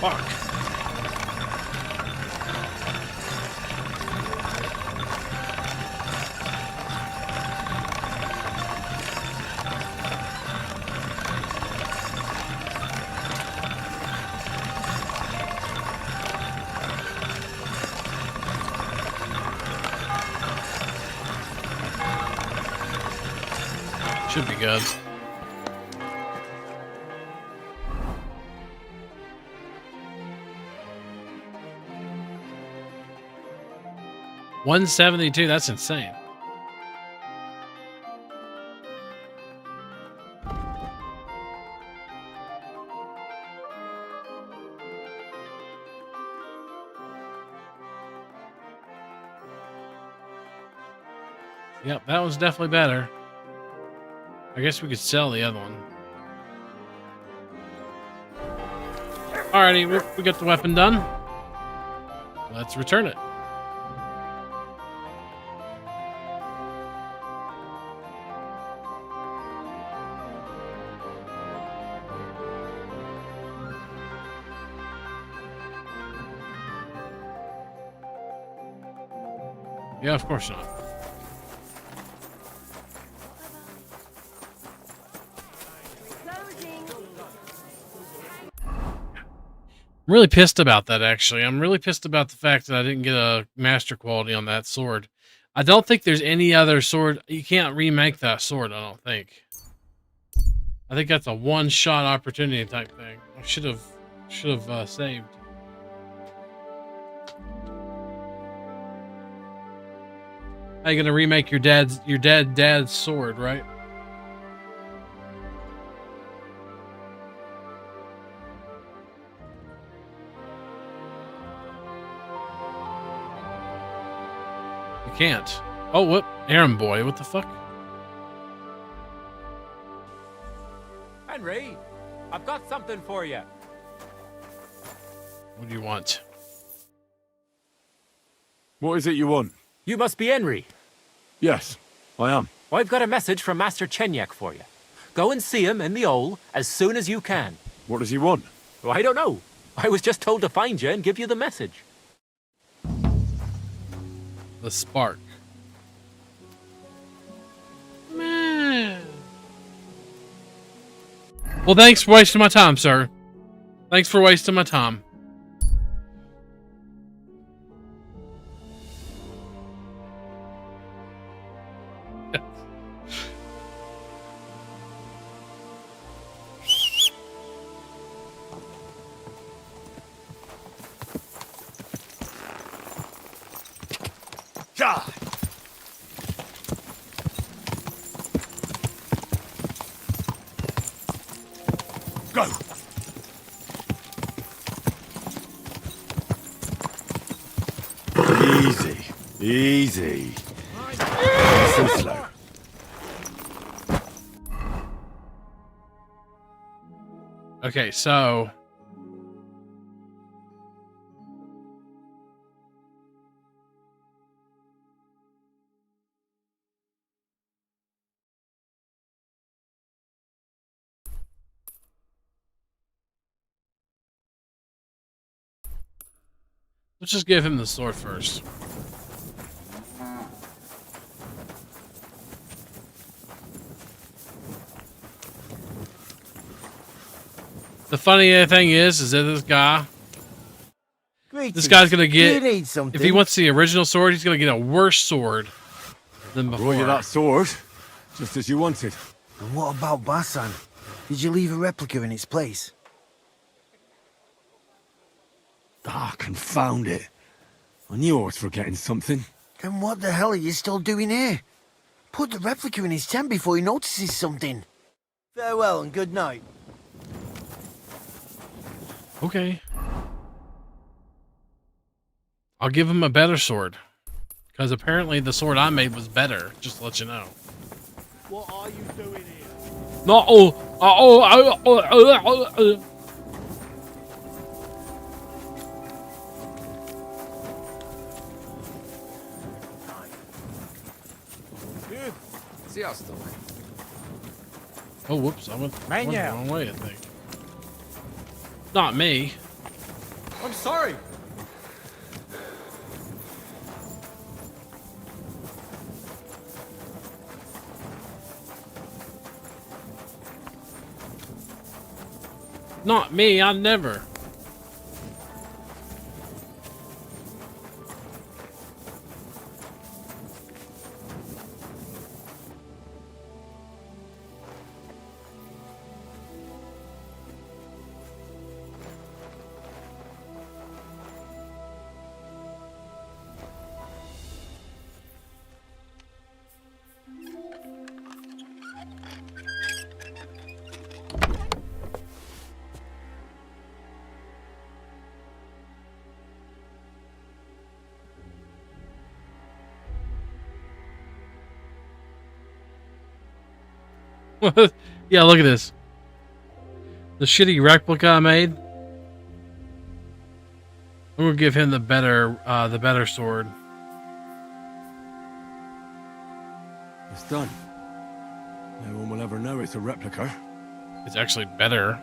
Fuck. Should be good. $172, that's insane. Yep, that was definitely better. I guess we could sell the other one. Alrighty, we got the weapon done. Let's return it. Yeah, of course not. I'm really pissed about that, actually. I'm really pissed about the fact that I didn't get a master quality on that sword. I don't think there's any other sword. You can't remake that sword, I don't think. I think that's a one-shot opportunity type thing. I should have saved. How you gonna remake your dead dad's sword, right? You can't. Oh, what? Aaron boy, what the fuck? Henry, I've got something for you. What do you want? What is it you want? You must be Henry. Yes, I am. Well, I've got a message from Master Chenyek for you. Go and see him in the Ole as soon as you can. What does he want? Well, I don't know. I was just told to find you and give you the message. The spark. Man. Well, thanks for wasting my time, sir. Thanks for wasting my time. God! Go! Easy. Easy. So slow. Okay, so let's just give him the sword first. The funny thing is that this guy's gonna get, if he wants the original sword, he's gonna get a worse sword than before. Brought you that sword, just as you wanted. And what about Basan? Did you leave a replica in its place? Ah, confound it. I knew I was forgetting something. Then what the hell are you still doing here? Put the replica in his tent before he notices something. Farewell and good night. Okay. I'll give him a better sword. Because apparently the sword I made was better, just to let you know. What are you doing here? No, Sziasztok! Oh, whoops, I went the el! wrong way, I think. Not me. I'm sorry! Not me, I never. Yeah, look at this. The shitty replica I made. I'm gonna give him the better sword. It's done. No one will ever know it's a replica. It's actually better.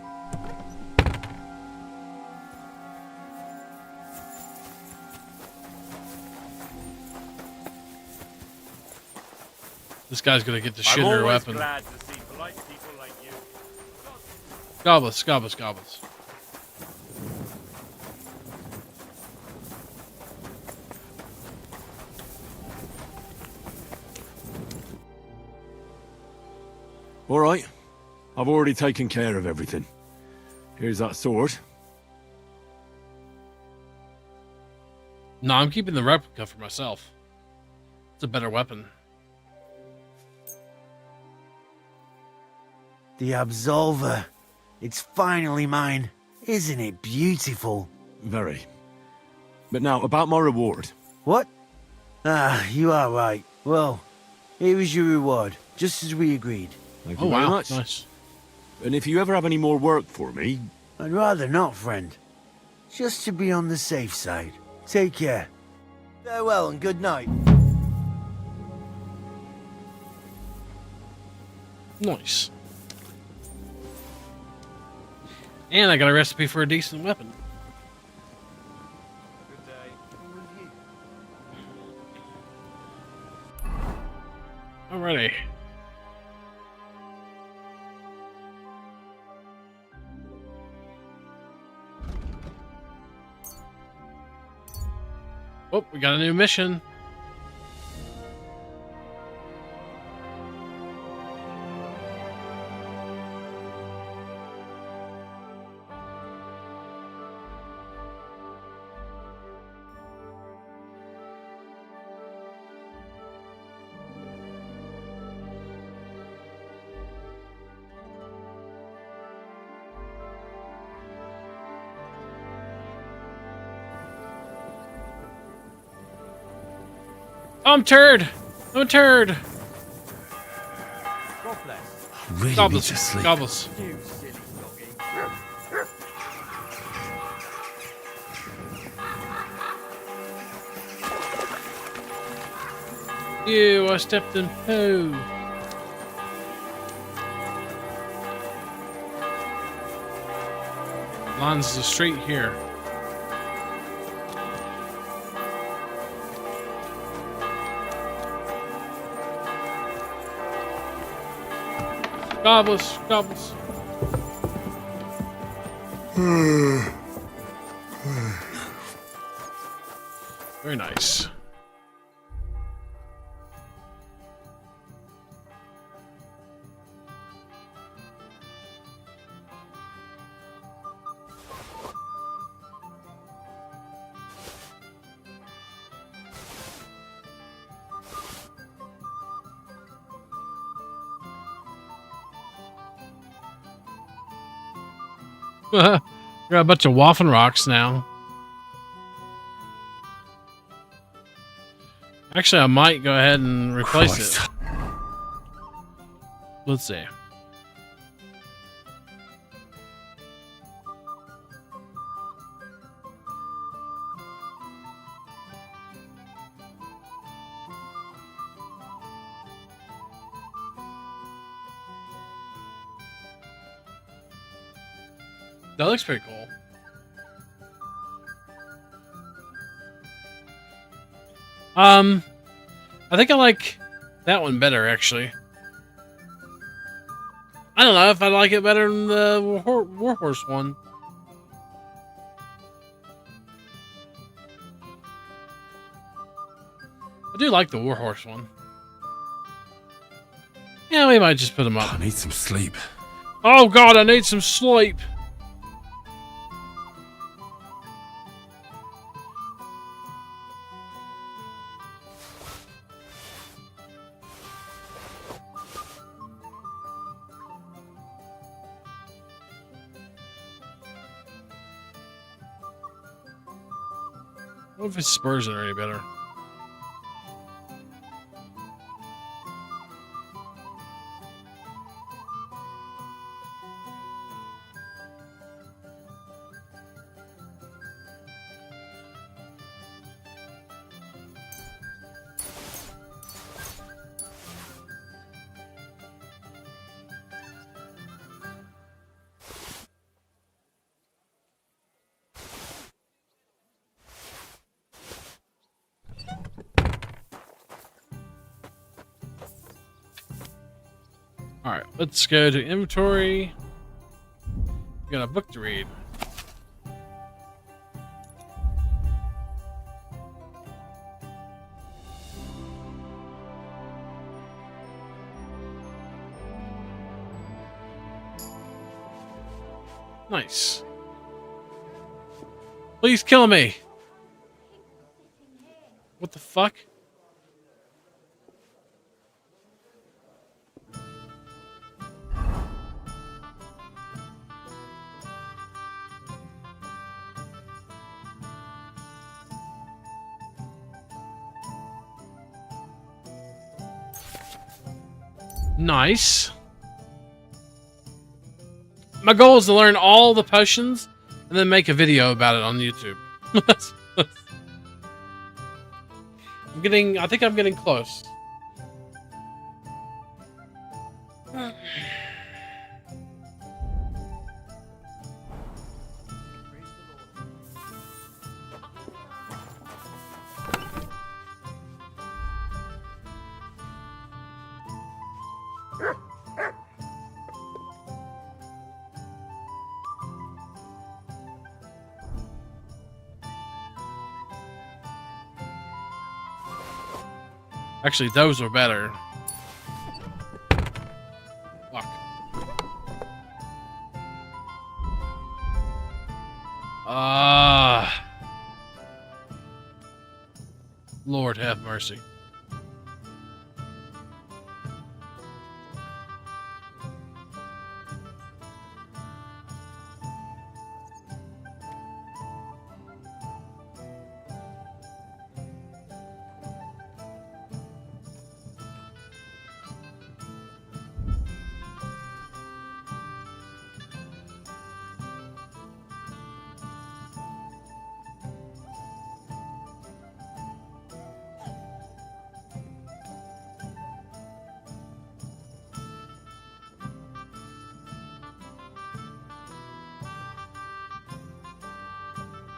This guy's gonna get the shitter weapon. Glad to see polite people like you. Goblets, goblets, goblets. All right. I've already taken care of everything. Here's that sword. No, I'm keeping the replica for myself. It's a better weapon. The Absolver. It's finally mine. Isn't it beautiful? Very. But now, about my reward. What? Ah, you are right. Well, here is your reward, just as we agreed. Thank you very much. Nice. And if you ever have any more work for me... I'd rather not, friend. Just to be on the safe side. Take care. Farewell and good night. Nice. And I got a recipe for a decent weapon. Good day. Alrighty. Oh, we got a new mission. I'm a turd. I'm a turd. God bless. Really need Gobbles. to sleep. Gobbles. You silly doggy. Ew, I stepped in poo. Lines the street here. Gobbles, gobbles. Very nice. Got a bunch of waffle rocks now. Actually, I might go ahead and replace it. Let's see. That looks pretty cool. I think I like that one better, actually. I don't know if I like it better than the Warhorse one. I do like the Warhorse one. Yeah, we might just put them up. I need some sleep. Oh god, I need some sleep. What if his spurs are any better? Alright, let's go to inventory. We got a book to read. Nice. Please kill me. What the fuck? Nice. My goal is to learn all the potions and then make a video about it on YouTube. I think I'm getting close. Actually, those are better. Fuck. Lord have mercy.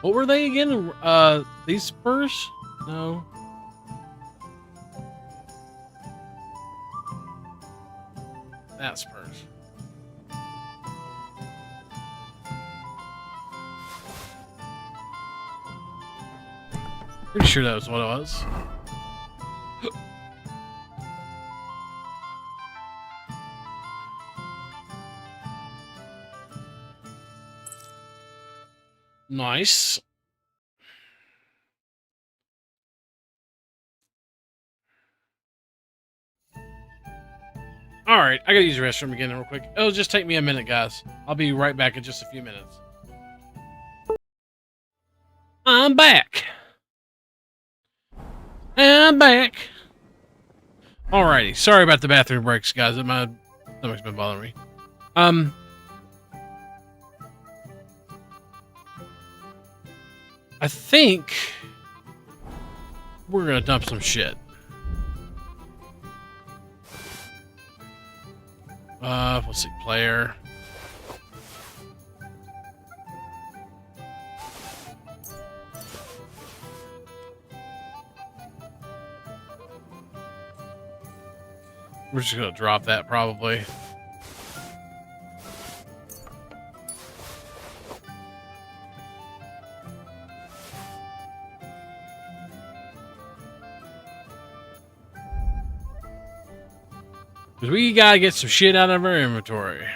What were they again? These spurs? No. That spurs. Pretty sure that was what it was. Nice. All right, I gotta use the restroom again real quick. It'll just take me a minute, guys. I'll be right back in just a few minutes. I'm back. I'm back. Alrighty, sorry about the bathroom breaks, guys. My stomach's been bothering me. I think we're gonna dump some shit. Let's see, player. We're just gonna drop that probably. Because we gotta get some shit out of our inventory.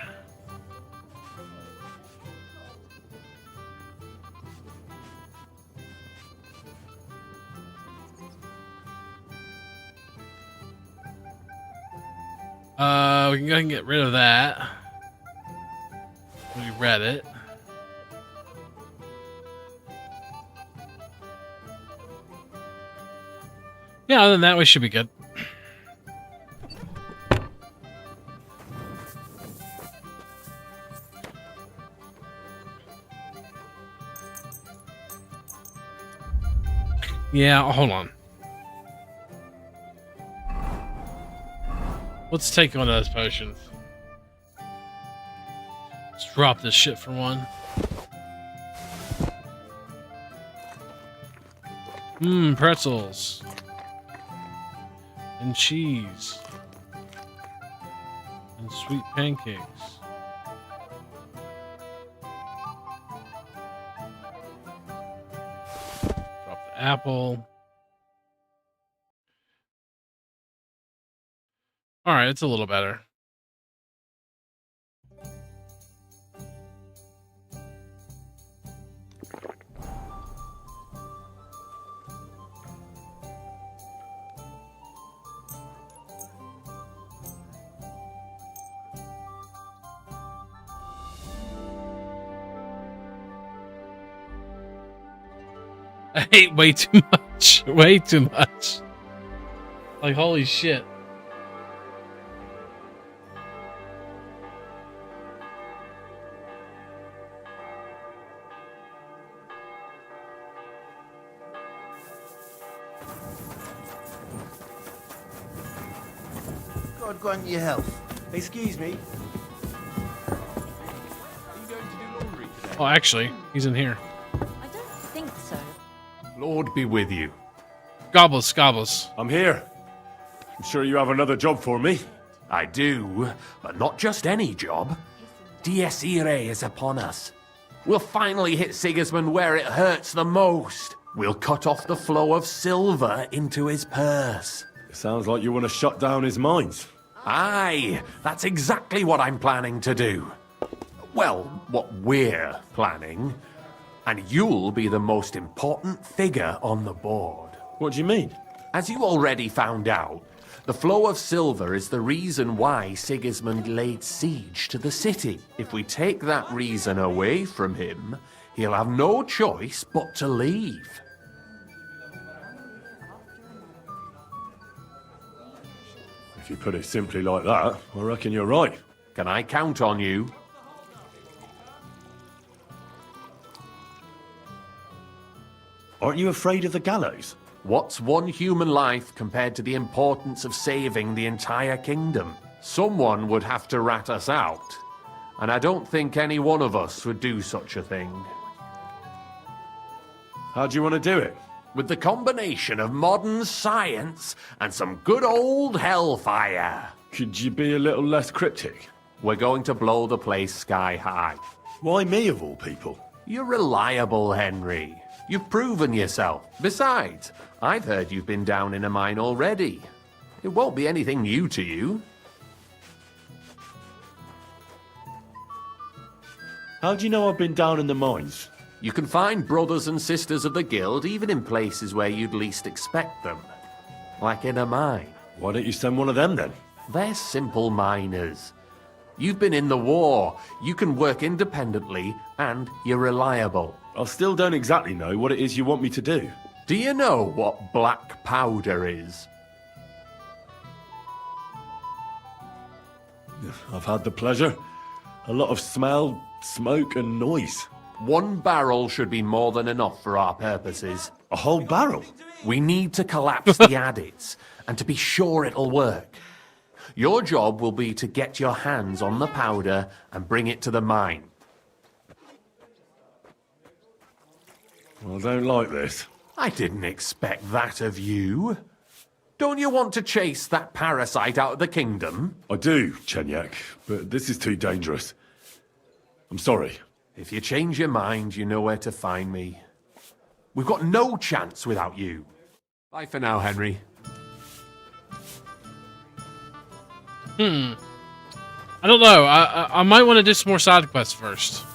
We can go ahead and get rid of that. We read it. Yeah, other than that, we should be good. Yeah, hold on. Let's take one of those potions. Let's drop this shit for one. Pretzels. And cheese. And sweet pancakes. Drop the apple. All right, it's a little better. I hate way too much. Way too much. Like, holy shit. God grant your health. Excuse me. Oh, actually, he's in here. I don't think so. Lord be with you. Gobbles, gobbles. I'm here. I'm sure you have another job for me. I do, but not just any job. Dies Irae is upon us. We'll finally hit Sigismund where it hurts the most. We'll cut off the flow of silver into his purse. It sounds like you want to shut down his mines. Aye, that's exactly what I'm planning to do. Well, what we're planning. And you'll be the most important figure on the board. What do you mean? As you already found out, the flow of silver is the reason why Sigismund laid siege to the city. If we take that reason away from him, he'll have no choice but to leave. If you put it simply like that, I reckon you're right. Can I count on you? Aren't you afraid of the gallows? What's one human life compared to the importance of saving the entire kingdom? Someone would have to rat us out. And I don't think any one of us would do such a thing. How do you want to do it? With the combination of modern science and some good old hellfire. Could you be a little less cryptic? We're going to blow the place sky high. Why me, of all people? You're reliable, Henry. You've proven yourself. Besides, I've heard you've been down in a mine already. It won't be anything new to you. How do you know I've been down in the mines? You can find brothers and sisters of the guild even in places where you'd least expect them. Like in a mine. Why don't you send one of them then? They're simple miners. You've been in the war. You can work independently, and you're reliable. I still don't exactly know what it is you want me to do. Do you know what black powder is? I've had the pleasure. A lot of smell, smoke and noise. 1 barrel should be more than enough for our purposes. A whole barrel? We need to collapse the adits, and to be sure it'll work. Your job will be to get your hands on the powder and bring it to the mine. I don't like this. I didn't expect that of you. Don't you want to chase that parasite out of the kingdom? I do, Chenyak, but this is too dangerous. I'm sorry. If you change your mind, you know where to find me. We've got no chance without you. Bye for now, Henry. I don't know. I might want to do some more side quests first.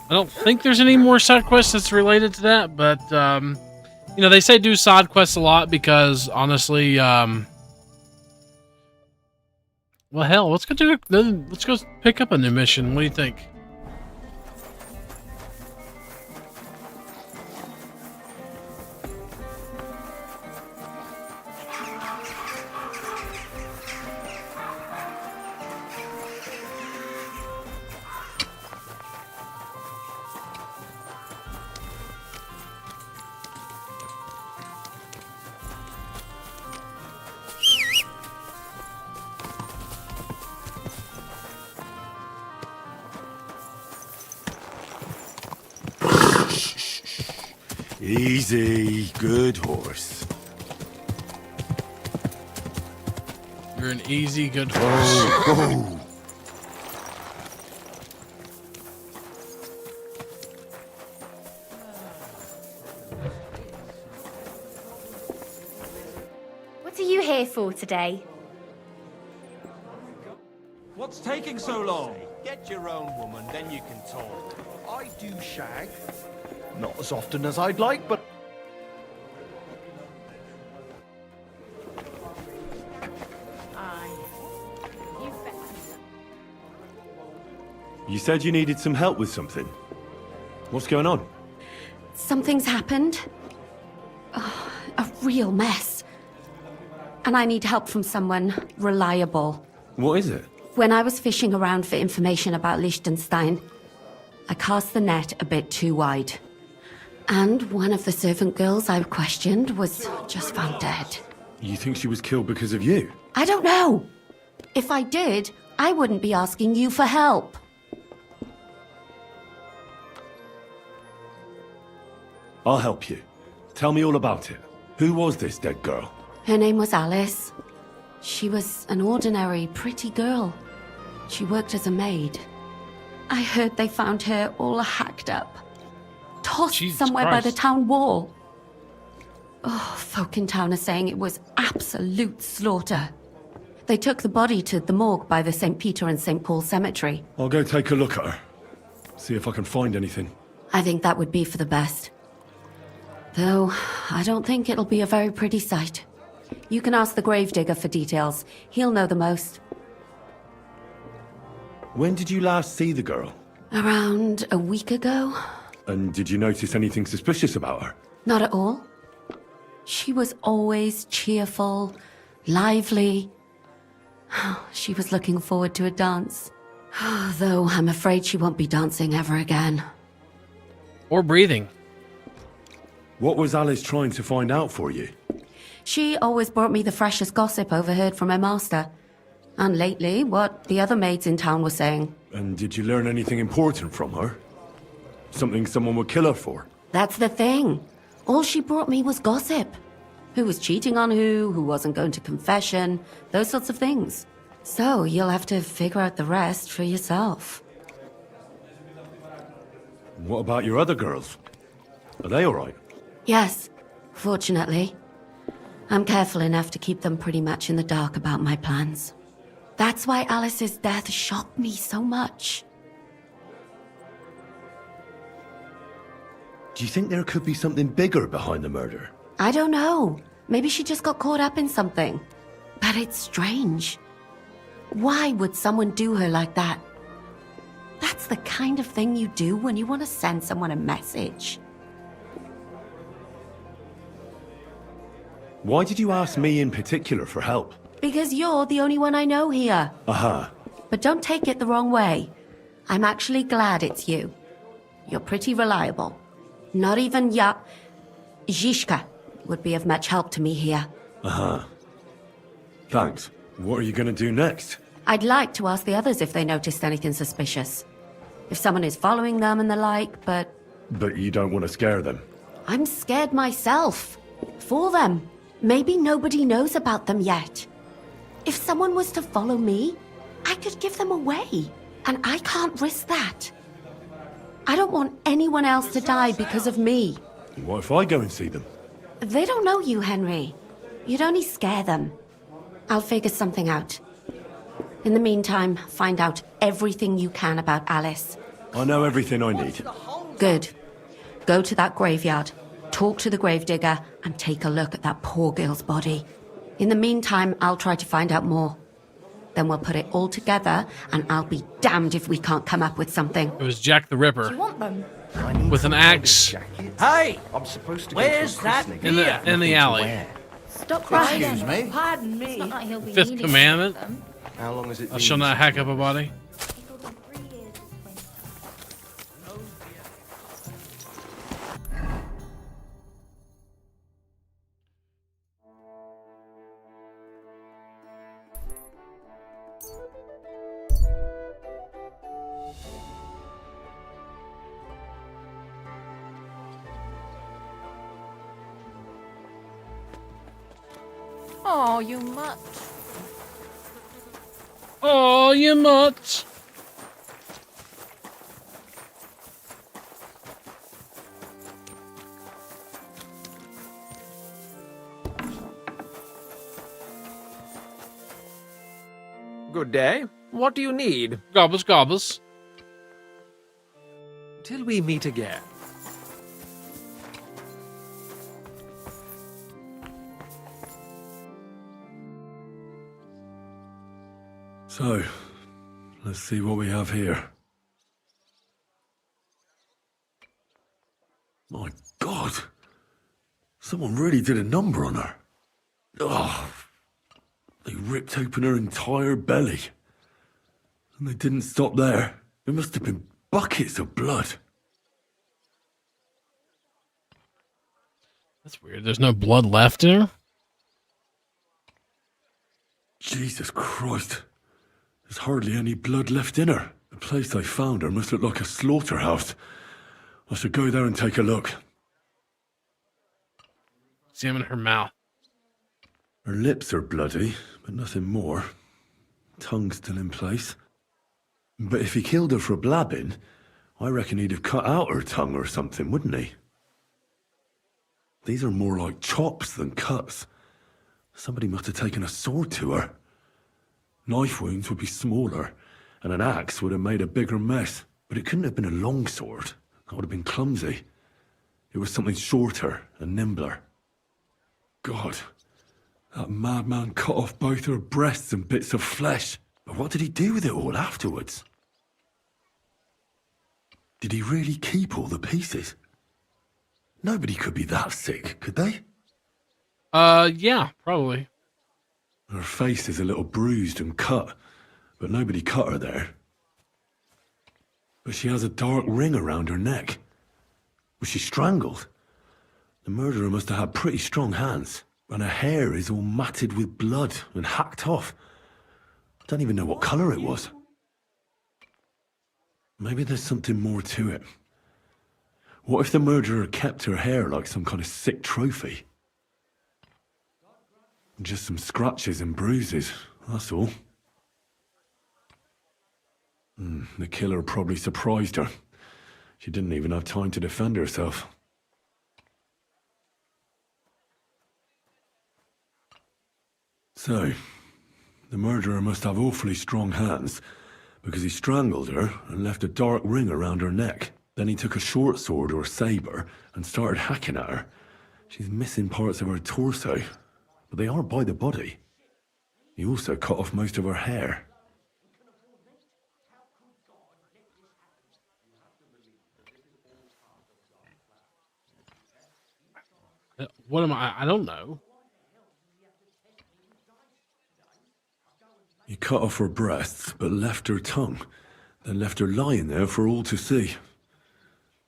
I don't think there's any more side quests that's related to that, but you know, they say do side quests a lot because honestly, well, hell, let's go pick up a new mission. What do you think? Easy, good horse. You're an easy, good horse. Oh. What are you here for today? What's taking so long? Get your own woman, then you can talk. I do shag. Not as often as I'd like, but... You said you needed some help with something. What's going on? Something's happened. Oh, a real mess. And I need help from someone reliable. What is it? When I was fishing around for information about Liechtenstein, I cast the net a bit too wide. And one of the servant girls I questioned was just found dead. You think she was killed because of you? I don't know. If I did, I wouldn't be asking you for help. I'll help you. Tell me all about it. Who was this dead girl? Her name was Alice. She was an ordinary, pretty girl. She worked as a maid. I heard they found her all hacked up. Tossed Jesus somewhere Christ. by the town wall. Oh, folk in town are saying it was absolute slaughter. They took the body to the morgue by the St. Peter and St. Paul cemetery. I'll go take a look at her. See if I can find anything. I think that would be for the best. Though, I don't think it'll be a very pretty sight. You can ask the gravedigger for details. He'll know the most. When did you last see the girl? Around a week ago? And did you notice anything suspicious about her? Not at all. She was always cheerful, lively. She was looking forward to a dance. Though I'm afraid she won't be dancing ever again. Or breathing. What was Alice trying to find out for you? She always brought me the freshest gossip overheard from her master. And lately, what the other maids in town were saying. And did you learn anything important from her? Something someone would kill her for? That's the thing. All she brought me was gossip. Who was cheating on who wasn't going to confession, those sorts of things. So you'll have to figure out the rest for yourself. What about your other girls? Are they all right? Yes, fortunately. I'm careful enough to keep them pretty much in the dark about my plans. That's why Alice's death shocked me so much. Do you think there could be something bigger behind the murder? I don't know. Maybe she just got caught up in something. But it's strange. Why would someone do her like that? That's the kind of thing you do when you want to send someone a message. Why did you ask me in particular for help? Because you're the only one I know here. Aha. But don't take it the wrong way. I'm actually glad it's you. You're pretty reliable. Not even Zhishka would be of much help to me here. Aha. Thanks. What are you gonna do next? I'd like to ask the others if they noticed anything suspicious. If someone is following them and the like, but... But you don't want to scare them. I'm scared myself. For them. Maybe nobody knows about them yet. If someone was to follow me, I could give them away. And I can't risk that. I don't want anyone else to die because of me. What if I go and see them? They don't know you, Henry. You'd only scare them. I'll figure something out. In the meantime, find out everything you can about Alice. I know everything I need. Good. Go to that graveyard, talk to the gravedigger, and take a look at that poor girl's body. In the meantime, I'll try to find out more. Then we'll put it all together, and I'll be damned if we can't come up with something. It was Jack the Ripper. Want them? With an axe. Hey! I'm supposed to Where's that in the alley. Stop crying. Excuse me? Pardon me. It's not like he'll be Fifth needing commandment. them. How long has it I been? shall not hack up a body. Oh, you mutt. Oh, you mutt. Good day. What do you need? Gobbles, gobbles. Till we meet again. So, let's see what we have here. My God! Someone really did a number on her. Oh, they ripped open her entire belly. And they didn't stop there. There must have been buckets of blood. That's weird. There's no blood left in her? Jesus Christ. There's hardly any blood left in her. The place I found her must look like a slaughterhouse. I should go there and take a look. Examine her mouth. Her lips are bloody, but nothing more. Tongue still in place. But if he killed her for blabbing, I reckon he'd have cut out her tongue or something, wouldn't he? These are more like chops than cuts. Somebody must have taken a sword to her. Knife wounds would be smaller, and an axe would have made a bigger mess. But it couldn't have been a long sword. That would have been clumsy. It was something shorter and nimbler. God, that madman cut off both her breasts and bits of flesh. But what did he do with it all afterwards? Did he really keep all the pieces? Nobody could be that sick, could they? Yeah, probably. Her face is a little bruised and cut, but nobody cut her there. But she has a dark ring around her neck. Was she strangled? The murderer must have had pretty strong hands, and her hair is all matted with blood and hacked off. I don't even know what colour it was. Maybe there's something more to it. What if the murderer kept her hair like some kind of sick trophy? Just some scratches and bruises, that's all. The killer probably surprised her. She didn't even have time to defend herself. So, the murderer must have awfully strong hands, because he strangled her and left a dark ring around her neck. Then he took a short sword or saber and started hacking at her. She's missing parts of her torso, but they aren't by the body. He also cut off most of her hair. What am I don't know. He cut off her breasts, but left her tongue, then left her lying there for all to see.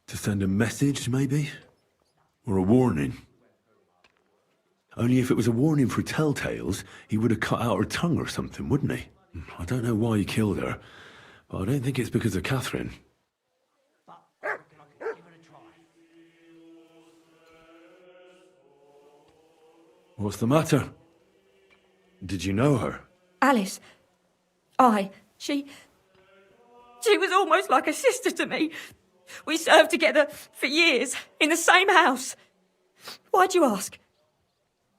To send a message, maybe? Or a warning? Only if it was a warning for telltales, he would have cut out her tongue or something, wouldn't he? I don't know why he killed her, but I don't think it's because of Catherine. What's the matter? Did you know her? Alice. She was almost like a sister to me. We served together for years, in the same house. Why'd you ask?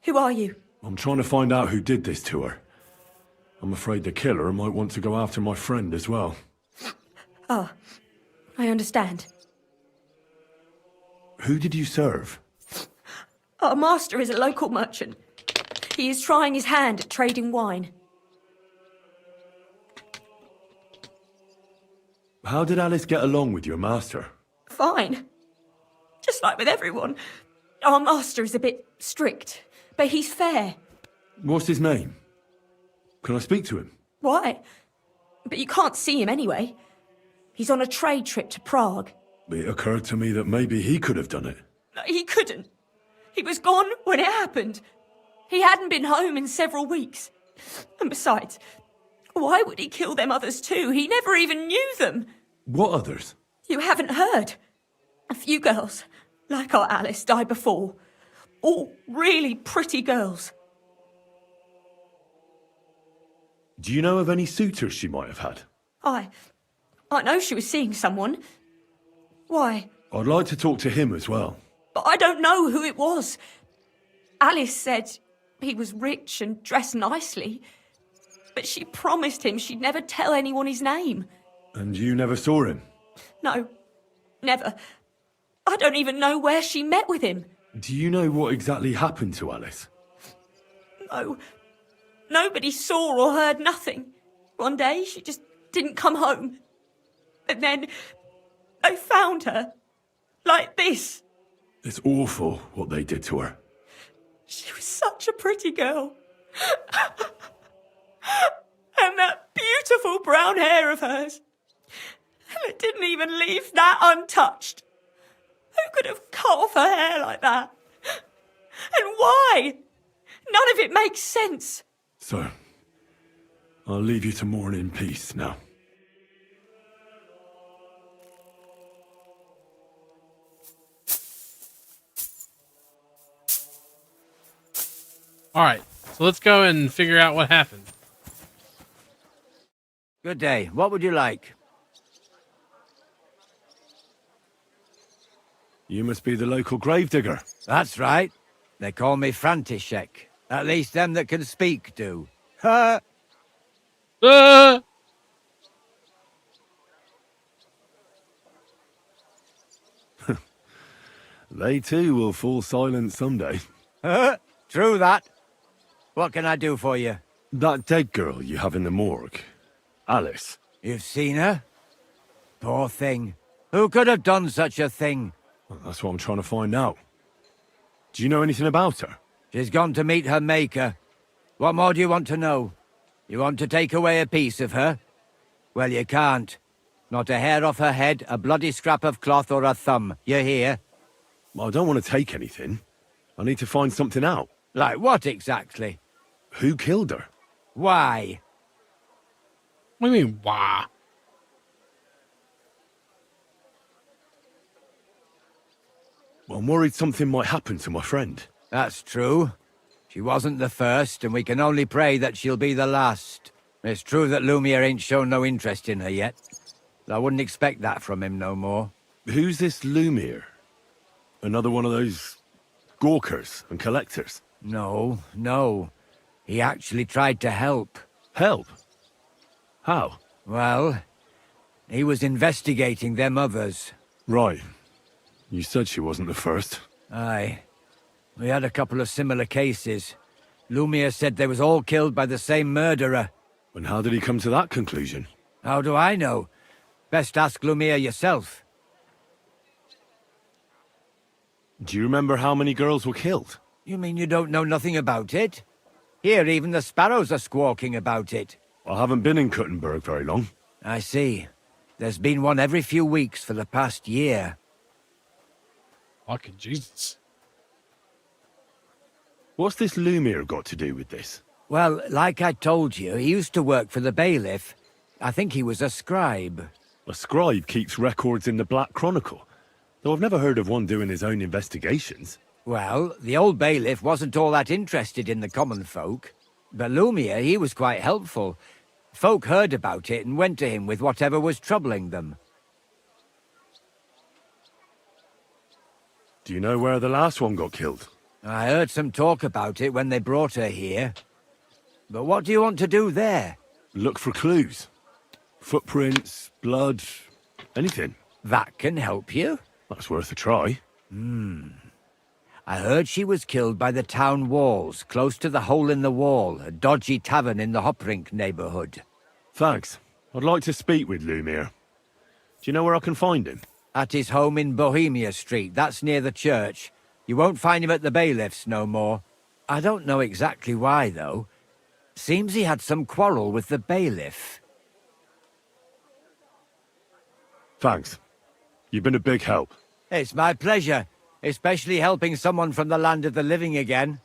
Who are you? I'm trying to find out who did this to her. I'm afraid the killer might want to go after my friend as well. Ah, I understand. Who did you serve? Our master is a local merchant. He is trying his hand at trading wine. How did Alice get along with your master? Fine. Just like with everyone. Our master is a bit strict, but he's fair. What's his name? Can I speak to him? Why? But you can't see him anyway. He's on a trade trip to Prague. It occurred to me that maybe he could have done it. He couldn't. He was gone when it happened. He hadn't been home in several weeks. And besides, why would he kill them others too? He never even knew them. What others? You haven't heard. A few girls, like our Alice, died before. All really pretty girls. Do you know of any suitors she might have had? I know she was seeing someone. Why? I'd like to talk to him as well. But I don't know who it was. Alice said he was rich and dressed nicely. But she promised him she'd never tell anyone his name. And you never saw him? No, never. I don't even know where she met with him. Do you know what exactly happened to Alice? No. Nobody saw or heard nothing. One day, she just didn't come home. And then, I found her. Like this. It's awful what they did to her. She was such a pretty girl. And that beautiful brown hair of hers. And it didn't even leave that untouched. Who could have cut off her hair like that? And why? None of it makes sense. So, I'll leave you to mourn in peace now. All right, so let's go and figure out what happened. Good day. What would you like? You must be the local gravedigger. That's right. They call me František. At least them that can speak do. Ha! They too will fall silent someday. True that. What can I do for you? That dead girl you have in the morgue. Alice. You've seen her? Poor thing. Who could have done such a thing? Well, that's what I'm trying to find out. Do you know anything about her? She's gone to meet her maker. What more do you want to know? You want to take away a piece of her? Well, you can't. Not a hair off her head, a bloody scrap of cloth or a thumb. You hear? Well, I don't want to take anything. I need to find something out. Like what exactly? Who killed her? Why? What do you mean, why? I'm worried something might happen to my friend. That's true. She wasn't the first, and we can only pray that she'll be the last. It's true that Lumiere ain't shown no interest in her yet. I wouldn't expect that from him no more. Who's this Lumiere? Another one of those gawkers and collectors? No. He actually tried to help. Help? How? Well, he was investigating them others. Right. You said she wasn't the first. Aye. We had a couple of similar cases. Lumiere said they was all killed by the same murderer. And how did he come to that conclusion? How do I know? Best ask Lumiere yourself. Do you remember how many girls were killed? You mean you don't know nothing about it? Here, even the sparrows are squawking about it. I haven't been in Kuttenberg very long. I see. There's been one every few weeks for the past year. Fucking Jesus. What's this Lumiere got to do with this? Well, like I told you, he used to work for the bailiff. I think he was a scribe. A scribe keeps records in the Black Chronicle, though I've never heard of one doing his own investigations. Well, the old bailiff wasn't all that interested in the common folk. But Lumiere, he was quite helpful. Folk heard about it and went to him with whatever was troubling them. Do you know where the last one got killed? I heard some talk about it when they brought her here. But what do you want to do there? Look for clues. Footprints, blood, anything. That can help you? That's worth a try. I heard she was killed by the town walls, close to the Hole in the Wall, a dodgy tavern in the Hoprink neighborhood. Thanks. I'd like to speak with Lumiere. Do you know where I can find him? At his home in Bohemia Street, that's near the church. You won't find him at the bailiff's no more. I don't know exactly why, though. Seems he had some quarrel with the bailiff. Thanks. You've been a big help. It's my pleasure, especially helping someone from the land of the living again.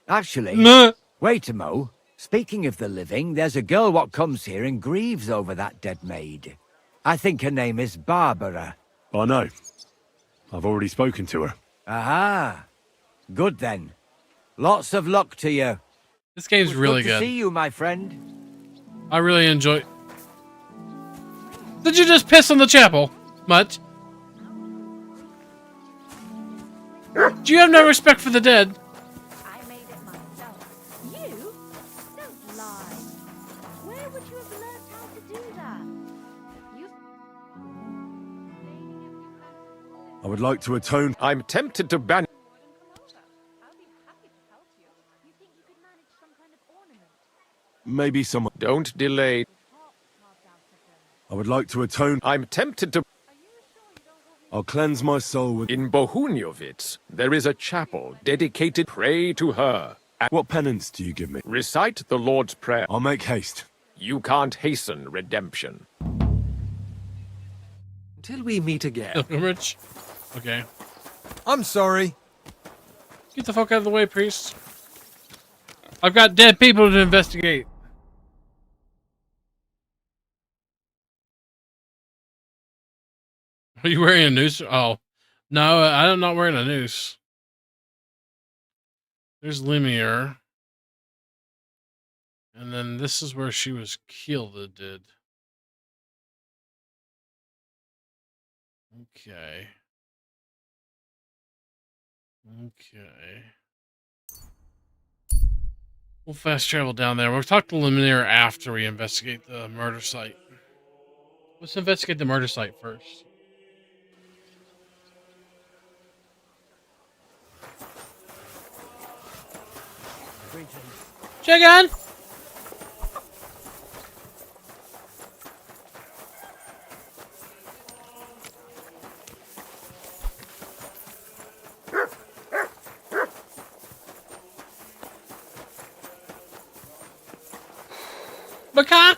Actually, wait a mo. Speaking of the living, there's a girl what comes here and grieves over that dead maid. I think her name is Barbara. I know. I've already spoken to her. Aha. Good then. Lots of luck to you. This game's really good. good. To see you, my friend. I really enjoy. Did you just piss on the chapel? Much? Do you have no respect for the dead? I made it myself. You? Don't lie. Where would you have learned how to do that? I would like to atone. I'm tempted to ban. Maybe someone. Don't delay. I would like to atone. I'm tempted to. I'll cleanse my soul with. In Bohuniovitz, there is a chapel dedicated. Pray to her. What penance do you give me? Recite the Lord's Prayer. I'll make haste. You can't hasten redemption. Until we meet again. Pilgrimage? Okay. I'm sorry. Get the fuck out of the way, priest. I've got dead people to investigate. Are you wearing a noose? Oh. No, I'm not wearing a noose. There's Lumiere. And then this is where she was killed, it did. Okay. Okay. We'll fast travel down there. We'll talk to Lumiere after we investigate the murder site. Let's investigate the murder site first. Check on. Macaque.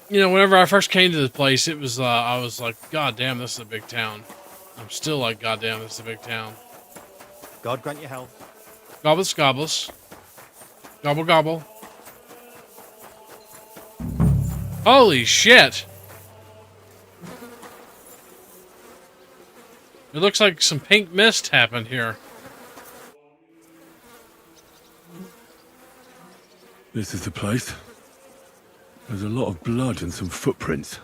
You know, whenever I first came to this place, it was I was like, God damn, this is a big town. I'm still like, God damn, this is a big town. God grant you health. Gobbles, gobbles. Gobble, gobble. Holy shit! It looks like some pink mist happened here. This is the place. There's a lot of blood and some footprints.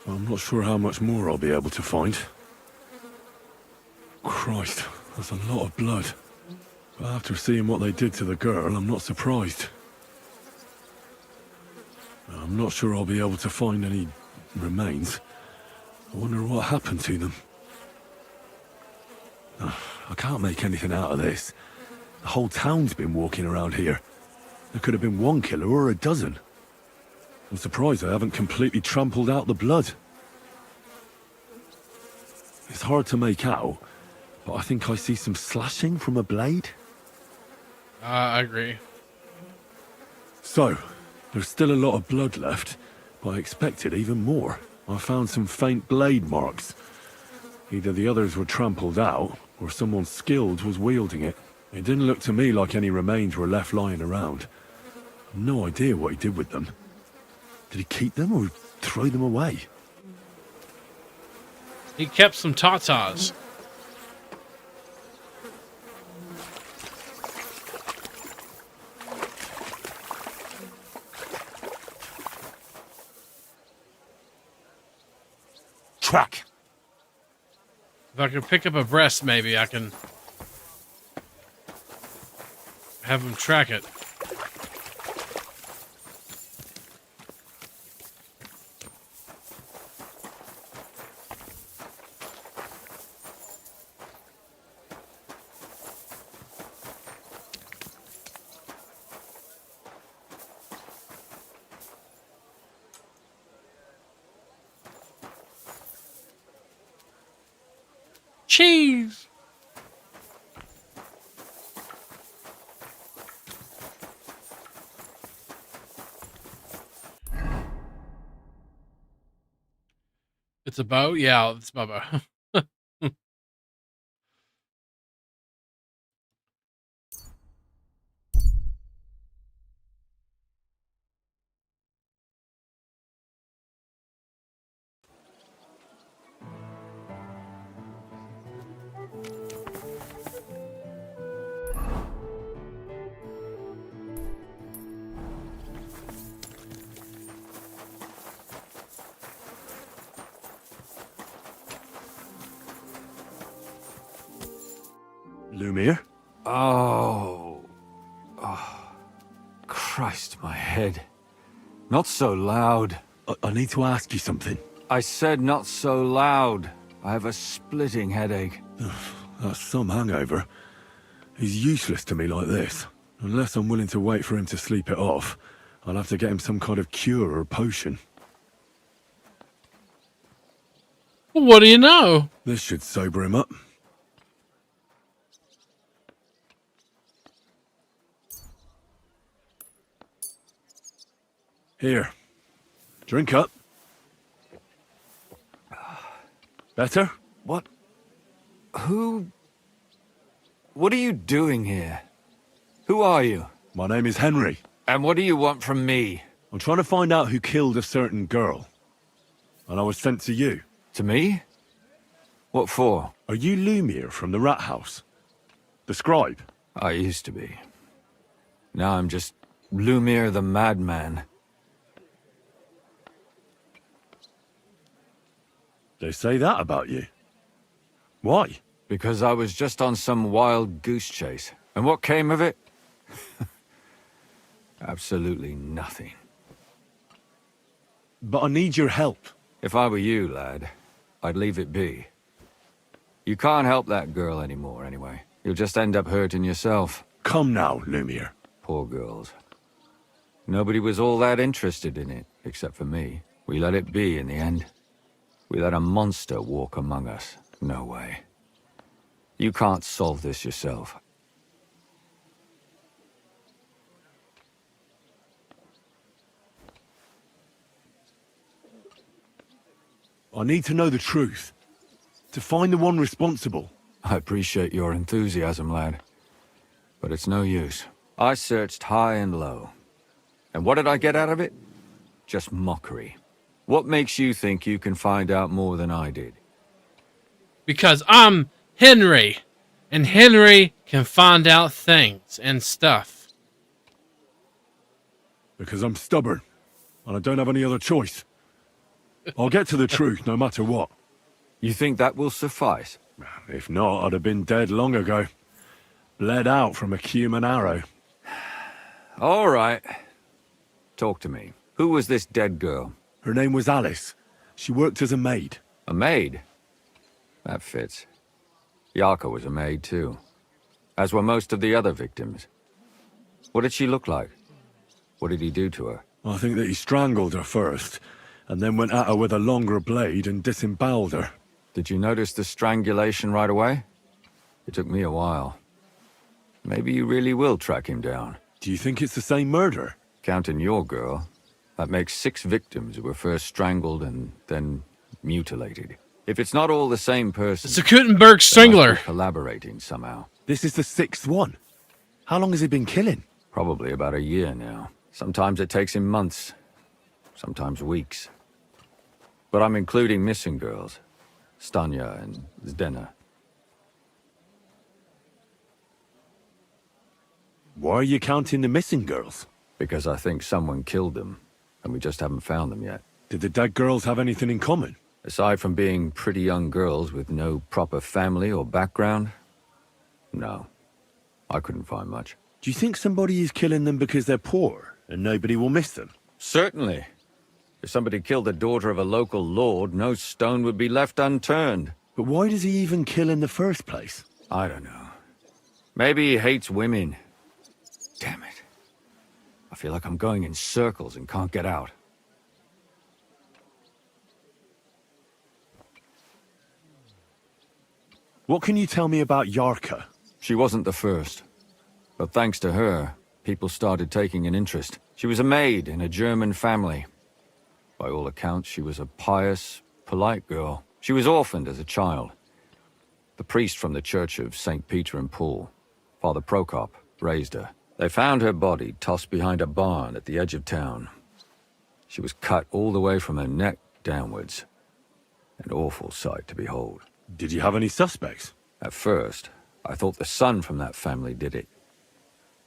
I'm not sure how much more I'll be able to find. Christ, that's a lot of blood. But after seeing what they did to the girl, I'm not surprised. I'm not sure I'll be able to find any remains. I wonder what happened to them. I can't make anything out of this. The whole town's been walking around here. There could have been one killer or a dozen. I'm surprised I haven't completely trampled out the blood. It's hard to make out, but I think I see some slashing from a blade. I agree. So, there's still a lot of blood left, but I expected even more. I found some faint blade marks. Either the others were trampled out, or someone skilled was wielding it. It didn't look to me like any remains were left lying around. I've no idea what he did with them. Did he keep them or throw them away? He kept some tatas. Track. If I could pick up a breast, maybe I can have him track it. Cheese! It's a bow? Yeah, it's my bow. Lumir? Oh. Christ, my head. Not so loud. I need to ask you something. I said not so loud. I have a splitting headache. That's some hangover. He's useless to me like this. Unless I'm willing to wait for him to sleep it off, I'll have to get him some kind of cure or potion. What do you know? This should sober him up. Here. Drink up. Better? What? Who? What are you doing here? Who are you? My name is Henry. And what do you want from me? I'm trying to find out who killed a certain girl. And I was sent to you. To me? What for? Are you Lumir from the rat house? The scribe? I used to be. Now I'm just Lumir the madman. They say that about you. Why? Because I was just on some wild goose chase. And what came of it? Absolutely nothing. But I need your help. If I were you, lad, I'd leave it be. You can't help that girl anymore, anyway. You'll just end up hurting yourself. Come now, Lumir. Poor girls. Nobody was all that interested in it, except for me. We let it be in the end. We let a monster walk among us. No way. You can't solve this yourself. I need to know the truth. To find the one responsible. I appreciate your enthusiasm, lad. But it's no use. I searched high and low. And what did I get out of it? Just mockery. What makes you think you can find out more than I did? Because I'm Henry. And Henry can find out things and stuff. Because I'm stubborn. And I don't have any other choice. I'll get to the truth no matter what. You think that will suffice? If not, I'd have been dead long ago. Bled out from a human arrow. All right. Talk to me. Who was this dead girl? Her name was Alice. She worked as a maid. A maid? That fits. Yarka was a maid too. As were most of the other victims. What did she look like? What did he do to her? I think that he strangled her first, and then went at her with a longer blade and disemboweled her. Did you notice the strangulation right away? It took me a while. Maybe you really will track him down. Do you think it's the same murder? Counting your girl, that makes 6 victims who were first strangled and then mutilated. If it's not all the same person... It's a Gutenberg Strangler. Collaborating somehow. This is the 6th one. How long has he been killing? Probably about a year now. Sometimes it takes him months. Sometimes weeks. But I'm including missing girls. Stanya and Zdena. Why are you counting the missing girls? Because I think someone killed them, and we just haven't found them yet. Did the dead girls have anything in common? Aside from being pretty young girls with no proper family or background, no. I couldn't find much. Do you think somebody is killing them because they're poor, and nobody will miss them? Certainly. If somebody killed the daughter of a local lord, no stone would be left unturned. But why does he even kill in the first place? I don't know. Maybe he hates women. Damn it. I feel like I'm going in circles and can't get out. What can you tell me about Yarka? She wasn't the first. But thanks to her, people started taking an interest. She was a maid in a German family. By all accounts, she was a pious, polite girl. She was orphaned as a child. The priest from the Church of St. Peter and Paul, Father Prokop, raised her. They found her body tossed behind a barn at the edge of town. She was cut all the way from her neck downwards. An awful sight to behold. Did you have any suspects? At first, I thought the son from that family did it.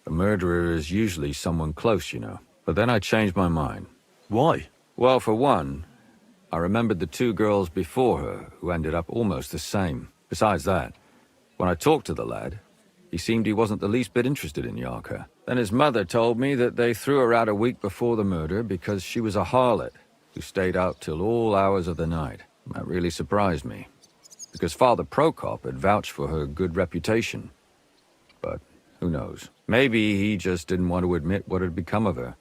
A murderer is usually someone close, you know. But then I changed my mind. Why? Well, for one, I remembered the 2 girls before her who ended up almost the same. Besides that, when I talked to the lad, he seemed he wasn't the least bit interested in Yarka. Then his mother told me that they threw her out a week before the murder because she was a harlot who stayed out till all hours of the night. That really surprised me, because Father Prokop had vouched for her good reputation. But who knows? Maybe he just didn't want to admit what had become of her.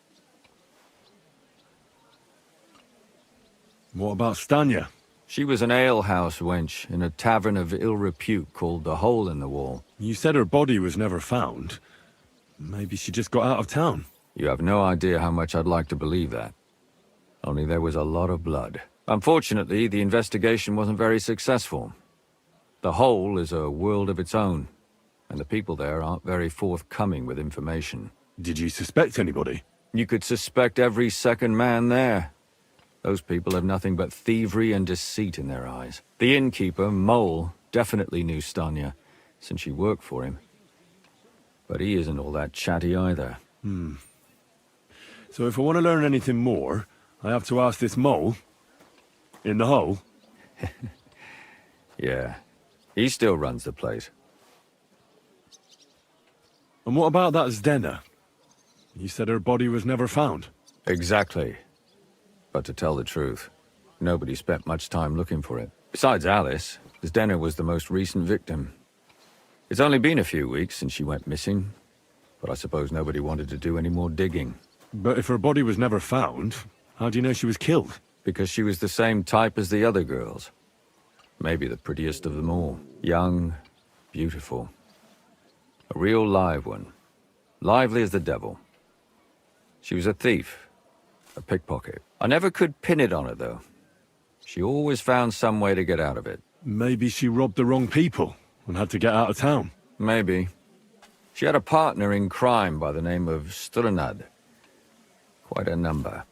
What about Stanya? She was an alehouse wench in a tavern of ill repute called the Hole in the Wall. You said her body was never found. Maybe she just got out of town. You have no idea how much I'd like to believe that. Only there was a lot of blood. Unfortunately, the investigation wasn't very successful. The Hole is a world of its own, and the people there aren't very forthcoming with information. Did you suspect anybody? You could suspect every second man there. Those people have nothing but thievery and deceit in their eyes. The innkeeper, Mole, definitely knew Stanya, since she worked for him. But he isn't all that chatty either. So if I want to learn anything more, I have to ask this Mole? In the hole? Yeah. He still runs the place. And what about that Zdena? You said her body was never found. Exactly. But to tell the truth, nobody spent much time looking for it. Besides Alice, Zdena was the most recent victim. It's only been a few weeks since she went missing, but I suppose nobody wanted to do any more digging. But if her body was never found, how do you know she was killed? Because she was the same type as the other girls. Maybe the prettiest of them all. Young, beautiful. A real live one. Lively as the devil. She was a thief. A pickpocket. I never could pin it on her, though. She always found some way to get out of it. Maybe she robbed the wrong people and had to get out of town. Maybe. She had a partner in crime by the name of Strunad. Quite a number.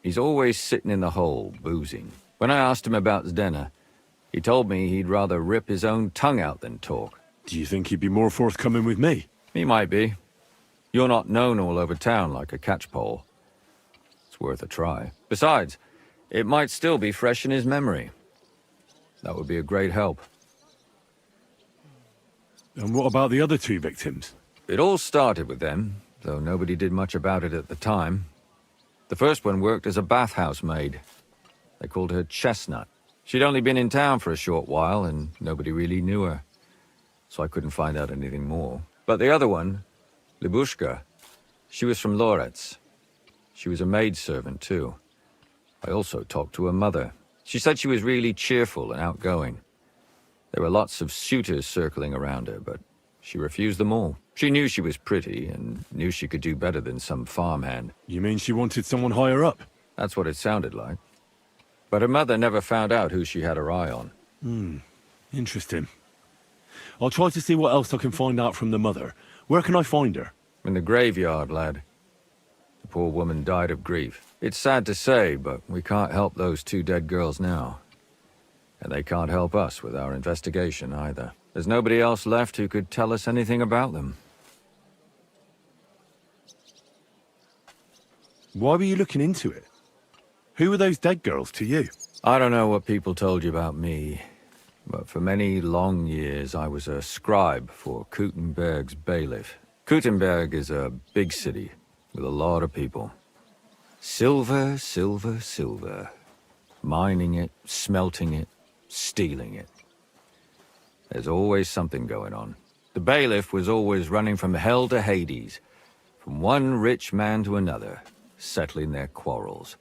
He's always sitting in the hole, boozing. When I asked him about Zdena, he told me he'd rather rip his own tongue out than talk. Do you think he'd be more forthcoming with me? He might be. You're not known all over town like a catchpole. It's worth a try. Besides, it might still be fresh in his memory. That would be a great help. And what about the other 2 victims? It all started with them, though nobody did much about it at the time. The first one worked as a bathhouse maid. They called her Chestnut. She'd only been in town for a short while, and nobody really knew her. So I couldn't find out anything more. But the other one, Libushka, she was from Loretz. She was a maidservant, too. I also talked to her mother. She said she was really cheerful and outgoing. There were lots of suitors circling around her, but she refused them all. She knew she was pretty and knew she could do better than some farmhand. You mean she wanted someone higher up? That's what it sounded like. But her mother never found out who she had her eye on. Interesting. I'll try to see what else I can find out from the mother. Where can I find her? In the graveyard, lad. The poor woman died of grief. It's sad to say, but we can't help those 2 dead girls now. And they can't help us with our investigation either. There's nobody else left who could tell us anything about them. Why were you looking into it? Who were those dead girls to you? I don't know what people told you about me, but for many long years I was a scribe for Kuttenberg's bailiff. Kuttenberg is a big city with a lot of people. Silver, silver, silver. Mining it, smelting it, stealing it. There's always something going on. The bailiff was always running from hell to Hades, from one rich man to another, settling their quarrels.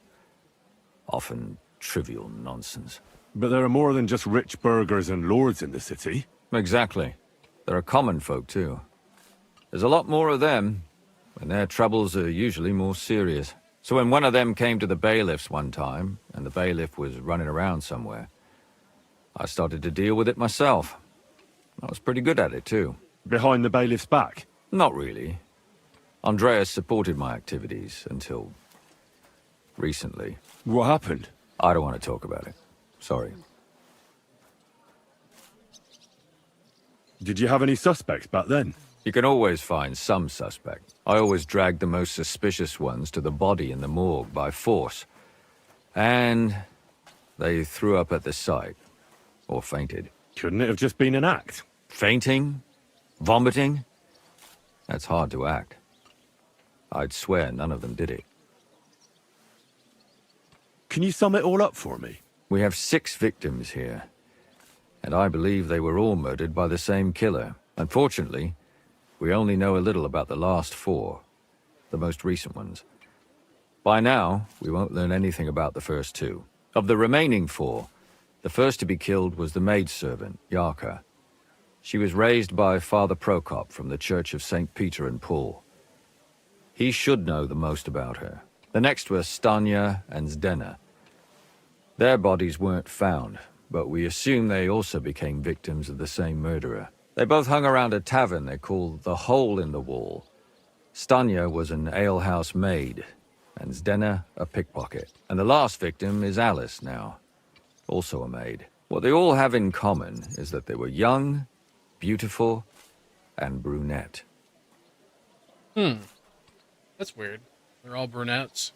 Often trivial nonsense. But there are more than just rich burghers and lords in the city. Exactly. There are common folk, too. There's a lot more of them, and their troubles are usually more serious. So when one of them came to the bailiff's one time, and the bailiff was running around somewhere, I started to deal with it myself. I was pretty good at it, too. Behind the bailiff's back? Not really. Andreas supported my activities until recently. What happened? I don't want to talk about it. Sorry. Did you have any suspects back then? You can always find some suspect. I always dragged the most suspicious ones to the body in the morgue by force. And they threw up at the sight. Or fainted. Couldn't it have just been an act? Fainting? Vomiting? That's hard to act. I'd swear none of them did it. Can you sum it all up for me? We have 6 victims here. And I believe they were all murdered by the same killer. Unfortunately, we only know a little about the last 4, the most recent ones. By now, we won't learn anything about the first 2. Of the remaining 4, the first to be killed was the maidservant, Yarka. She was raised by Father Prokop from the Church of St. Peter and Paul. He should know the most about her. The next were Stanya and Zdena. Their bodies weren't found, but we assume they also became victims of the same murderer. They both hung around a tavern they called the Hole in the Wall. Stanya was an alehouse maid, and Zdena a pickpocket. And the last victim is Alice now, also a maid. What they all have in common is that they were young, beautiful, and brunette. That's weird. They're all brunettes.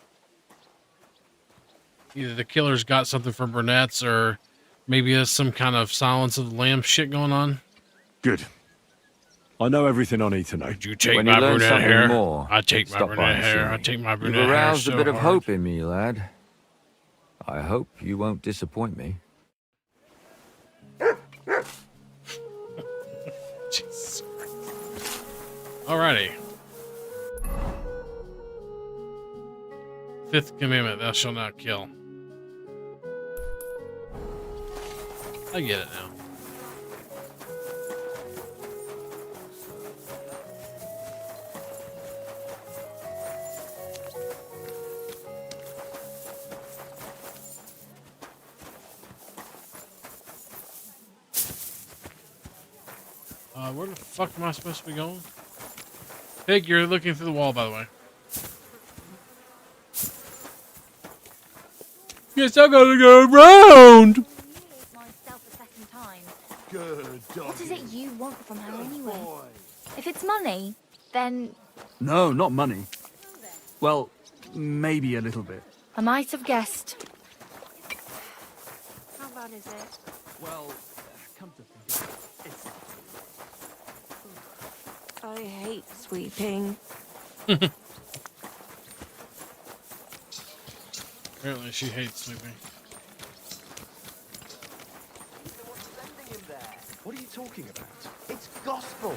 Either the killer's got something from brunettes, or maybe there's some kind of Silence of the Lambs shit going on. Good. I know everything I need to know. You take When my you learn brunette something hair. more, I take my stop by brunette and see hair. me. I take my brunette You've hair. aroused so a bit of hard. hope in me, lad. I hope you won't disappoint me. Jesus. Alrighty. 5th commandment, thou shalt not kill. I get it now. Where the fuck am I supposed to be going? Pig, you're looking through the wall, by the way. Yes, I gotta go around. Good dog. What is it you want from her anyway? If it's money, then No, not money. Well, maybe a little bit. I might have guessed. How bad is it? Well, come to think of it, it's... I hate sweeping. Apparently she hates sleeping. What are you talking about? It's gospel.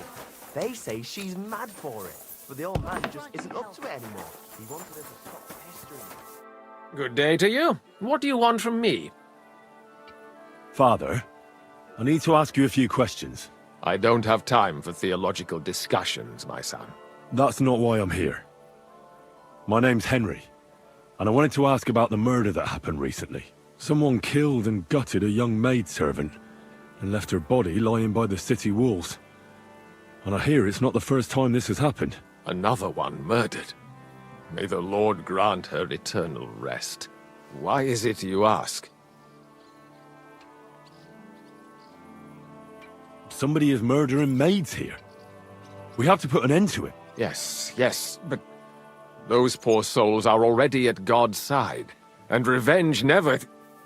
They say she's mad for it, but the old man just isn't up to it anymore. He wanted her to stop pestering him. Good day to you. What do you want from me? Father, I need to ask you a few questions. I don't have time for theological discussions, my son. That's not why I'm here. My name's Henry, and I wanted to ask about the murder that happened recently. Someone killed and gutted a young maidservant and left her body lying by the city walls. And I hear it's not the first time this has happened. Another one murdered. May the Lord grant her eternal rest. Why is it you ask? Somebody is murdering maids here. We have to put an end to it. Yes, but those poor souls are already at God's side, and revenge never...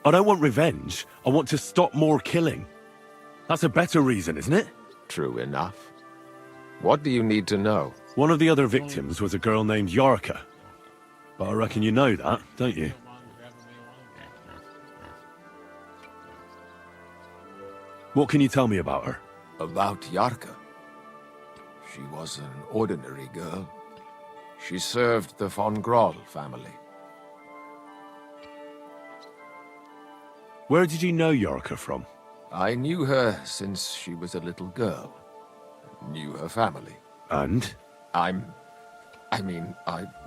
I don't want revenge. I want to stop more killing. That's a better reason, isn't it? True enough. What do you need to know? One of the other victims was a girl named Yarka. But I reckon you know that, don't you? What can you tell me about her? About Yarka. She was an ordinary girl. She served the von Groll family. Where did you know Yarka from? I knew her since she was a little girl. Knew her family. And? I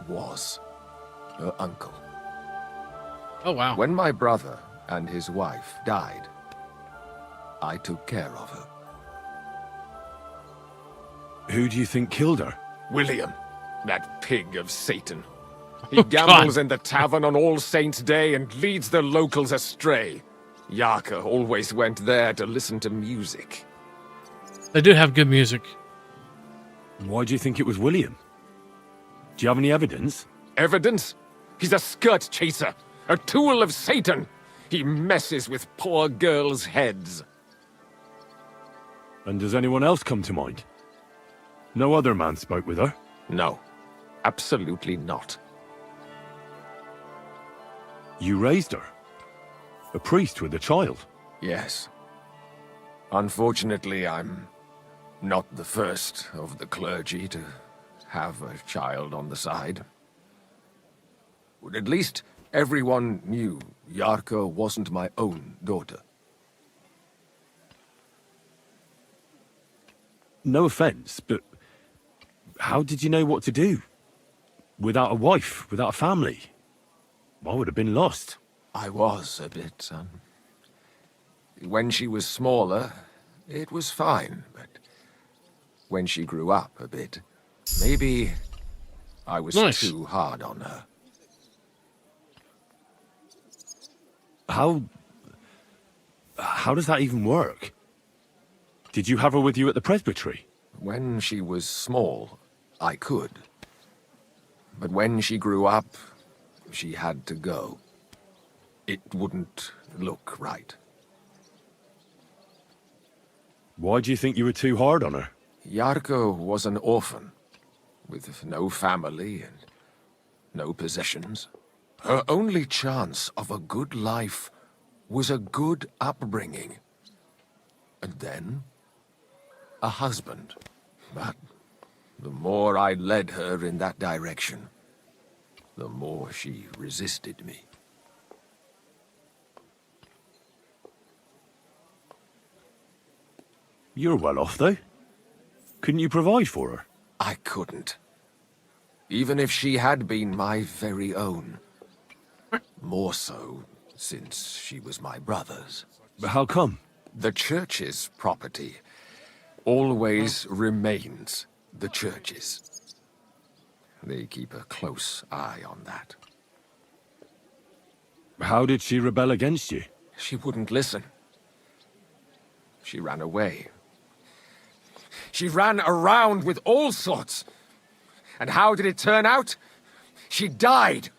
was her uncle. Oh, wow. When my brother and his wife died, I took care of her. Who do you think killed her? William, that pig of Satan. He gambles in the tavern on All Saints' Day and leads the locals astray. Yarka always went there to listen to music. They do have good music. Why do you think it was William? Do you have any evidence? Evidence? He's a skirt chaser, a tool of Satan. He messes with poor girls' heads. And does anyone else come to mind? No other man spoke with her? No, absolutely not. You raised her? A priest with a child? Yes. Unfortunately, I'm not the first of the clergy to have a child on the side. But at least everyone knew Yarka wasn't my own daughter. No offense, but how did you know what to do? Without a wife, without a family? I would have been lost. I was a bit, son. When she was smaller, it was fine, but when she grew up a bit, maybe I was too hard on her. How does that even work? Did you have her with you at the presbytery? When she was small, I could. But when she grew up, she had to go. It wouldn't look right. Why do you think you were too hard on her? Yarka was an orphan, with no family and no possessions. Her only chance of a good life was a good upbringing. And then, a husband. But the more I led her in that direction, the more she resisted me. You're well off, though. Couldn't you provide for her? I couldn't. Even if she had been my very own. More so, since she was my brother's. But how come? The church's property. always remains the church's. They keep a close eye on that. How did she rebel against you? She wouldn't listen. She ran away. She ran around with all sorts. And how did it turn out? She died.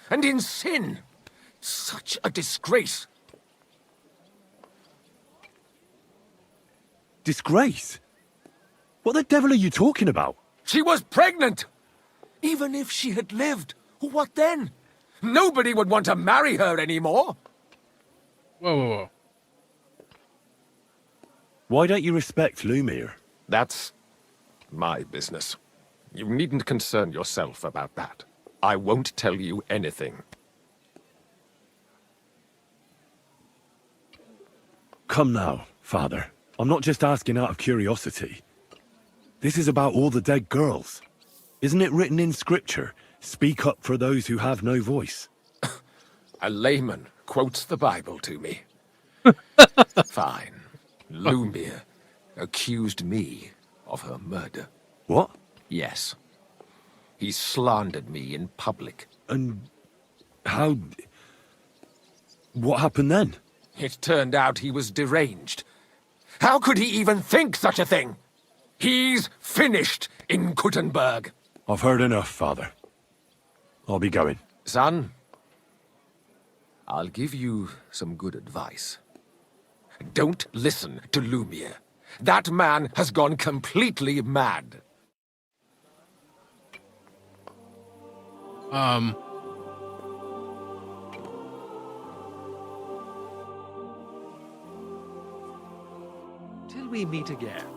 And in sin. Such a disgrace. Disgrace? What the devil are you talking about? She was pregnant! Even if she had lived, what then? Nobody would want to marry her anymore. Whoa. Why don't you respect Lumiere? That's my business. You needn't concern yourself about that. I won't tell you anything. Come now, Father. I'm not just asking out of curiosity. This is about all the dead girls. Isn't it written in Scripture, speak up for those who have no voice? A layman quotes the Bible to me. Fine. Lumiere accused me of her murder. What? Yes. He slandered me in public. And how... What happened then? It turned out he was deranged. How could he even think such a thing? He's finished in Kuttenberg. I've heard enough, Father. I'll be going. Son, I'll give you some good advice. Don't listen to Lumiere. That man has gone completely mad. Till we meet again.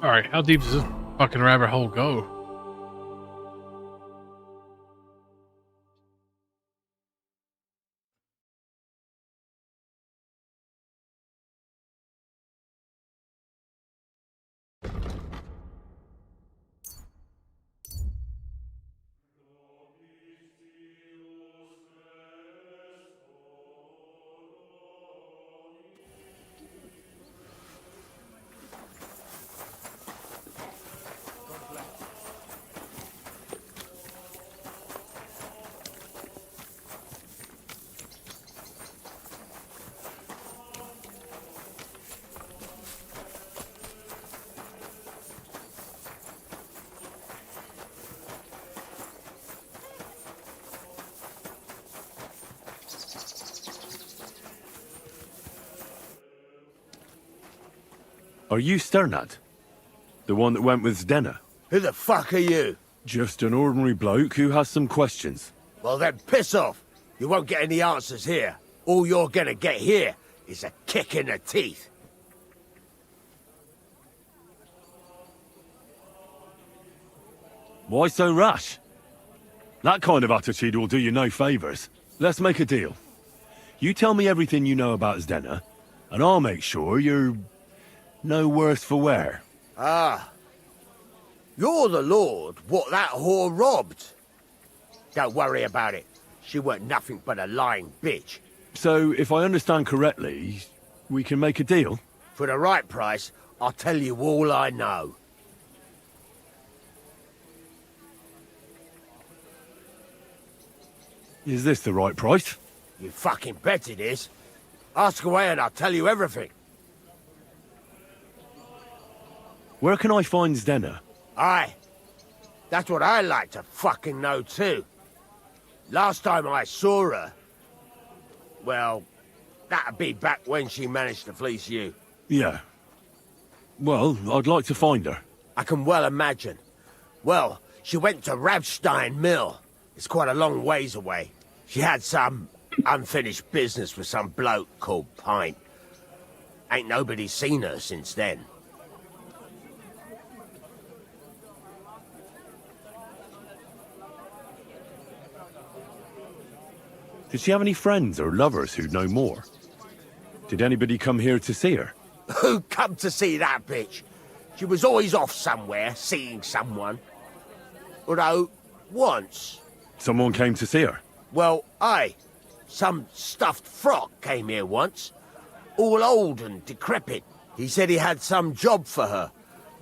Alright, how deep does this fucking rabbit hole go? Are you Sternad? The one that went with Zdenna? Who the fuck are you? Just an ordinary bloke who has some questions. Well then, piss off. You won't get any answers here. All you're gonna get here is a kick in the teeth. Why so rash? That kind of attitude will do you no favours. Let's make a deal. You tell me everything you know about Zdenna, and I'll make sure you're no worse for wear. Ah. You're the lord what that whore robbed. Don't worry about it. She weren't nothing but a lying bitch. So, if I understand correctly, we can make a deal? For the right price, I'll tell you all I know. Is this the right price? You fucking bet it is. Ask away and I'll tell you everything. Where can I find Zdenna? Aye. That's what I like to fucking know too. Last time I saw her... Well, that'd be back when she managed to fleece you. Yeah. Well, I'd like to find her. I can well imagine. Well, she went to Ravstein Mill. It's quite a long ways away. She had some unfinished business with some bloke called Pint. Ain't nobody seen her since then. Did she have any friends or lovers who'd know more? Did anybody come here to see her? Who come to see that bitch? She was always off somewhere, seeing someone. Although, once, Someone came to see her. Well, aye. Some stuffed frock came here once. All old and decrepit. He said he had some job for her.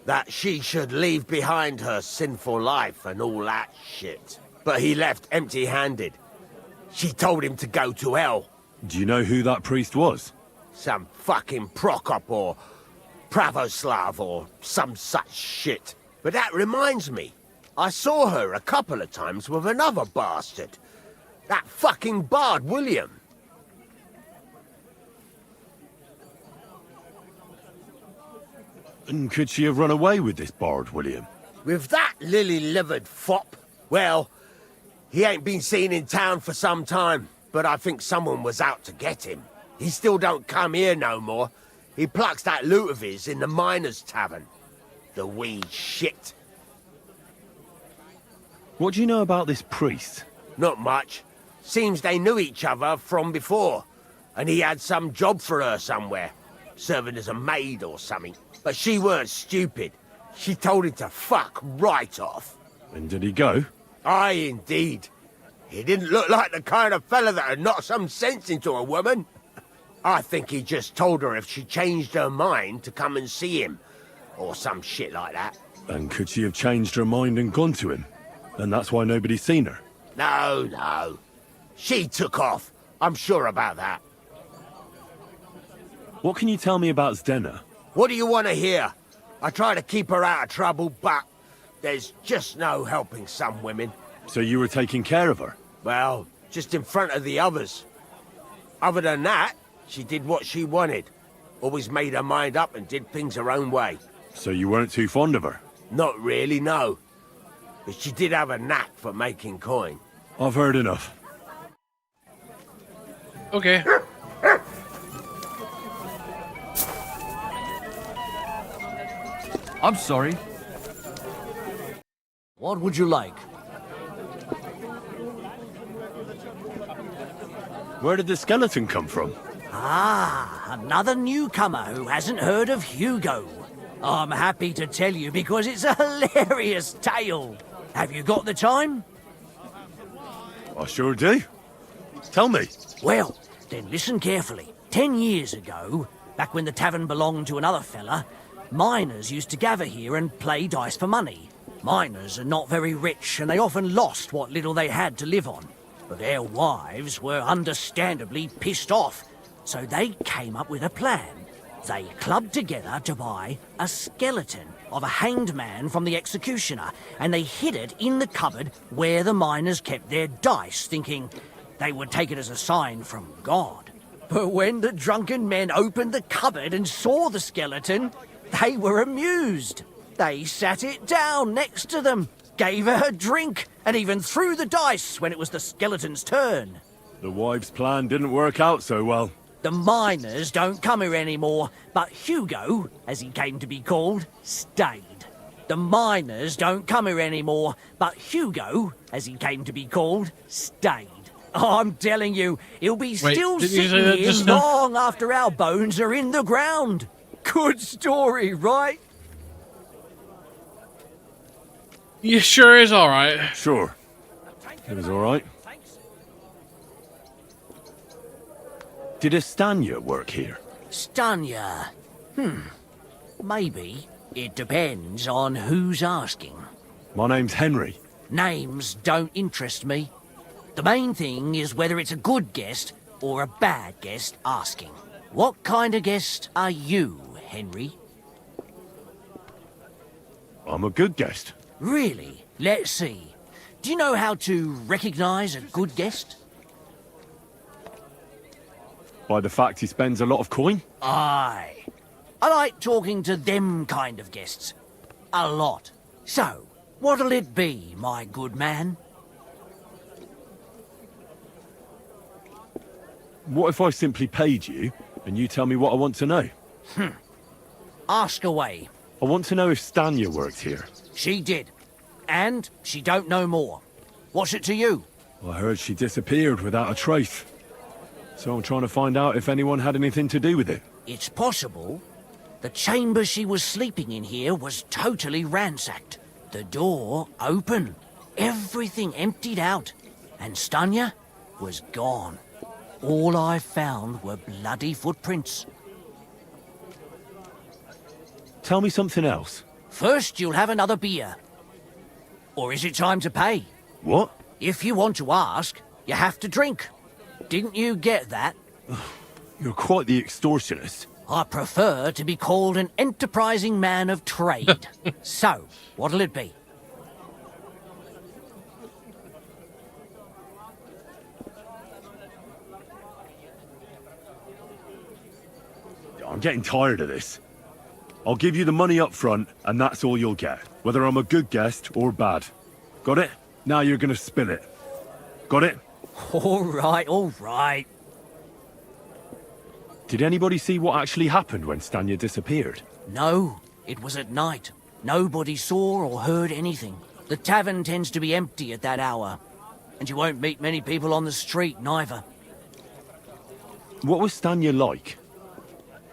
That she should leave behind her sinful life and all that shit. But he left empty-handed. She told him to go to hell. Do you know who that priest was? Some fucking Prokop or Pravoslav or some such shit. But that reminds me. I saw her a couple of times with another bastard. That fucking bard, William. And could she have run away with this bard, William? With that lily-livered fop? Well, he ain't been seen in town for some time, but I think someone was out to get him. He still don't come here no more. He plucks that loot of his in the miners' tavern. The wee shit. What do you know about this priest? Not much. Seems they knew each other from before, and he had some job for her somewhere, serving as a maid or something. But she weren't stupid. She told him to fuck right off. And did he go? Aye, indeed. He didn't look like the kind of fella that would knock some sense into a woman. I think he just told her if she changed her mind to come and see him, or some shit like that. And could she have changed her mind and gone to him? And that's why nobody's seen her? No, no. She took off. I'm sure about that. What can you tell me about Zdena? What do you want to hear? I try to keep her out of trouble, but there's just no helping some women. So you were taking care of her? Well, just in front of the others. Other than that, she did what she wanted. Always made her mind up and did things her own way. So you weren't too fond of her? Not really, no. But she did have a knack for making coin. I've heard enough. Okay. I'm sorry. What would you like? Where did the skeleton come from? Ah, another newcomer who hasn't heard of Hugo. I'm happy to tell you because it's a hilarious tale. Have you got the time? I sure do. Tell me. Well, then listen carefully. 10 years ago, back when the tavern belonged to another fella, miners used to gather here and play dice for money. Miners are not very rich and they often lost what little they had to live on. But their wives were understandably pissed off, so they came up with a plan. They clubbed together to buy a skeleton of a hanged man from the executioner, and they hid it in the cupboard where the miners kept their dice, thinking they would take it as a sign from God. But when the drunken men opened the cupboard and saw the skeleton, they were amused. They sat it down next to them, gave her a drink, and even threw the dice when it was the skeleton's turn. The wives' plan didn't work out so well. The miners don't come here anymore, but Hugo, as he came to be called, stayed. The miners don't come here anymore, but Hugo, as he came to be called, stayed. I'm telling you, he'll be still sitting here long after our bones are in the ground. Good story, right? You sure is alright. Sure. It was alright. Did Estanya work here? Stanya? Maybe. It depends on who's asking. My name's Henry. Names don't interest me. The main thing is whether it's a good guest or a bad guest asking. What kind of guest are you, Henry? I'm a good guest. Really? Let's see. Do you know how to recognize a good guest? By the fact he spends a lot of coin? Aye. I like talking to them kind of guests. A lot. So, what'll it be, my good man? What if I simply paid you, and you tell me what I want to know? Ask away. I want to know if Stanya worked here. She did. And she don't know more. What's it to you? I heard she disappeared without a trace. So I'm trying to find out if anyone had anything to do with it. It's possible. The chamber she was sleeping in here was totally ransacked. The door open. Everything emptied out. And Stanya was gone. All I found were bloody footprints. Tell me something else. First, you'll have another beer. Or is it time to pay? What? If you want to ask, you have to drink. Didn't you get that? You're quite the extortionist. I prefer to be called an enterprising man of trade. So, what'll it be? I'm getting tired of this. I'll give you the money up front, and that's all you'll get, whether I'm a good guest or bad. Got it? Now you're gonna spill it. Got it? All right, all right. Did anybody see what actually happened when Stanya disappeared? No, it was at night. Nobody saw or heard anything. The tavern tends to be empty at that hour. And you won't meet many people on the street, neither. What was Stanya like?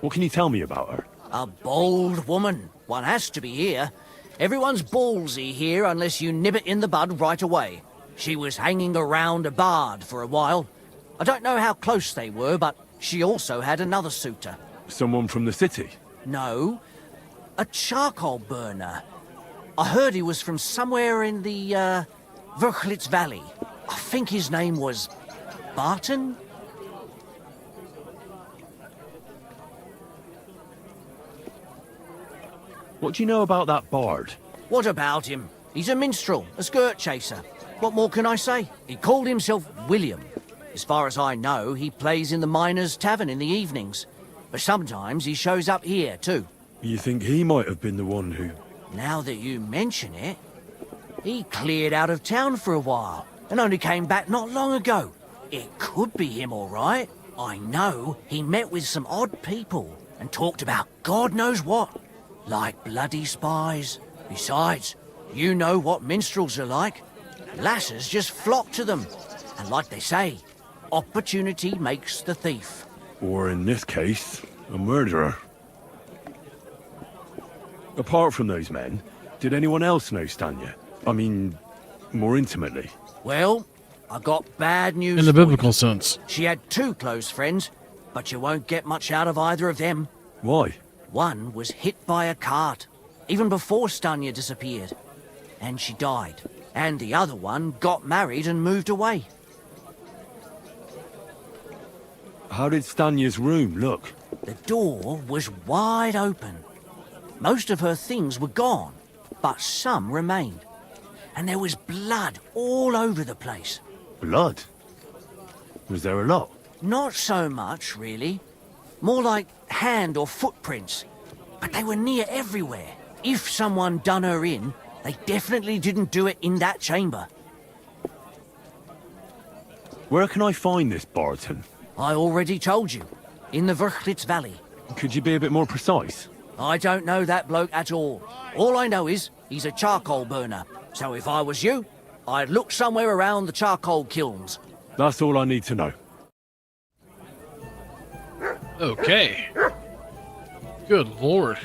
What can you tell me about her? A bold woman. One has to be here. Everyone's ballsy here unless you nib it in the bud right away. She was hanging around a bard for a while. I don't know how close they were, but she also had another suitor. Someone from the city? No, a charcoal burner. I heard he was from somewhere in the, Verchlitz Valley. I think his name was Barton? What do you know about that bard? What about him? He's a minstrel, a skirt chaser. What more can I say? He called himself William. As far as I know, he plays in the miners' tavern in the evenings. But sometimes he shows up here, too. You think he might have been the one who... Now that you mention it, he cleared out of town for a while and only came back not long ago. It could be him, all right. I know he met with some odd people and talked about God knows what. Like bloody spies. Besides, you know what minstrels are like. Lasses just flock to them. And like they say, opportunity makes the thief. Or in this case, a murderer. Apart from those men, did anyone else know Stanya? I mean, more intimately. Well, I got bad news in the for you. biblical sense. She had 2 close friends, but you won't get much out of either of them. Why? One was hit by a cart, even before Stanya disappeared. And she died. And the other one got married and moved away. How did Stanya's room look? The door was wide open. Most of her things were gone, but some remained. And there was blood all over the place. Blood? Was there a lot? Not so much, really. More like hand or footprints. But they were near everywhere. If someone done her in, they definitely didn't do it in that chamber. Where can I find this Barton? I already told you. In the Verchlitz Valley. Could you be a bit more precise? I don't know that bloke at all. All I know is he's a charcoal burner. So if I was you, I'd look somewhere around the charcoal kilns. That's all I need to know. Okay. Good lord.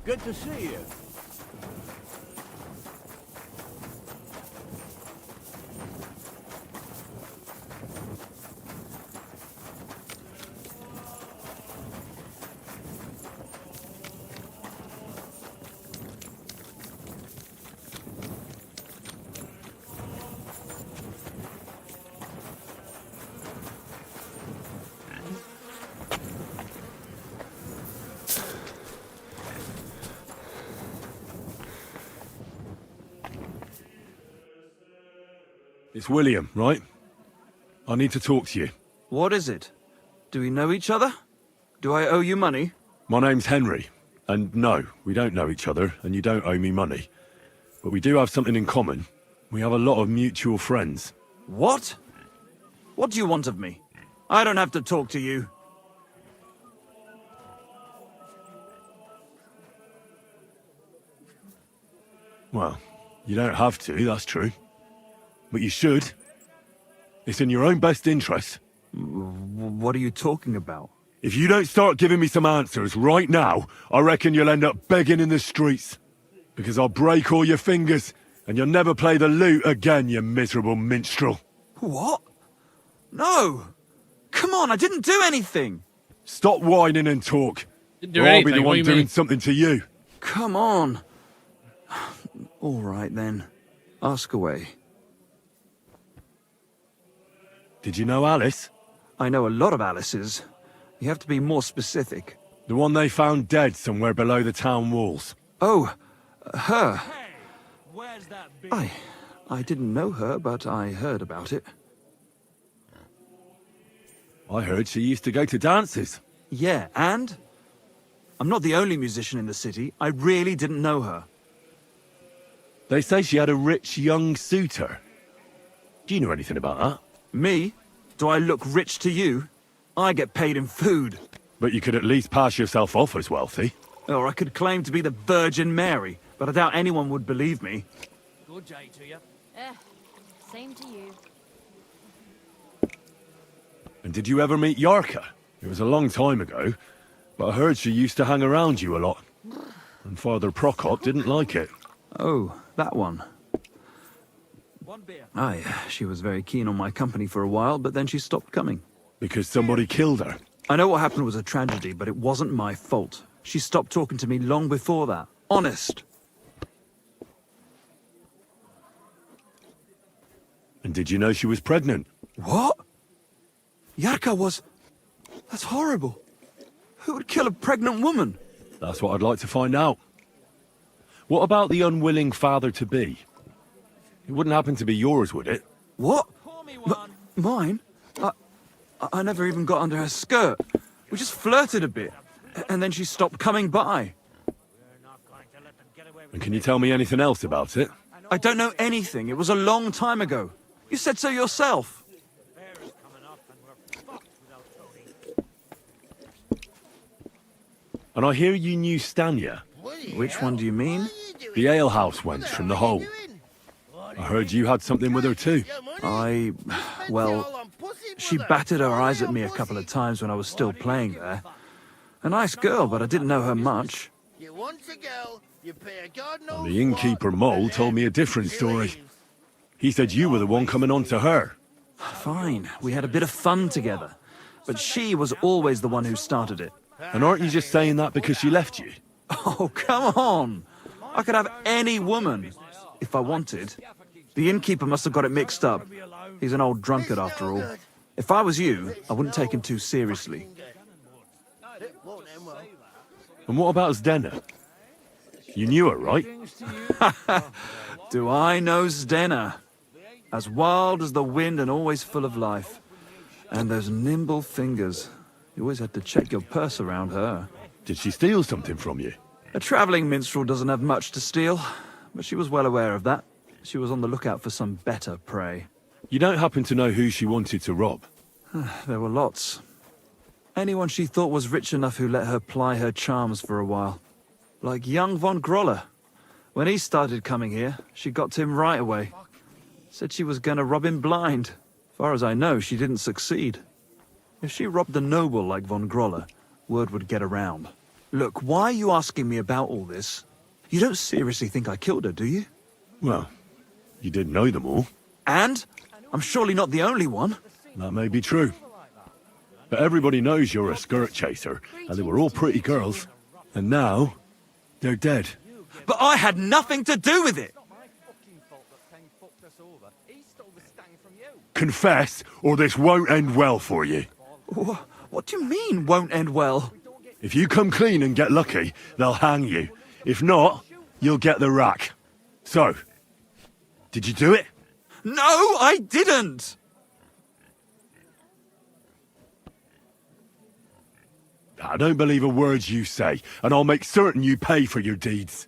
Good to see you. It's William, right? I need to talk to you. What is it? Do we know each other? Do I owe you money? My name's Henry, and no, we don't know each other, and you don't owe me money. But we do have something in common. We have a lot of mutual friends. What? What do you want of me? I don't have to talk to you. Well, you don't have to, that's true. But you should. It's in your own best interest. What are you talking about? If you don't start giving me some answers right now, I reckon you'll end up begging in the streets. Because I'll break all your fingers, and you'll never play the lute again, you miserable minstrel. What? No! Come on, I didn't do anything! Stop whining and talk. Didn't do or I'll anything, be the what do one you doing mean? something to you. Come on. All right, then. Ask away. Did you know Alice? I know a lot of Alices. You have to be more specific. The one they found dead somewhere below the town walls. Oh, her. I didn't know her, but I heard about it. I heard she used to go to dances. Yeah, and? I'm not the only musician in the city. I really didn't know her. They say she had a rich young suitor. Do you know anything about that? Me? Do I look rich to you? I get paid in food. But you could at least pass yourself off as wealthy. Or I could claim to be the Virgin Mary, but I doubt anyone would believe me. Good day to you. Same to you. And did you ever meet Yarka? It was a long time ago, but I heard she used to hang around you a lot. And Father Prokop didn't like it. Oh, that one. Aye, she was very keen on my company for a while, but then she stopped coming. Because somebody killed her? I know what happened was a tragedy, but it wasn't my fault. She stopped talking to me long before that. Honest. And did you know she was pregnant? What? Yarka was... That's horrible. Who would kill a pregnant woman? That's what I'd like to find out. What about the unwilling father-to-be? It wouldn't happen to be yours, would it? What? Mine? I never even got under her skirt. We just flirted a bit, and then she stopped coming by. And can you tell me anything else about it? I don't know anything. It was a long time ago. You said so yourself. And I hear you knew Stanya. Which one do you mean? The alehouse wench from the hole. I heard you had something with her too. Well, she batted her eyes at me a couple of times when I was still playing there. A nice girl, but I didn't know her much. And the innkeeper Mole told me a different story. He said you were the one coming on to her. Fine, we had a bit of fun together. But she was always the one who started it. And aren't you just saying that because she left you? Oh, come on! I could have any woman, if I wanted. The innkeeper must have got it mixed up. He's an old drunkard after all. If I was you, I wouldn't take him too seriously. And what about Zdena? You knew her, right? Do I know Zdena? As wild as the wind and always full of life. And those nimble fingers. You always had to check your purse around her. Did she steal something from you? A travelling minstrel doesn't have much to steal, but she was well aware of that. She was on the lookout for some better prey. You don't happen to know who she wanted to rob? There were lots. Anyone she thought was rich enough who let her ply her charms for a while. Like young von Groller. When he started coming here, she got to him right away. Said she was gonna rob him blind. Far as I know, she didn't succeed. If she robbed a noble like von Groller, word would get around. Look, why are you asking me about all this? You don't seriously think I killed her, do you? Well, you did know them all. And? I'm surely not the only one. That may be true. But everybody knows you're a skirt chaser, and they were all pretty girls. And now, they're dead. But I had nothing to do with it! Confess, or this won't end well for you. What do you mean, won't end well? If you come clean and get lucky, they'll hang you. If not, you'll get the rack. So, did you do it? No, I didn't! I don't believe a word you say, and I'll make certain you pay for your deeds.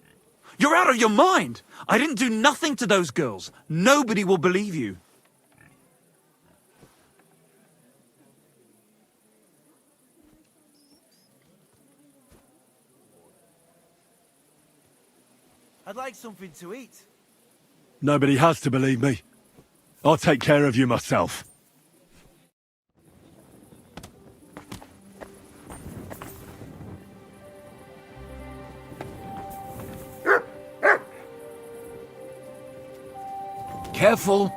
You're out of your mind! I didn't do nothing to those girls. Nobody will believe you. I'd like something to eat. Nobody has to believe me. I'll take care of you myself. Careful.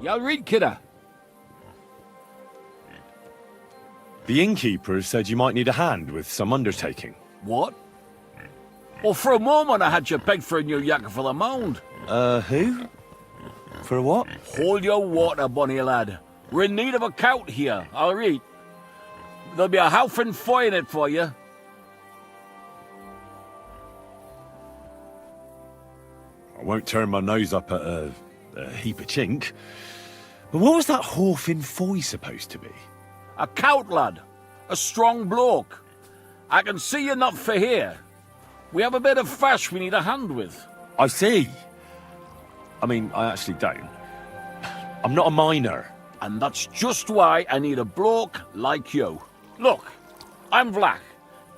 Y'all read, kidder. The innkeeper said you might need a hand with some undertaking. What? Well, for a moment I had you pegged for a new yakker for the mound. Who? For what? Hold your water, bonny lad. We're in need of a cout here, I'll read. There'll be a halfin foy in it for you. I won't turn my nose up at a heap of chink. But what was that Horfin Foy supposed to be? A cout, lad. A strong bloke. I can see you're not for here. We have a bit of fash we need a hand with. I see. I mean, I actually don't. I'm not a miner. And that's just why I need a bloke like you. Look, I'm Vlach,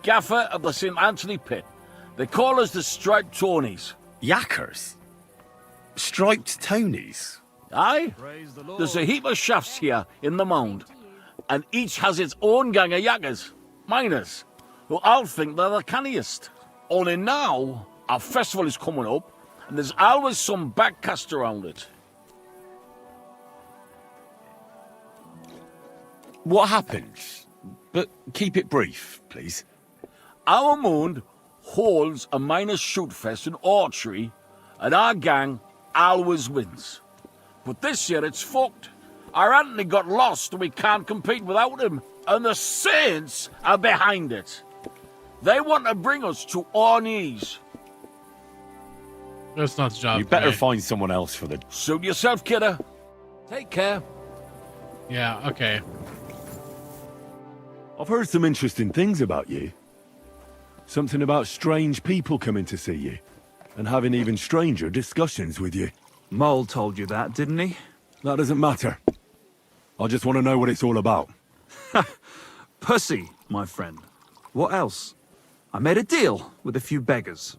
gaffer of the St. Anthony Pit. They call us the Striped Tonies. Yakkers? Striped Tonys? Aye. There's a heap of shafts here in the mound, and each has its own gang of yakkers, miners, who all think they're the canniest. Only now, our festival is coming up, and there's always some backcast around it. What happens? But keep it brief, please. Our mound holds a miners' shoot fest in archery, and our gang always wins. But this year it's fucked. Our Anthony got lost and we can't compete without him, and the Saints are behind it. They want to bring us to our knees. That's not the job. You better find someone else for the... Suit yourself, kidder. Take care. Yeah, okay. I've heard some interesting things about you. Something about strange people coming to see you, and having even stranger discussions with you. Mole told you that, didn't he? That doesn't matter. I just want to know what it's all about. Pussy, my friend. What else? I made a deal with a few beggars.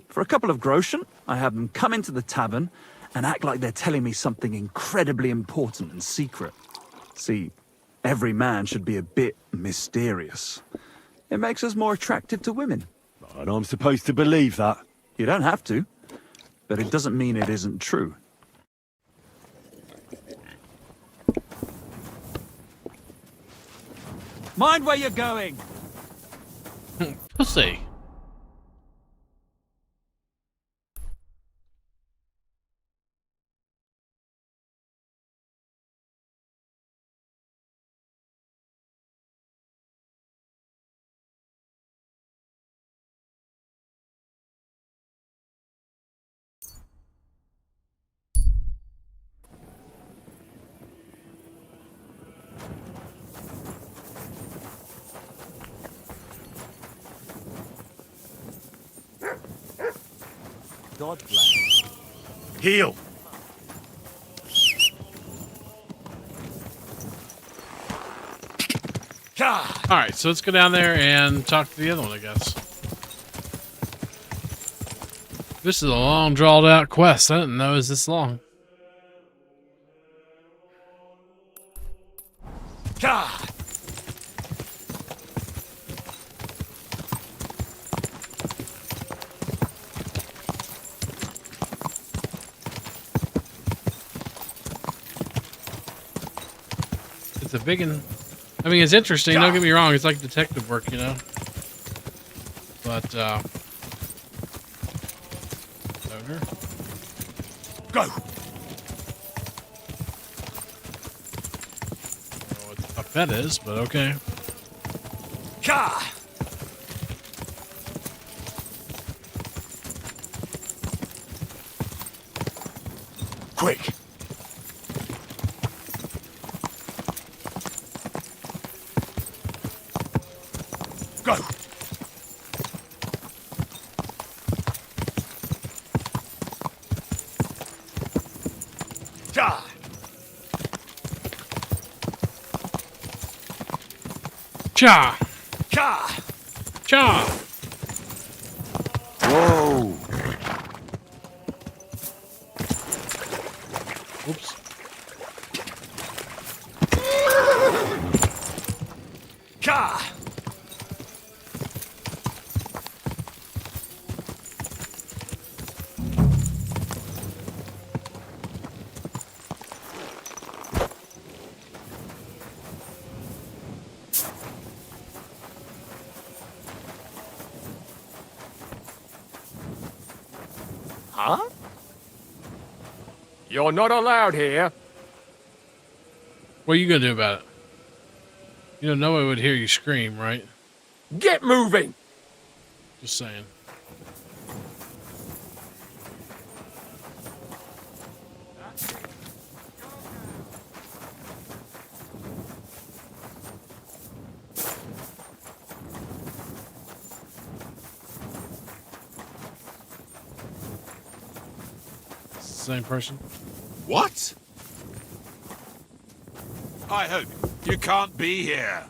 For a couple of groschen, I have them come into the tavern and act like they're telling me something incredibly important and secret. See, every man should be a bit mysterious. It makes us more attractive to women. And I'm supposed to believe that? You don't have to, but it doesn't mean it isn't true. Mind where you're going! Pussy. God bless. Heal! Alright, so let's go down there and talk to the other one, I guess. This is a long, drawn out quest. I didn't know it was this long. It's a big one. I mean, it's interesting. Don't get me wrong. It's like detective work, you know. But, Owner. Go! I don't know what the fuck that is, but okay. Cha! Cha! Cha! Cha! Whoa! Oops. Cha! Huh? You're not allowed here. What are you gonna do about it? You know, nobody would hear you scream, right? Get moving! Just saying. Same person. What? I hope you can't be here.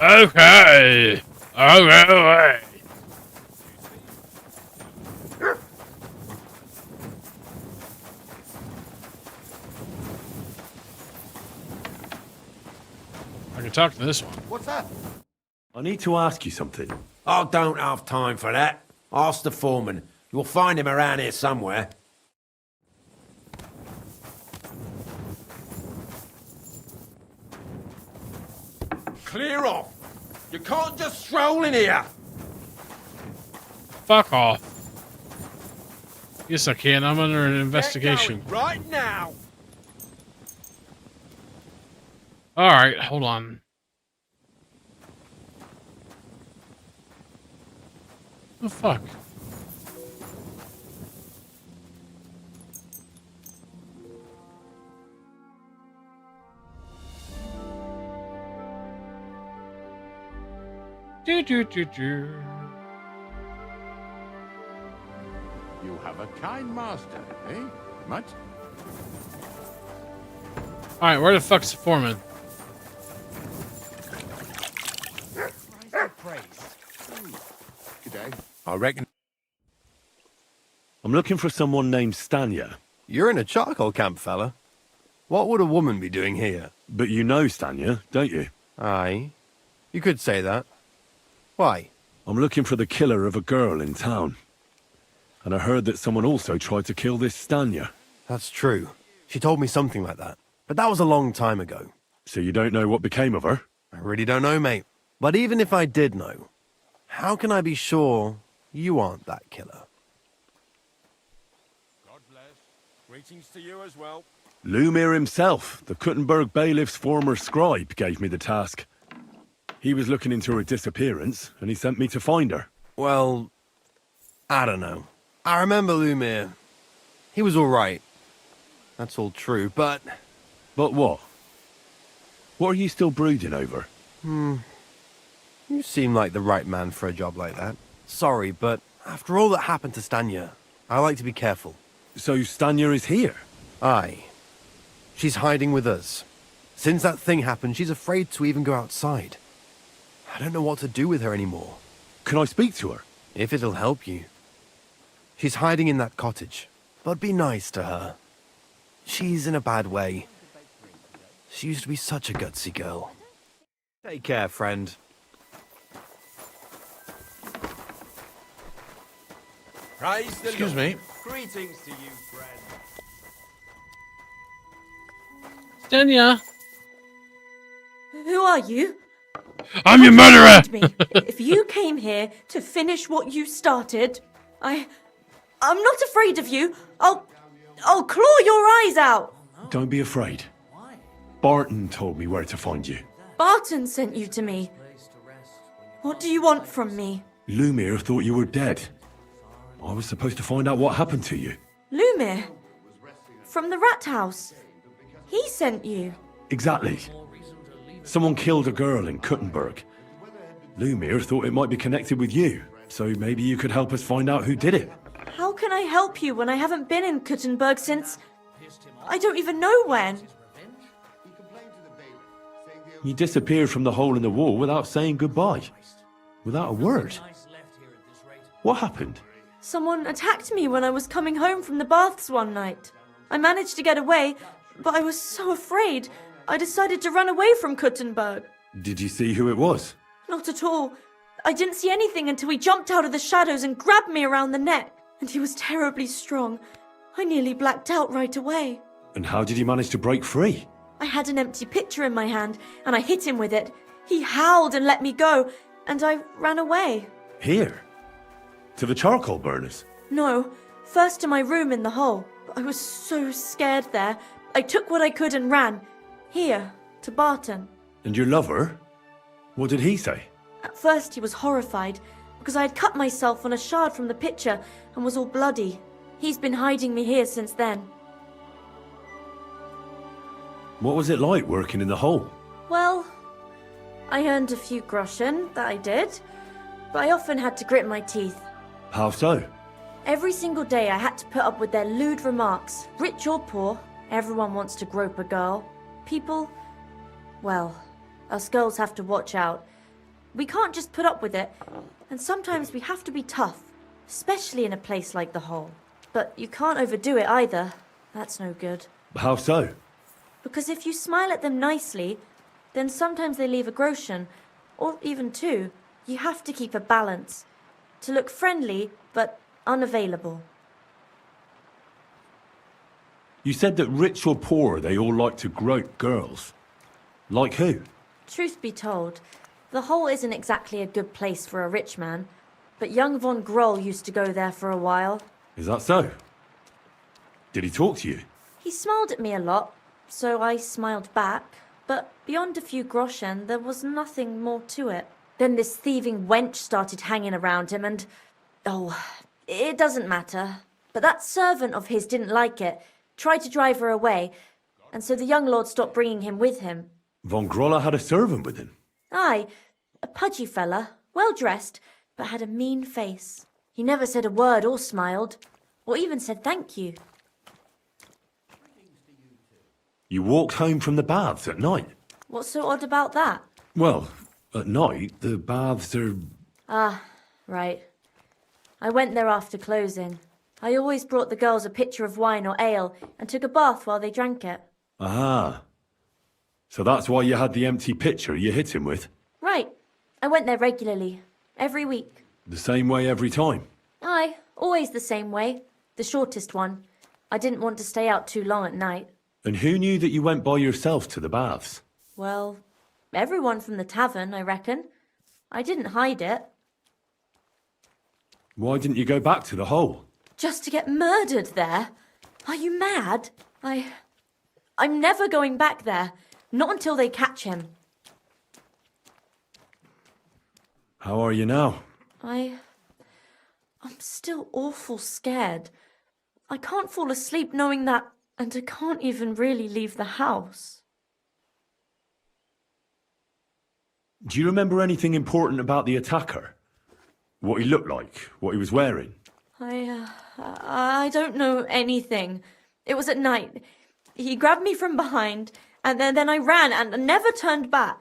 Okay. Okay. I can talk to this one. What's that? I need to ask you something. I don't have time for that. Ask the foreman. You'll find him around here somewhere. Clear off! You can't just stroll in here! Fuck off. Yes, I can. I'm under an investigation. Get going right now! Alright, hold on. Oh, fuck. Do, do, do, do. You have a kind master, eh? Much? Alright, where the fuck's the foreman? G'day. I reckon. I'm looking for someone named Stanya. You're in a charcoal camp, fella. What would a woman be doing here? But you know Stanya, don't you? Aye. You could say that. Why? I'm looking for the killer of a girl in town. And I heard that someone also tried to kill this Stanya. That's true. She told me something like that. But that was a long time ago. So you don't know what became of her? I really don't know, mate. But even if I did know, how can I be sure you aren't that killer? God bless. Greetings to you as well. Lumir himself, the Kuttenberg bailiff's former scribe, gave me the task. He was looking into her disappearance, and he sent me to find her. Well, I don't know. I remember Lumir. He was all right. That's all true, but... But what? What are you still brooding over? You seem like the right man for a job like that. Sorry, but after all that happened to Stanya, I like to be careful. So Stanya is here? Aye. She's hiding with us. Since that thing happened, she's afraid to even go outside. I don't know what to do with her anymore. Can I speak to her? If it'll help you. She's hiding in that cottage, but be nice to her. She's in a bad way. She used to be such a gutsy girl. Take care, friend. Praise the Excuse Lord. me. Greetings to you, friend. Stenya! Who are you? I'm your murderer! Me. If you came here to finish what you started, I'm not afraid of you. I'll claw your eyes out. Don't be afraid. Barton told me where to find you. Barton sent you to me. What do you want from me? Lumir thought you were dead. I was supposed to find out what happened to you. Lumir? From the rat house. He sent you. Exactly. Someone killed a girl in Kuttenberg. Lumir thought it might be connected with you, so maybe you could help us find out who did it. How can I help you when I haven't been in Kuttenberg since... I don't even know when. You disappeared from the hole in the wall without saying goodbye. Without a word. What happened? Someone attacked me when I was coming home from the baths one night. I managed to get away, but I was so afraid. I decided to run away from Kuttenberg. Did you see who it was? Not at all. I didn't see anything until he jumped out of the shadows and grabbed me around the neck. And he was terribly strong. I nearly blacked out right away. And how did you manage to break free? I had an empty pitcher in my hand, and I hit him with it. He howled and let me go, and I ran away. Here? To the charcoal burners? No, first to my room in the hole. I was so scared there. I took what I could and ran. Here, to Barton. And your lover? What did he say? At first he was horrified, because I had cut myself on a shard from the pitcher and was all bloody. He's been hiding me here since then. What was it like working in the hole? Well, I earned a few groschen, that I did, but I often had to grit my teeth. How so? Every single day I had to put up with their lewd remarks. Rich or poor, everyone wants to grope a girl. People, well, us girls have to watch out. We can't just put up with it, and sometimes we have to be tough, especially in a place like the hole. But you can't overdo it either. That's no good. How so? Because if you smile at them nicely, then sometimes they leave a groschen, or even two. You have to keep a balance. To look friendly, but unavailable. You said that rich or poor, they all like to grope girls. Like who? Truth be told, the hole isn't exactly a good place for a rich man, but young von Groll used to go there for a while. Is that so? Did he talk to you? He smiled at me a lot, so I smiled back, but beyond a few groschen, there was nothing more to it. Then this thieving wench started hanging around him and... oh, it doesn't matter. But that servant of his didn't like it, tried to drive her away, and so the young lord stopped bringing him with him. Von Groller had a servant with him? Aye, a pudgy fella, well-dressed, but had a mean face. He never said a word or smiled, or even said thank you. You walked home from the baths at night? What's so odd about that? Well, at night, the baths are... Ah, right. I went there after closing. I always brought the girls a pitcher of wine or ale and took a bath while they drank it. Aha. So that's why you had the empty pitcher you hit him with? Right. I went there regularly, every week. The same way every time? Aye, always the same way. The shortest one. I didn't want to stay out too long at night. And who knew that you went by yourself to the baths? Well, everyone from the tavern, I reckon. I didn't hide it. Why didn't you go back to the hole? Just to get murdered there? Are you mad? I'm never going back there. Not until they catch him. How are you now? I'm still awful scared. I can't fall asleep knowing that, and I can't even really leave the house. Do you remember anything important about the attacker? What he looked like? What he was wearing? I don't know anything. It was at night. He grabbed me from behind, and then I ran and never turned back.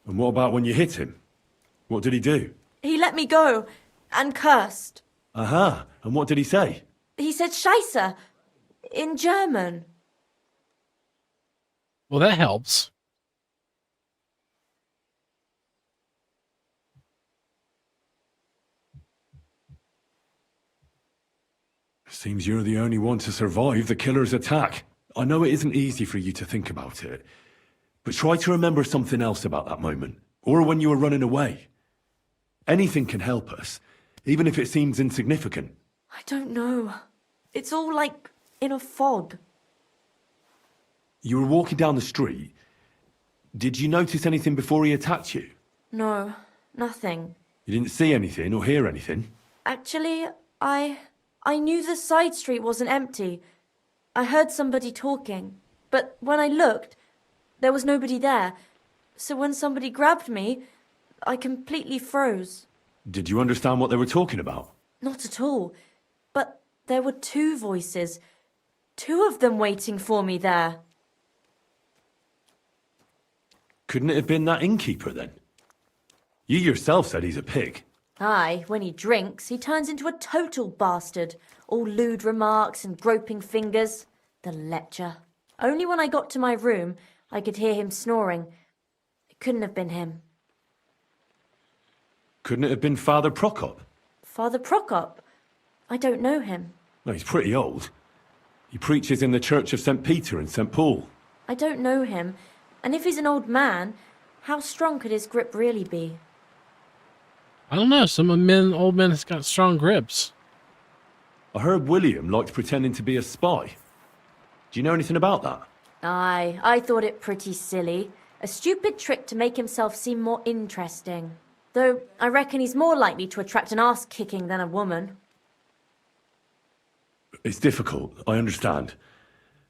And what about when you hit him? What did he do? He let me go, and cursed. Aha, and what did he say? He said Scheisse, in German. Well, that helps. Seems you're the only one to survive the killer's attack. I know it isn't easy for you to think about it, but try to remember something else about that moment, or when you were running away. Anything can help us, even if it seems insignificant. I don't know. It's all like in a fog. You were walking down the street. Did you notice anything before he attacked you? No, nothing. You didn't see anything or hear anything? Actually, I knew the side street wasn't empty. I heard somebody talking, but when I looked, there was nobody there. So when somebody grabbed me, I completely froze. Did you understand what they were talking about? Not at all. But there were two voices. 2 of them waiting for me there. Couldn't it have been that innkeeper then? You yourself said he's a pig. Aye, when he drinks, he turns into a total bastard. All lewd remarks and groping fingers. The lecher. Only when I got to my room, I could hear him snoring. It couldn't have been him. Couldn't it have been Father Prokop? Father Prokop? I don't know him. No, he's pretty old. He preaches in the Church of St. Peter and St. Paul. I don't know him. And if he's an old man, how strong could his grip really be? I don't know. Some old men has got strong grips. I heard William liked pretending to be a spy. Do you know anything about that? Aye, I thought it pretty silly. A stupid trick to make himself seem more interesting. Though I reckon he's more likely to attract an ass-kicking than a woman. It's difficult, I understand.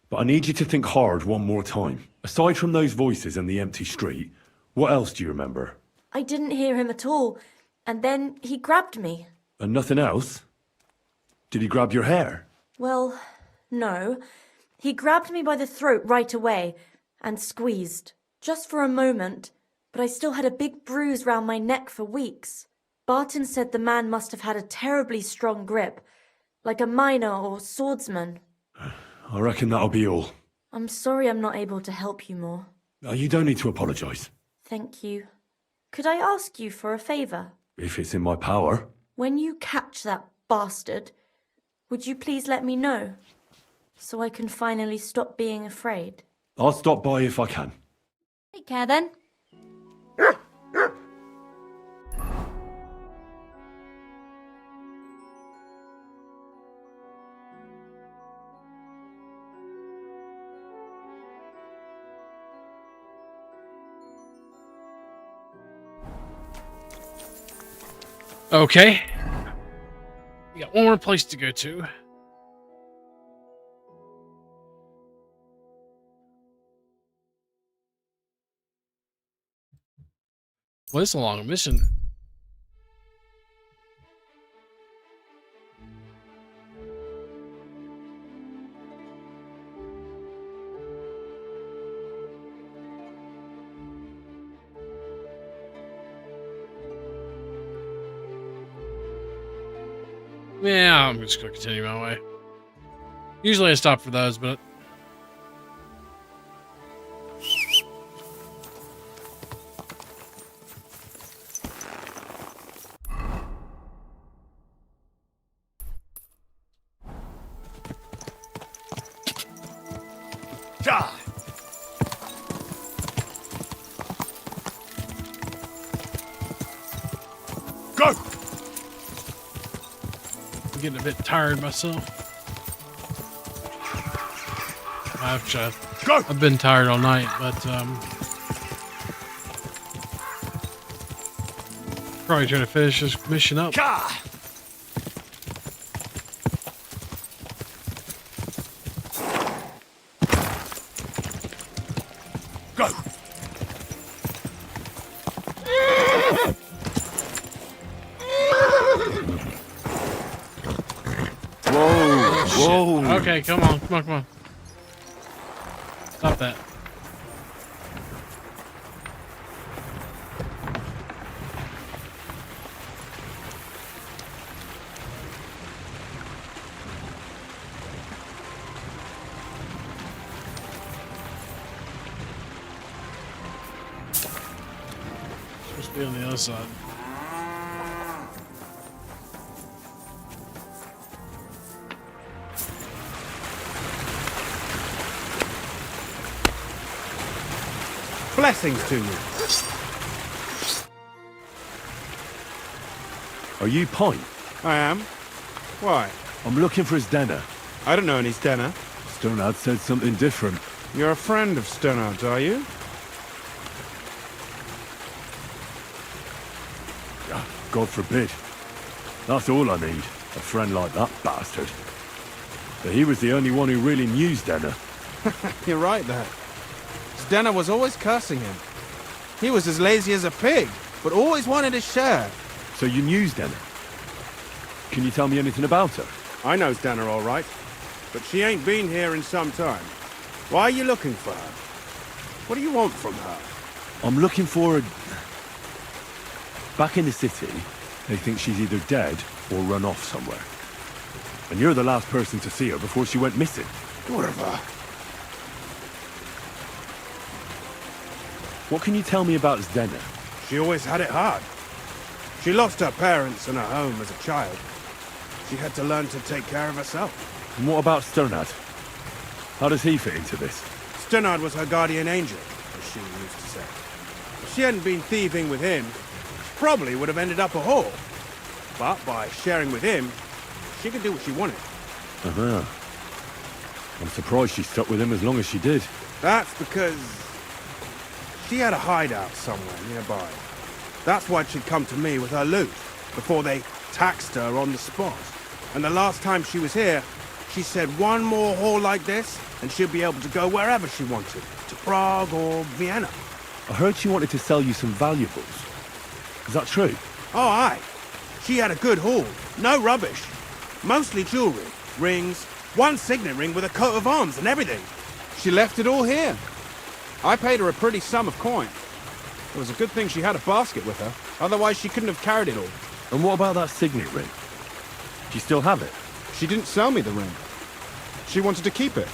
But I need you to think hard one more time. Aside from those voices and the empty street, what else do you remember? I didn't hear him at all. And then he grabbed me. And nothing else? Did he grab your hair? Well, no. He grabbed me by the throat right away and squeezed. Just for a moment, but I still had a big bruise round my neck for weeks. Barton said the man must have had a terribly strong grip, like a miner or swordsman. I reckon that'll be all. I'm sorry I'm not able to help you more. You don't need to apologise. Thank you. Could I ask you for a favour? If it's in my power. When you catch that bastard, would you please let me know? So I can finally stop being afraid. I'll stop by if I can. Take care then. Okay. We got one more place to go to. Well, it's a long mission. Yeah, I'm just gonna continue my way. Usually I stop for those, but go! I'm getting a bit tired myself. I've been tired all night, but probably trying to finish this mission up. Go! Whoa! Okay, come on. Stop that. Supposed to be on the other side. Blessings to you. Are you Pint? I am. Why? I'm looking for his denner. I don't know any Stenner. Stonard said something different. You're a friend of Stonard's, are you? God forbid. That's all I need. A friend like that bastard. But he was the only one who really knew Denner. You're right there. Stenner was always cursing him. He was as lazy as a pig, but always wanted his share. So you knew Denner? Can you tell me anything about her? I know Stenner all right. but she ain't been here in some time. Why are you looking for her? What do you want from her? I'm looking for her... Back in the city, they think she's either dead or run off somewhere. And you're the last person to see her before she went missing. Whatever. What can you tell me about Zdena? She always had it hard. She lost her parents and her home as a child. She had to learn to take care of herself. And what about Sternad? How does he fit into this? Sternad was her guardian angel, as she used to say. If she hadn't been thieving with him, she probably would have ended up a whore. But by sharing with him, she could do what she wanted. Uh-huh. I'm surprised she stuck with him as long as she did. That's because she had a hideout somewhere nearby. That's why she'd come to me with her loot, before they taxed her on the spot. And the last time she was here, she said one more haul like this, and she'll be able to go wherever she wanted, to Prague or Vienna. I heard she wanted to sell you some valuables. Is that true? Oh, aye. She had a good haul. No rubbish. Mostly jewelry, rings, one signet ring with a coat of arms and everything. She left it all here. I paid her a pretty sum of coin. It was a good thing she had a basket with her. Otherwise, she couldn't have carried it all. And what about that signet ring? Do you still have it? She didn't sell me the ring. She wanted to keep it.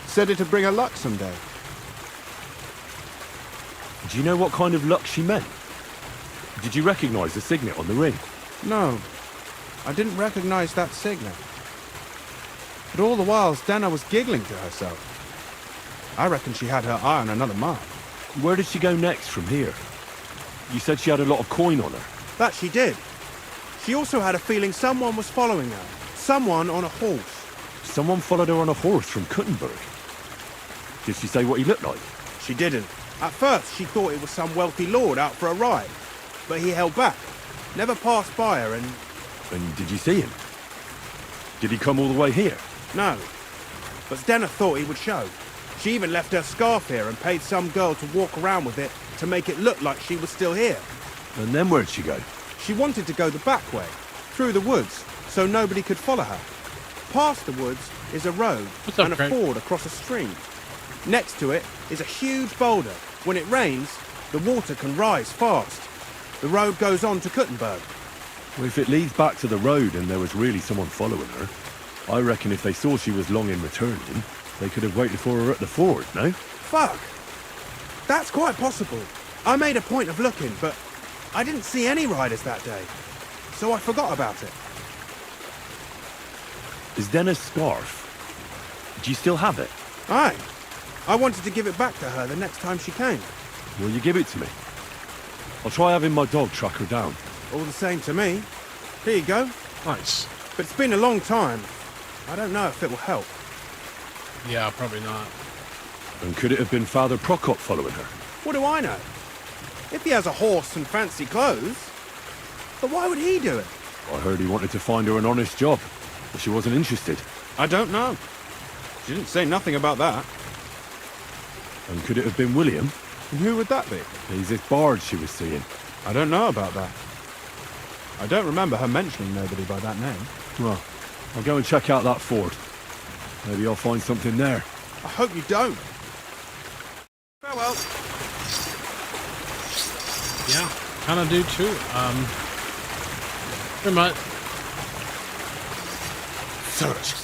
Said it'd bring her luck someday. Do you know what kind of luck she meant? Did you recognize the signet on the ring? No, I didn't recognize that signet. But all the while, Zdena was giggling to herself. I reckon she had her eye on another mark. Where did she go next from here? You said she had a lot of coin on her. That she did. She also had a feeling someone was following her. Someone on a horse. Someone followed her on a horse from Kuttenberg. Did she say what he looked like? She didn't. At first, she thought it was some wealthy lord out for a ride. But he held back. Never passed by her and... And did you see him? Did he come all the way here? No. But Zdena thought he would show. She even left her scarf here and paid some girl to walk around with it to make it look like she was still here. And then where'd she go? She wanted to go the back way, through the woods, so nobody could follow her. Past the woods is a road and a ford across a stream. Next to it is a huge boulder. When it rains, the water can rise fast. The road goes on to Kuttenberg. Well, if it leads back to the road and there was really someone following her, I reckon if they saw she was long in returning, they could have waited for her at the ford, no? Fuck! That's quite possible. I made a point of looking, but I didn't see any riders that day, so I forgot about it. Is Dena's scarf? Do you still have it? Aye. I wanted to give it back to her the next time she came. Will you give it to me? I'll try having my dog track her down. All the same to me. Here you go. Nice. But it's been a long time. I don't know if it will help. Yeah, probably not. And could it have been Father Prokop following her? What do I know? If he has a horse and fancy clothes. But why would he do it? I heard he wanted to find her an honest job, but she wasn't interested. I don't know. She didn't say nothing about that. And could it have been William? And who would that be? He's this bard she was seeing. I don't know about that. I don't remember her mentioning nobody by that name. Well, I'll go and check out that ford. Maybe I'll find something there. I hope you don't. Farewell. Yeah, kind of do too. Pretty much. Search.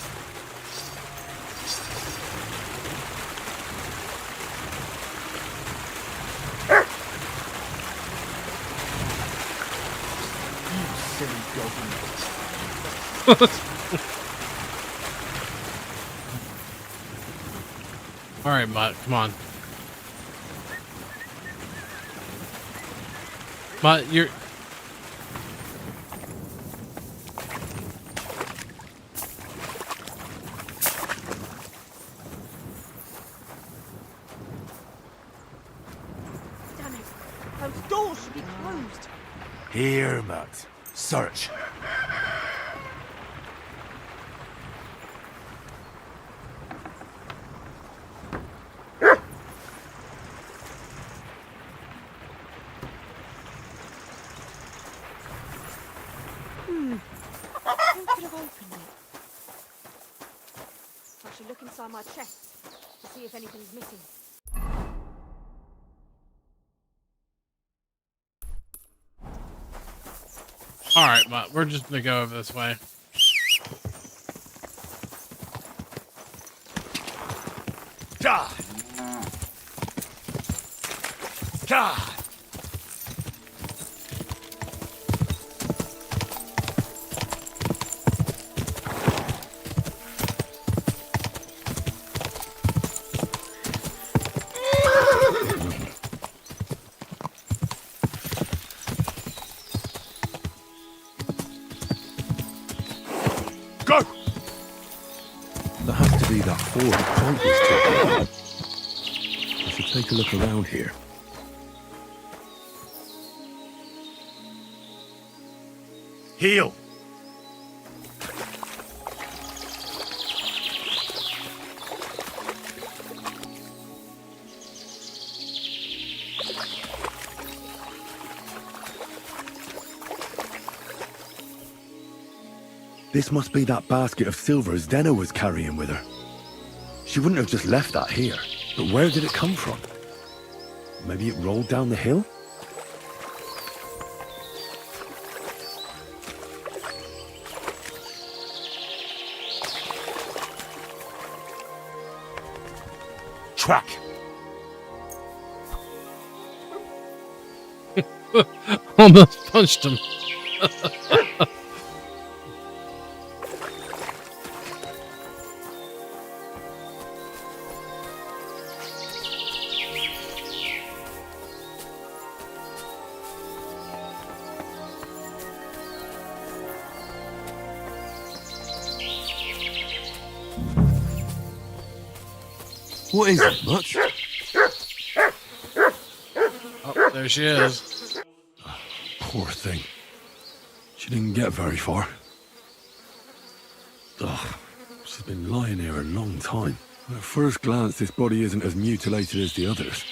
All right, Mutt, come on. Mutt, you're... Damn it. Those doors should be closed. Here, Matt. Search. Who could have opened it? look inside my chest to see if anything's missing. All right, but we're just gonna go over this way. God. God. Go! There has to be that ford Frank was talking about. I should take a look around here. Heal! This must be that basket of silver Zdena was carrying with her. She wouldn't have just left that here. But where did it come from? Maybe it rolled down the hill? Track. Almost punched him. What is it, Much? Oh, there she is. Poor thing. She didn't get very far. Ugh, she's been lying here a long time. At first glance, this body isn't as mutilated as the others.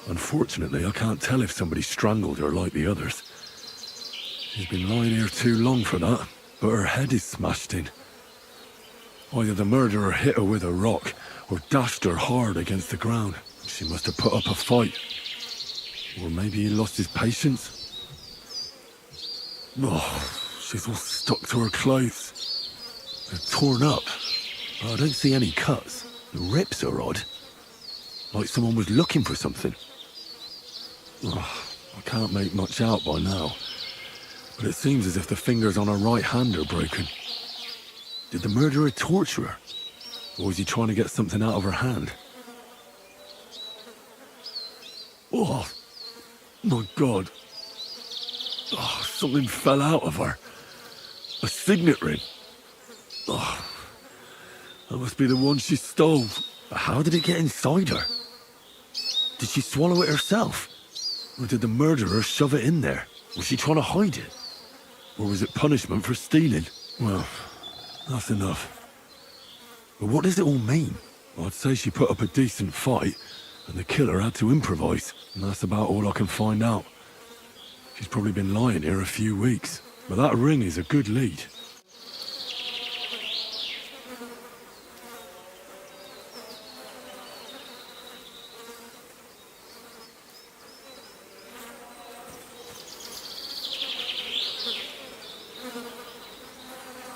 Unfortunately, I can't tell if somebody strangled her like the others. She's been lying here too long for that, but her head is smashed in. Either the murderer hit her with a rock, or dashed her hard against the ground. She must have put up a fight. Or maybe he lost his patience. Oh, she's all stuck to her clothes. They're torn up, but I don't see any cuts. The rips are odd. Like someone was looking for something. Oh, I can't make much out by now, but it seems as if the fingers on her right hand are broken. Did the murderer torture her? Or was he trying to get something out of her hand? Oh, my God. Oh, something fell out of her. A signet ring. Oh, that must be the one she stole. But how did it get inside her? Did she swallow it herself? Or did the murderer shove it in there? Was she trying to hide it? Or was it punishment for stealing? Well, that's enough. But what does it all mean? I'd say she put up a decent fight, and the killer had to improvise, and that's about all I can find out. She's probably been lying here a few weeks, but that ring is a good lead.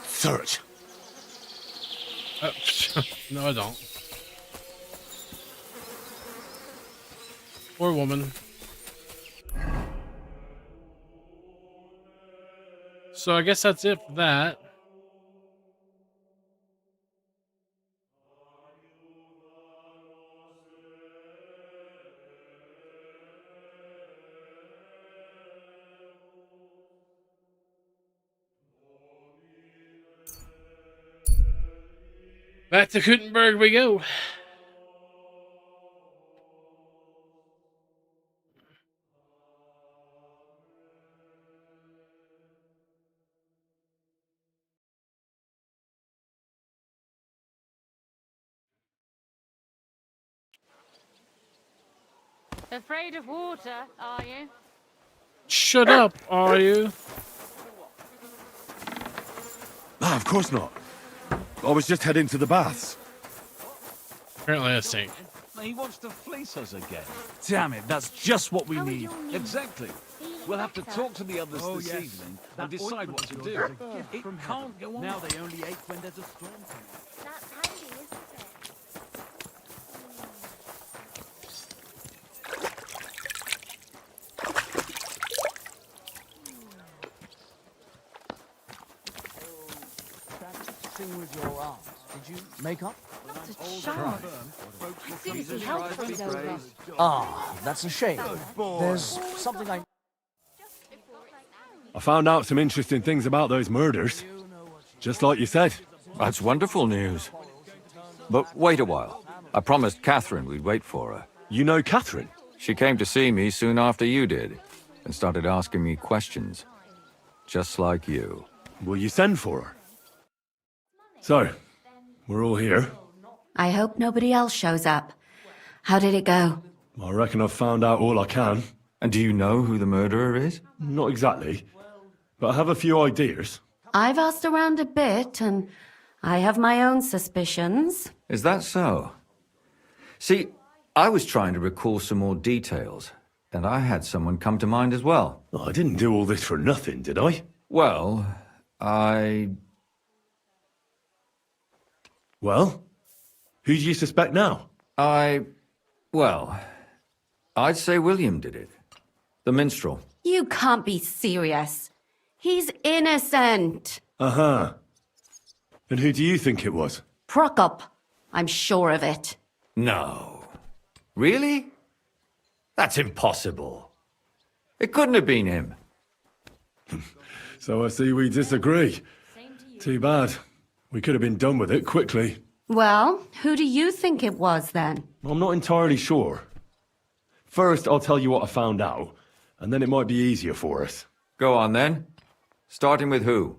Search. No, I don't. Poor woman. So I guess that's it for that. Back to Gutenberg we go. Afraid of water, are you? Shut up, are you? Ah, of course not. I was just heading to the baths. Apparently I stink. He wants to fleece us again. Damn it, that's just what we need. Exactly. We'll have to talk to the others Oh, this yes. evening That and decide what to do. ointment of yours is a gift It from can't go on. Now they only ache when there's a storm coming. That's handy, isn't it? Sing with your arms. Did you make up? Not a chance. As soon as he helped freeze over. Ah, that's a shame. There's something I... I found out some interesting things about those murders. Just like you said. That's wonderful news. But wait a while. I promised Catherine we'd wait for her. You know Catherine? She came to see me soon after you did, and started asking me questions. Just like you. Will you send for her? So, we're all here. I hope nobody else shows up. How did it go? I reckon I've found out all I can. And do you know who the murderer is? Not exactly, but I have a few ideas. I've asked around a bit, and I have my own suspicions. Is that so? See, I was trying to recall some more details, and I had someone come to mind as well. I didn't do all this for nothing, did I? Well, Well? Who do you suspect now? Well, I'd say William did it. The minstrel. You can't be serious. He's innocent. Uh-huh. And who do you think it was? Prokop. I'm sure of it. No. Really? That's impossible. It couldn't have been him. So I see we disagree. Too bad. We could have been done with it quickly. Well, who do you think it was then? I'm not entirely sure. First, I'll tell you what I found out, and then it might be easier for us. Go on then. Starting with who?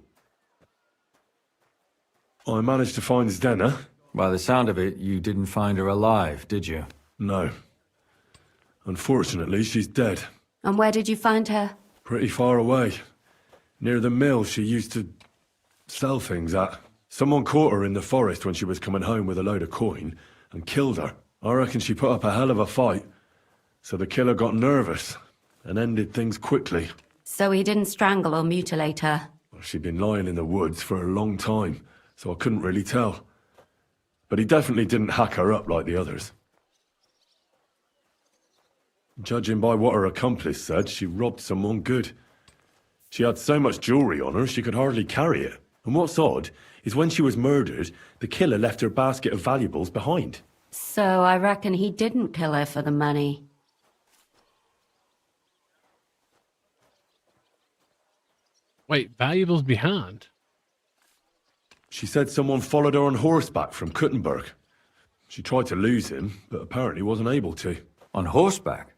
I managed to find Zdena. By the sound of it, you didn't find her alive, did you? No. Unfortunately, she's dead. And where did you find her? Pretty far away. Near the mill she used to sell things at. Someone caught her in the forest when she was coming home with a load of coin and killed her. I reckon she put up a hell of a fight. So the killer got nervous and ended things quickly. So he didn't strangle or mutilate her? She'd been lying in the woods for a long time, so I couldn't really tell. But he definitely didn't hack her up like the others. Judging by what her accomplice said, she robbed someone good. She had so much jewellery on her, she could hardly carry it. And what's odd is when she was murdered, the killer left her basket of valuables behind. So I reckon he didn't kill her for the money. Wait, valuables behind? She said someone followed her on horseback from Kuttenberg. She tried to lose him, but apparently wasn't able to. On horseback?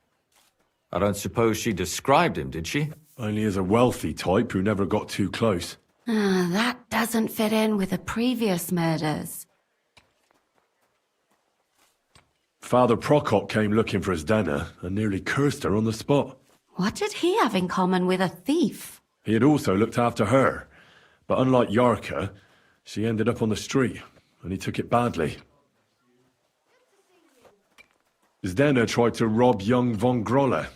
I don't suppose she described him, did she? Only as a wealthy type who never got too close. That doesn't fit in with the previous murders. Father Prokop came looking for Zdena and nearly cursed her on the spot. What did he have in common with a thief? He had also looked after her, but unlike Yarka, she ended up on the street, and he took it badly. Zdena tried to rob young von Grolle.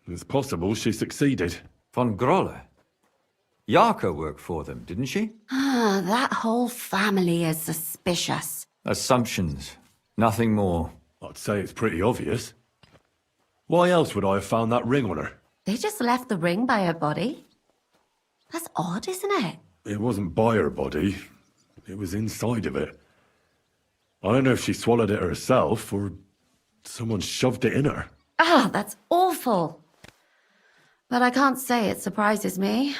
It's possible she succeeded. Von Grolle? Yarka worked for them, didn't she? That whole family is suspicious. Assumptions. Nothing more. I'd say it's pretty obvious. Why else would I have found that ring on her? They just left the ring by her body. That's odd, isn't it? It wasn't by her body. It was inside of it. I don't know if she swallowed it herself or someone shoved it in her. That's awful. But I can't say it surprises me.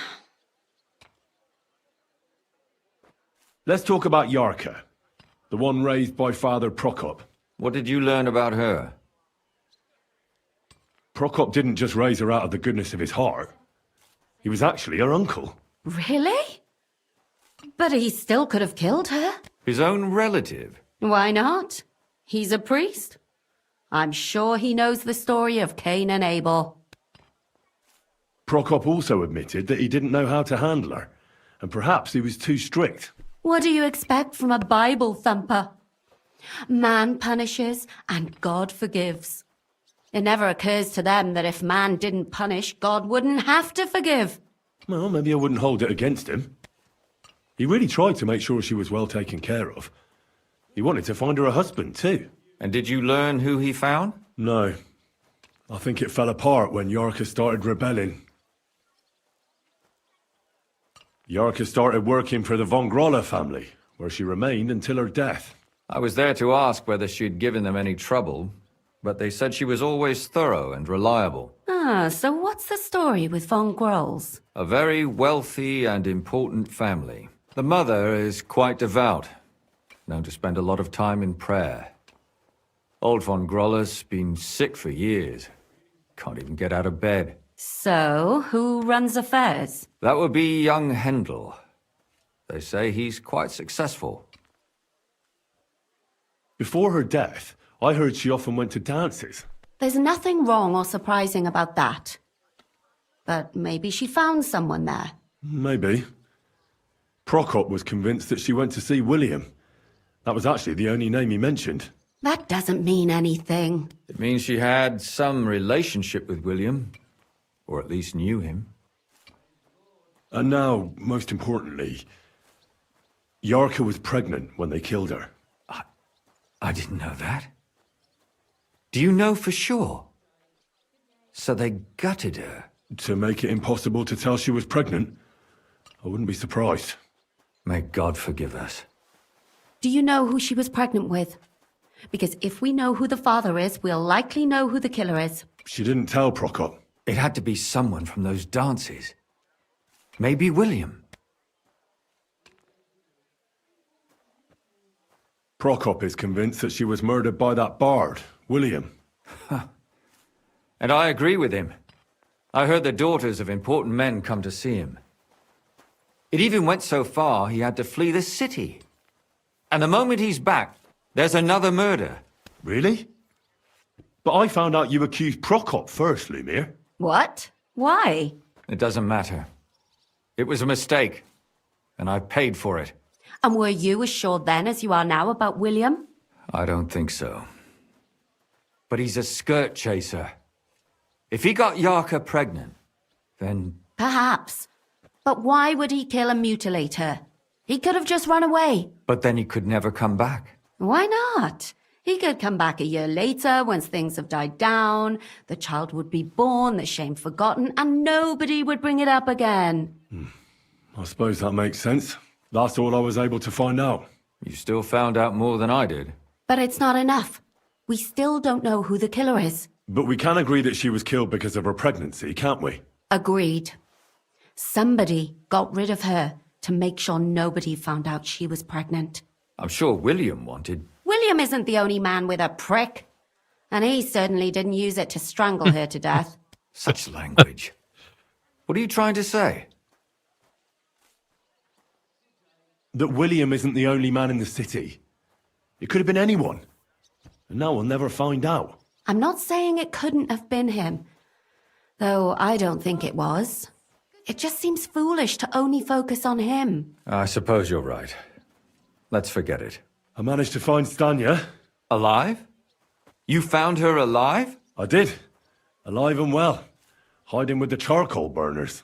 Let's talk about Yarka, the one raised by Father Prokop. What did you learn about her? Prokop didn't just raise her out of the goodness of his heart. He was actually her uncle. Really? But he still could have killed her. His own relative? Why not? He's a priest. I'm sure he knows the story of Cain and Abel. Prokop also admitted that he didn't know how to handle her, and perhaps he was too strict. What do you expect from a Bible thumper? Man punishes and God forgives. It never occurs to them that if man didn't punish, God wouldn't have to forgive. Well, maybe I wouldn't hold it against him. He really tried to make sure she was well taken care of. He wanted to find her a husband, too. And did you learn who he found? No. I think it fell apart when Yarka started rebelling. Yarka started working for the von Grolla family, where she remained until her death. I was there to ask whether she'd given them any trouble, but they said she was always thorough and reliable. Ah, so what's the story with von Grolls? A very wealthy and important family. The mother is quite devout, known to spend a lot of time in prayer. Old von Grolla's been sick for years. Can't even get out of bed. So, who runs affairs? That would be young Hendel. They say he's quite successful. Before her death, I heard she often went to dances. There's nothing wrong or surprising about that. But maybe she found someone there. Maybe. Prokop was convinced that she went to see William. That was actually the only name he mentioned. That doesn't mean anything. It means she had some relationship with William, or at least knew him. And now, most importantly, Yarka was pregnant when they killed her. I didn't know that. Do you know for sure? So they gutted her? To make it impossible to tell she was pregnant? I wouldn't be surprised. May God forgive us. Do you know who she was pregnant with? Because if we know who the father is, we'll likely know who the killer is. She didn't tell Prokop. It had to be someone from those dances. Maybe William. Prokop is convinced that she was murdered by that bard, William. And I agree with him. I heard the daughters of important men come to see him. It even went so far he had to flee the city. And the moment he's back, there's another murder. Really? But I found out you accused Prokop first, Lumir. What? Why? It doesn't matter. It was a mistake, and I paid for it. And were you as sure then as you are now about William? I don't think so. But he's a skirt chaser. If he got Yarka pregnant, then... Perhaps. But why would he kill and mutilate her? He could have just run away. But then he could never come back. Why not? He could come back a year later, once things have died down, the child would be born, the shame forgotten, and nobody would bring it up again. I suppose that makes sense. That's all I was able to find out. You still found out more than I did. But it's not enough. We still don't know who the killer is. But we can agree that she was killed because of her pregnancy, can't we? Agreed. Somebody got rid of her to make sure nobody found out she was pregnant. I'm sure William wanted... William isn't the only man with a prick. And he certainly didn't use it to strangle her to death. Such language. What are you trying to say? That William isn't the only man in the city. It could have been anyone. And now we'll never find out. I'm not saying it couldn't have been him. Though I don't think it was. It just seems foolish to only focus on him. I suppose you're right. Let's forget it. I managed to find Stanya. Alive? You found her alive? I did. Alive and well. Hiding with the charcoal burners.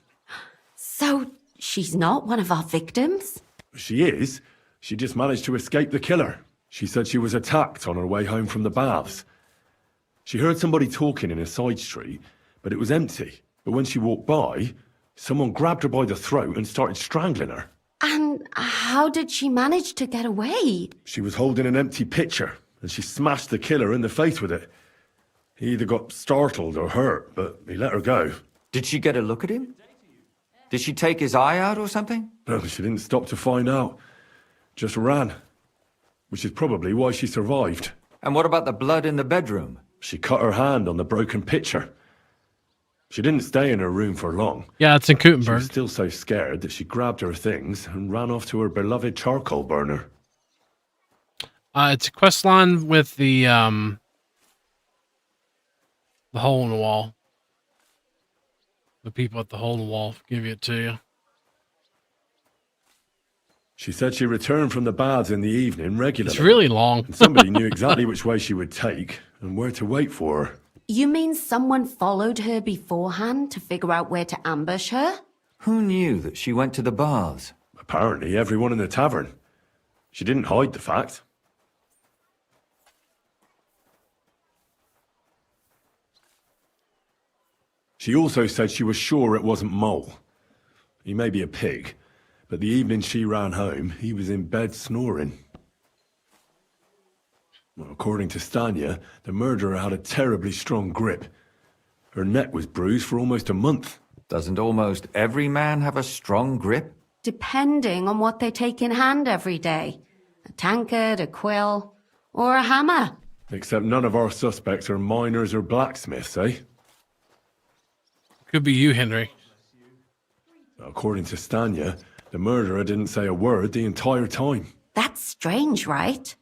So, she's not one of our victims? She is. She just managed to escape the killer. She said she was attacked on her way home from the baths. She heard somebody talking in a side street, but it was empty. But when she walked by, someone grabbed her by the throat and started strangling her. And how did she manage to get away? She was holding an empty pitcher, and she smashed the killer in the face with it. He either got startled or hurt, but he let her go. Did she get a look at him? Did she take his eye out or something? No, she didn't stop to find out. Just ran. Which is probably why she survived. And what about the blood in the bedroom? She cut her hand on the broken pitcher. She didn't stay in her room for long. Yeah, it's in Kuttenberg. She was still so scared that she grabbed her things and ran off to her beloved charcoal burner. It's a quest line with the hole in the wall. The people at the hole in the wall give it to you. She said she returned from the baths in the evening regularly. It's really long. And somebody knew exactly which way she would take and where to wait for her. You mean someone followed her beforehand to figure out where to ambush her? Who knew that she went to the baths? Apparently, everyone in the tavern. She didn't hide the fact. She also said she was sure it wasn't Mole. He may be a pig, but the evening she ran home, he was in bed snoring. Well, according to Stanya, the murderer had a terribly strong grip. Her neck was bruised for almost a month. Doesn't almost every man have a strong grip? Depending on what they take in hand every day. A tankard, a quill, or a hammer. Except none of our suspects are miners or blacksmiths, eh? Could be you, Henry. According to Stanya, the murderer didn't say a word the entire time. That's strange, right?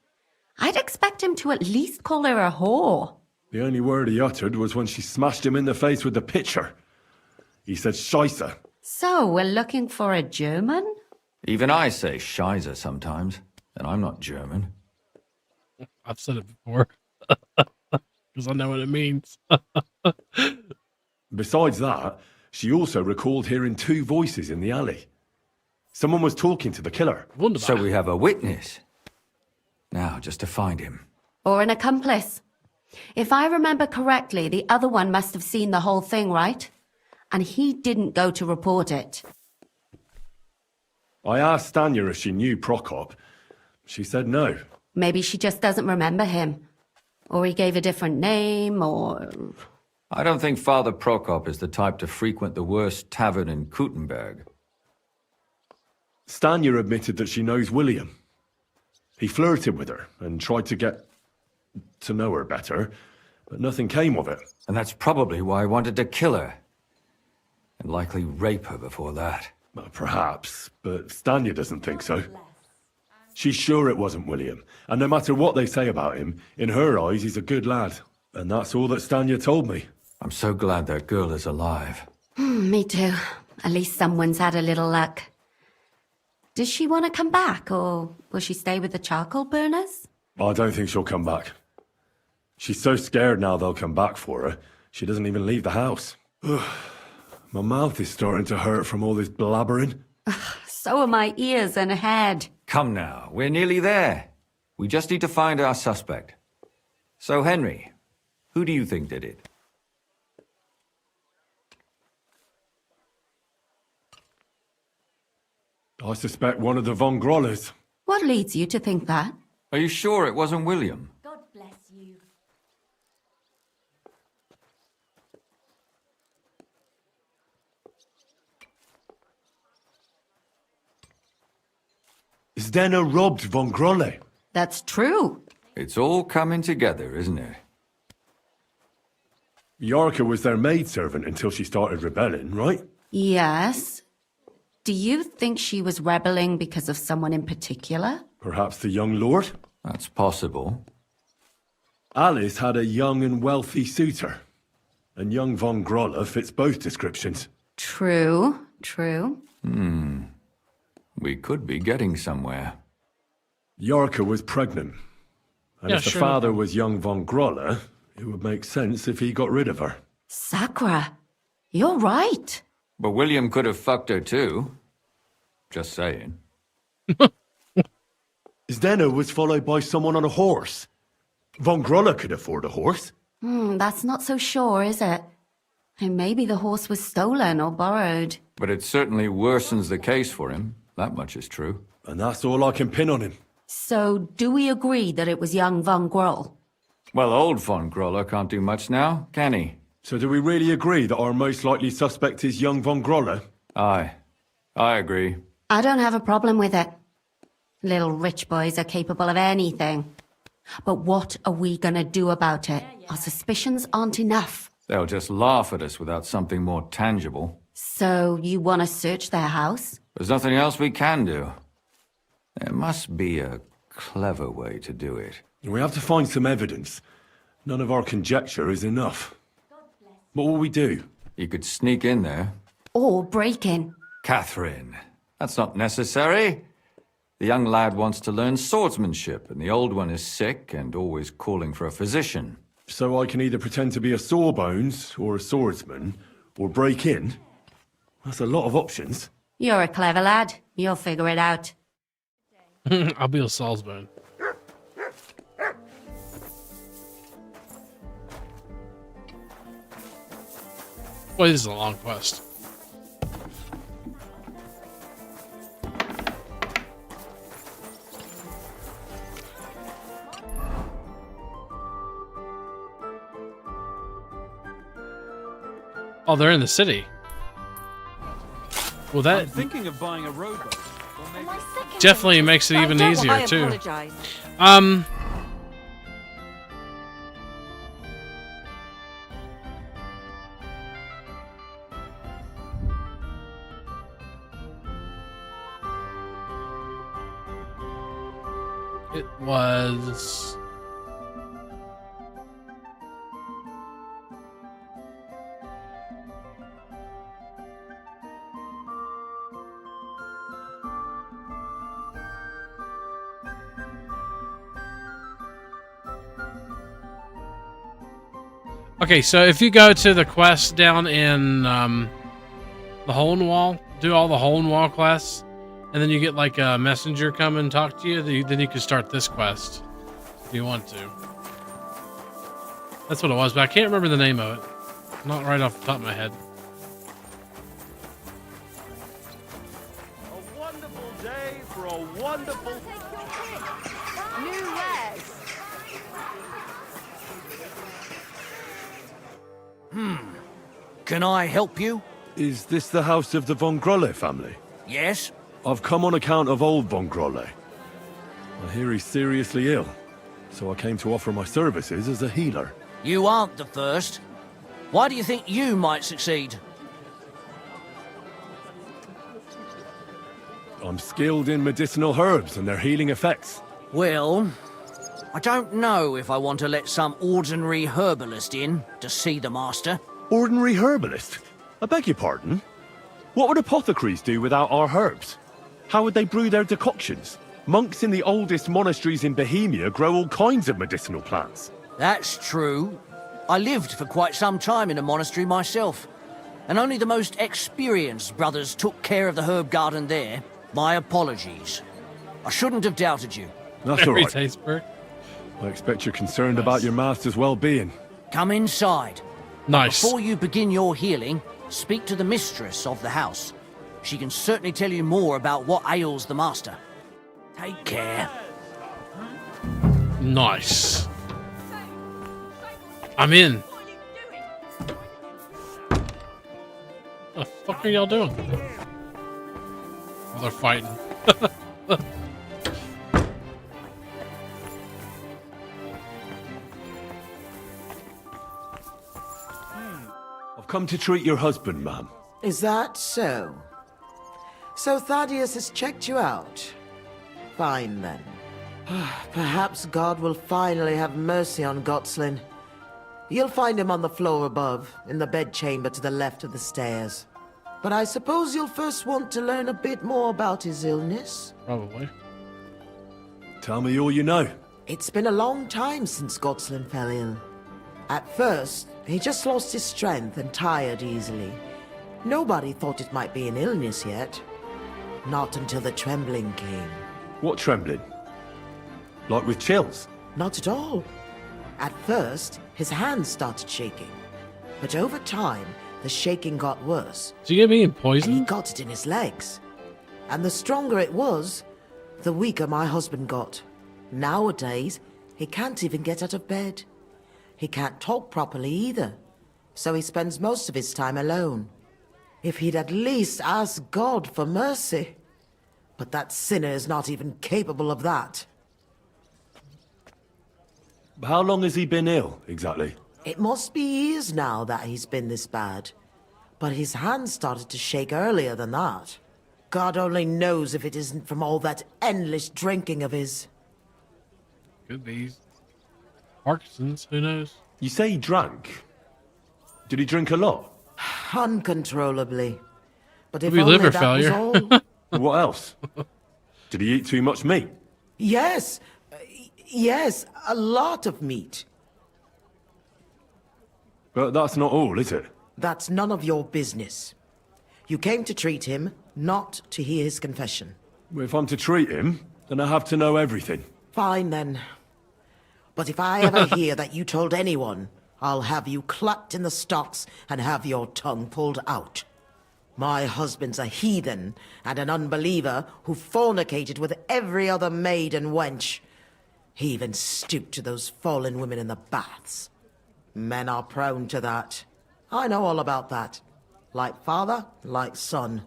I'd expect him to at least call her a whore. The only word he uttered was when she smashed him in the face with the pitcher. He said Scheisse. So, we're looking for a German? Even I say Scheiße sometimes, and I'm not German. I've said it before. Because I know what it means. Besides that, she also recalled hearing two voices in the alley. Someone was talking to the killer. Wunderbar. So we have a witness. Now, just to find him. Or an accomplice. If I remember correctly, the other one must have seen the whole thing, right? And he didn't go to report it. I asked Stanya if she knew Prokop. She said no. Maybe she just doesn't remember him. Or he gave a different name, or... I don't think Father Prokop is the type to frequent the worst tavern in Kuttenberg. Stanya admitted that she knows William. He flirted with her and tried to get to know her better, but nothing came of it. And that's probably why I wanted to kill her. And likely rape her before that. Well, perhaps, but Stanya doesn't think so. She's sure it wasn't William, and no matter what they say about him, in her eyes he's a good lad. And that's all that Stanya told me. I'm so glad that girl is alive. Me too. At least someone's had a little luck. Does she want to come back, or will she stay with the charcoal burners? I don't think she'll come back. She's so scared now they'll come back for her, she doesn't even leave the house. My mouth is starting to hurt from all this blabbering. So are my ears and head. Come now, we're nearly there. We just need to find our suspect. So, Henry, who do you think did it? I suspect one of the Von Grollers. What leads you to think that? Are you sure it wasn't William? God bless you. Zdena robbed Von Grolle. That's true. It's all coming together, isn't it? Yarka was their maidservant until she started rebelling, right? Yes. Do you think she was rebelling because of someone in particular? Perhaps the young lord? That's possible. Alice had a young and wealthy suitor. And young Von Grolle fits both descriptions. True, true. We could be getting somewhere. Yarka was pregnant. And if the father was young Von Grolle, it would make sense if he got rid of her. Sakura, you're right. But William could have fucked her too. Just saying. Zdena was followed by someone on a horse. Von Grolle could afford a horse. That's not so sure, is it? And maybe the horse was stolen or borrowed. But it certainly worsens the case for him. That much is true. And that's all I can pin on him. So, do we agree that it was young Von Groll? Well, old Von Grolle can't do much now, can he? So do we really agree that our most likely suspect is young Von Grolle? Aye. I agree. I don't have a problem with it. Little rich boys are capable of anything. But what are we gonna do about it? Our suspicions aren't enough. They'll just laugh at us without something more tangible. So, you want to search their house? There's nothing else we can do. There must be a clever way to do it. We have to find some evidence. None of our conjecture is enough. What will we do? You could sneak in there. Or break in. Catherine, that's not necessary. The young lad wants to learn swordsmanship, and the old one is sick and always calling for a physician. So I can either pretend to be a sawbones or a swordsman, or break in? That's a lot of options. You're a clever lad. You'll figure it out. I'll be a Salzbone. Boy, this is a long quest. Oh, they're in the city. Well, that I'm thinking of buying a rowboat. definitely makes it even easier too. Apologize. It was. Okay, so if you go to the quest down in the hole in the wall, do all the hole in the wall quests, and then you get like a messenger come and talk to you, then you can start this quest if you want to. That's what it was, but I can't remember the name of it. Not right off the top of my head. A wonderful day for a wonderful... New wares. Can I help you? Is this the house of the Von Grolle family? Yes? I've come on account of old Von Grolle. I hear he's seriously ill, so I came to offer my services as a healer. You aren't the first. Why do you think you might succeed? I'm skilled in medicinal herbs and their healing effects. Well, I don't know if I want to let some ordinary herbalist in to see the master. Ordinary herbalist? I beg your pardon? What would apothecaries do without our herbs? How would they brew their decoctions? Monks in the oldest monasteries in Bohemia grow all kinds of medicinal plants. That's true. I lived for quite some time in a monastery myself, and only the most experienced brothers took care of the herb garden there. My apologies. I shouldn't have doubted you. That's all right. I expect you're concerned about your master's well-being. Come inside. Nice. Before you begin your healing, speak to the mistress of the house. She can certainly tell you more about what ails the master. Take care. Nice. I'm in. What the fuck are y'all doing? Oh, they're fighting. I've come to treat your husband, ma'am. Is that so? So Thaddeus has checked you out? Fine then. Perhaps God will finally have mercy on Gotslin. You'll find him on the floor above, in the bedchamber to the left of the stairs. But I suppose you'll first want to learn a bit more about his illness? Probably. Tell me all you know. It's been a long time since Gotslin fell ill. At first, he just lost his strength and tired easily. Nobody thought it might be an illness yet. Not until the trembling came. What trembling? Like with chills? Not at all. At first, his hands started shaking. But over time, the shaking got worse. Did you get me in And he poison? got it in his legs. And the stronger it was, the weaker my husband got. Nowadays, he can't even get out of bed. He can't talk properly either. So he spends most of his time alone. If he'd at least ask God for mercy. But that sinner is not even capable of that. How long has he been ill, exactly? It must be years now that he's been this bad. But his hands started to shake earlier than that. God only knows if it isn't from all that endless drinking of his. Could be. Parkinson's, who knows? You say he drank. Did he drink a lot? Uncontrollably. But if Maybe only liver that failure. was all. What else? Did he eat too much meat? Yes. Yes, a lot of meat. But that's not all, is it? That's none of your business. You came to treat him, not to hear his confession. If I'm to treat him, then I have to know everything. Fine, then. But if I ever hear that you told anyone, I'll have you clapped in the stocks and have your tongue pulled out. My husband's a heathen and an unbeliever who fornicated with every other maid and wench. He even stooped to those fallen women in the baths. Men are prone to that. I know all about that. Like father, like son.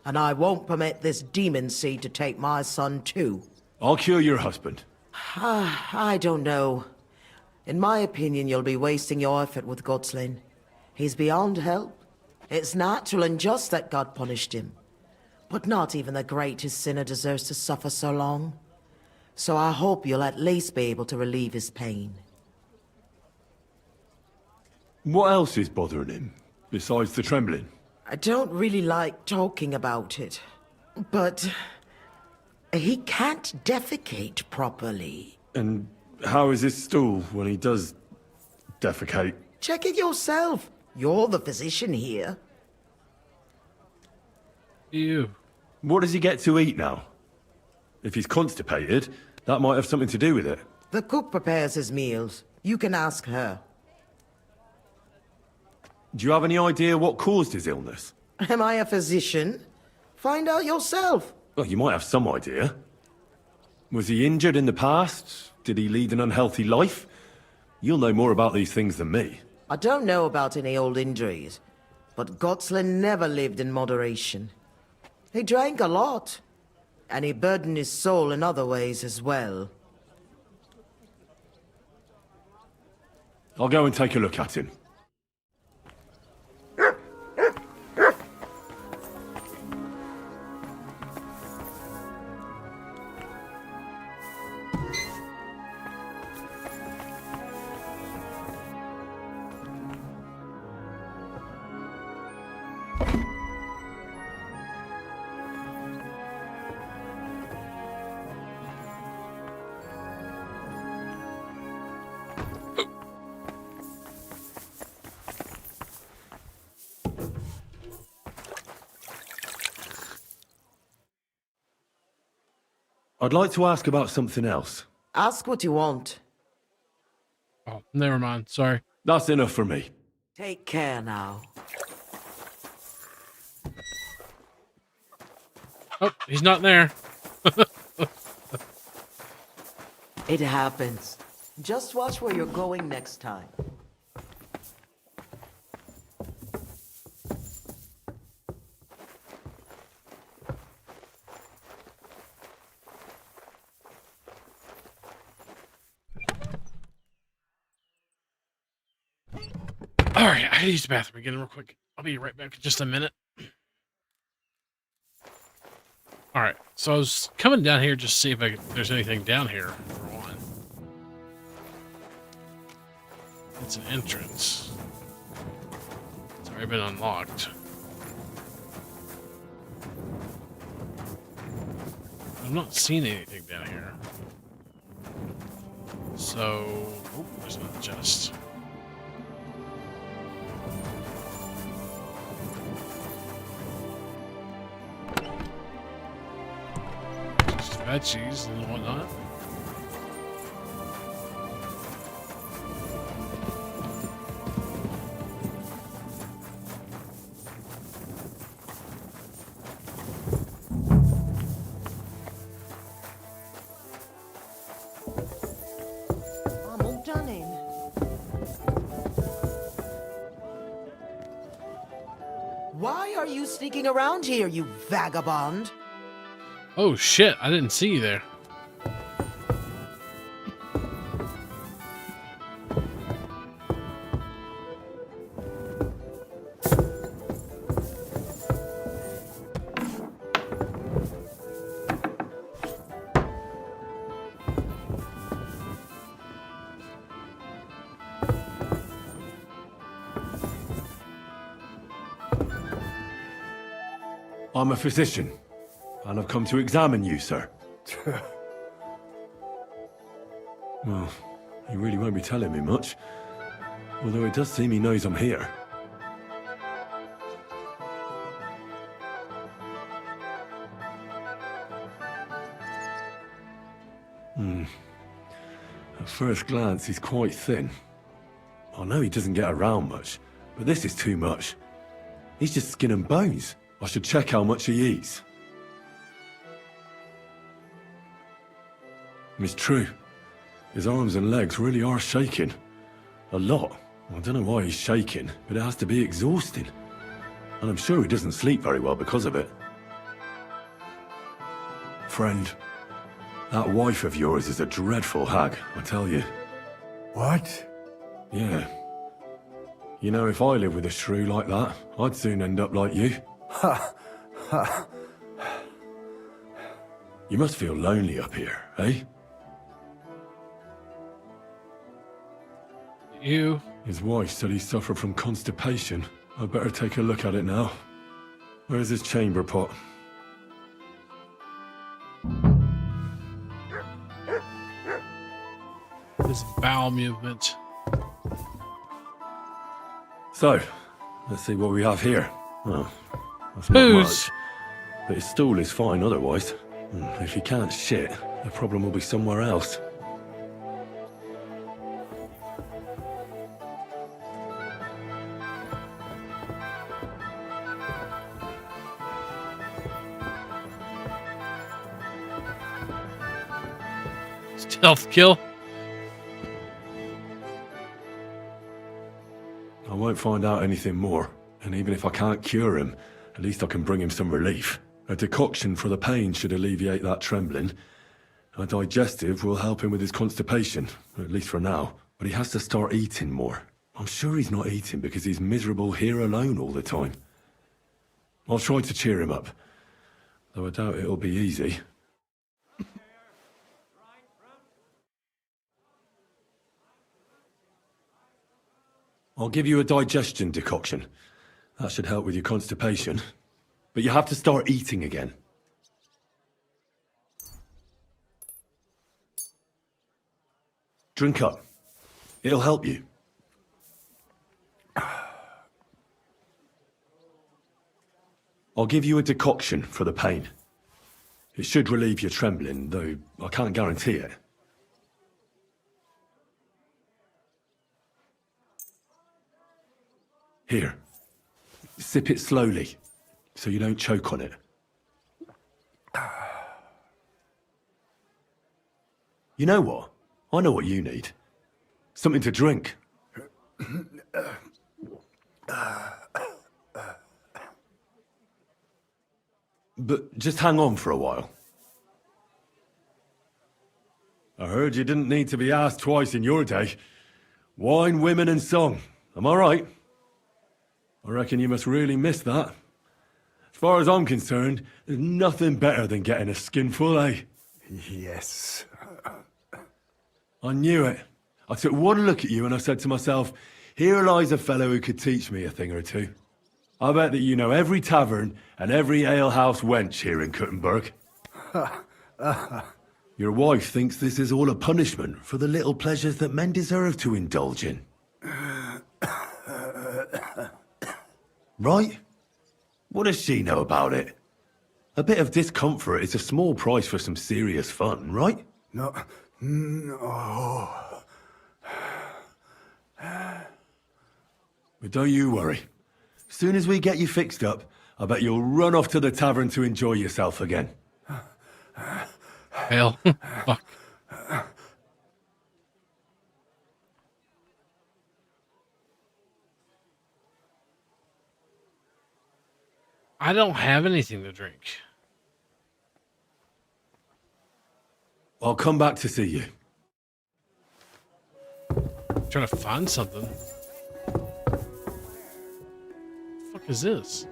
And I won't permit this demon seed to take my son too. I'll cure your husband. I don't know. In my opinion, you'll be wasting your effort with Gotslin. He's beyond help. It's natural and just that God punished him. But not even the greatest sinner deserves to suffer so long. So I hope you'll at least be able to relieve his pain. What else is bothering him, besides the trembling? I don't really like talking about it, but he can't defecate properly. And how is his stool when he does defecate? Check it yourself. You're the physician here. Ew. What does he get to eat now? If he's constipated, that might have something to do with it. The cook prepares his meals. You can ask her. Do you have any idea what caused his illness? Am I a physician? Find out yourself. Well, you might have some idea. Was he injured in the past? Did he lead an unhealthy life? You'll know more about these things than me. I don't know about any old injuries, but Gotslin never lived in moderation. He drank a lot, and he burdened his soul in other ways as well. I'll go and take a look at him. I'd like to ask about something else. Ask what you want. Oh, never mind. Sorry. That's enough for me. Take care now. Oh, he's not there. It happens. Just watch where you're going next time. Alright, I gotta use the bathroom again real quick. I'll be right back in just a minute. Alright, so I was coming down here just to see if there's anything down here, for one. It's an entrance. It's already been unlocked. I'm not seeing anything down here. So, oh, there's another chest. Veggies and whatnot. I'm all done in. Why are you sneaking around here, you vagabond? Oh shit, I didn't see you there. I'm a physician, and I've come to examine you, sir. Well, he really won't be telling me much. Although it does seem he knows I'm here. At first glance, he's quite thin. I know he doesn't get around much, but this is too much. He's just skin and bones. I should check how much he eats. It's true. His arms and legs really are shaking. A lot. I don't know why he's shaking, but it has to be exhausting. And I'm sure he doesn't sleep very well because of it. Friend, that wife of yours is a dreadful hag, I tell you. What? Yeah. You know, if I lived with a shrew like that, I'd soon end up like you. Ha! Ha! You must feel lonely up here, eh? You? His wife said he suffered from constipation. I'd better take a look at it now. Where's his chamber pot? His bowel movement. So, let's see what we have here. Oh, that's not much. But his stool is fine otherwise. If he can't shit, the problem will be somewhere else. Stealth kill. I won't find out anything more, and even if I can't cure him, at least I can bring him some relief. A decoction for the pain should alleviate that trembling. A digestive will help him with his constipation, at least for now. But he has to start eating more. I'm sure he's not eating because he's miserable here alone all the time. I'll try to cheer him up, though I doubt it'll be easy. I'll give you a digestion decoction. That should help with your constipation. But you have to start eating again. Drink up. It'll help you. I'll give you a decoction for the pain. It should relieve your trembling, though I can't guarantee it. Here. Sip it slowly, so you don't choke on it. You know what? I know what you need. Something to drink. But just hang on for a while. I heard you didn't need to be asked twice in your day. Wine, women and song. Am I right? I reckon you must really miss that. As far as I'm concerned, there's nothing better than getting a skinful, eh? Yes. I knew it. I took one look at you and I said to myself, here lies a fellow who could teach me a thing or two. I bet that you know every tavern and every alehouse wench here in Kuttenberg. Your wife thinks this is all a punishment for the little pleasures that men deserve to indulge in. Right? What does she know about it? A bit of discomfort is a small price for some serious fun, right? No. No. But don't you worry. As soon as we get you fixed up, I bet you'll run off to the tavern to enjoy yourself again. Hell. Fuck. I don't have anything to drink. I'll come back to see you. Trying to find something. What the fuck is this?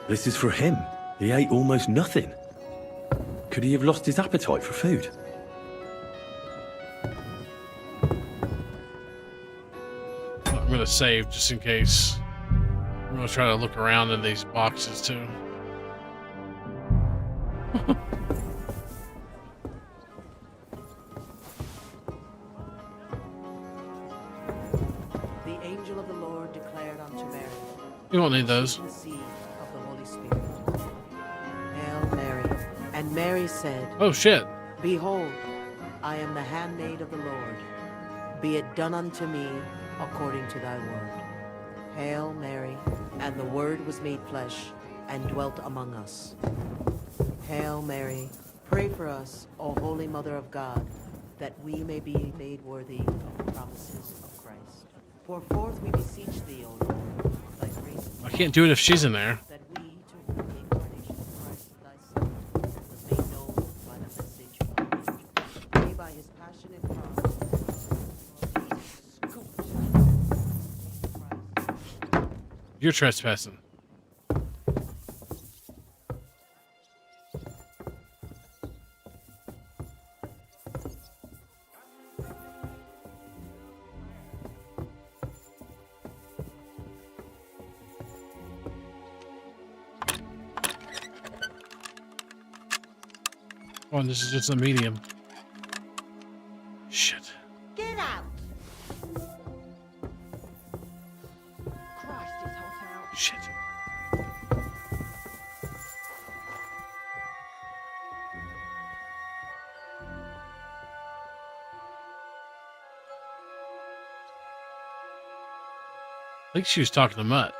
This is for him. He ate almost nothing. Could he have lost his appetite for food? I'm gonna save just in case. I'm gonna try to look around in these boxes too. The angel of the Lord declared unto Mary, You won't need those. conceived of the Holy Spirit. Hail Mary. And Mary said, Oh shit. Behold, I am the handmaid of the Lord. Be it done unto me according to thy word. Hail Mary. And the Word was made flesh and dwelt among us. Hail Mary. Pray for us, O Holy Mother of God, that we may be made worthy of the promises of Christ. For forth we beseech thee, O Lord, thy grace. I can't do it if she's in there. That we, to whom the incarnation of Christ, thy Son, was made known by the message of the angel, may by his passion and cross, You're trespassing. Oh, this is just a medium. Shit. Get out! Christ, it's hot out. Shit. I think she was talking to Mutt.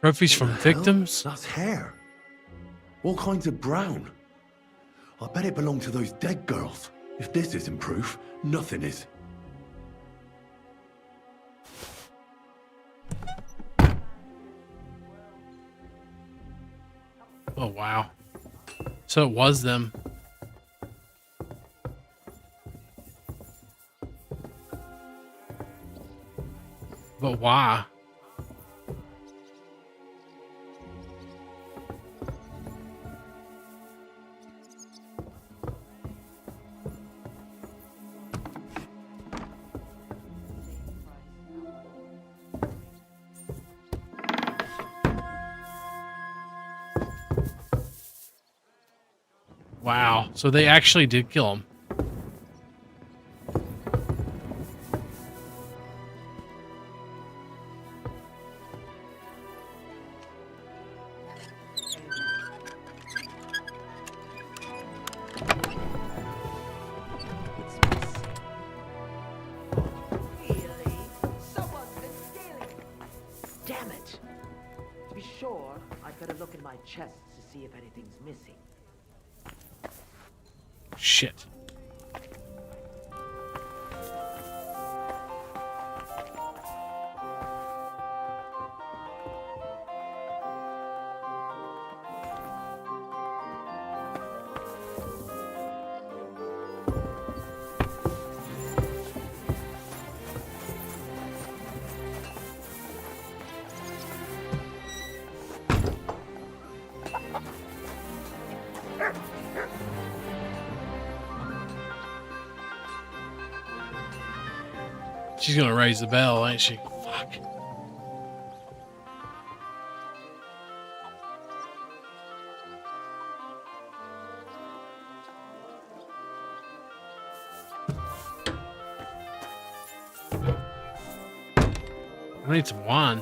Trophies from victims? That's hair. All kinds of brown. I bet it belonged to those dead girls. If this isn't proof, nothing is. Oh, wow. So it was them. But why? Wow. So they actually did kill him. Damn it! To be sure, I'd better look in my chests to see if anything's missing. Shit. She's gonna raise the bell, ain't she? Fuck. I need some wine.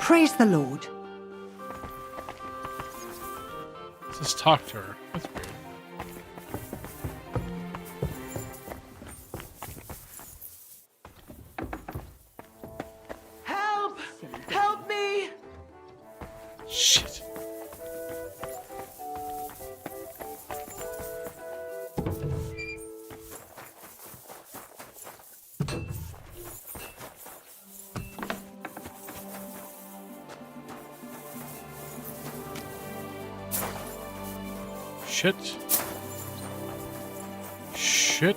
Praise the Lord. Let's just talk to her. That's weird. Help! Help me! Shit. Shit. Shit.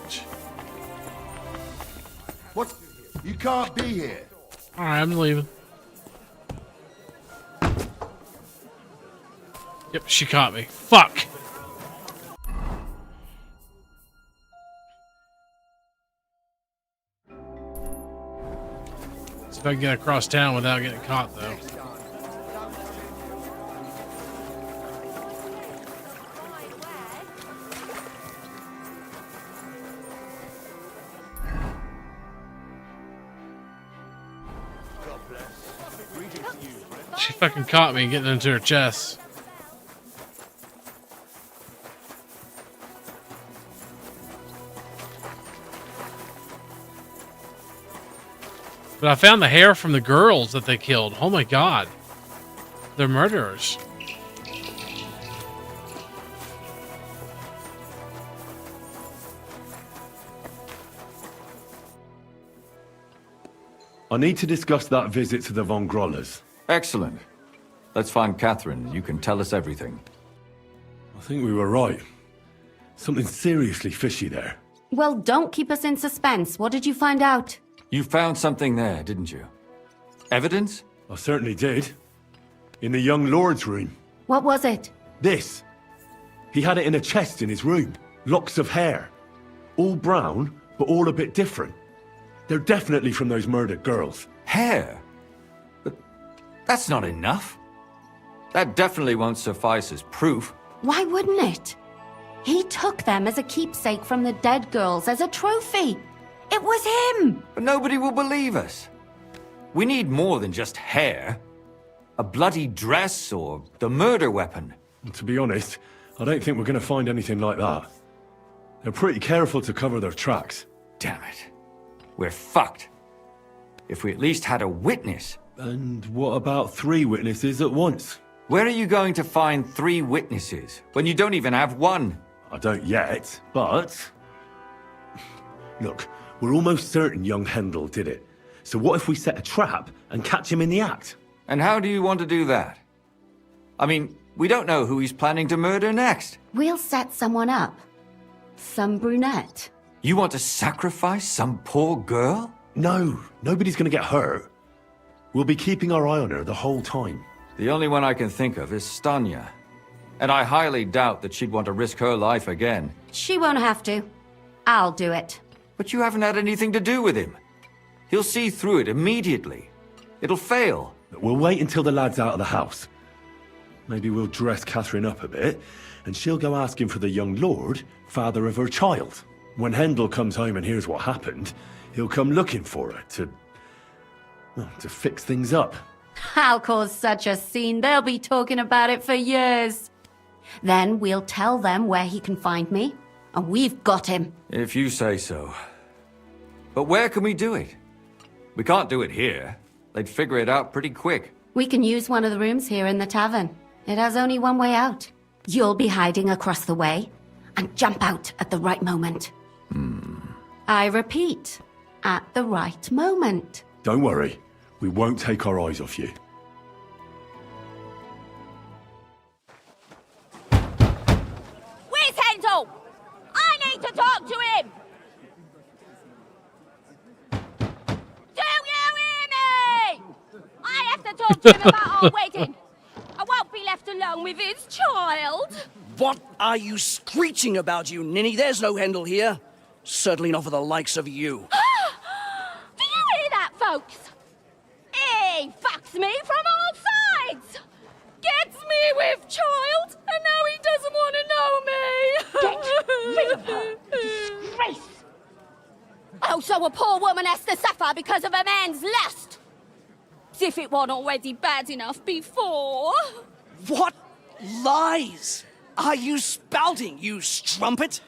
What? You can't be here. Alright, I'm leaving. Yep, she caught me. Fuck! See if I can get across town without getting caught, though. She fucking caught me getting into her chest. But I found the hair from the girls that they killed. Oh my god. They're murderers. I need to discuss that visit to the Von Grollers. Excellent. Let's find Catherine. You can tell us everything. I think we were right. Something seriously fishy there. Well, don't keep us in suspense. What did you find out? You found something there, didn't you? Evidence? I certainly did. In the young lord's room. What was it? This. He had it in a chest in his room. Locks of hair. All brown, but all a bit different. They're definitely from those murdered girls. Hair? But that's not enough. That definitely won't suffice as proof. Why wouldn't it? He took them as a keepsake from the dead girls, as a trophy. It was him! But nobody will believe us. We need more than just hair. A bloody dress or the murder weapon. To be honest, I don't think we're going to find anything like that. They're pretty careful to cover their tracks. Damn it. We're fucked. If we at least had a witness. And what about 3 witnesses at once? Where are you going to find 3 witnesses when you don't even have one? I don't yet, but... Look, we're almost certain young Hendel did it. So what if we set a trap and catch him in the act? And how do you want to do that? I mean, we don't know who he's planning to murder next. We'll set someone up. Some brunette. You want to sacrifice some poor girl? No, nobody's going to get hurt. We'll be keeping our eye on her the whole time. The only one I can think of is Stanya. And I highly doubt that she'd want to risk her life again. She won't have to. I'll do it. But you haven't had anything to do with him. He'll see through it immediately. It'll fail. We'll wait until the lad's out of the house. Maybe we'll dress Catherine up a bit, and she'll go asking for the young lord, father of her child. When Hendel comes home and hears what happened, he'll come looking for her to fix things up. I'll cause such a scene, they'll be talking about it for years. Then we'll tell them where he can find me, and we've got him. If you say so. But where can we do it? We can't do it here. They'd figure it out pretty quick. We can use one of the rooms here in the tavern. It has only one way out. You'll be hiding across the way, and jump out at the right moment. I repeat, at the right moment. Don't worry, we won't take our eyes off you. Where's Hendel? I need to talk talk to him about our wedding. I won't be left alone with his child. What are you screeching about, you ninny? There's no Hendel here. Certainly not for the likes of you. Do you hear that, folks? He fucks me from all sides. Gets me with child, and now he doesn't want to know me. Get rid of her. Disgrace. Oh, so a poor woman has to suffer because of a man's lust. As if it wasn't already bad enough before. What lies are you spouting, you strumpet?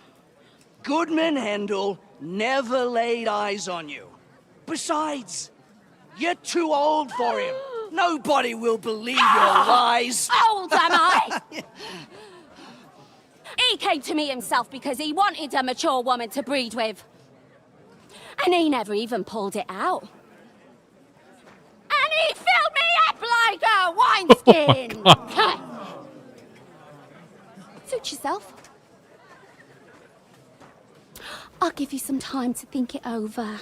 Goodman Hendel never laid eyes on you. Besides, you're too old for him. Nobody will believe your lies. Old am I? He came to me himself because he wanted a mature woman to breed with. And he never even pulled it out. And he filled me up like a wineskin. Oh, Suit yourself. I'll give you some time to think it over.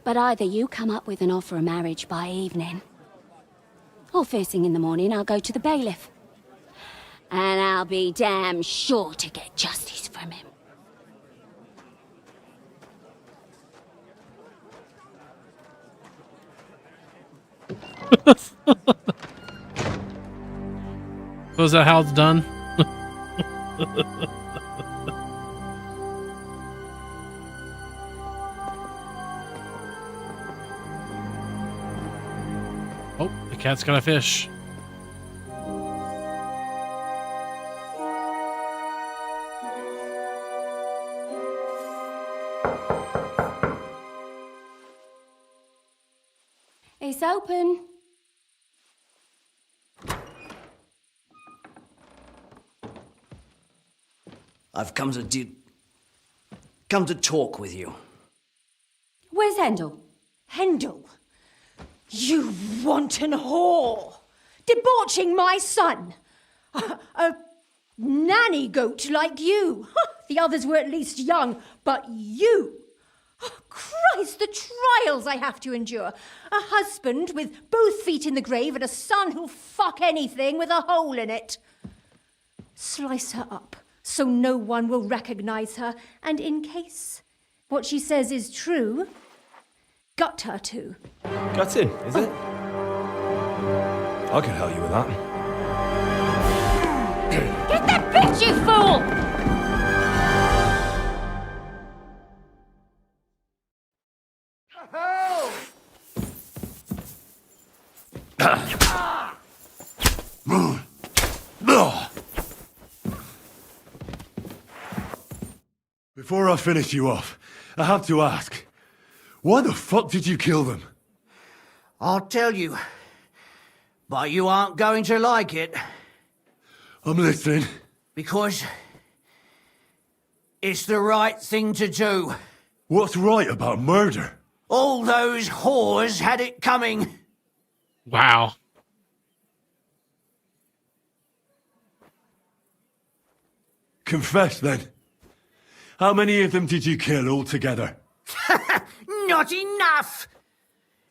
But either you come up with an offer of marriage by evening, or first thing in the morning I'll go to the bailiff. And I'll be damn sure to get justice from him. So is that how it's done? Oh, the cat's got a fish. It's open. I've come to talk with you. Where's Hendel? Hendel? You wanton whore! Debauching my son! A nanny goat like you! The others were at least young, but you! Oh, Christ, the trials I have to endure! A husband with both feet in the grave and a son who'll fuck anything with a hole in it. Slice her up so no one will recognize her, and in case what she says is true, gut her too. Gutting, is it? I can help you with that. Get that bitch, you fool! Before I finish you off, I have to ask, why the fuck did you kill them? I'll tell you, but you aren't going to like it. I'm listening. Because it's the right thing to do. What's right about murder? All those whores had it coming. Wow. Confess then. How many of them did you kill altogether? Not enough!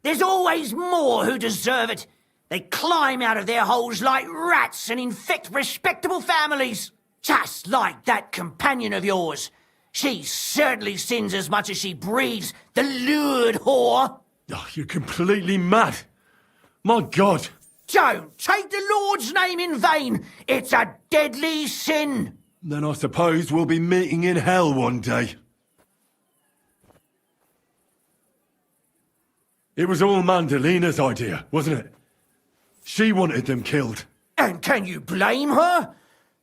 There's always more who deserve it. They climb out of their holes like rats and infect respectable families. Just like that companion of yours. She certainly sins as much as she breeds, the lured whore. Oh, you're completely mad. My God. Don't take the Lord's name in vain. It's a deadly sin. Then I suppose we'll be meeting in hell one day. It was all Mandalina's idea, wasn't it? She wanted them killed. And can you blame her?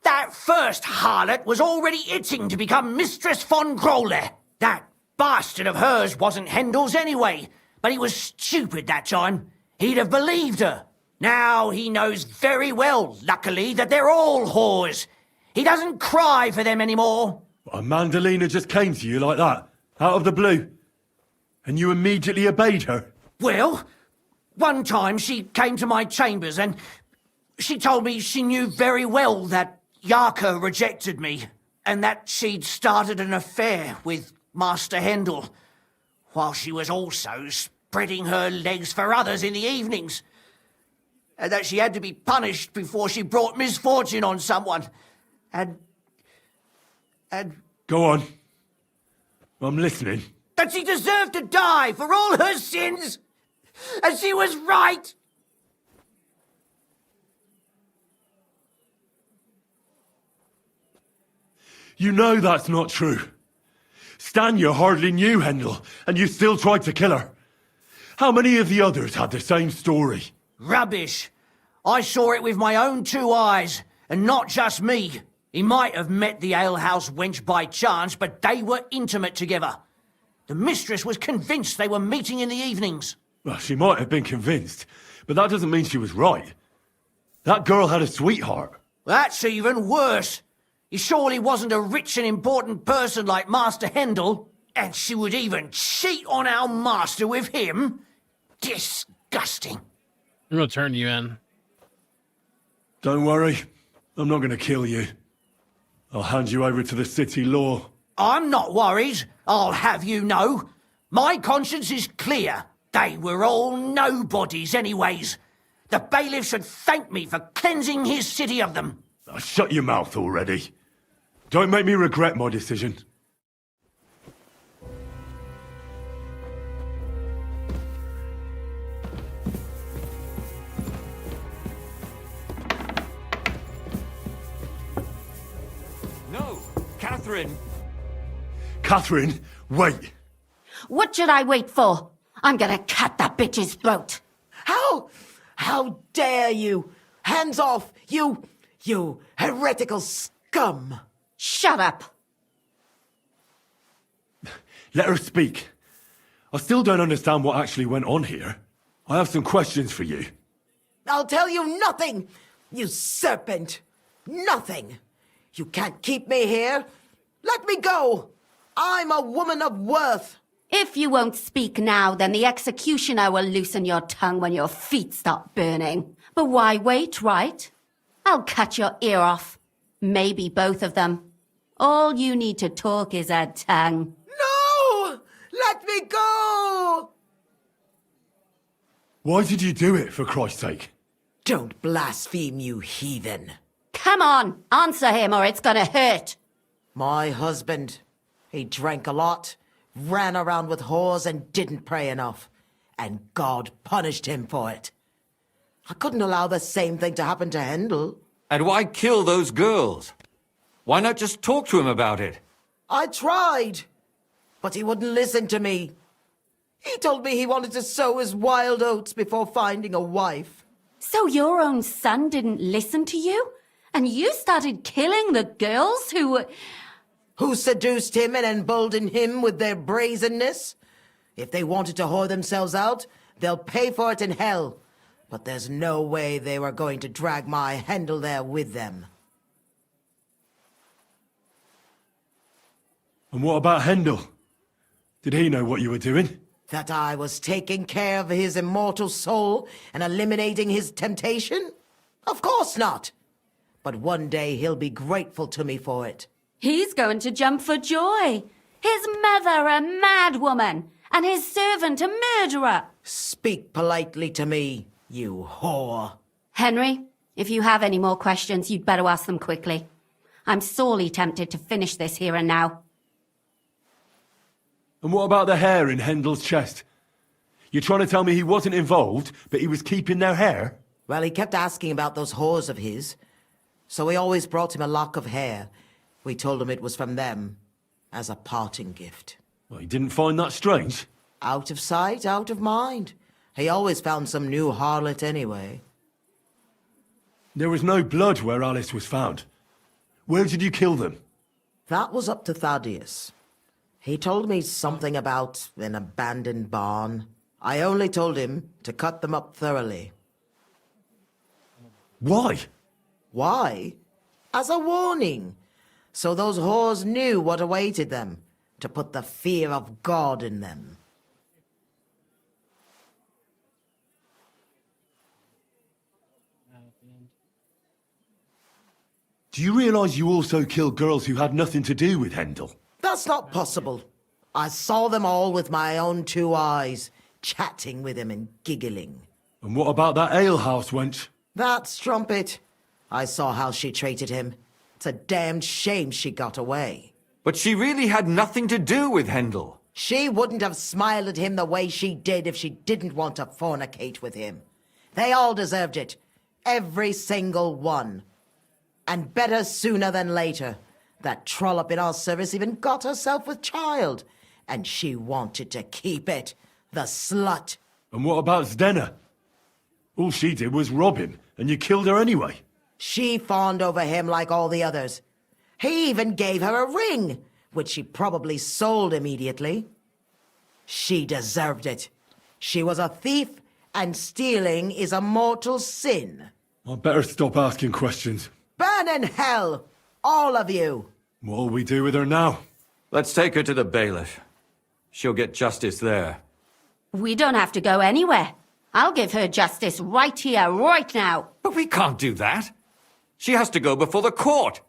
That first harlot was already itching to become Mistress von Grole. That bastard of hers wasn't Hendel's anyway, but he was stupid that time. He'd have believed her. Now he knows very well, luckily, that they're all whores. He doesn't cry for them anymore. And Mandalina just came to you like that, out of the blue. And you immediately obeyed her. Well, one time she came to my chambers and she told me she knew very well that Yarka rejected me and that she'd started an affair with Master Hendel, while she was also spreading her legs for others in the evenings. and that she had to be punished before she brought misfortune on someone. And Go on. I'm listening. that she deserved to die for all her sins, and she was right. You know that's not true. Stan, you hardly knew Hendel, and you still tried to kill her. How many of the others had the same story? Rubbish. I saw it with my own 2 eyes, and not just me. He might have met the alehouse wench by chance, but they were intimate together. The mistress was convinced they were meeting in the evenings. Well, she might have been convinced, but that doesn't mean she was right. That girl had a sweetheart. That's even worse. He surely wasn't a rich and important person like Master Hendel, and she would even cheat on our master with him. Disgusting. I'm gonna turn you in. Don't worry, I'm not going to kill you. I'll hand you over to the city law. I'm not worried, I'll have you know. My conscience is clear. They were all nobodies anyways. The bailiff should thank me for cleansing his city of them. Shut your mouth already. Don't make me regret my decision. No, Catherine! Catherine, wait! What should I wait for? I'm gonna cut that bitch's throat. How dare you? Hands off, you heretical scum! Shut up! Let her speak. I still don't understand what actually went on here. I have some questions for you. I'll tell you nothing, you serpent! Nothing! You can't keep me here! Let me go! I'm a woman of worth! If you won't speak now, then the executioner will loosen your tongue when your feet start burning. But why wait, right? I'll cut your ear off. Maybe both of them. All you need to talk is a tongue. No! Let me go! Why did you do it, for Christ's sake? Don't blaspheme, you heathen. Come on, answer him or it's gonna hurt. My husband, he drank a lot, ran around with whores and didn't pray enough. And God punished him for it. I couldn't allow the same thing to happen to Hendel. And why kill those girls? Why not just talk to him about it? I tried, but he wouldn't listen to me. He told me he wanted to sow his wild oats before finding a wife. So your own son didn't listen to you? And you started killing the girls who seduced him and emboldened him with their brazenness? If they wanted to whore themselves out, they'll pay for it in hell. But there's no way they were going to drag my Hendel there with them. And what about Hendel? Did he know what you were doing? That I was taking care of his immortal soul and eliminating his temptation? Of course not. But one day he'll be grateful to me for it. He's going to jump for joy. His mother a mad woman, and his servant a murderer. Speak politely to me, you whore. Henry, if you have any more questions, you'd better ask them quickly. I'm sorely tempted to finish this here and now. And what about the hair in Hendel's chest? You're trying to tell me he wasn't involved, but he was keeping their hair? Well, he kept asking about those whores of his. So we always brought him a lock of hair. We told him it was from them, as a parting gift. Well, he didn't find that strange? Out of sight, out of mind. He always found some new harlot anyway. There was no blood where Alice was found. Where did you kill them? That was up to Thaddeus. He told me something about an abandoned barn. I only told him to cut them up thoroughly. Why? Why? As a warning. So those whores knew what awaited them. To put the fear of God in them. Do you realize you also killed girls who had nothing to do with Hendel? That's not possible. I saw them all with my own 2 eyes, chatting with him and giggling. And what about that alehouse wench? That strumpet. I saw how she treated him. It's a damned shame she got away. But she really had nothing to do with Hendel. She wouldn't have smiled at him the way she did if she didn't want to fornicate with him. They all deserved it. Every single one. And better sooner than later. That trollop in our service even got herself with child. And she wanted to keep it. The slut. And what about Zdenna? All she did was rob him, and you killed her anyway. She fawned over him like all the others. He even gave her a ring, which she probably sold immediately. She deserved it. She was a thief, and stealing is a mortal sin. I better stop asking questions. Burn in hell, all of you. What'll we do with her now? Let's take her to the bailiff. She'll get justice there. We don't have to go anywhere. I'll give her justice right here, right now. But we can't do that. She has to go before the court.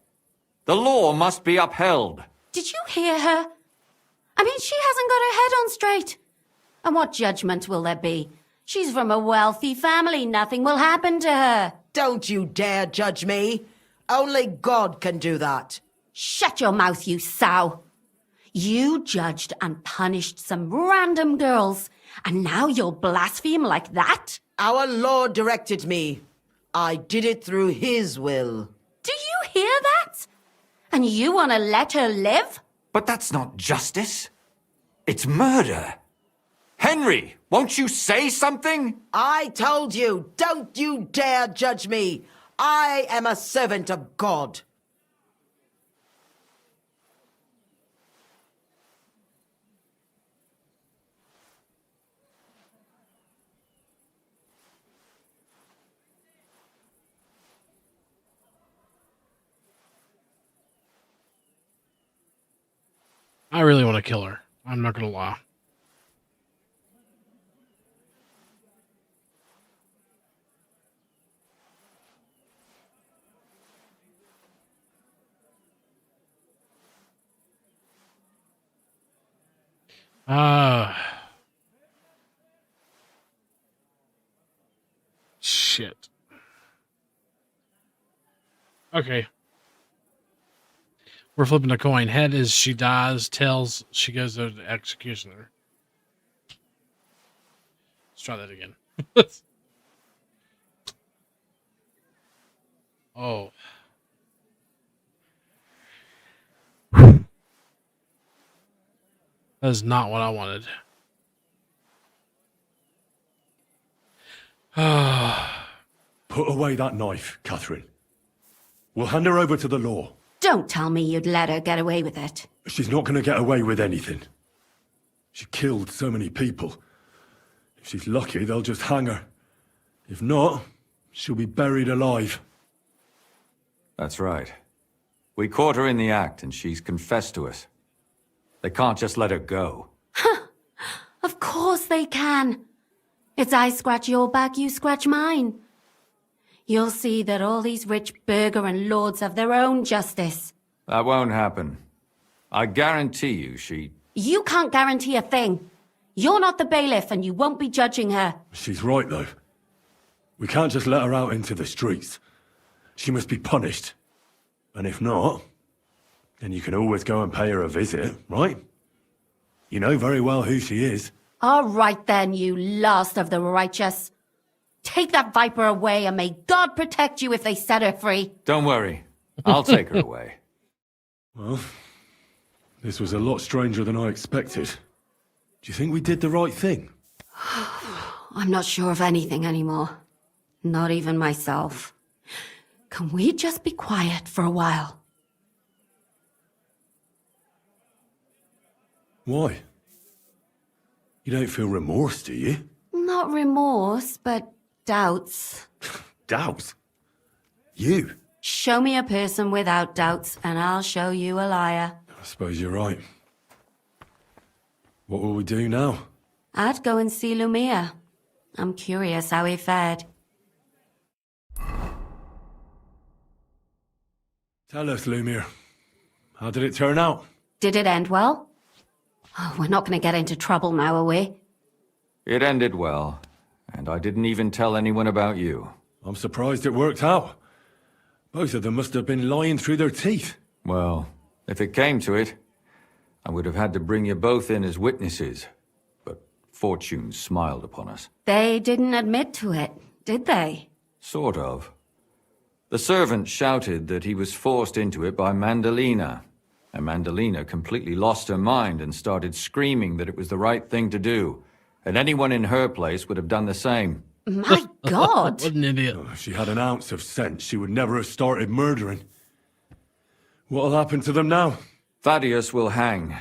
The law must be upheld. Did you hear her? I mean, she hasn't got her head on straight. And what judgment will there be? She's from a wealthy family. Nothing will happen to her. Don't you dare judge me. Only God can do that. Shut your mouth, you sow. You judged and punished some random girls, and now you'll blaspheme like that? Our Lord directed me. I did it through His will. Do you hear that? And you want to let her live? But that's not justice. It's murder. Henry, won't you say something? I told you, don't you dare judge me. I am a servant of God. I really want to kill her. I'm not going to lie. Shit. Okay. We're flipping a coin. Head is she dies. Tails, she goes to the executioner. Let's try that again. Oh. That is not what I wanted. Put away that knife, Catherine. We'll hand her over to the law. Don't tell me you'd let her get away with it. She's not going to get away with anything. She killed so many people. If she's lucky, they'll just hang her. If not, she'll be buried alive. That's right. We caught her in the act, and she's confessed to us. They can't just let her go. Of course they can. It's I scratch your back, you scratch mine. You'll see that all these rich burgher and lords have their own justice. That won't happen. I guarantee you she... You can't guarantee a thing. You're not the bailiff and you won't be judging her. She's right, though. We can't just let her out into the streets. She must be punished. And if not, then you can always go and pay her a visit, right? You know very well who she is. All right then, you last of the righteous. Take that viper away and may God protect you if they set her free. Don't worry. I'll take her away. Well, this was a lot stranger than I expected. Do you think we did the right thing? I'm not sure of anything anymore. Not even myself. Can we just be quiet for a while? Why? You don't feel remorse, do you? Not remorse, but doubts. Doubts? You? Show me a person without doubts, and I'll show you a liar. I suppose you're right. What will we do now? I'd go and see Lumia. I'm curious how he fared. Tell us, Lumir. How did it turn out? Did it end well? Oh, we're not going to get into trouble now, are we? It ended well, and and I didn't even tell anyone about you. I'm surprised it worked out. Both of them must have been lying through their teeth. Well, if it came to it, I would have had to bring you both in as witnesses. But fortune smiled upon us. They didn't admit to it, did they? Sort of. The servant shouted that he was forced into it by Mandalina. And Mandalina completely lost her mind and started screaming that it was the right thing to do. And anyone in her place would have done the same. My God! What an idiot. Oh, if she had an ounce of sense, she would never have started murdering. What'll happen to them now? Thaddeus will hang.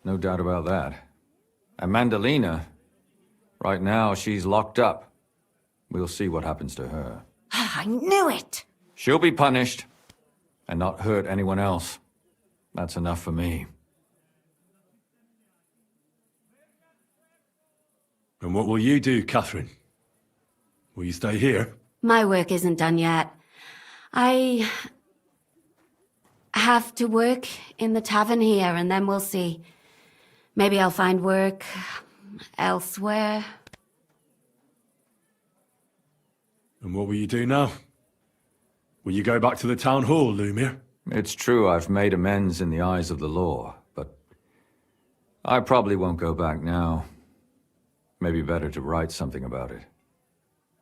No doubt about that. And Mandalina, right now she's locked up. We'll see what happens to her. I knew it! She'll be punished, and not hurt anyone else. That's enough for me. And what will you do, Catherine? Will you stay here? My work isn't done yet. I have to work in the tavern here, and then we'll see. Maybe I'll find work elsewhere. And what will you do now? Will you go back to the town hall, Lumir? It's true I've made amends in the eyes of the law, but I probably won't go back now. Maybe better to write something about it.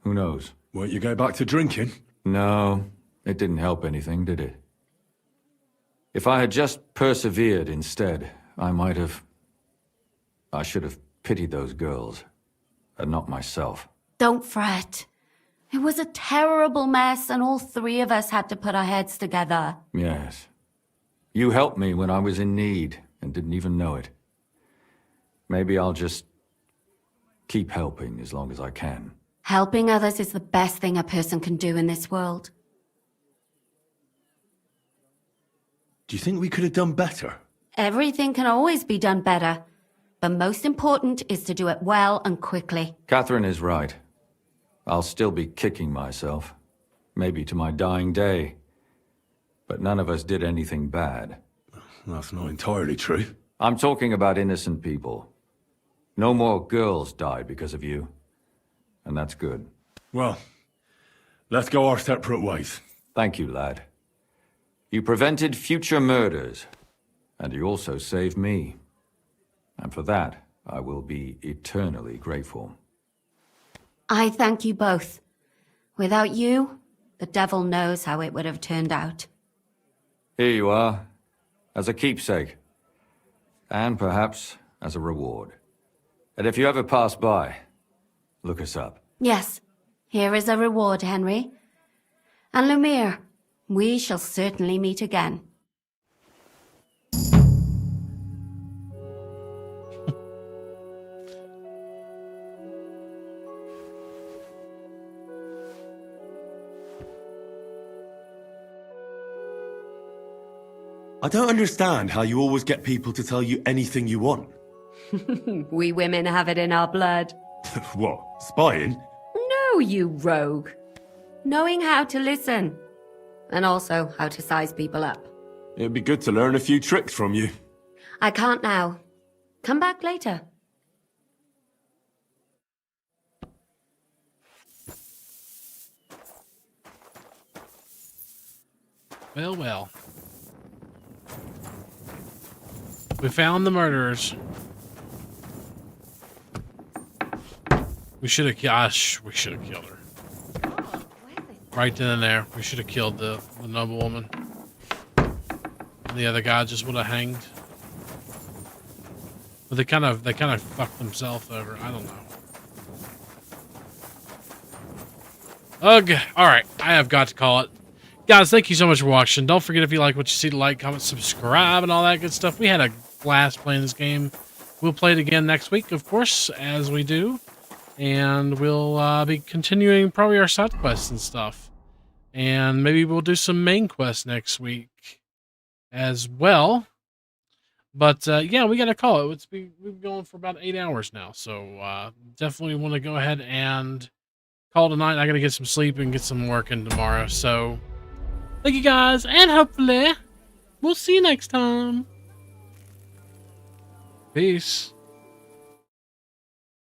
Who knows? Won't you go back to drinking? No, it didn't help anything, did it? If I had just persevered instead, I should have pitied those girls, and not myself. Don't fret. It was a terrible mess, and all three of us had to put our heads together. Yes. You helped me when I was in need, and didn't even know it. Maybe I'll just keep helping as long as I can. Helping others is the best thing a person can do in this world. Do you think we could have done better? Everything can always be done better, but most important is to do it well and quickly. Catherine is right. I'll still be kicking myself, maybe to my dying day. But none of us did anything bad. That's not entirely true. I'm talking about innocent people. No more girls died because of you. And that's good. Well, let's go our separate ways. Thank you, lad. You prevented future murders, and you also saved me. And for that, I will be eternally grateful. I thank you both. Without you, the devil knows how it would have turned out. Here you are, as a keepsake. And perhaps as a reward. And if you ever pass by, look us up. Yes, here is a reward, Henry. And Lumiere, we shall certainly meet again. I don't understand how you always get people to tell you anything you want. We women have it in our blood. What, spying? No, you rogue. Knowing how to listen. And also how to size people up. It'd be good to learn a few tricks from you. I can't now. Come back later. Well, well. We found the murderers. We should have, gosh, we should have killed her. Right then and there, we should have killed the noblewoman. And the other guy just would have hanged. But they kind of fucked themselves over. I don't know. Ugh. Alright, I have got to call it. Guys, thank you so much for watching. Don't forget, if you like what you see, to like, comment, subscribe, and all that good stuff. We had a blast playing this game. We'll play it again next week, of course, as we do. And we'll be continuing probably our side quests and stuff. And maybe we'll do some main quests next week as well. But yeah, we got to call it. We've been going for about 8 hours now. So definitely want to go ahead and call tonight. I got to get some sleep and get some work in tomorrow. So thank you guys, and hopefully we'll see you next time. Peace.